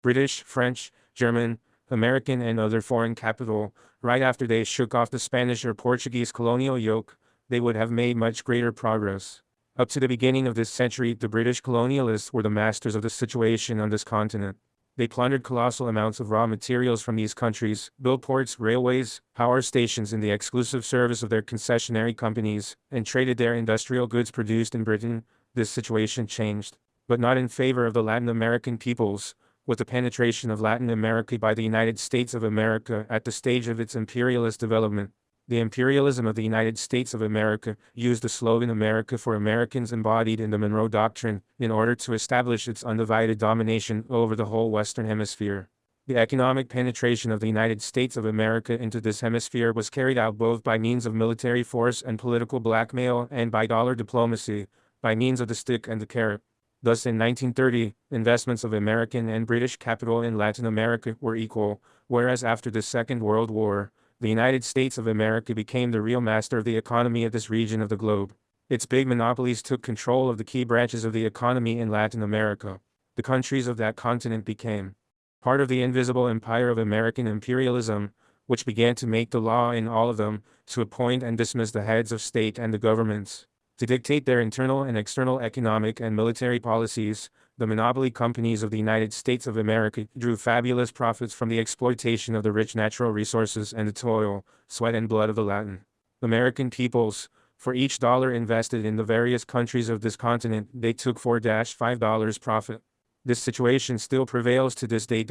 British, French, German, American and other foreign capital, right after they shook off the Spanish or Portuguese colonial yoke, they would have made much greater progress. Up to the beginning of this century, the British colonialists were the masters of the situation on this continent. They plundered colossal amounts of raw materials from these countries, built ports, railways, power stations in the exclusive service of their concessionary companies, and traded their industrial goods produced in Britain. This situation changed, but not in favor of the Latin American peoples, with the penetration of Latin America by the United States of America at the stage of its imperialist development. The imperialism of the United States of America used the slogan "America for Americans" embodied in the Monroe Doctrine in order to establish its undivided domination over the whole Western Hemisphere. The economic penetration of the United States of America into this hemisphere was carried out both by means of military force and political blackmail and by dollar diplomacy, by means of the stick and the carrot. Thus in 1930, investments of American and British capital in Latin America were equal, whereas after the Second World War, the United States of America became the real master of the economy of this region of the globe. Its big monopolies took control of the key branches of the economy in Latin America. The countries of that continent became part of the invisible empire of American imperialism, which began to make the law in all of them, to appoint and dismiss the heads of state and the governments, to dictate their internal and external economic and military policies. The monopoly companies of the United States of America drew fabulous profits from the exploitation of the rich natural resources and the toil, sweat and blood of the Latin American peoples. For each dollar invested in the various countries of this continent, they took $4-5 profit. This situation still prevails to this day.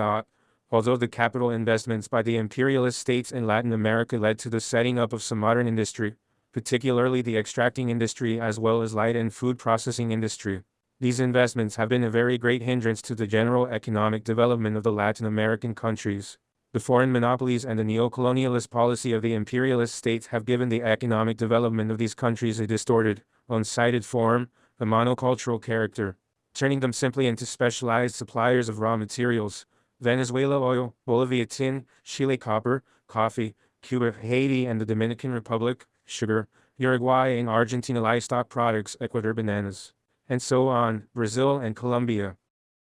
Although the capital investments by the imperialist states in Latin America led to the setting up of some modern industry, particularly the extracting industry as well as light and food processing industry, these investments have been a very great hindrance to the general economic development of the Latin American countries. The foreign monopolies and the neo-colonialist policy of the imperialist states have given the economic development of these countries a distorted, one-sided form, a monocultural character, turning them simply into specialized suppliers of raw materials. Venezuela oil, Bolivia tin, Chile copper, coffee, Cuba, Haiti and the Dominican Republic, sugar, Uruguay and Argentina livestock products, Ecuador bananas, and so on, Brazil and Colombia.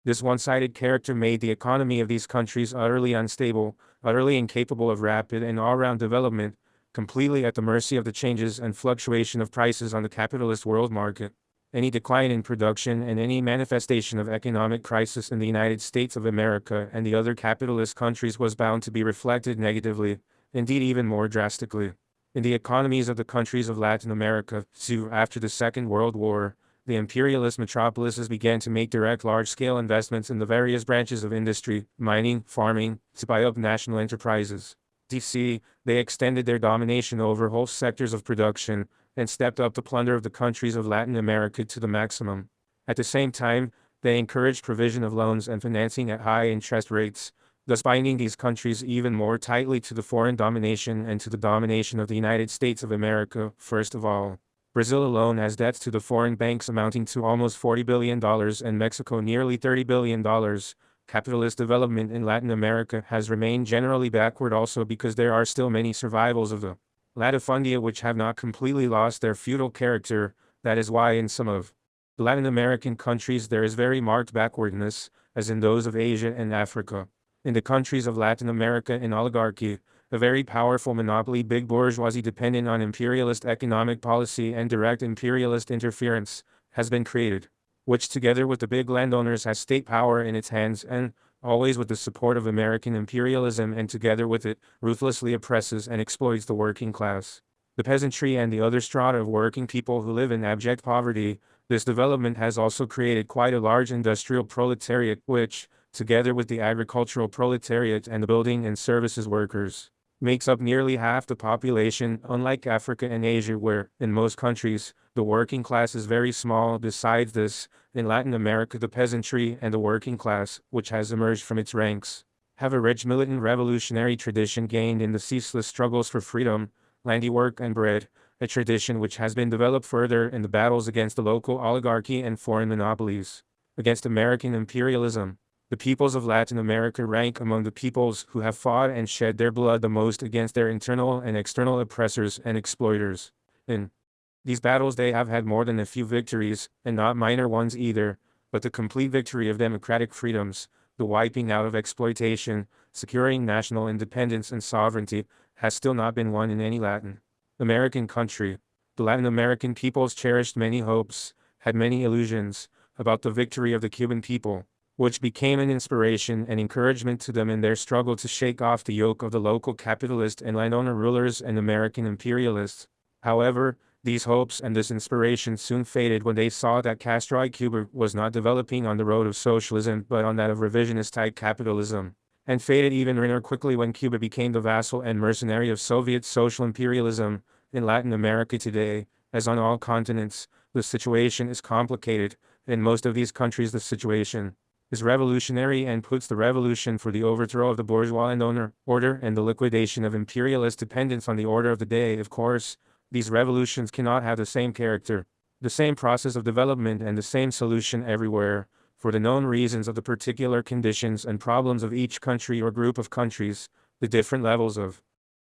This one-sided character made the economy of these countries utterly unstable, utterly incapable of rapid and all-round development, completely at the mercy of the changes and fluctuation of prices on the capitalist world market. Any decline in production and any manifestation of economic crisis in the United States of America and the other capitalist countries was bound to be reflected negatively, indeed even more drastically, in the economies of the countries of Latin America. So, after the Second World War, the imperialist metropolises began to make direct large-scale investments in the various branches of industry, mining, farming, to buy up national enterprises. DC, they extended their domination over whole sectors of production, and stepped up the plunder of the countries of Latin America to the maximum. At the same time, they encouraged provision of loans and financing at high interest rates, thus binding these countries even more tightly to the foreign domination and to the domination of the United States of America. First of all, Brazil alone has debts to the foreign banks amounting to almost $40 billion and Mexico nearly $30 billion. Capitalist development in Latin America has remained generally backward also because there are still many survivals of the latifundia which have not completely lost their feudal character. That is why in some of the Latin American countries there is very marked backwardness, as in those of Asia and Africa. In the countries of Latin America in oligarchy, a very powerful monopoly big bourgeoisie dependent on imperialist economic policy and direct imperialist interference has been created, which together with the big landowners has state power in its hands and, always with the support of American imperialism and together with it, ruthlessly oppresses and exploits the working class, the peasantry and the other strata of working people who live in abject poverty. This development has also created quite a large industrial proletariat which, together with the agricultural proletariat and the building and services workers, makes up nearly half the population, unlike Africa and Asia where, in most countries, the working class is very small. Besides this, in Latin America the peasantry and the working class, which has emerged from its ranks, have a rich militant revolutionary tradition gained in the ceaseless struggles for freedom, handiwork and bread, a tradition which has been developed further in the battles against the local oligarchy and foreign monopolies, against American imperialism. The peoples of Latin America rank among the peoples who have fought and shed their blood the most against their internal and external oppressors and exploiters. In these battles they have had more than a few victories, and not minor ones either, but the complete victory of democratic freedoms, the wiping out of exploitation, securing national independence and sovereignty, has still not been won in any Latin American country. The Latin American peoples cherished many hopes, had many illusions, about the victory of the Cuban people, which became an inspiration and encouragement to them in their struggle to shake off the yoke of the local capitalist and landowner rulers and American imperialists. However, these hopes and this inspiration soon faded when they saw that Castroid Cuba was not developing on the road of socialism but on that of revisionist-type capitalism, and faded even more quickly when Cuba became the vassal and mercenary of Soviet social imperialism. In Latin America today, as on all continents, the situation is complicated. In most of these countries the situation is revolutionary and puts the revolution for the overthrow of the bourgeois landowner order and the liquidation of imperialist dependence on the order of the day. Of course, these revolutions cannot have the same character, the same process of development and the same solution everywhere, for the known reasons of the particular conditions and problems of each country or group of countries, the different levels of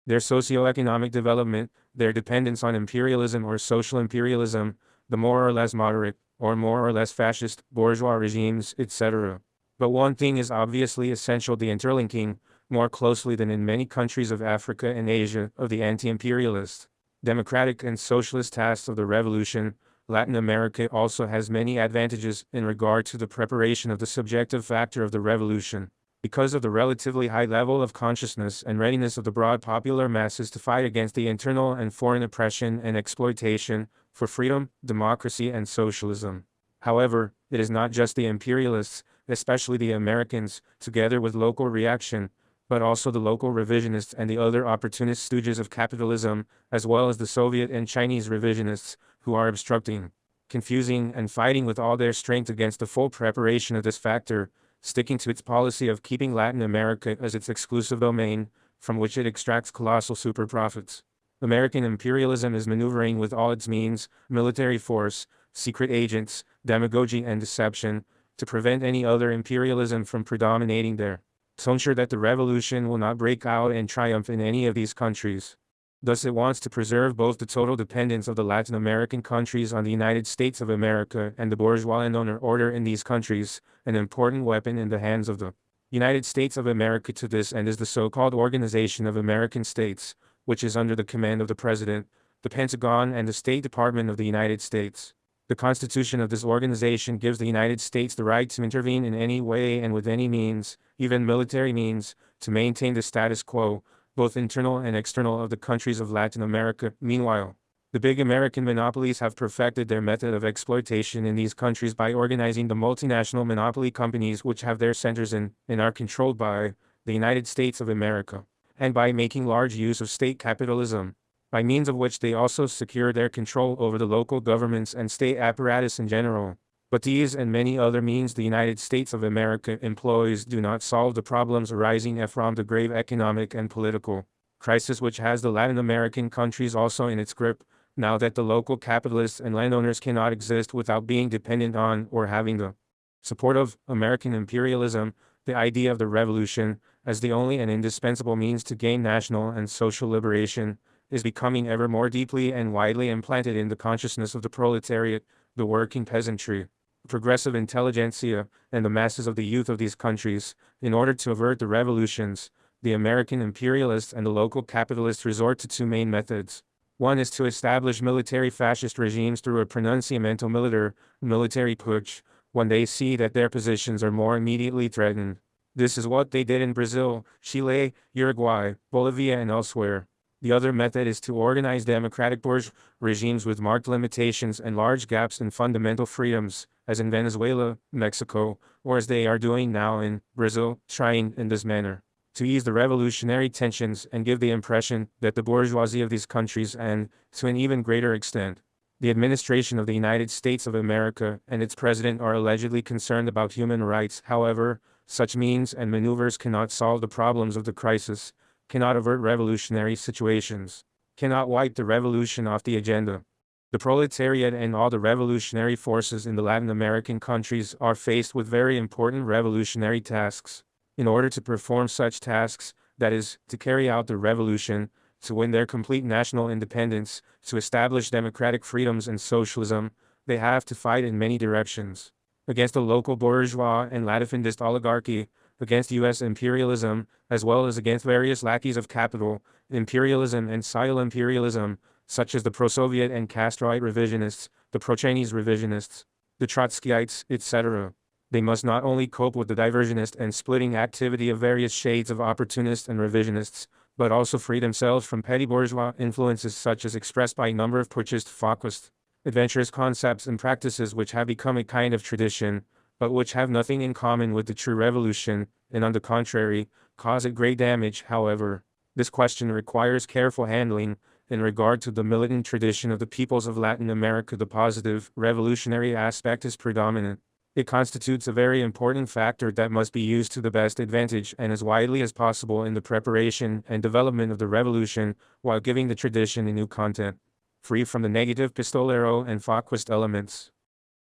their socio-economic development, their dependence on imperialism or social imperialism, the more or less moderate, or more or less fascist, bourgeois regimes, etc. But one thing is obviously essential: the interlinking, more closely than in many countries of Africa and Asia, of the anti-imperialist, democratic and socialist tasks of the revolution. Latin America also has many advantages in regard to the preparation of the subjective factor of the revolution, because of the relatively high level of consciousness and readiness of the broad popular masses to fight against the internal and foreign oppression and exploitation, for freedom, democracy and socialism. However, it is not just the imperialists, especially the Americans, together with local reaction, but also the local revisionists and the other opportunist stooges of capitalism, as well as the Soviet and Chinese revisionists, who are obstructing, confusing and fighting with all their strength against the full preparation of this factor, sticking to its policy of keeping Latin America as its exclusive domain, from which it extracts colossal super profits. American imperialism is maneuvering with all its means, military force, secret agents, demagogy and deception, to prevent any other imperialism from predominating there, to ensure that the revolution will not break out and triumph in any of these countries. Thus it wants to preserve both the total dependence of the Latin American countries on the United States of America and the bourgeois landowner order in these countries, an important weapon in the hands of the United States of America to this end is the so-called Organization of American States, which is under the command of the President, the Pentagon and the State Department of the United States. The Constitution of this organization gives the United States the right to intervene in any way and with any means, even military means, to maintain the status quo, both internal and external, of the countries of Latin America. Meanwhile, the big American monopolies have perfected their method of exploitation in these countries by organizing the multinational monopoly companies which have their centers in, and are controlled by, the United States of America, and by making large use of state capitalism, by means of which they also secure their control over the local governments and state apparatus in general. But these and many other means the United States of America employs do not solve the problems arising from the grave economic and political crisis which has the Latin American countries also in its grip, now that the local capitalists and landowners cannot exist without being dependent on or having the support of American imperialism. The idea of the revolution, as the only and indispensable means to gain national and social liberation, is becoming ever more deeply and widely implanted in the consciousness of the proletariat, the working peasantry, progressive intelligentsia, and the masses of the youth of these countries. In order to avert the revolutions, the American imperialists and the local capitalists resort to two main methods. One is to establish military fascist regimes through a pronunciamento militar, military putsch, when they see that their positions are more immediately threatened. This is what they did in Brazil, Chile, Uruguay, Bolivia and elsewhere. The other method is to organize democratic bourgeois regimes with marked limitations and large gaps in fundamental freedoms, as in Venezuela, Mexico, or as they are doing now in Brazil, trying, in this manner, to ease the revolutionary tensions and give the impression that the bourgeoisie of these countries and, to an even greater extent, the administration of the United States of America and its president are allegedly concerned about human rights. However, such means and maneuvers cannot solve the problems of the crisis, cannot avert revolutionary situations, cannot wipe the revolution off the agenda. The proletariat and all the revolutionary forces in the Latin American countries are faced with very important revolutionary tasks. In order to perform such tasks, that is, to carry out the revolution, to win their complete national independence, to establish democratic freedoms and socialism, they have to fight in many directions. Against the local bourgeois and latifundist oligarchy, against U.S. imperialism, as well as against various lackeys of capital, imperialism and pseudo-imperialism, such as the pro-Soviet and Castroite revisionists, the pro-Chinese revisionists, the Trotskyites, etc. They must not only cope with the diversionist and splitting activity of various shades of opportunists and revisionists, but also free themselves from petty bourgeois influences such as expressed by a number of putschist, Foucaultist, adventurous concepts and practices which have become a kind of tradition, but which have nothing in common with the true revolution, and on the contrary, cause it great damage. However, this question requires careful handling. In regard to the militant tradition of the peoples of Latin America, the positive, revolutionary aspect is predominant. It constitutes a very important factor that must be used to the best advantage and as widely as possible in the preparation and development of the revolution, while giving the tradition a new content, free from the negative pistolero and Foucaultist elements.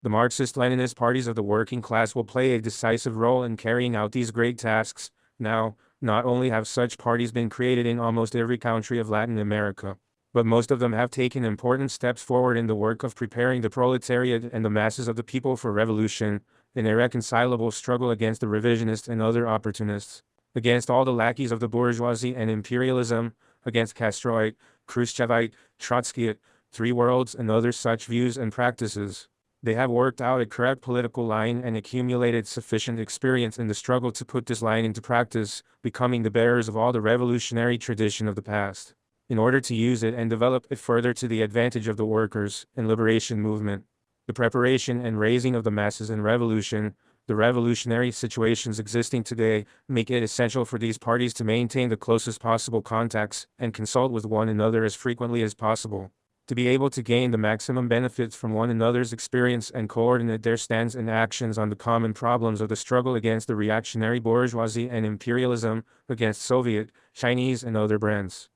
The Marxist-Leninist parties of the working class will play a decisive role in carrying out these great tasks. Now, not only have such parties been created in almost every country of Latin America, but most of them have taken important steps forward in the work of preparing the proletariat and the masses of the people for revolution, in a irreconcilable struggle against the revisionists and other opportunists, against all the lackeys of the bourgeoisie and imperialism, against Castroite, Khrushchevite, Trotskyite, Three Worlds and other such views and practices. They have worked out a correct political line and accumulated sufficient experience in the struggle to put this line into practice, becoming the bearers of all the revolutionary tradition of the past, in order to use it and develop it further to the advantage of the workers and liberation movement. The preparation and raising of the masses in revolution, the revolutionary situations existing today, make it essential for these parties to maintain the closest possible contacts and consult with one another as frequently as possible, to be able to gain the maximum benefits from one another's experience and coordinate their stands and actions on the common problems of the struggle against the reactionary bourgeoisie and imperialism, against Soviet, Chinese and other brands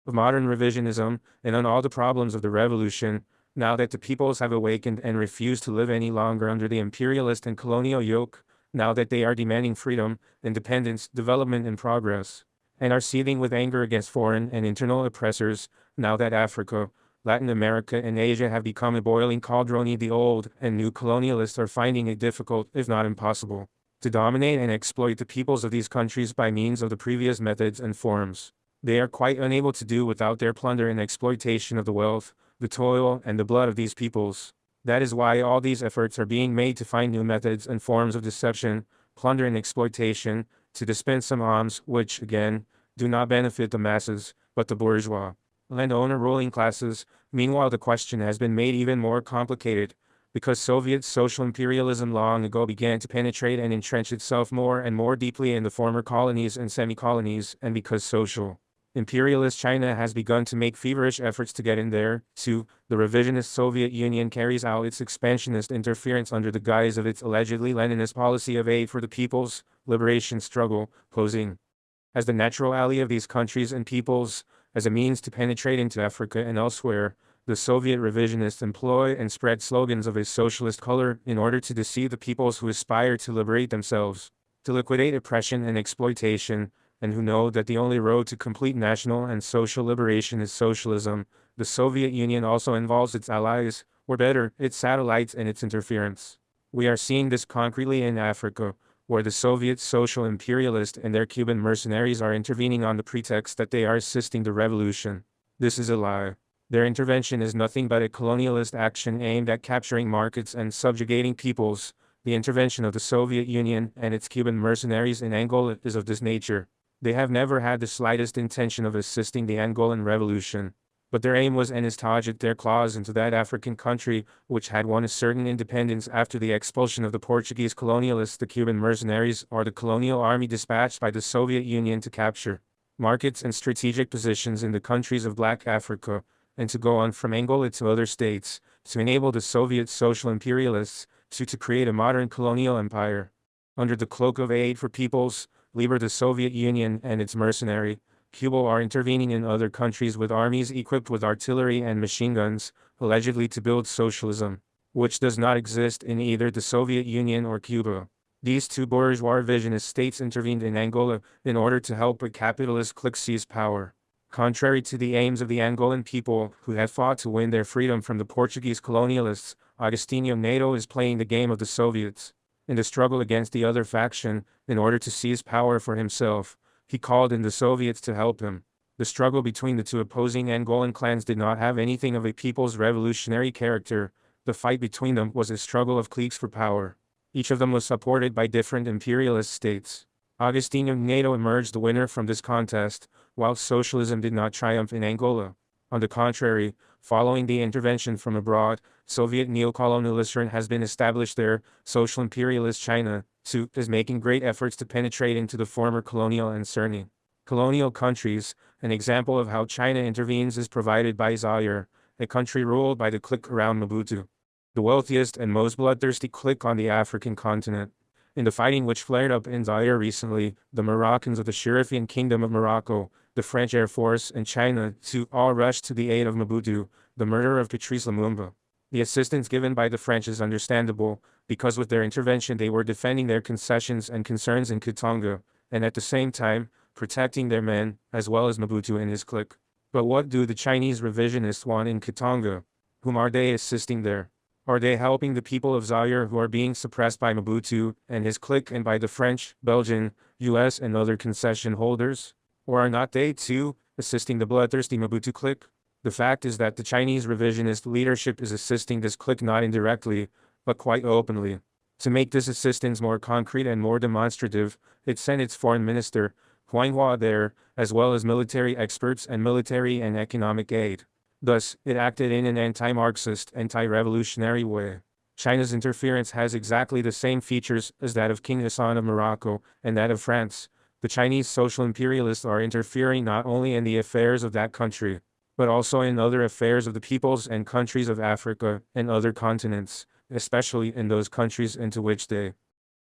of modern revisionism, and on all the problems of the revolution, now that the peoples have awakened and refuse to live any longer under the imperialist and colonial yoke, now that they are demanding freedom, independence, development and progress, and are seething with anger against foreign and internal oppressors, now that Africa, Latin America and Asia have become a boiling cauldron, the old and new colonialists are finding it difficult, if not impossible, to dominate and exploit the peoples of these countries by means of the previous methods and forms. They are quite unable to do without their plunder and exploitation of the wealth, the toil, and the blood of these peoples. That is why all these efforts are being made to find new methods and forms of deception, plunder and exploitation, to dispense some alms which, again, do not benefit the masses, but the bourgeois, landowner ruling classes. Meanwhile, the question has been made even more complicated, because Soviet social imperialism long ago began to penetrate and entrench itself more and more deeply in the former colonies and semi-colonies, and because social imperialist China has begun to make feverish efforts to get in there, too, the revisionist Soviet Union carries out its expansionist interference under the guise of its allegedly Leninist policy of aid for the people's liberation struggle, posing as the natural ally of these countries and peoples, as a means to penetrate into Africa and elsewhere. The Soviet revisionists employ and spread slogans of a socialist color in order to deceive the peoples who aspire to liberate themselves, to liquidate oppression and exploitation, and who know that the only road to complete national and social liberation is socialism. The Soviet Union also involves its allies, or better, its satellites and its interference. We are seeing this concretely in Africa, where the Soviet social imperialists and their Cuban mercenaries are intervening on the pretext that they are assisting the revolution. This is a lie. Their intervention is nothing but a colonialist action aimed at capturing markets and subjugating peoples. The intervention of the Soviet Union and its Cuban mercenaries in Angola is of this nature. They have never had the slightest intention of assisting the Angolan revolution, but their aim was and is to project their claws into that African country, which had won a certain independence after the expulsion of the Portuguese colonialists. The Cuban mercenaries are the colonial army dispatched by the Soviet Union to capture markets and strategic positions in the countries of Black Africa, and to go on from Angola to other states, to enable the Soviet social imperialists to create a modern colonial empire. Under the cloak of aid for peoples, the Soviet Union and its mercenary, Cuba are intervening in other countries with armies equipped with artillery and machine guns, allegedly to build socialism, which does not exist in either the Soviet Union or Cuba. These two bourgeois revisionist states intervened in Angola in order to help a capitalist clique seize power. Contrary to the aims of the Angolan people, who had fought to win their freedom from the Portuguese colonialists, Agostinho Neto is playing the game of the Soviets. In the struggle against the other faction, in order to seize power for himself, he called in the Soviets to help him. The struggle between the two opposing Angolan clans did not have anything of a people's revolutionary character. The fight between them was a struggle of cliques for power. Each of them was supported by different imperialist states. Agostinho Neto emerged the winner from this contest, while socialism did not triumph in Angola. On the contrary, following the intervention from abroad, Soviet neocolonialism has been established there. Social imperialist China, too, is making great efforts to penetrate into the former colonial and surny colonial countries. An example of how China intervenes is provided by Zaire, a country ruled by the clique around Mobutu, the wealthiest and most bloodthirsty clique on the African continent. In the fighting which flared up in Zaire recently, the Moroccans of the Sharifian Kingdom of Morocco, the French Air Force and China, too, all rushed to the aid of Mobutu, the murderer of Patrice Lumumba. The assistance given by the French is understandable, because with their intervention they were defending their concessions and concerns in Katanga, and at the same time, protecting their men, as well as Mobutu and his clique. But what do the Chinese revisionists want in Katanga? Whom are they assisting there? Are they helping the people of Zaire who are being suppressed by Mobutu and his clique and by the French, Belgian, US and other concession holders? Or are not they, too, assisting the bloodthirsty Mobutu clique? The fact is that the Chinese revisionist leadership is assisting this clique not indirectly, but quite openly. To make this assistance more concrete and more demonstrative, it sent its foreign minister, Huang Hua, there, as well as military experts and military and economic aid. Thus, it acted in an anti-Marxist, anti-revolutionary way. China's interference has exactly the same features as that of King Hassan of Morocco and that of France. The Chinese social imperialists are interfering not only in the affairs of that country, but also in other affairs of the peoples and countries of Africa and other continents, especially in those countries into which they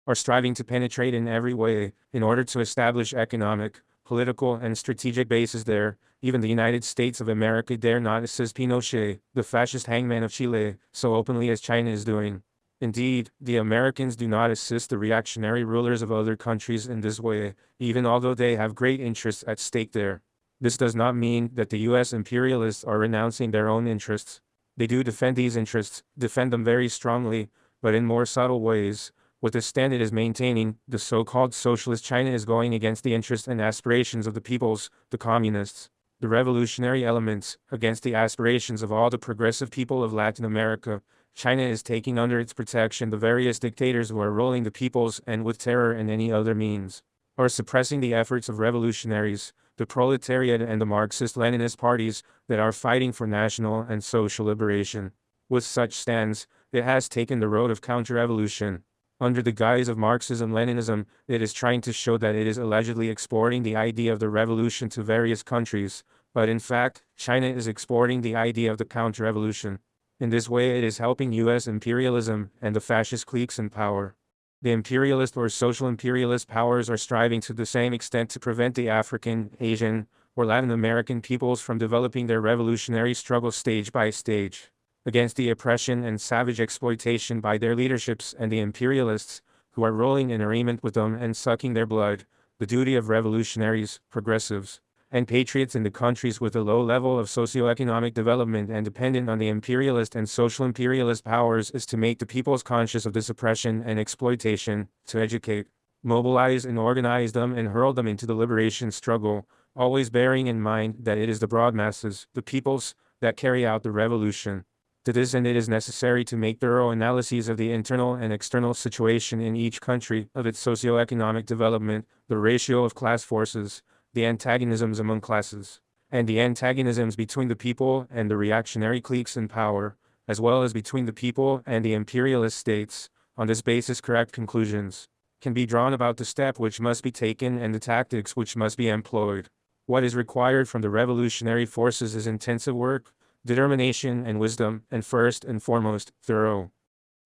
are striving to penetrate in every way, in order to establish economic, political and strategic bases there. Even the United States of America dare not assist Pinochet, the fascist hangman of Chile, so openly as China is doing. Indeed, the Americans do not assist the reactionary rulers of other countries in this way, even although they have great interests at stake there. This does not mean that the US imperialists are renouncing their own interests. They do defend these interests, defend them very strongly, but in more subtle ways. With the stand it is maintaining, the so-called socialist China is going against the interests and aspirations of the peoples, the communists, the revolutionary elements, against the aspirations of all the progressive people of Latin America. China is taking under its protection the various dictators who are ruling the peoples and with terror and any other means, are suppressing the efforts of revolutionaries, the proletariat and the Marxist-Leninist parties that are fighting for national and social liberation. With such stands, it has taken the road of counter-revolution. Under the guise of Marxism-Leninism, it is trying to show that it is allegedly exporting the idea of the revolution to various countries, but in fact, China is exporting the idea of the counter-revolution. In this way it is helping US imperialism and the fascist cliques in power. The imperialist or social imperialist powers are striving to the same extent to prevent the African, Asian, or Latin American peoples from developing their revolutionary struggle stage by stage against the oppression and savage exploitation by their leaderships and the imperialists, who are rolling in agreement with them and sucking their blood. The duty of revolutionaries, progressives, and patriots in the countries with a low level of socioeconomic development and dependent on the imperialist and social imperialist powers is to make the peoples conscious of this oppression and exploitation, to educate, mobilize and organize them and hurl them into the liberation struggle, always bearing in mind that it is the broad masses, the peoples, that carry out the revolution. To this end it is necessary to make thorough analyses of the internal and external situation in each country, of its socio-economic development, the ratio of class forces, the antagonisms among classes, and the antagonisms between the people and the reactionary cliques in power, as well as between the people and the imperialist states. On this basis correct conclusions can be drawn about the step which must be taken and the tactics which must be employed. What is required from the revolutionary forces is intensive work, determination and wisdom, and first and foremost, thorough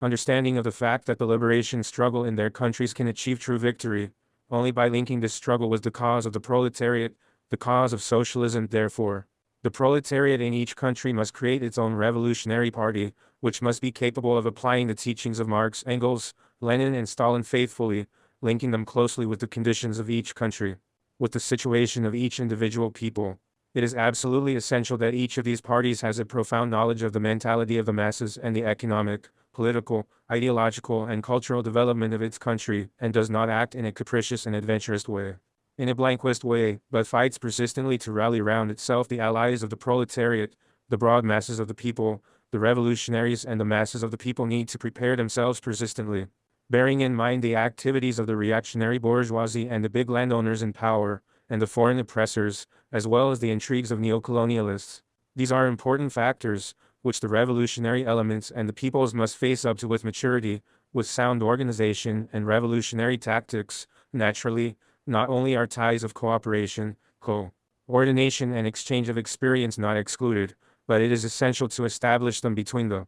understanding of the fact that the liberation struggle in their countries can achieve true victory only by linking this struggle with the cause of the proletariat, the cause of socialism. Therefore, the proletariat in each country must create its own revolutionary party, which must be capable of applying the teachings of Marx, Engels, Lenin and Stalin faithfully, linking them closely with the conditions of each country, with the situation of each individual people. It is absolutely essential that each of these parties has a profound knowledge of the mentality of the masses and the economic, political, ideological, and cultural development of its country, and does not act in a capricious and adventurous way, in a blanquist way, but fights persistently to rally round itself the allies of the proletariat, the broad masses of the people. The revolutionaries and the masses of the people need to prepare themselves persistently, bearing in mind the activities of the reactionary bourgeoisie and the big landowners in power, and the foreign oppressors, as well as the intrigues of neocolonialists. These are important factors, which the revolutionary elements and the peoples must face up to with maturity, with sound organization and revolutionary tactics. Naturally, not only are ties of cooperation, coordination and exchange of experience not excluded, but it is essential to establish them between the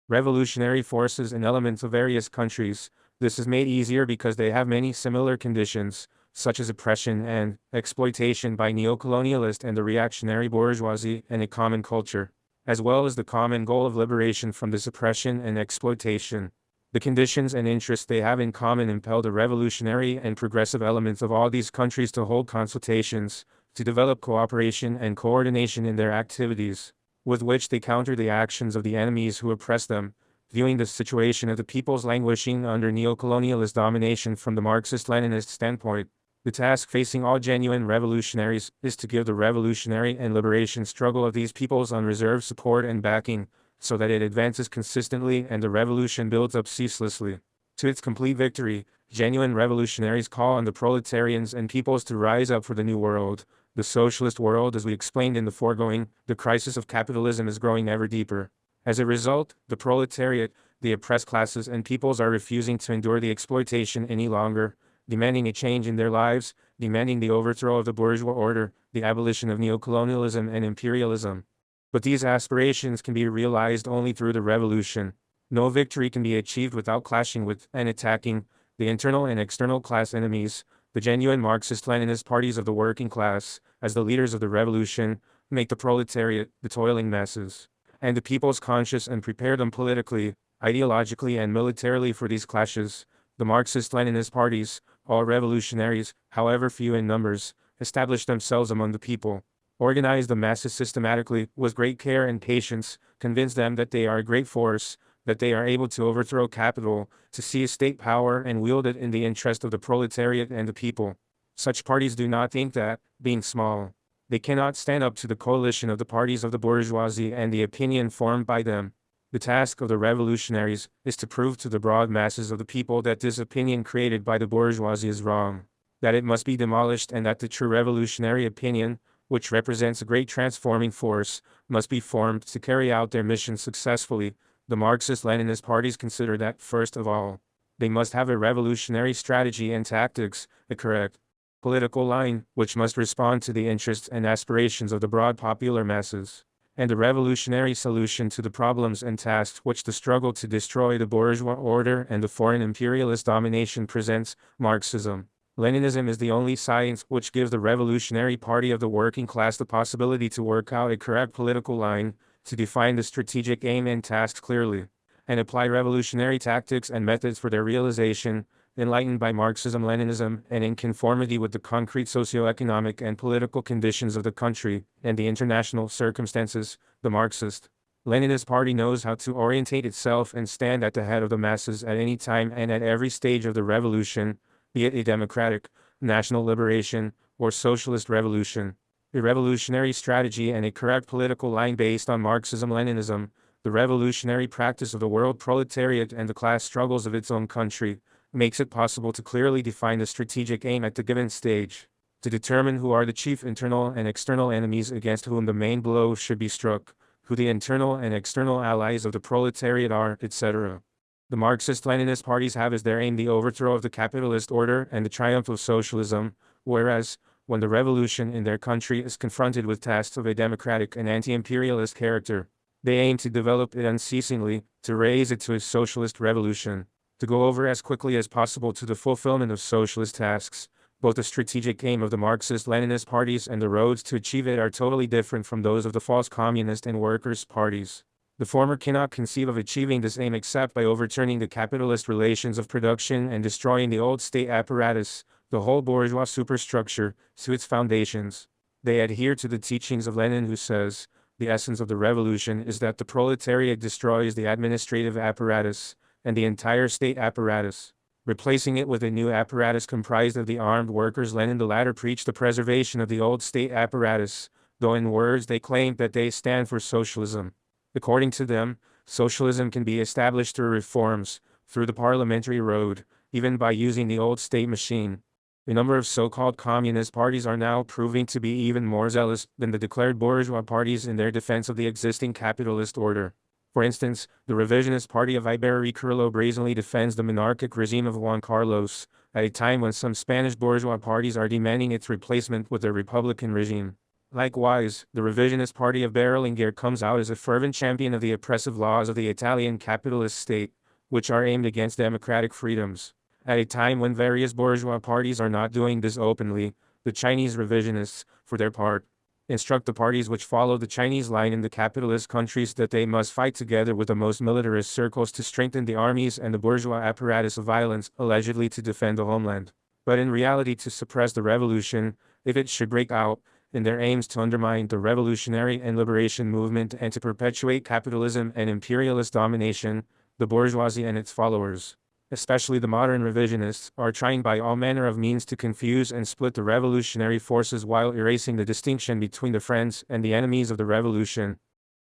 revolutionary forces and elements of various countries. This is made easier because they have many similar conditions, such as oppression and exploitation by neocolonialist and the reactionary bourgeoisie, and a common culture, as well as the common goal of liberation from this oppression and exploitation. The conditions and interests they have in common impel the revolutionary and progressive elements of all these countries to hold consultations, to develop cooperation and coordination in their activities, with which they counter the actions of the enemies who oppress them. Viewing the situation of the peoples languishing under neocolonialist domination from the Marxist-Leninist standpoint, the task facing all genuine revolutionaries is to give the revolutionary and liberation struggle of these peoples unreserved support and backing, so that it advances consistently and the revolution builds up ceaselessly to its complete victory. Genuine revolutionaries call on the proletarians and peoples to rise up for the new world, the socialist world. As we explained in the foregoing, the crisis of capitalism is growing ever deeper. As a result, the proletariat, the oppressed classes and peoples are refusing to endure the exploitation any longer, demanding a change in their lives, demanding the overthrow of the bourgeois order, the abolition of neocolonialism and imperialism. But these aspirations can be realized only through the revolution. No victory can be achieved without clashing with and attacking the internal and external class enemies. The genuine Marxist-Leninist parties of the working class, as the leaders of the revolution, make the proletariat, the toiling masses, and the peoples conscious and prepare them politically, ideologically and militarily for these clashes. The Marxist-Leninist parties, all revolutionaries, however few in numbers, establish themselves among the people, organize the masses systematically, with great care and patience, convince them that they are a great force, that they are able to overthrow capital, to seize state power and wield it in the interest of the proletariat and the people. Such parties do not think that, being small, they cannot stand up to the coalition of the parties of the bourgeoisie and the opinion formed by them. The task of the revolutionaries is to prove to the broad masses of the people that this opinion created by the bourgeoisie is wrong, that it must be demolished, and that the true revolutionary opinion, which represents a great transforming force, must be formed to carry out their mission successfully. The Marxist-Leninist parties consider that, first of all, they must have a revolutionary strategy and tactics, a correct political line, which must respond to the interests and aspirations of the broad popular masses, and a revolutionary solution to the problems and tasks which the struggle to destroy the bourgeois order and the foreign imperialist domination presents. Marxism, Leninism is the only science which gives the revolutionary party of the working class the possibility to work out a correct political line, to define the strategic aim and tasks clearly, and apply revolutionary tactics and methods for their realization. Enlightened by Marxism-Leninism and in conformity with the concrete socio-economic and political conditions of the country and the international circumstances, the Marxist-Leninist party knows how to orientate itself and stand at the head of the masses at any time and at every stage of the revolution, be it a democratic, national liberation, or socialist revolution. A revolutionary strategy and a correct political line based on Marxism-Leninism, the revolutionary practice of the world proletariat and the class struggles of its own country, makes it possible to clearly define the strategic aim at the given stage, to determine who are the chief internal and external enemies against whom the main blow should be struck, who the internal and external allies of the proletariat are, etc. The Marxist-Leninist parties have as their aim the overthrow of the capitalist order and the triumph of socialism, whereas, when the revolution in their country is confronted with tasks of a democratic and anti-imperialist character, they aim to develop it unceasingly, to raise it to a socialist revolution, to go over as quickly as possible to the fulfillment of socialist tasks. Both the strategic aim of the Marxist-Leninist parties and the roads to achieve it are totally different from those of the false communist and workers' parties. The former cannot conceive of achieving this aim except by overturning the capitalist relations of production and destroying the old state apparatus, the whole bourgeois superstructure, to its foundations. They adhere to the teachings of Lenin, who says, The essence of the revolution is that the proletariat destroys the administrative apparatus and the entire state apparatus, replacing it with a new apparatus comprised of the armed workers. Lenin the latter preached the preservation of the old state apparatus, though in words they claimed that they stand for socialism. According to them, socialism can be established through reforms, through the parliamentary road, even by using the old state machine. A number of so-called communist parties are now proving to be even more zealous than the declared bourgeois parties in their defense of the existing capitalist order. For instance, the revisionist party of Iberi Curlo brazenly defends the monarchic regime of Juan Carlos, at a time when some Spanish bourgeois parties are demanding its replacement with a republican regime. Likewise, the revisionist party of Berlinguer comes out as a fervent champion of the oppressive laws of the Italian capitalist state, which are aimed against democratic freedoms. At a time when various bourgeois parties are not doing this openly, the Chinese revisionists, for their part, instruct the parties which follow the Chinese line in the capitalist countries that they must fight together with the most militarist circles to strengthen the armies and the bourgeois apparatus of violence, allegedly to defend the homeland, but in reality to suppress the revolution, if it should break out, in their aims to undermine the revolutionary and liberation movement and to perpetuate capitalism and imperialist domination. The bourgeoisie and its followers, especially the modern revisionists, are trying by all manner of means to confuse and split the revolutionary forces while erasing the distinction between the friends and the enemies of the revolution.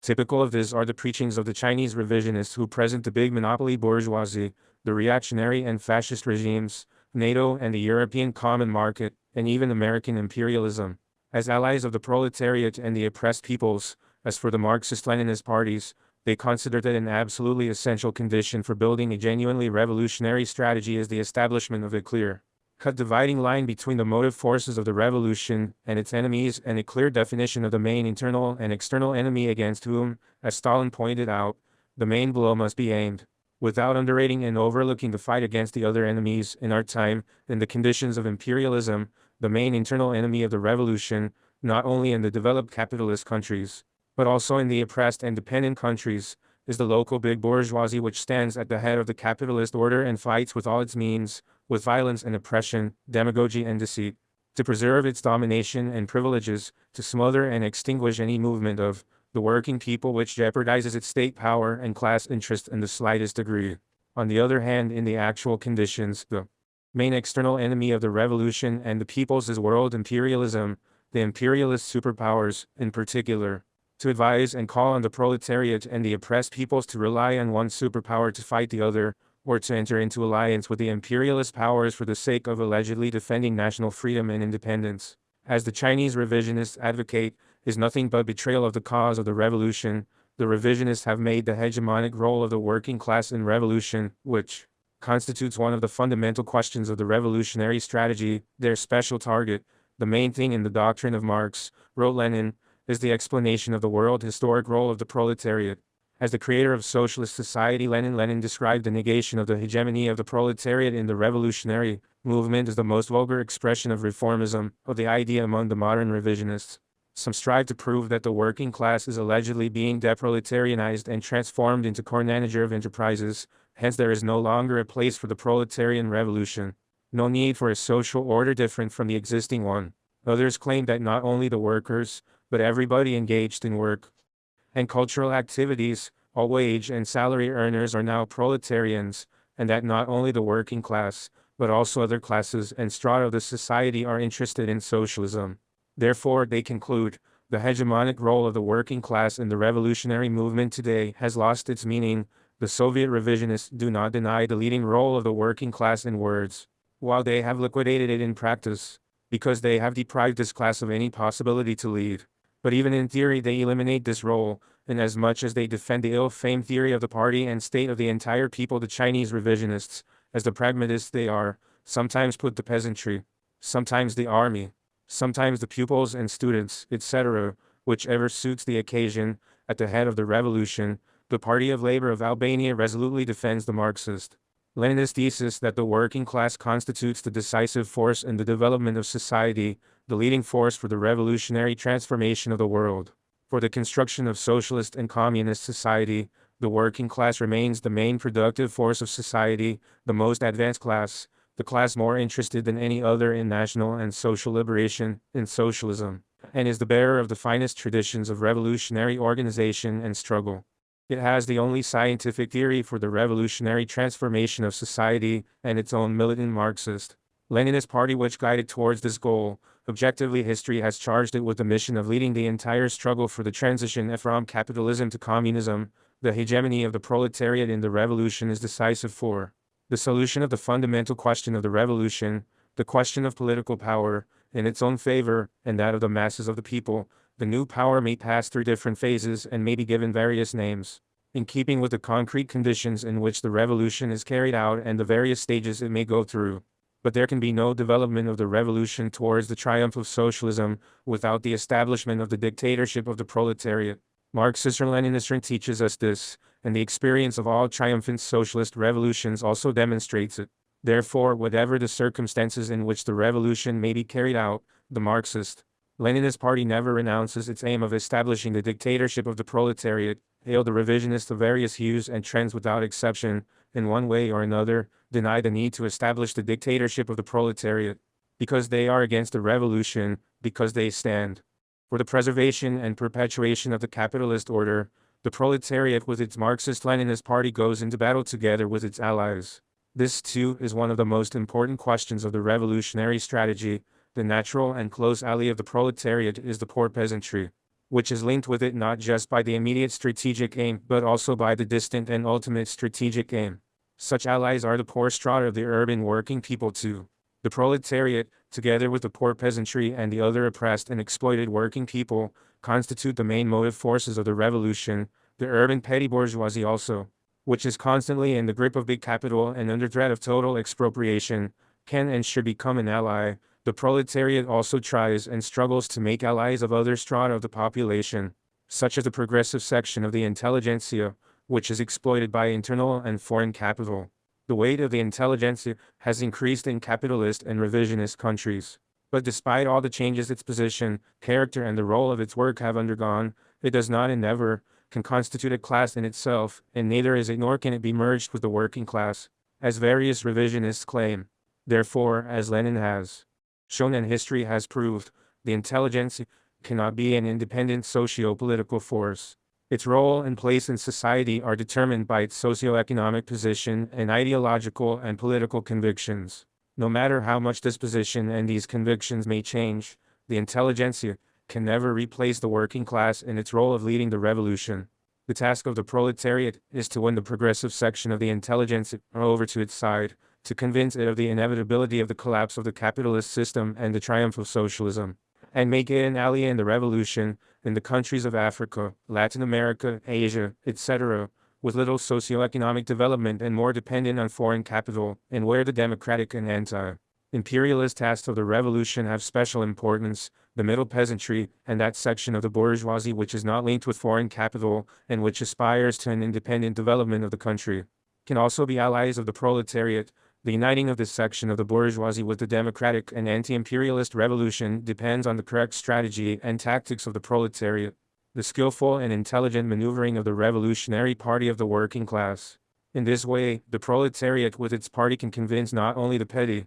Typical of this are the preachings of the Chinese revisionists who present the big monopoly bourgeoisie, the reactionary and fascist regimes, NATO and the European Common Market, and even American imperialism, as allies of the proletariat and the oppressed peoples. As for the Marxist-Leninist parties, they consider that an absolutely essential condition for building a genuinely revolutionary strategy is the establishment of a clear-cut dividing line between the motive forces of the revolution and its enemies, and a clear definition of the main internal and external enemy against whom, as Stalin pointed out, the main blow must be aimed, without underrating and overlooking the fight against the other enemies. In our time, in the conditions of imperialism, the main internal enemy of the revolution, not only in the developed capitalist countries, but also in the oppressed and dependent countries, is the local big bourgeoisie which stands at the head of the capitalist order and fights with all its means, with violence and oppression, demagogy and deceit, to preserve its domination and privileges, to smother and extinguish any movement of the working people which jeopardizes its state power and class interest in the slightest degree. On the other hand, in the actual conditions, the main external enemy of the revolution and the peoples is world imperialism, the imperialist superpowers, in particular, to advise and call on the proletariat and the oppressed peoples to rely on one superpower to fight the other, or to enter into alliance with the imperialist powers for the sake of allegedly defending national freedom and independence. As the Chinese revisionists advocate, is nothing but betrayal of the cause of the revolution. The revisionists have made the hegemonic role of the working class in revolution, which constitutes one of the fundamental questions of the revolutionary strategy, their special target. The main thing in the doctrine of Marx, wrote Lenin, is the explanation of the world historic role of the proletariat. As the creator of socialist society, Lenin described the negation of the hegemony of the proletariat in the revolutionary movement as the most vulgar expression of reformism, of the idea among the modern revisionists. Some strive to prove that the working class is allegedly being deproletarianized and transformed into core manager of enterprises, hence there is no longer a place for the proletarian revolution, no need for a social order different from the existing one. Others claim that not only the workers, but everybody engaged in work and cultural activities, all wage and salary earners are now proletarians, and that not only the working class, but also other classes and strata of the society are interested in socialism. Therefore, they conclude, the hegemonic role of the working class in the revolutionary movement today has lost its meaning. The Soviet revisionists do not deny the leading role of the working class in words, while they have liquidated it in practice, because they have deprived this class of any possibility to lead. But even in theory they eliminate this role, inasmuch as they defend the ill-famed theory of the party and state of the entire people. The Chinese revisionists, as the pragmatists they are, sometimes put the peasantry, sometimes the army, sometimes the pupils and students, etc., whichever suits the occasion, at the head of the revolution. The Party of Labor of Albania resolutely defends the Marxist-Leninist thesis that the working class constitutes the decisive force in the development of society, the leading force for the revolutionary transformation of the world. For the construction of socialist and communist society, the working class remains the main productive force of society, the most advanced class, the class more interested than any other in national and social liberation, in socialism. and is the bearer of the finest traditions of revolutionary organization and struggle. It has the only scientific theory for the revolutionary transformation of society, and its own militant Marxist Leninist party which guided towards this goal. Objectively, history has charged it with the mission of leading the entire struggle for the transition from capitalism to communism. The hegemony of the proletariat in the revolution is decisive for the solution of the fundamental question of the revolution, the question of political power, in its own favor, and that of the masses of the people. The new power may pass through different phases and may be given various names, in keeping with the concrete conditions in which the revolution is carried out and the various stages it may go through. But there can be no development of the revolution towards the triumph of socialism without the establishment of the dictatorship of the proletariat. Marxist or Leninist teaches us this, and the experience of all triumphant socialist revolutions also demonstrates it. Therefore, whatever the circumstances in which the revolution may be carried out, the Marxist Leninist party never renounces its aim of establishing the dictatorship of the proletariat. Hail the revisionists of various hues and trends without exception, in one way or another, deny the need to establish the dictatorship of the proletariat, because they are against the revolution, because they stand for the preservation and perpetuation of the capitalist order. The proletariat with its Marxist-Leninist party goes into battle together with its allies. This, too, is one of the most important questions of the revolutionary strategy. The natural and close ally of the proletariat is the poor peasantry, which is linked with it not just by the immediate strategic aim but also by the distant and ultimate strategic aim. Such allies are the poor strata of the urban working people too. The proletariat, together with the poor peasantry and the other oppressed and exploited working people, constitute the main motive forces of the revolution. The urban petty bourgeoisie also, which is constantly in the grip of big capital and under threat of total expropriation, can and should become an ally. The proletariat also tries and struggles to make allies of other strata of the population, such as the progressive section of the intelligentsia, which is exploited by internal and foreign capital. The weight of the intelligentsia has increased in capitalist and revisionist countries. But despite all the changes its position, character and the role of its work have undergone, it does not and never can constitute a class in itself, and neither is it nor can it be merged with the working class, as various revisionists claim. Therefore, as Lenin has shown and history has proved, the intelligentsia cannot be an independent socio-political force. Its role and place in society are determined by its socio-economic position and ideological and political convictions. No matter how much this position and these convictions may change, the intelligentsia can never replace the working class in its role of leading the revolution. The task of the proletariat is to win the progressive section of the intelligentsia over to its side, to convince it of the inevitability of the collapse of the capitalist system and the triumph of socialism, and make it an ally in the revolution. In the countries of Africa, Latin America, Asia, etc., with little socio-economic development and more dependent on foreign capital, and where the democratic and anti-imperialist tasks of the revolution have special importance, the middle peasantry, and that section of the bourgeoisie which is not linked with foreign capital, and which aspires to an independent development of the country, can also be allies of the proletariat. The uniting of this section of the bourgeoisie with the democratic and anti-imperialist revolution depends on the correct strategy and tactics of the proletariat, the skillful and intelligent maneuvering of the revolutionary party of the working class. In this way, the proletariat with its party can convince not only the petty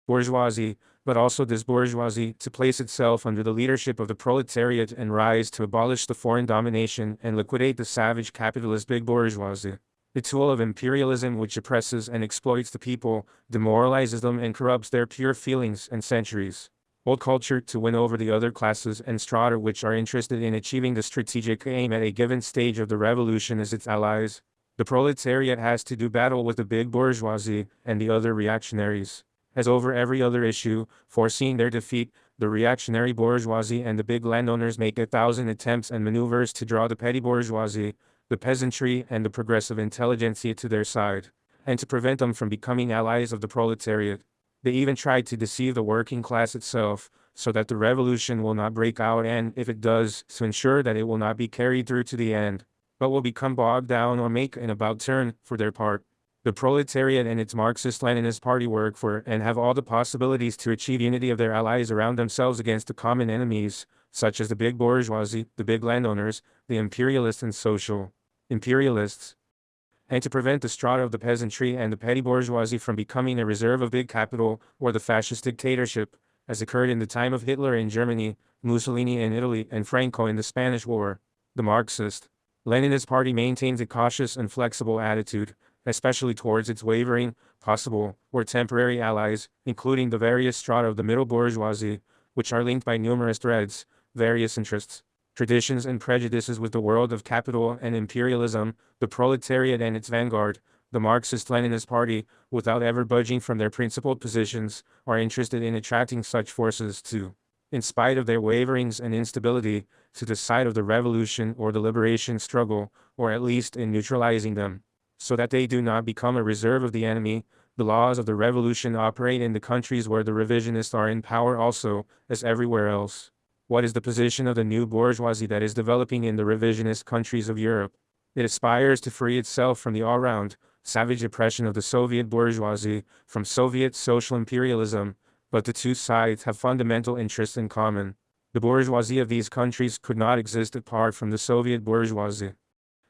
bourgeoisie, but also this bourgeoisie, to place itself under the leadership of the proletariat and rise to abolish the foreign domination and liquidate the savage capitalist big bourgeoisie. The tool of imperialism which oppresses and exploits the people, demoralizes them and corrupts their pure feelings and centuries old culture to win over the other classes and strata which are interested in achieving the strategic aim at a given stage of the revolution as its allies. The proletariat has to do battle with the big bourgeoisie and the other reactionaries. As over every other issue, foreseeing their defeat, the reactionary bourgeoisie and the big landowners make 1,000 attempts and maneuvers to draw the petty bourgeoisie, the peasantry and the progressive intelligentsia to their side, and to prevent them from becoming allies of the proletariat. They even try to deceive the working class itself, so that the revolution will not break out and, if it does, to ensure that it will not be carried through to the end, but will become bogged down or make an about-turn, for their part. The proletariat and its Marxist-Leninist party work for and have all the possibilities to achieve unity of their allies around themselves against the common enemies, such as the big bourgeoisie, the big landowners, the imperialists and social imperialists, and to prevent the strata of the peasantry and the petty bourgeoisie from becoming a reserve of big capital or the fascist dictatorship, as occurred in the time of Hitler in Germany. Mussolini in Italy, and Franco in the Spanish War. The Marxist-Leninist Party maintains a cautious and flexible attitude, especially towards its wavering, possible, or temporary allies, including the various strata of the middle bourgeoisie, which are linked by numerous threads, various interests, traditions and prejudices with the world of capital and imperialism, the proletariat and its vanguard. The Marxist-Leninist Party, without ever budging from their principled positions, are interested in attracting such forces to, in spite of their waverings and instability, to the side of the revolution or the liberation struggle, or at least in neutralizing them, so that they do not become a reserve of the enemy. The laws of the revolution operate in the countries where the revisionists are in power also, as everywhere else. What is the position of the new bourgeoisie that is developing in the revisionist countries of Europe? It aspires to free itself from the all-round, savage oppression of the Soviet bourgeoisie, from Soviet social imperialism, but the two sides have fundamental interests in common. The bourgeoisie of these countries could not exist apart from the Soviet bourgeoisie.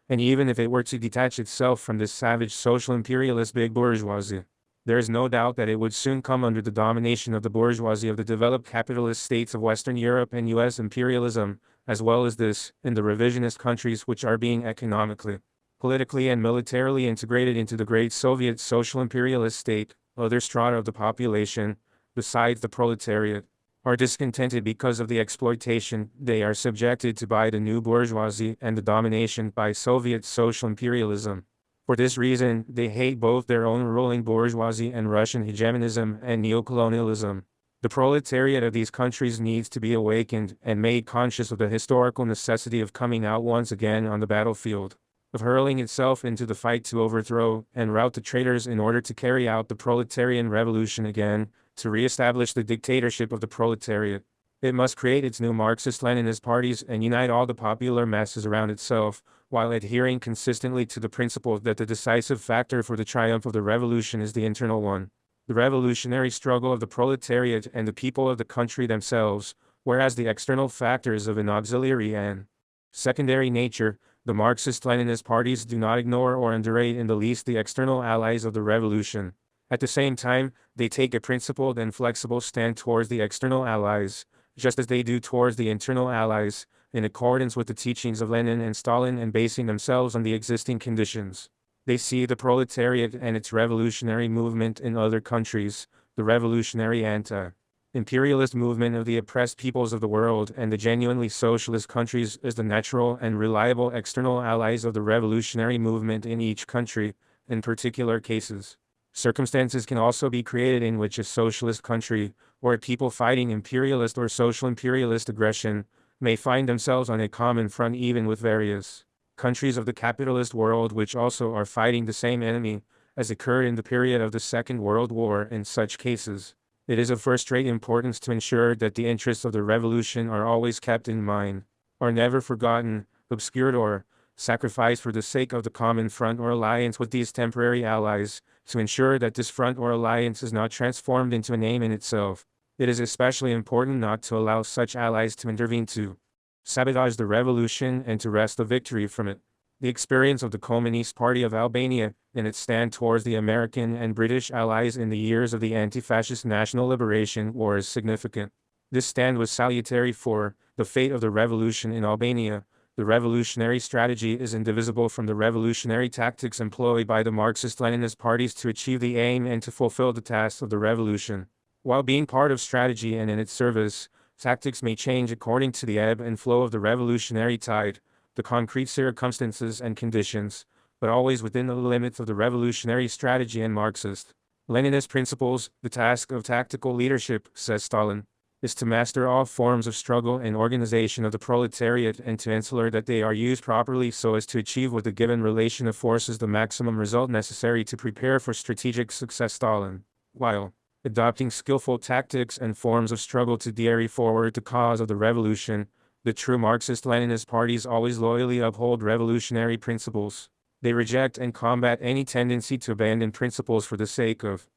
And even if it were to detach itself from this savage social imperialist big bourgeoisie, there is no doubt that it would soon come under the domination of the bourgeoisie of the developed capitalist states of Western Europe and US imperialism, as well as this, in the revisionist countries which are being economically, politically and militarily integrated into the great Soviet social imperialist state. Other strata of the population, besides the proletariat, are discontented because of the exploitation they are subjected to by the new bourgeoisie and the domination by Soviet social imperialism. For this reason, they hate both their own ruling bourgeoisie and Russian hegemonism and neocolonialism. The proletariat of these countries needs to be awakened and made conscious of the historical necessity of coming out once again on the battlefield, of hurling itself into the fight to overthrow and rout the traitors in order to carry out the proletarian revolution again, to re-establish the dictatorship of the proletariat. It must create its new Marxist-Leninist parties and unite all the popular masses around itself, while adhering consistently to the principle that the decisive factor for the triumph of the revolution is the internal one, the revolutionary struggle of the proletariat and the people of the country themselves, whereas the external factor is of an auxiliary and secondary nature. The Marxist-Leninist parties do not ignore or underrate in the least the external allies of the revolution. At the same time, they take a principled and flexible stand towards the external allies, just as they do towards the internal allies, in accordance with the teachings of Lenin and Stalin and basing themselves on the existing conditions. They see the proletariat and its revolutionary movement in other countries, the revolutionary anti-imperialist movement of the oppressed peoples of the world and the genuinely socialist countries as the natural and reliable external allies of the revolutionary movement in each country. In particular cases, circumstances can also be created in which a socialist country, or a people fighting imperialist or social imperialist aggression, may find themselves on a common front even with various countries of the capitalist world which also are fighting the same enemy, as occurred in the period of the Second World War. In such cases, it is of first-rate importance to ensure that the interests of the revolution are always kept in mind, are never forgotten, obscured or sacrificed for the sake of the common front or alliance with these temporary allies. To ensure that this front or alliance is not transformed into an aim in itself, it is especially important not to allow such allies to intervene to sabotage the revolution and to wrest the victory from it. The experience of the Communist Party of Albania, in its stand towards the American and British allies in the years of the anti-fascist national liberation war, is significant. This stand was salutary for the fate of the revolution in Albania. The revolutionary strategy is indivisible from the revolutionary tactics employed by the Marxist-Leninist parties to achieve the aim and to fulfill the tasks of the revolution. While being part of strategy and in its service, tactics may change according to the ebb and flow of the revolutionary tide, the concrete circumstances and conditions, but always within the limits of the revolutionary strategy and Marxist-Leninist principles. The task of tactical leadership, says Stalin, is to master all forms of struggle and organization of the proletariat and to ensure that they are used properly so as to achieve with the given relation of forces the maximum result necessary to prepare for strategic success. Stalin, while adopting skillful tactics and forms of struggle to carry forward the cause of the revolution, the true Marxist-Leninist parties always loyally uphold revolutionary principles. They reject and combat any tendency to abandon principles for the sake of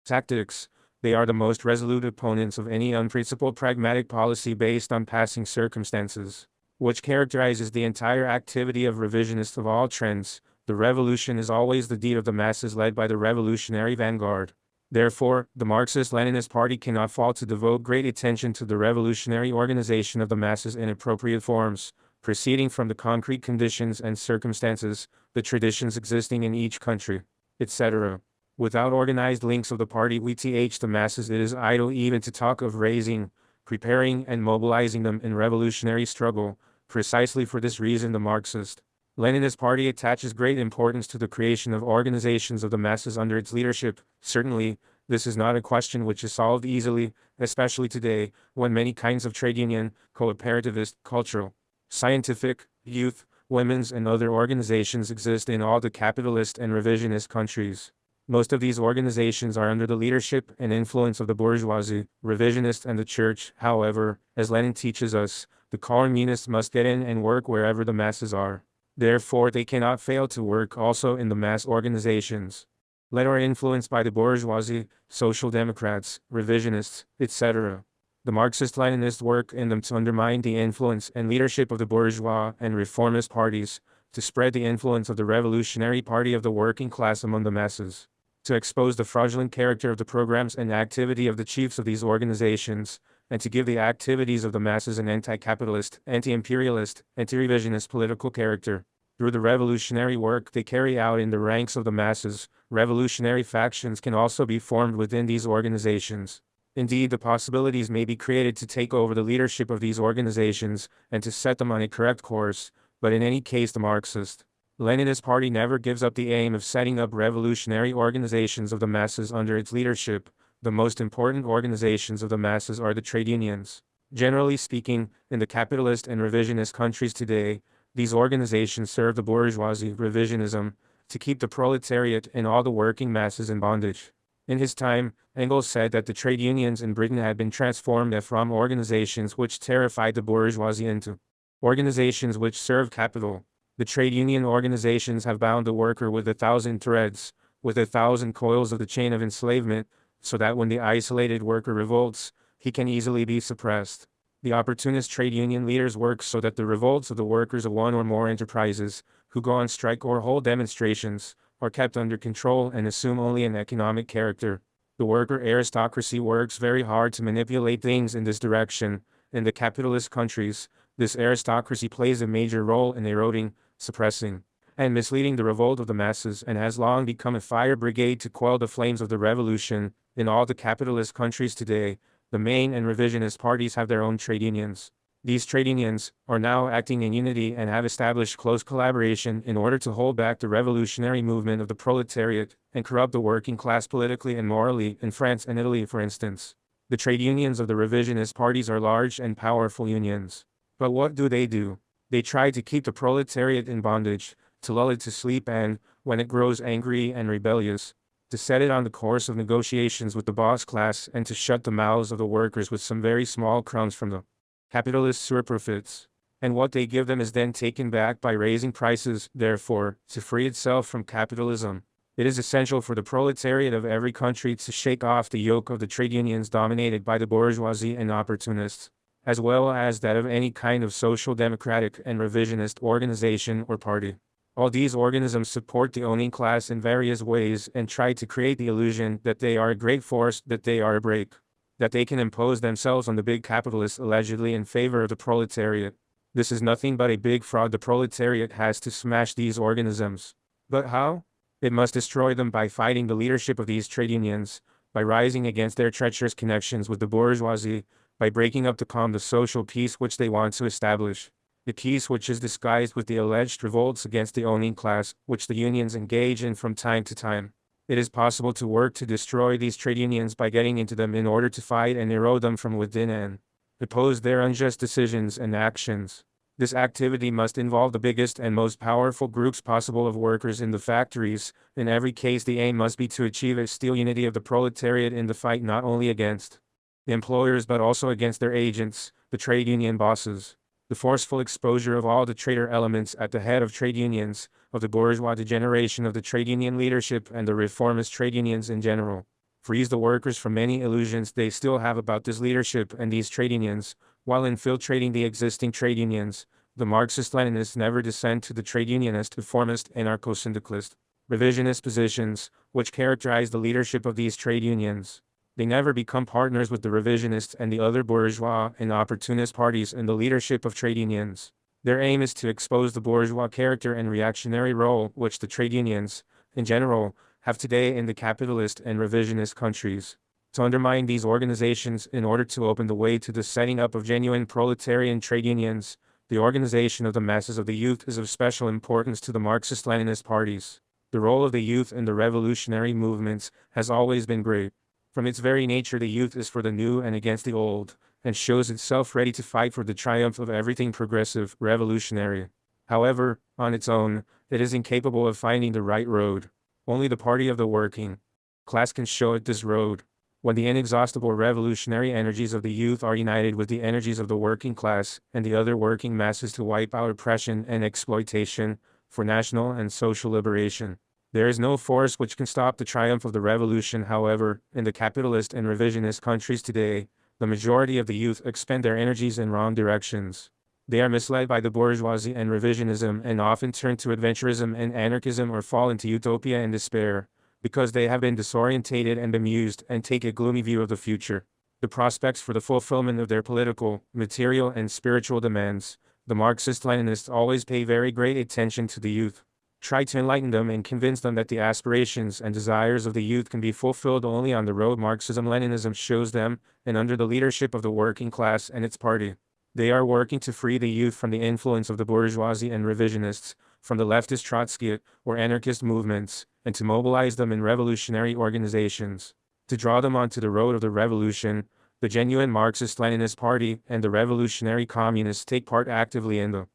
tactics. They are the most resolute opponents of any unprincipled pragmatic policy based on passing circumstances, which characterizes the entire activity of revisionists of all trends. The revolution is always the deed of the masses led by the revolutionary vanguard. Therefore, the Marxist-Leninist Party cannot fail to devote great attention to the revolutionary organization of the masses in appropriate forms, proceeding from the concrete conditions and circumstances, the traditions existing in each country, etc. Without organized links of the party with the masses, it is idle even to talk of raising, preparing and mobilizing them in revolutionary struggle. Precisely for this reason the Marxist-Leninist Party attaches great importance to the creation of organizations of the masses under its leadership. Certainly, this is not a question which is solved easily, especially today, when many kinds of trade union, cooperativist, cultural, scientific, youth, women's and other organizations exist in all the capitalist and revisionist countries. Most of these organizations are under the leadership and influence of the bourgeoisie, revisionists and the church. However, as Lenin teaches us, the communists must get in and work wherever the masses are. Therefore they cannot fail to work also in the mass organizations. Led or influenced by the bourgeoisie, social democrats, revisionists, etc. The Marxist-Leninists work in them to undermine the influence and leadership of the bourgeois and reformist parties, to spread the influence of the revolutionary party of the working class among the masses, to expose the fraudulent character of the programs and activity of the chiefs of these organizations, and to give the activities of the masses an anti-capitalist, anti-imperialist, anti-revisionist political character. Through the revolutionary work they carry out in the ranks of the masses, revolutionary factions can also be formed within these organizations. Indeed, the possibilities may be created to take over the leadership of these organizations, and to set them on a correct course, but in any case the Marxist-Leninist Party never gives up the aim of setting up revolutionary organizations of the masses under its leadership. The most important organizations of the masses are the trade unions. Generally speaking, in the capitalist and revisionist countries today, these organizations serve the bourgeoisie, revisionism, to keep the proletariat and all the working masses in bondage. In his time, Engels said that the trade unions in Britain had been transformed from organizations which terrified the bourgeoisie into organizations which serve capital. The trade union organizations have bound the worker with 1,000 threads, with 1,000 coils of the chain of enslavement, so that when the isolated worker revolts, he can easily be suppressed. The opportunist trade union leaders work so that the revolts of the workers of one or more enterprises, who go on strike or hold demonstrations, are kept under control and assume only an economic character. The worker aristocracy works very hard to manipulate things in this direction. In the capitalist countries, this aristocracy plays a major role in eroding, suppressing, and misleading the revolt of the masses, and has long become a fire brigade to quell the flames of the revolution. In all the capitalist countries today, the main and revisionist parties have their own trade unions. These trade unions are now acting in unity and have established close collaboration in order to hold back the revolutionary movement of the proletariat and corrupt the working class politically and morally. In France and Italy, for instance, the trade unions of the revisionist parties are large and powerful unions. But what do? They try to keep the proletariat in bondage, to lull it to sleep and, when it grows angry and rebellious, to set it on the course of negotiations with the boss class and to shut the mouths of the workers with some very small crumbs from the capitalist surprofits. And what they give them is then taken back by raising prices. Therefore, to free itself from capitalism, it is essential for the proletariat of every country to shake off the yoke of the trade unions dominated by the bourgeoisie and opportunists, as well as that of any kind of social democratic and revisionist organization or party. All these organisms support the owning class in various ways and try to create the illusion that they are a great force, that they are a brake, that they can impose themselves on the big capitalists allegedly in favor of the proletariat. This is nothing but a big fraud. The proletariat has to smash these organisms. But how? It must destroy them by fighting the leadership of these trade unions, by rising against their treacherous connections with the bourgeoisie, by breaking up the social peace which they want to establish. The peace which is disguised with the alleged revolts against the owning class, which the unions engage in from time to time. It is possible to work to destroy these trade unions by getting into them in order to fight and erode them from within and oppose their unjust decisions and actions. This activity must involve the biggest and most powerful groups possible of workers in the factories. In every case the aim must be to achieve a steel unity of the proletariat in the fight not only against the employers but also against their agents, the trade union bosses. The forceful exposure of all the traitor elements at the head of trade unions, of the bourgeois degeneration of the trade union leadership and the reformist trade unions in general, frees the workers from many illusions they still have about this leadership and these trade unions. While infiltrating the existing trade unions, the Marxist-Leninists never descend to the trade unionist, reformist, anarcho-syndicalist, revisionist positions, which characterize the leadership of these trade unions. They never become partners with the revisionists and the other bourgeois and opportunist parties in the leadership of trade unions. Their aim is to expose the bourgeois character and reactionary role which the trade unions, in general, have today in the capitalist and revisionist countries. To undermine these organizations in order to open the way to the setting up of genuine proletarian trade unions, the organization of the masses of the youth is of special importance to the Marxist-Leninist parties. The role of the youth in the revolutionary movements has always been great. From its very nature, the youth is for the new and against the old, and shows itself ready to fight for the triumph of everything progressive, revolutionary. However, on its own, it is incapable of finding the right road. Only the party of the working class can show it this road. When the inexhaustible revolutionary energies of the youth are united with the energies of the working class and the other working masses to wipe out oppression and exploitation, for national and social liberation, there is no force which can stop the triumph of the revolution. However, in the capitalist and revisionist countries today, the majority of the youth expend their energies in wrong directions. They are misled by the bourgeoisie and revisionism and often turn to adventurism and anarchism or fall into utopia and despair, because they have been disorientated and bemused and take a gloomy view of the future, the prospects for the fulfillment of their political, material and spiritual demands. The Marxist-Leninists always pay very great attention to the youth, try to enlighten them and convince them that the aspirations and desires of the youth can be fulfilled only on the road Marxism-Leninism shows them, and under the leadership of the working class and its party. They are working to free the youth from the influence of the bourgeoisie and revisionists, from the leftist Trotskyite or anarchist movements, and to mobilize them in revolutionary organizations. To draw them onto the road of the revolution, the genuine Marxist-Leninist Party and the revolutionary communists take part actively in the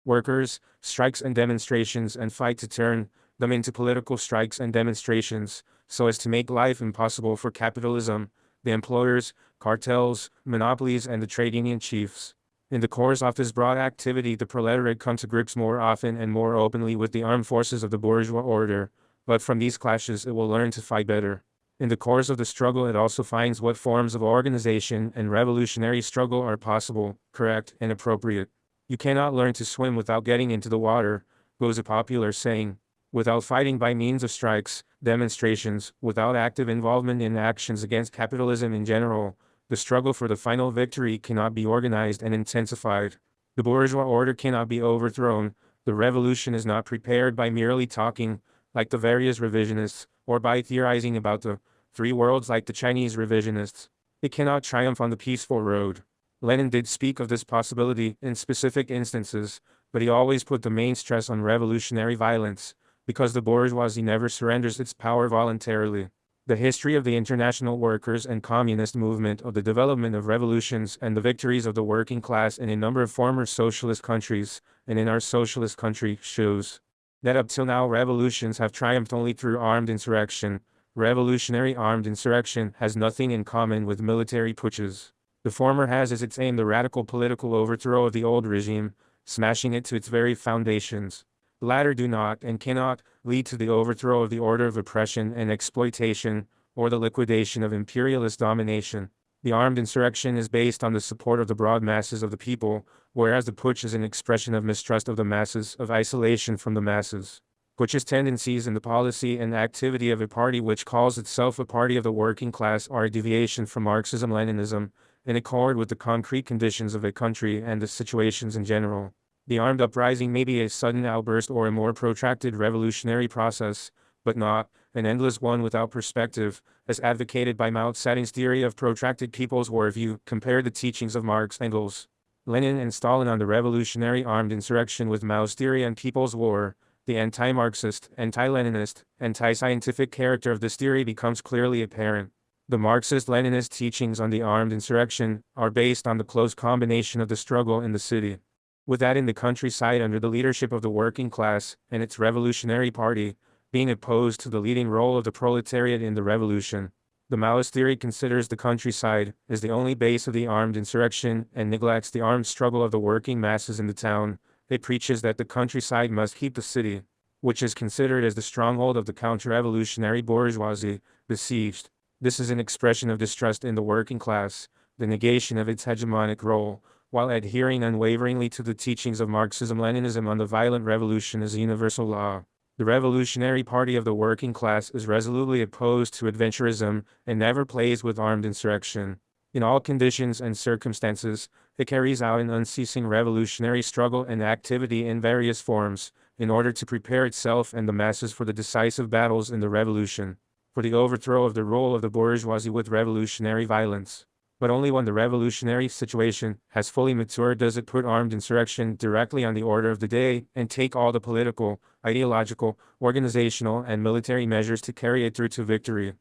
workers' strikes and demonstrations and fight to turn them into political strikes and demonstrations, so as to make life impossible for capitalism, the employers, cartels, monopolies and the trade union chiefs. In the course of this broad activity, the proletariat come to grips more often and more openly with the armed forces of the bourgeois order, but from these clashes it will learn to fight better. In the course of the struggle it also finds what forms of organization and revolutionary struggle are possible, correct, and appropriate. You cannot learn to swim without getting into the water, goes a popular saying. Without fighting by means of strikes, demonstrations, without active involvement in actions against capitalism in general, the struggle for the final victory cannot be organized and intensified. The bourgeois order cannot be overthrown. The revolution is not prepared by merely talking, like the various revisionists, or by theorizing about the three worlds like the Chinese revisionists. It cannot triumph on the peaceful road. Lenin did speak of this possibility in specific instances, but he always put the main stress on revolutionary violence, because the bourgeoisie never surrenders its power voluntarily. The history of the international workers and communist movement, of the development of revolutions and the victories of the working class in a number of former socialist countries, and in our socialist country, shows that up till now revolutions have triumphed only through armed insurrection. Revolutionary armed insurrection has nothing in common with military putsches. The former has as its aim the radical political overthrow of the old regime, smashing it to its very foundations. The latter do not and cannot lead to the overthrow of the order of oppression and exploitation, or the liquidation of imperialist domination. The armed insurrection is based on the support of the broad masses of the people, whereas the putsch is an expression of mistrust of the masses, of isolation from the masses. Putsch's tendencies in the policy and activity of a party which calls itself a party of the working class are a deviation from Marxism-Leninism, in accord with the concrete conditions of a country and the situations in general. The armed uprising may be a sudden outburst or a more protracted revolutionary process, but not an endless one without perspective, as advocated by Mao Zedong's theory of protracted people's war. If you compare the teachings of Marx, Engels, Lenin and Stalin on the revolutionary armed insurrection with Mao's theory on people's war, the anti-Marxist, anti-Leninist, anti-scientific character of this theory becomes clearly apparent. The Marxist-Leninist teachings on the armed insurrection are based on the close combination of the struggle in the city with that in the countryside under the leadership of the working class and its revolutionary party, being opposed to the leading role of the proletariat in the revolution. The Maoist theory considers the countryside as the only base of the armed insurrection and neglects the armed struggle of the working masses in the town. It preaches that the countryside must keep the city, which is considered as the stronghold of the counter-revolutionary bourgeoisie, besieged. This is an expression of distrust in the working class, the negation of its hegemonic role, while adhering unwaveringly to the teachings of Marxism-Leninism on the violent revolution as a universal law. The Revolutionary Party of the working class is resolutely opposed to adventurism and never plays with armed insurrection. In all conditions and circumstances, it carries out an unceasing revolutionary struggle and activity in various forms, in order to prepare itself and the masses for the decisive battles in the revolution, for the overthrow of the rule of the bourgeoisie with revolutionary violence. But only when the revolutionary situation has fully matured does it put armed insurrection directly on the order of the day and take all the political, ideological, organizational, and military measures to carry it through to victory.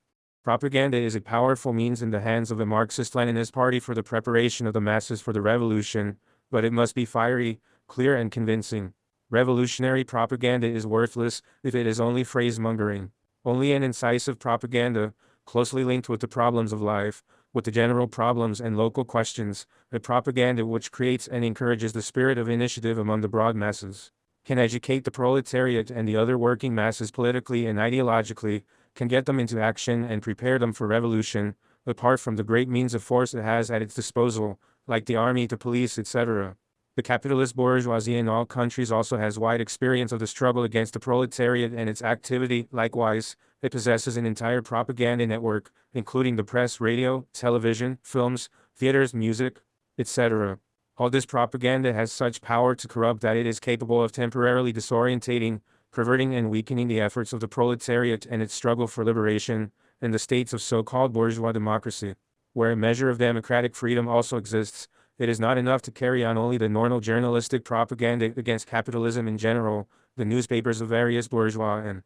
Propaganda is a powerful means in the hands of the Marxist-Leninist Party for the preparation of the masses for the revolution, but it must be fiery, clear and convincing. Revolutionary propaganda is worthless if it is only phrase-mongering. Only an incisive propaganda, closely linked with the problems of life, with the general problems and local questions, a propaganda which creates and encourages the spirit of initiative among the broad masses, can educate the proletariat and the other working masses politically and ideologically, can get them into action and prepare them for revolution, apart from the great means of force it has at its disposal, like the army, the police, etc. The capitalist bourgeoisie in all countries also has wide experience of the struggle against the proletariat and its activity. Likewise, it possesses an entire propaganda network, including the press, radio, television, films, theaters, music, etc. All this propaganda has such power to corrupt that it is capable of temporarily disorientating, perverting and weakening the efforts of the proletariat and its struggle for liberation, in the states of so-called bourgeois democracy, where a measure of democratic freedom also exists. It is not enough to carry on only the normal journalistic propaganda against capitalism in general. The newspapers of various bourgeois and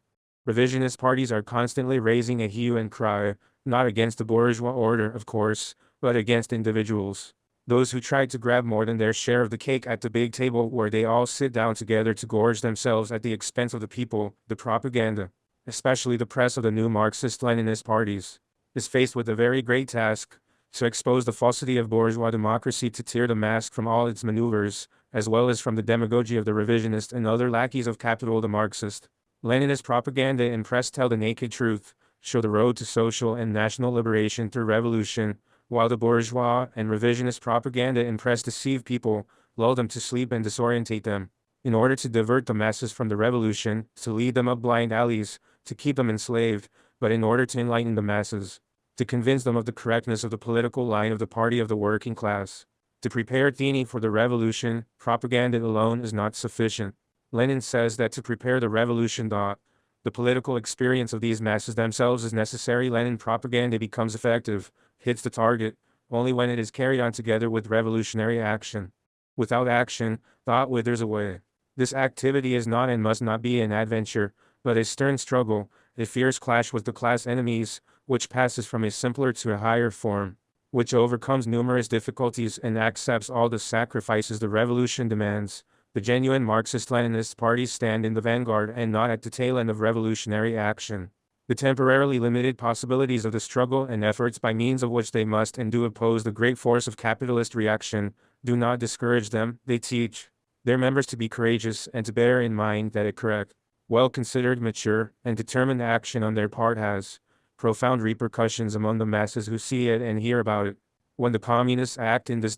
revisionist parties are constantly raising a hue and cry, not against the bourgeois order, of course, but against individuals. Those who try to grab more than their share of the cake at the big table where they all sit down together to gorge themselves at the expense of the people. The propaganda, especially the press of the new Marxist-Leninist parties, is faced with a very great task: to expose the falsity of bourgeois democracy, to tear the mask from all its maneuvers, as well as from the demagogy of the revisionist and other lackeys of capital. The Marxist Leninist propaganda and press tell the naked truth, show the road to social and national liberation through revolution, while the bourgeois and revisionist propaganda and press deceive people, lull them to sleep and disorientate them, in order to divert the masses from the revolution, to lead them up blind alleys, to keep them enslaved, but in order to enlighten the masses, to convince them of the correctness of the political line of the party of the working class, to prepare Thiene for the revolution. Propaganda alone is not sufficient. Lenin says that to prepare the revolution, the political experience of these masses themselves is necessary. Lenin propaganda becomes effective, hits the target, only when it is carried on together with revolutionary action. Without action, thought withers away. This activity is not and must not be an adventure, but a stern struggle, a fierce clash with the class enemies, which passes from a simpler to a higher form, which overcomes numerous difficulties and accepts all the sacrifices the revolution demands. The genuine Marxist-Leninist parties stand in the vanguard and not at the tail end of revolutionary action. The temporarily limited possibilities of the struggle and efforts by means of which they must and do oppose the great force of capitalist reaction do not discourage them. They teach their members to be courageous and to bear in mind that a correct, well-considered, mature, and determined action on their part has profound repercussions among the masses who see it and hear about it. When the communists act in this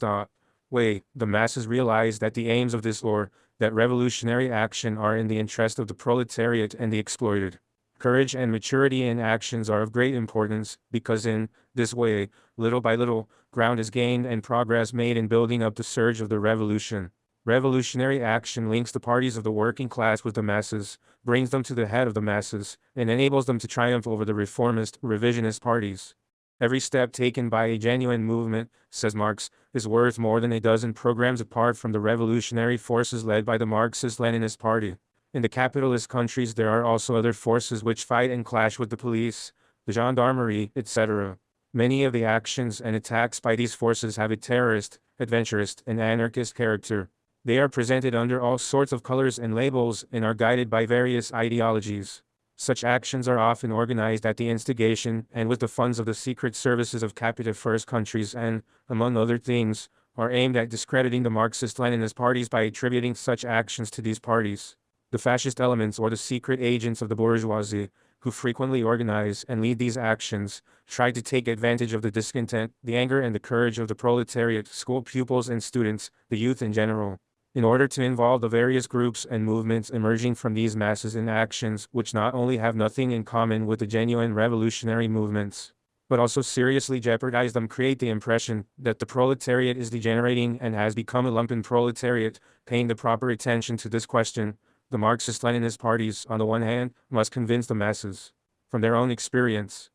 way, the masses realize that the aims of this or that revolutionary action are in the interest of the proletariat and the exploited. Courage and maturity in actions are of great importance, because in this way, little by little, ground is gained and progress made in building up the surge of the revolution. Revolutionary action links the parties of the working class with the masses, brings them to the head of the masses, and enables them to triumph over the reformist, revisionist parties. Every step taken by a genuine movement, says Marx, is worth more than a dozen programs apart from the revolutionary forces led by the Marxist-Leninist Party. In the capitalist countries there are also other forces which fight and clash with the police, the gendarmerie, etc. Many of the actions and attacks by these forces have a terrorist, adventurist, and anarchist character. They are presented under all sorts of colors and labels and are guided by various ideologies. Such actions are often organized at the instigation and with the funds of the secret services of capitalist first countries and, among other things, are aimed at discrediting the Marxist-Leninist parties by attributing such actions to these parties. The fascist elements or the secret agents of the bourgeoisie, who frequently organize and lead these actions, try to take advantage of the discontent, the anger and the courage of the proletariat, school pupils and students, the youth in general. in order to involve the various groups and movements emerging from these masses in actions which not only have nothing in common with the genuine revolutionary movements, but also seriously jeopardize them, create the impression that the proletariat is degenerating and has become a lumpen proletariat. Paying the proper attention to this question, the Marxist-Leninist parties, on the one hand, must convince the masses, from their own experience,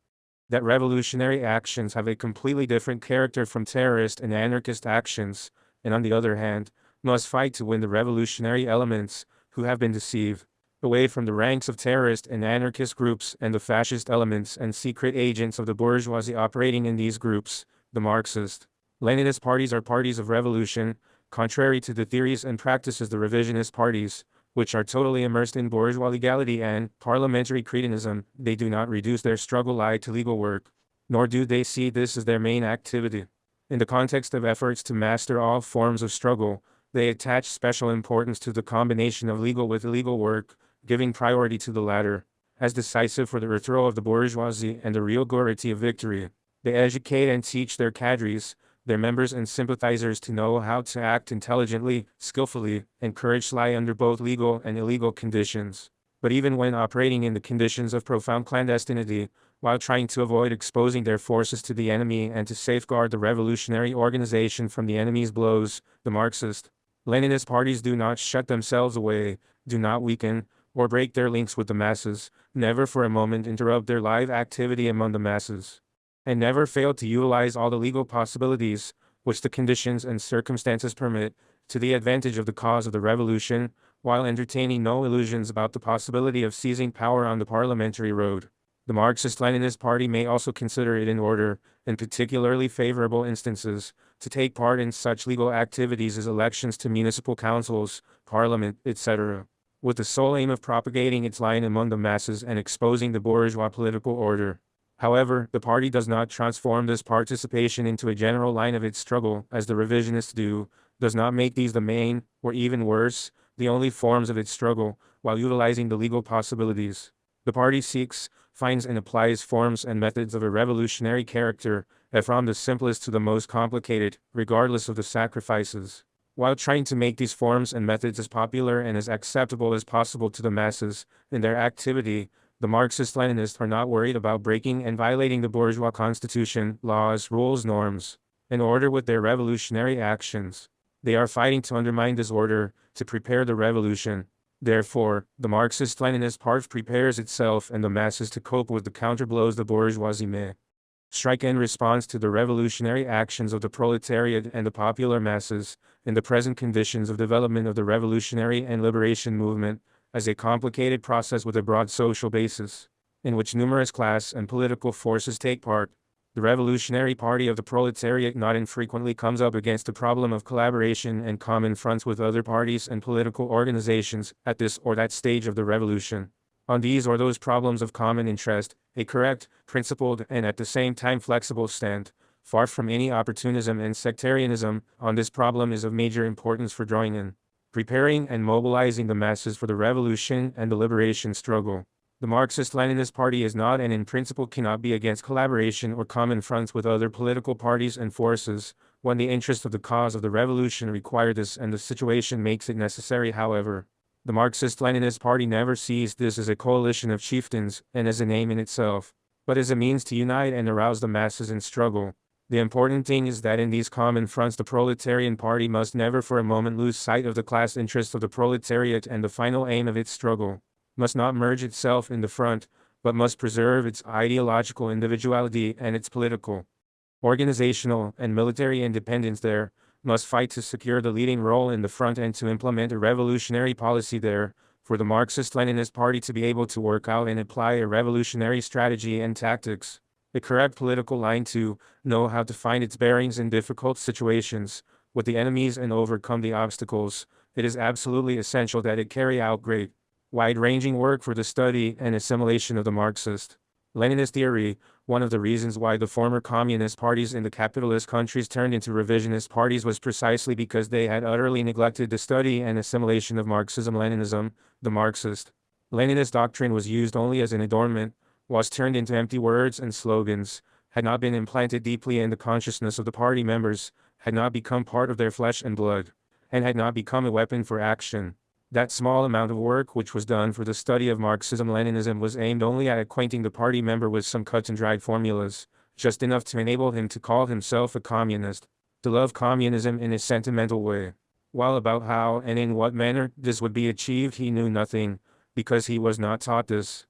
that revolutionary actions have a completely different character from terrorist and anarchist actions, and on the other hand, must fight to win the revolutionary elements, who have been deceived, away from the ranks of terrorist and anarchist groups and the fascist elements and secret agents of the bourgeoisie operating in these groups. The Marxist-Leninist parties are parties of revolution, contrary to the theories and practices the revisionist parties, which are totally immersed in bourgeois legality and parliamentary cretinism. They do not reduce their struggle to legal work, nor do they see this as their main activity. In the context of efforts to master all forms of struggle, they attach special importance to the combination of legal with illegal work, giving priority to the latter, as decisive for the overthrow of the bourgeoisie and the real guarantee of victory. They educate and teach their cadres, their members and sympathizers to know how to act intelligently, skillfully, and courage lie under both legal and illegal conditions. But even when operating in the conditions of profound clandestinity, while trying to avoid exposing their forces to the enemy and to safeguard the revolutionary organization from the enemy's blows, the Marxist-Leninist parties do not shut themselves away, do not weaken, or break their links with the masses, never for a moment interrupt their live activity among the masses, and never fail to utilize all the legal possibilities, which the conditions and circumstances permit, to the advantage of the cause of the revolution, while entertaining no illusions about the possibility of seizing power on the parliamentary road. The Marxist-Leninist Party may also consider it in order, in particularly favorable instances, to take part in such legal activities as elections to municipal councils, parliament, etc., with the sole aim of propagating its line among the masses and exposing the bourgeois political order. However, the party does not transform this participation into a general line of its struggle, as the revisionists do, does not make these the main, or even worse, the only forms of its struggle, while utilizing the legal possibilities. The party seeks, finds and applies forms and methods of a revolutionary character, from the simplest to the most complicated, regardless of the sacrifices. While trying to make these forms and methods as popular and as acceptable as possible to the masses, in their activity, the Marxist-Leninists are not worried about breaking and violating the bourgeois constitution, laws, rules, norms, and order with their revolutionary actions. They are fighting to undermine this order, to prepare the revolution. Therefore, the Marxist-Leninist party prepares itself and the masses to cope with the counterblows the bourgeoisie may strike in response to the revolutionary actions of the proletariat and the popular masses, in the present conditions of development of the revolutionary and liberation movement, as a complicated process with a broad social basis, in which numerous class and political forces take part. The Revolutionary Party of the Proletariat not infrequently comes up against the problem of collaboration and common fronts with other parties and political organizations at this or that stage of the revolution. On these or those problems of common interest, a correct, principled, and at the same time flexible stand, far from any opportunism and sectarianism, on this problem is of major importance for drawing in, preparing and mobilizing the masses for the revolution and the liberation struggle. The Marxist-Leninist Party is not and in principle cannot be against collaboration or common fronts with other political parties and forces, when the interests of the cause of the revolution require this and the situation makes it necessary. However, the Marxist-Leninist Party never sees this as a coalition of chieftains and as an aim in itself, but as a means to unite and arouse the masses in struggle. The important thing is that in these common fronts the proletarian party must never for a moment lose sight of the class interests of the proletariat and the final aim of its struggle, must not merge itself in the front, but must preserve its ideological individuality and its political, organizational, and military independence there, must fight to secure the leading role in the front and to implement a revolutionary policy there. For the Marxist-Leninist Party to be able to work out and apply a revolutionary strategy and tactics, a correct political line to know how to find its bearings in difficult situations, with the enemies and overcome the obstacles, it is absolutely essential that it carry out great, wide-ranging work for the study and assimilation of the Marxist-Leninist theory. One of the reasons why the former communist parties in the capitalist countries turned into revisionist parties was precisely because they had utterly neglected the study and assimilation of Marxism-Leninism. The Marxist-Leninist doctrine was used only as an adornment, was turned into empty words and slogans, had not been implanted deeply in the consciousness of the party members, had not become part of their flesh and blood. and had not become a weapon for action. That small amount of work which was done for the study of Marxism-Leninism was aimed only at acquainting the party member with some cut-and-dried formulas, just enough to enable him to call himself a communist, to love communism in a sentimental way. While about how and in what manner this would be achieved he knew nothing, because he was not taught this.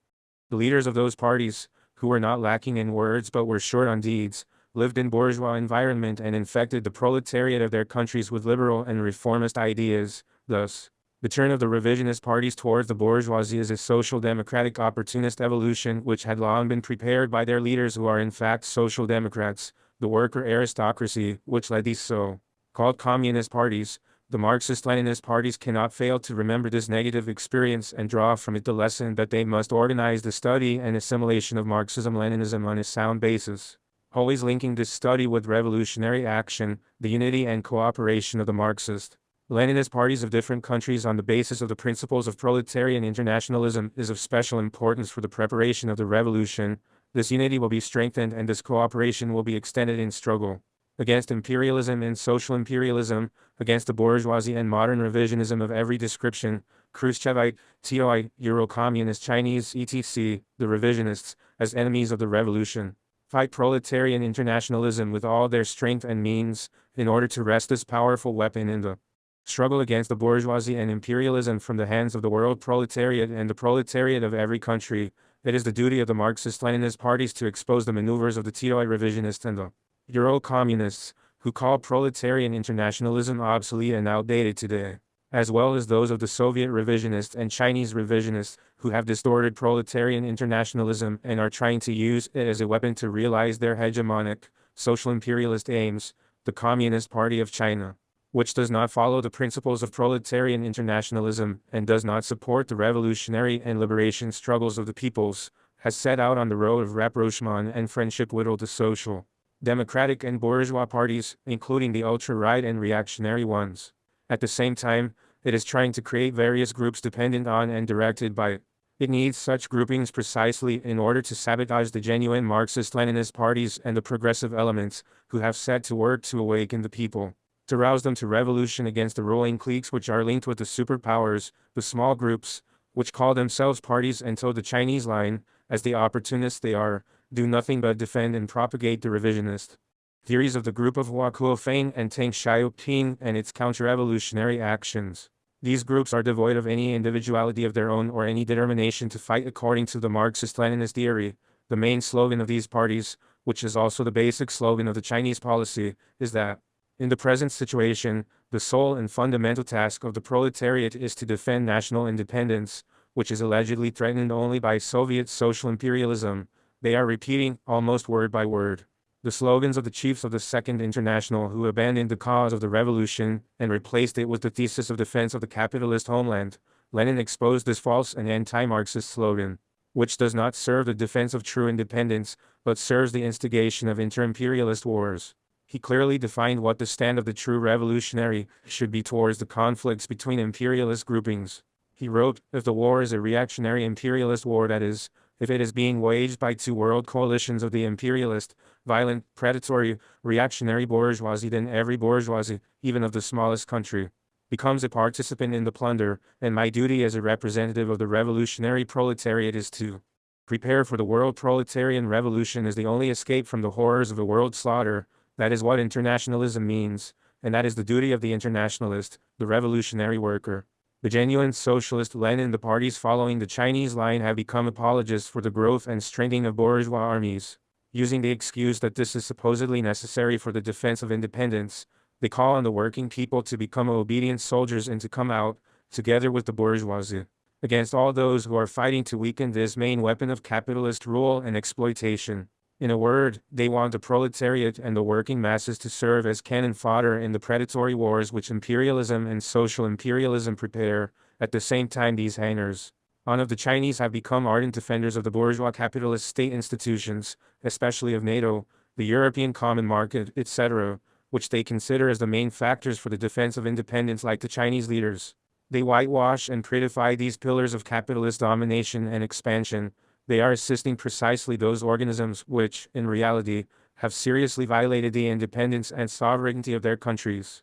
The leaders of those parties, who were not lacking in words but were short on deeds, lived in bourgeois environment and infected the proletariat of their countries with liberal and reformist ideas. Thus, the turn of the revisionist parties towards the bourgeoisie is a social democratic opportunist evolution which had long been prepared by their leaders who are in fact social democrats, the worker aristocracy, which led these so-called communist parties. The Marxist-Leninist parties cannot fail to remember this negative experience and draw from it the lesson that they must organize the study and assimilation of Marxism-Leninism on a sound basis, always linking this study with revolutionary action, the unity and cooperation of the Marxist-Leninist parties of different countries on the basis of the principles of proletarian internationalism is of special importance for the preparation of the revolution. This unity will be strengthened and this cooperation will be extended in struggle against imperialism and social imperialism, against the bourgeoisie and modern revisionism of every description, Khrushchevite, TOI, Euro-communist Chinese, etc., the revisionists, as enemies of the revolution. Fight proletarian internationalism with all their strength and means, in order to wrest this powerful weapon in the struggle against the bourgeoisie and imperialism from the hands of the world proletariat and the proletariat of every country. It is the duty of the Marxist-Leninist parties to expose the maneuvers of the TOI revisionists and the Euro-communists, who call proletarian internationalism obsolete and outdated today, as well as those of the Soviet revisionists and Chinese revisionists, who have distorted proletarian internationalism and are trying to use it as a weapon to realize their hegemonic, social imperialist aims. The Communist Party of China, which does not follow the principles of proletarian internationalism and does not support the revolutionary and liberation struggles of the peoples, has set out on the road of rapprochement and friendship with all the social, democratic and bourgeois parties, including the ultra-right and reactionary ones. At the same time, it is trying to create various groups dependent on and directed by it. It needs such groupings precisely in order to sabotage the genuine Marxist-Leninist parties and the progressive elements, who have set to work to awaken the people, to rouse them to revolution against the ruling cliques which are linked with the superpowers, the small groups, which call themselves parties and toe the Chinese line, as the opportunists they are, do nothing but defend and propagate the revisionist theories of the group of Hua Kuofeng and Teng Xiaoping and its counter-revolutionary actions. These groups are devoid of any individuality of their own or any determination to fight according to the Marxist-Leninist theory. The main slogan of these parties, which is also the basic slogan of the Chinese policy, is that, in the present situation, the sole and fundamental task of the proletariat is to defend national independence, which is allegedly threatened only by Soviet social imperialism. They are repeating, almost word by word, the slogans of the chiefs of the Second International who abandoned the cause of the revolution and replaced it with the thesis of defense of the capitalist homeland. Lenin exposed this false and anti-Marxist slogan, which does not serve the defense of true independence, but serves the instigation of inter-imperialist wars. He clearly defined what the stand of the true revolutionary should be towards the conflicts between imperialist groupings. He wrote, if the war is a reactionary imperialist war, that is, if it is being waged by two world coalitions of the imperialist, violent, predatory, reactionary bourgeoisie, then every bourgeoisie, even of the smallest country, becomes a participant in the plunder, and my duty as a representative of the revolutionary proletariat is to prepare for the world proletarian revolution as the only escape from the horrors of a world slaughter. That is what internationalism means, and that is the duty of the internationalist, the revolutionary worker. The genuine socialist Lenin, the parties following the Chinese line have become apologists for the growth and strengthening of bourgeois armies. Using the excuse that this is supposedly necessary for the defense of independence, they call on the working people to become obedient soldiers and to come out, together with the bourgeoisie, against all those who are fighting to weaken this main weapon of capitalist rule and exploitation. In a word, they want the proletariat and the working masses to serve as cannon fodder in the predatory wars which imperialism and social imperialism prepare. At the same time, these hangers-on of the Chinese have become ardent defenders of the bourgeois capitalist state institutions, especially of NATO, the European Common Market, etc., which they consider as the main factors for the defense of independence. Like the Chinese leaders, they whitewash and prettify these pillars of capitalist domination and expansion. They are assisting precisely those organisms which, in reality, have seriously violated the independence and sovereignty of their countries.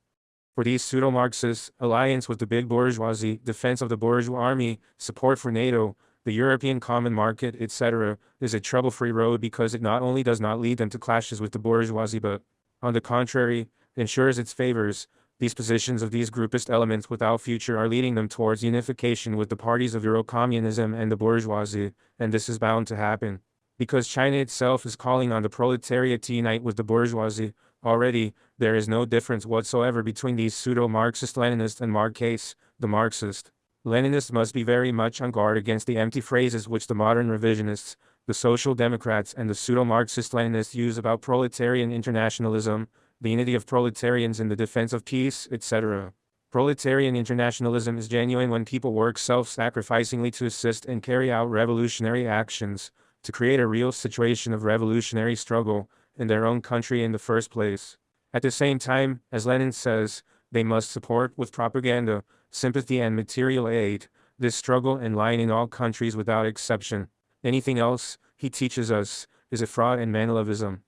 For these pseudo-Marxists, alliance with the big bourgeoisie, defense of the bourgeois army, support for NATO, the European common market, etc., is a trouble-free road because it not only does not lead them to clashes with the bourgeoisie but, on the contrary, ensures its favors. These positions of these groupist elements without future are leading them towards unification with the parties of Eurocommunism and the bourgeoisie, and this is bound to happen. Because China itself is calling on the proletariat to unite with the bourgeoisie, already, there is no difference whatsoever between these pseudo-Marxist-Leninists and Marxists, the Marxist. Leninists must be very much on guard against the empty phrases which the modern revisionists, the Social Democrats and the pseudo-Marxist-Leninists use about proletarian internationalism, the unity of proletarians in the defense of peace, etc. Proletarian internationalism is genuine when people work self-sacrificingly to assist and carry out revolutionary actions, to create a real situation of revolutionary struggle in their own country in the first place. At the same time, as Lenin says, they must support with propaganda, sympathy and material aid, this struggle and line in all countries without exception. Anything else, he teaches us, is a fraud and Manilovism.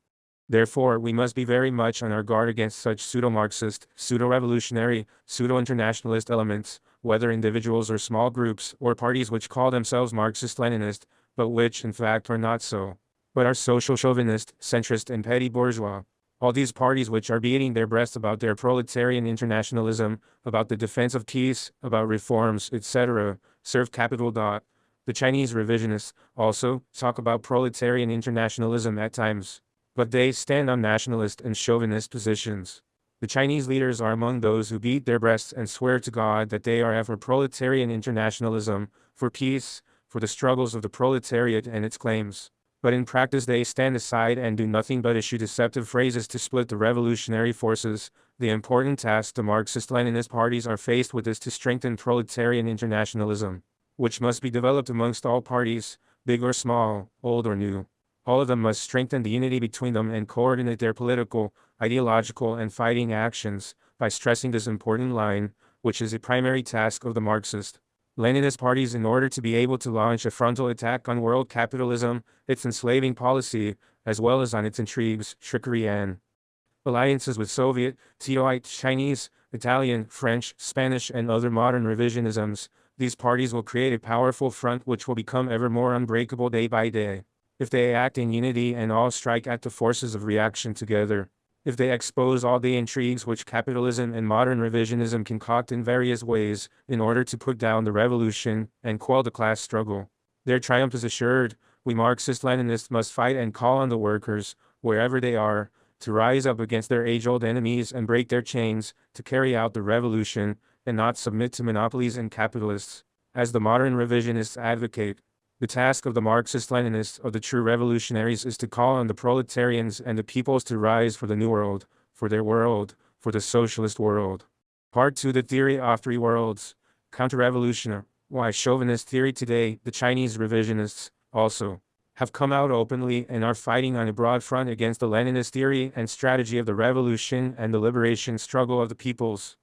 Therefore, we must be very much on our guard against such pseudo-Marxist, pseudo-revolutionary, pseudo-internationalist elements, whether individuals or small groups, or parties which call themselves Marxist-Leninist, but which in fact are not so, but are social chauvinist, centrist and petty bourgeois. All these parties which are beating their breasts about their proletarian internationalism, about the defense of peace, about reforms, etc., serve capital. The Chinese revisionists, also, talk about proletarian internationalism at times, but they stand on nationalist and chauvinist positions. The Chinese leaders are among those who beat their breasts and swear to God that they are for proletarian internationalism, for peace, for the struggles of the proletariat and its claims. But in practice they stand aside and do nothing but issue deceptive phrases to split the revolutionary forces. The important task the Marxist-Leninist parties are faced with is to strengthen proletarian internationalism, which must be developed amongst all parties, big or small, old or new. All of them must strengthen the unity between them and coordinate their political, ideological and fighting actions, by stressing this important line, which is a primary task of the Marxist-Leninist parties in order to be able to launch a frontal attack on world capitalism, its enslaving policy, as well as on its intrigues, trickery and alliances with Soviet, Chinese, Italian, French, Spanish and other modern revisionisms. These parties will create a powerful front which will become ever more unbreakable day by day. If they act in unity and all strike at the forces of reaction together, if they expose all the intrigues which capitalism and modern revisionism concoct in various ways in order to put down the revolution and quell the class struggle, their triumph is assured. We Marxist-Leninists must fight and call on the workers, wherever they are, to rise up against their age-old enemies and break their chains, to carry out the revolution, and not submit to monopolies and capitalists, as the modern revisionists advocate. The task of the Marxist-Leninists, of the true revolutionaries, is to call on the proletarians and the peoples to rise for the new world, for their world, for the socialist world. Part 2: The Theory of Three Worlds. Counter-revolutionary. Why chauvinist theory today? The Chinese revisionists, also, have come out openly and are fighting on a broad front against the Leninist theory and strategy of the revolution and the liberation struggle of the peoples.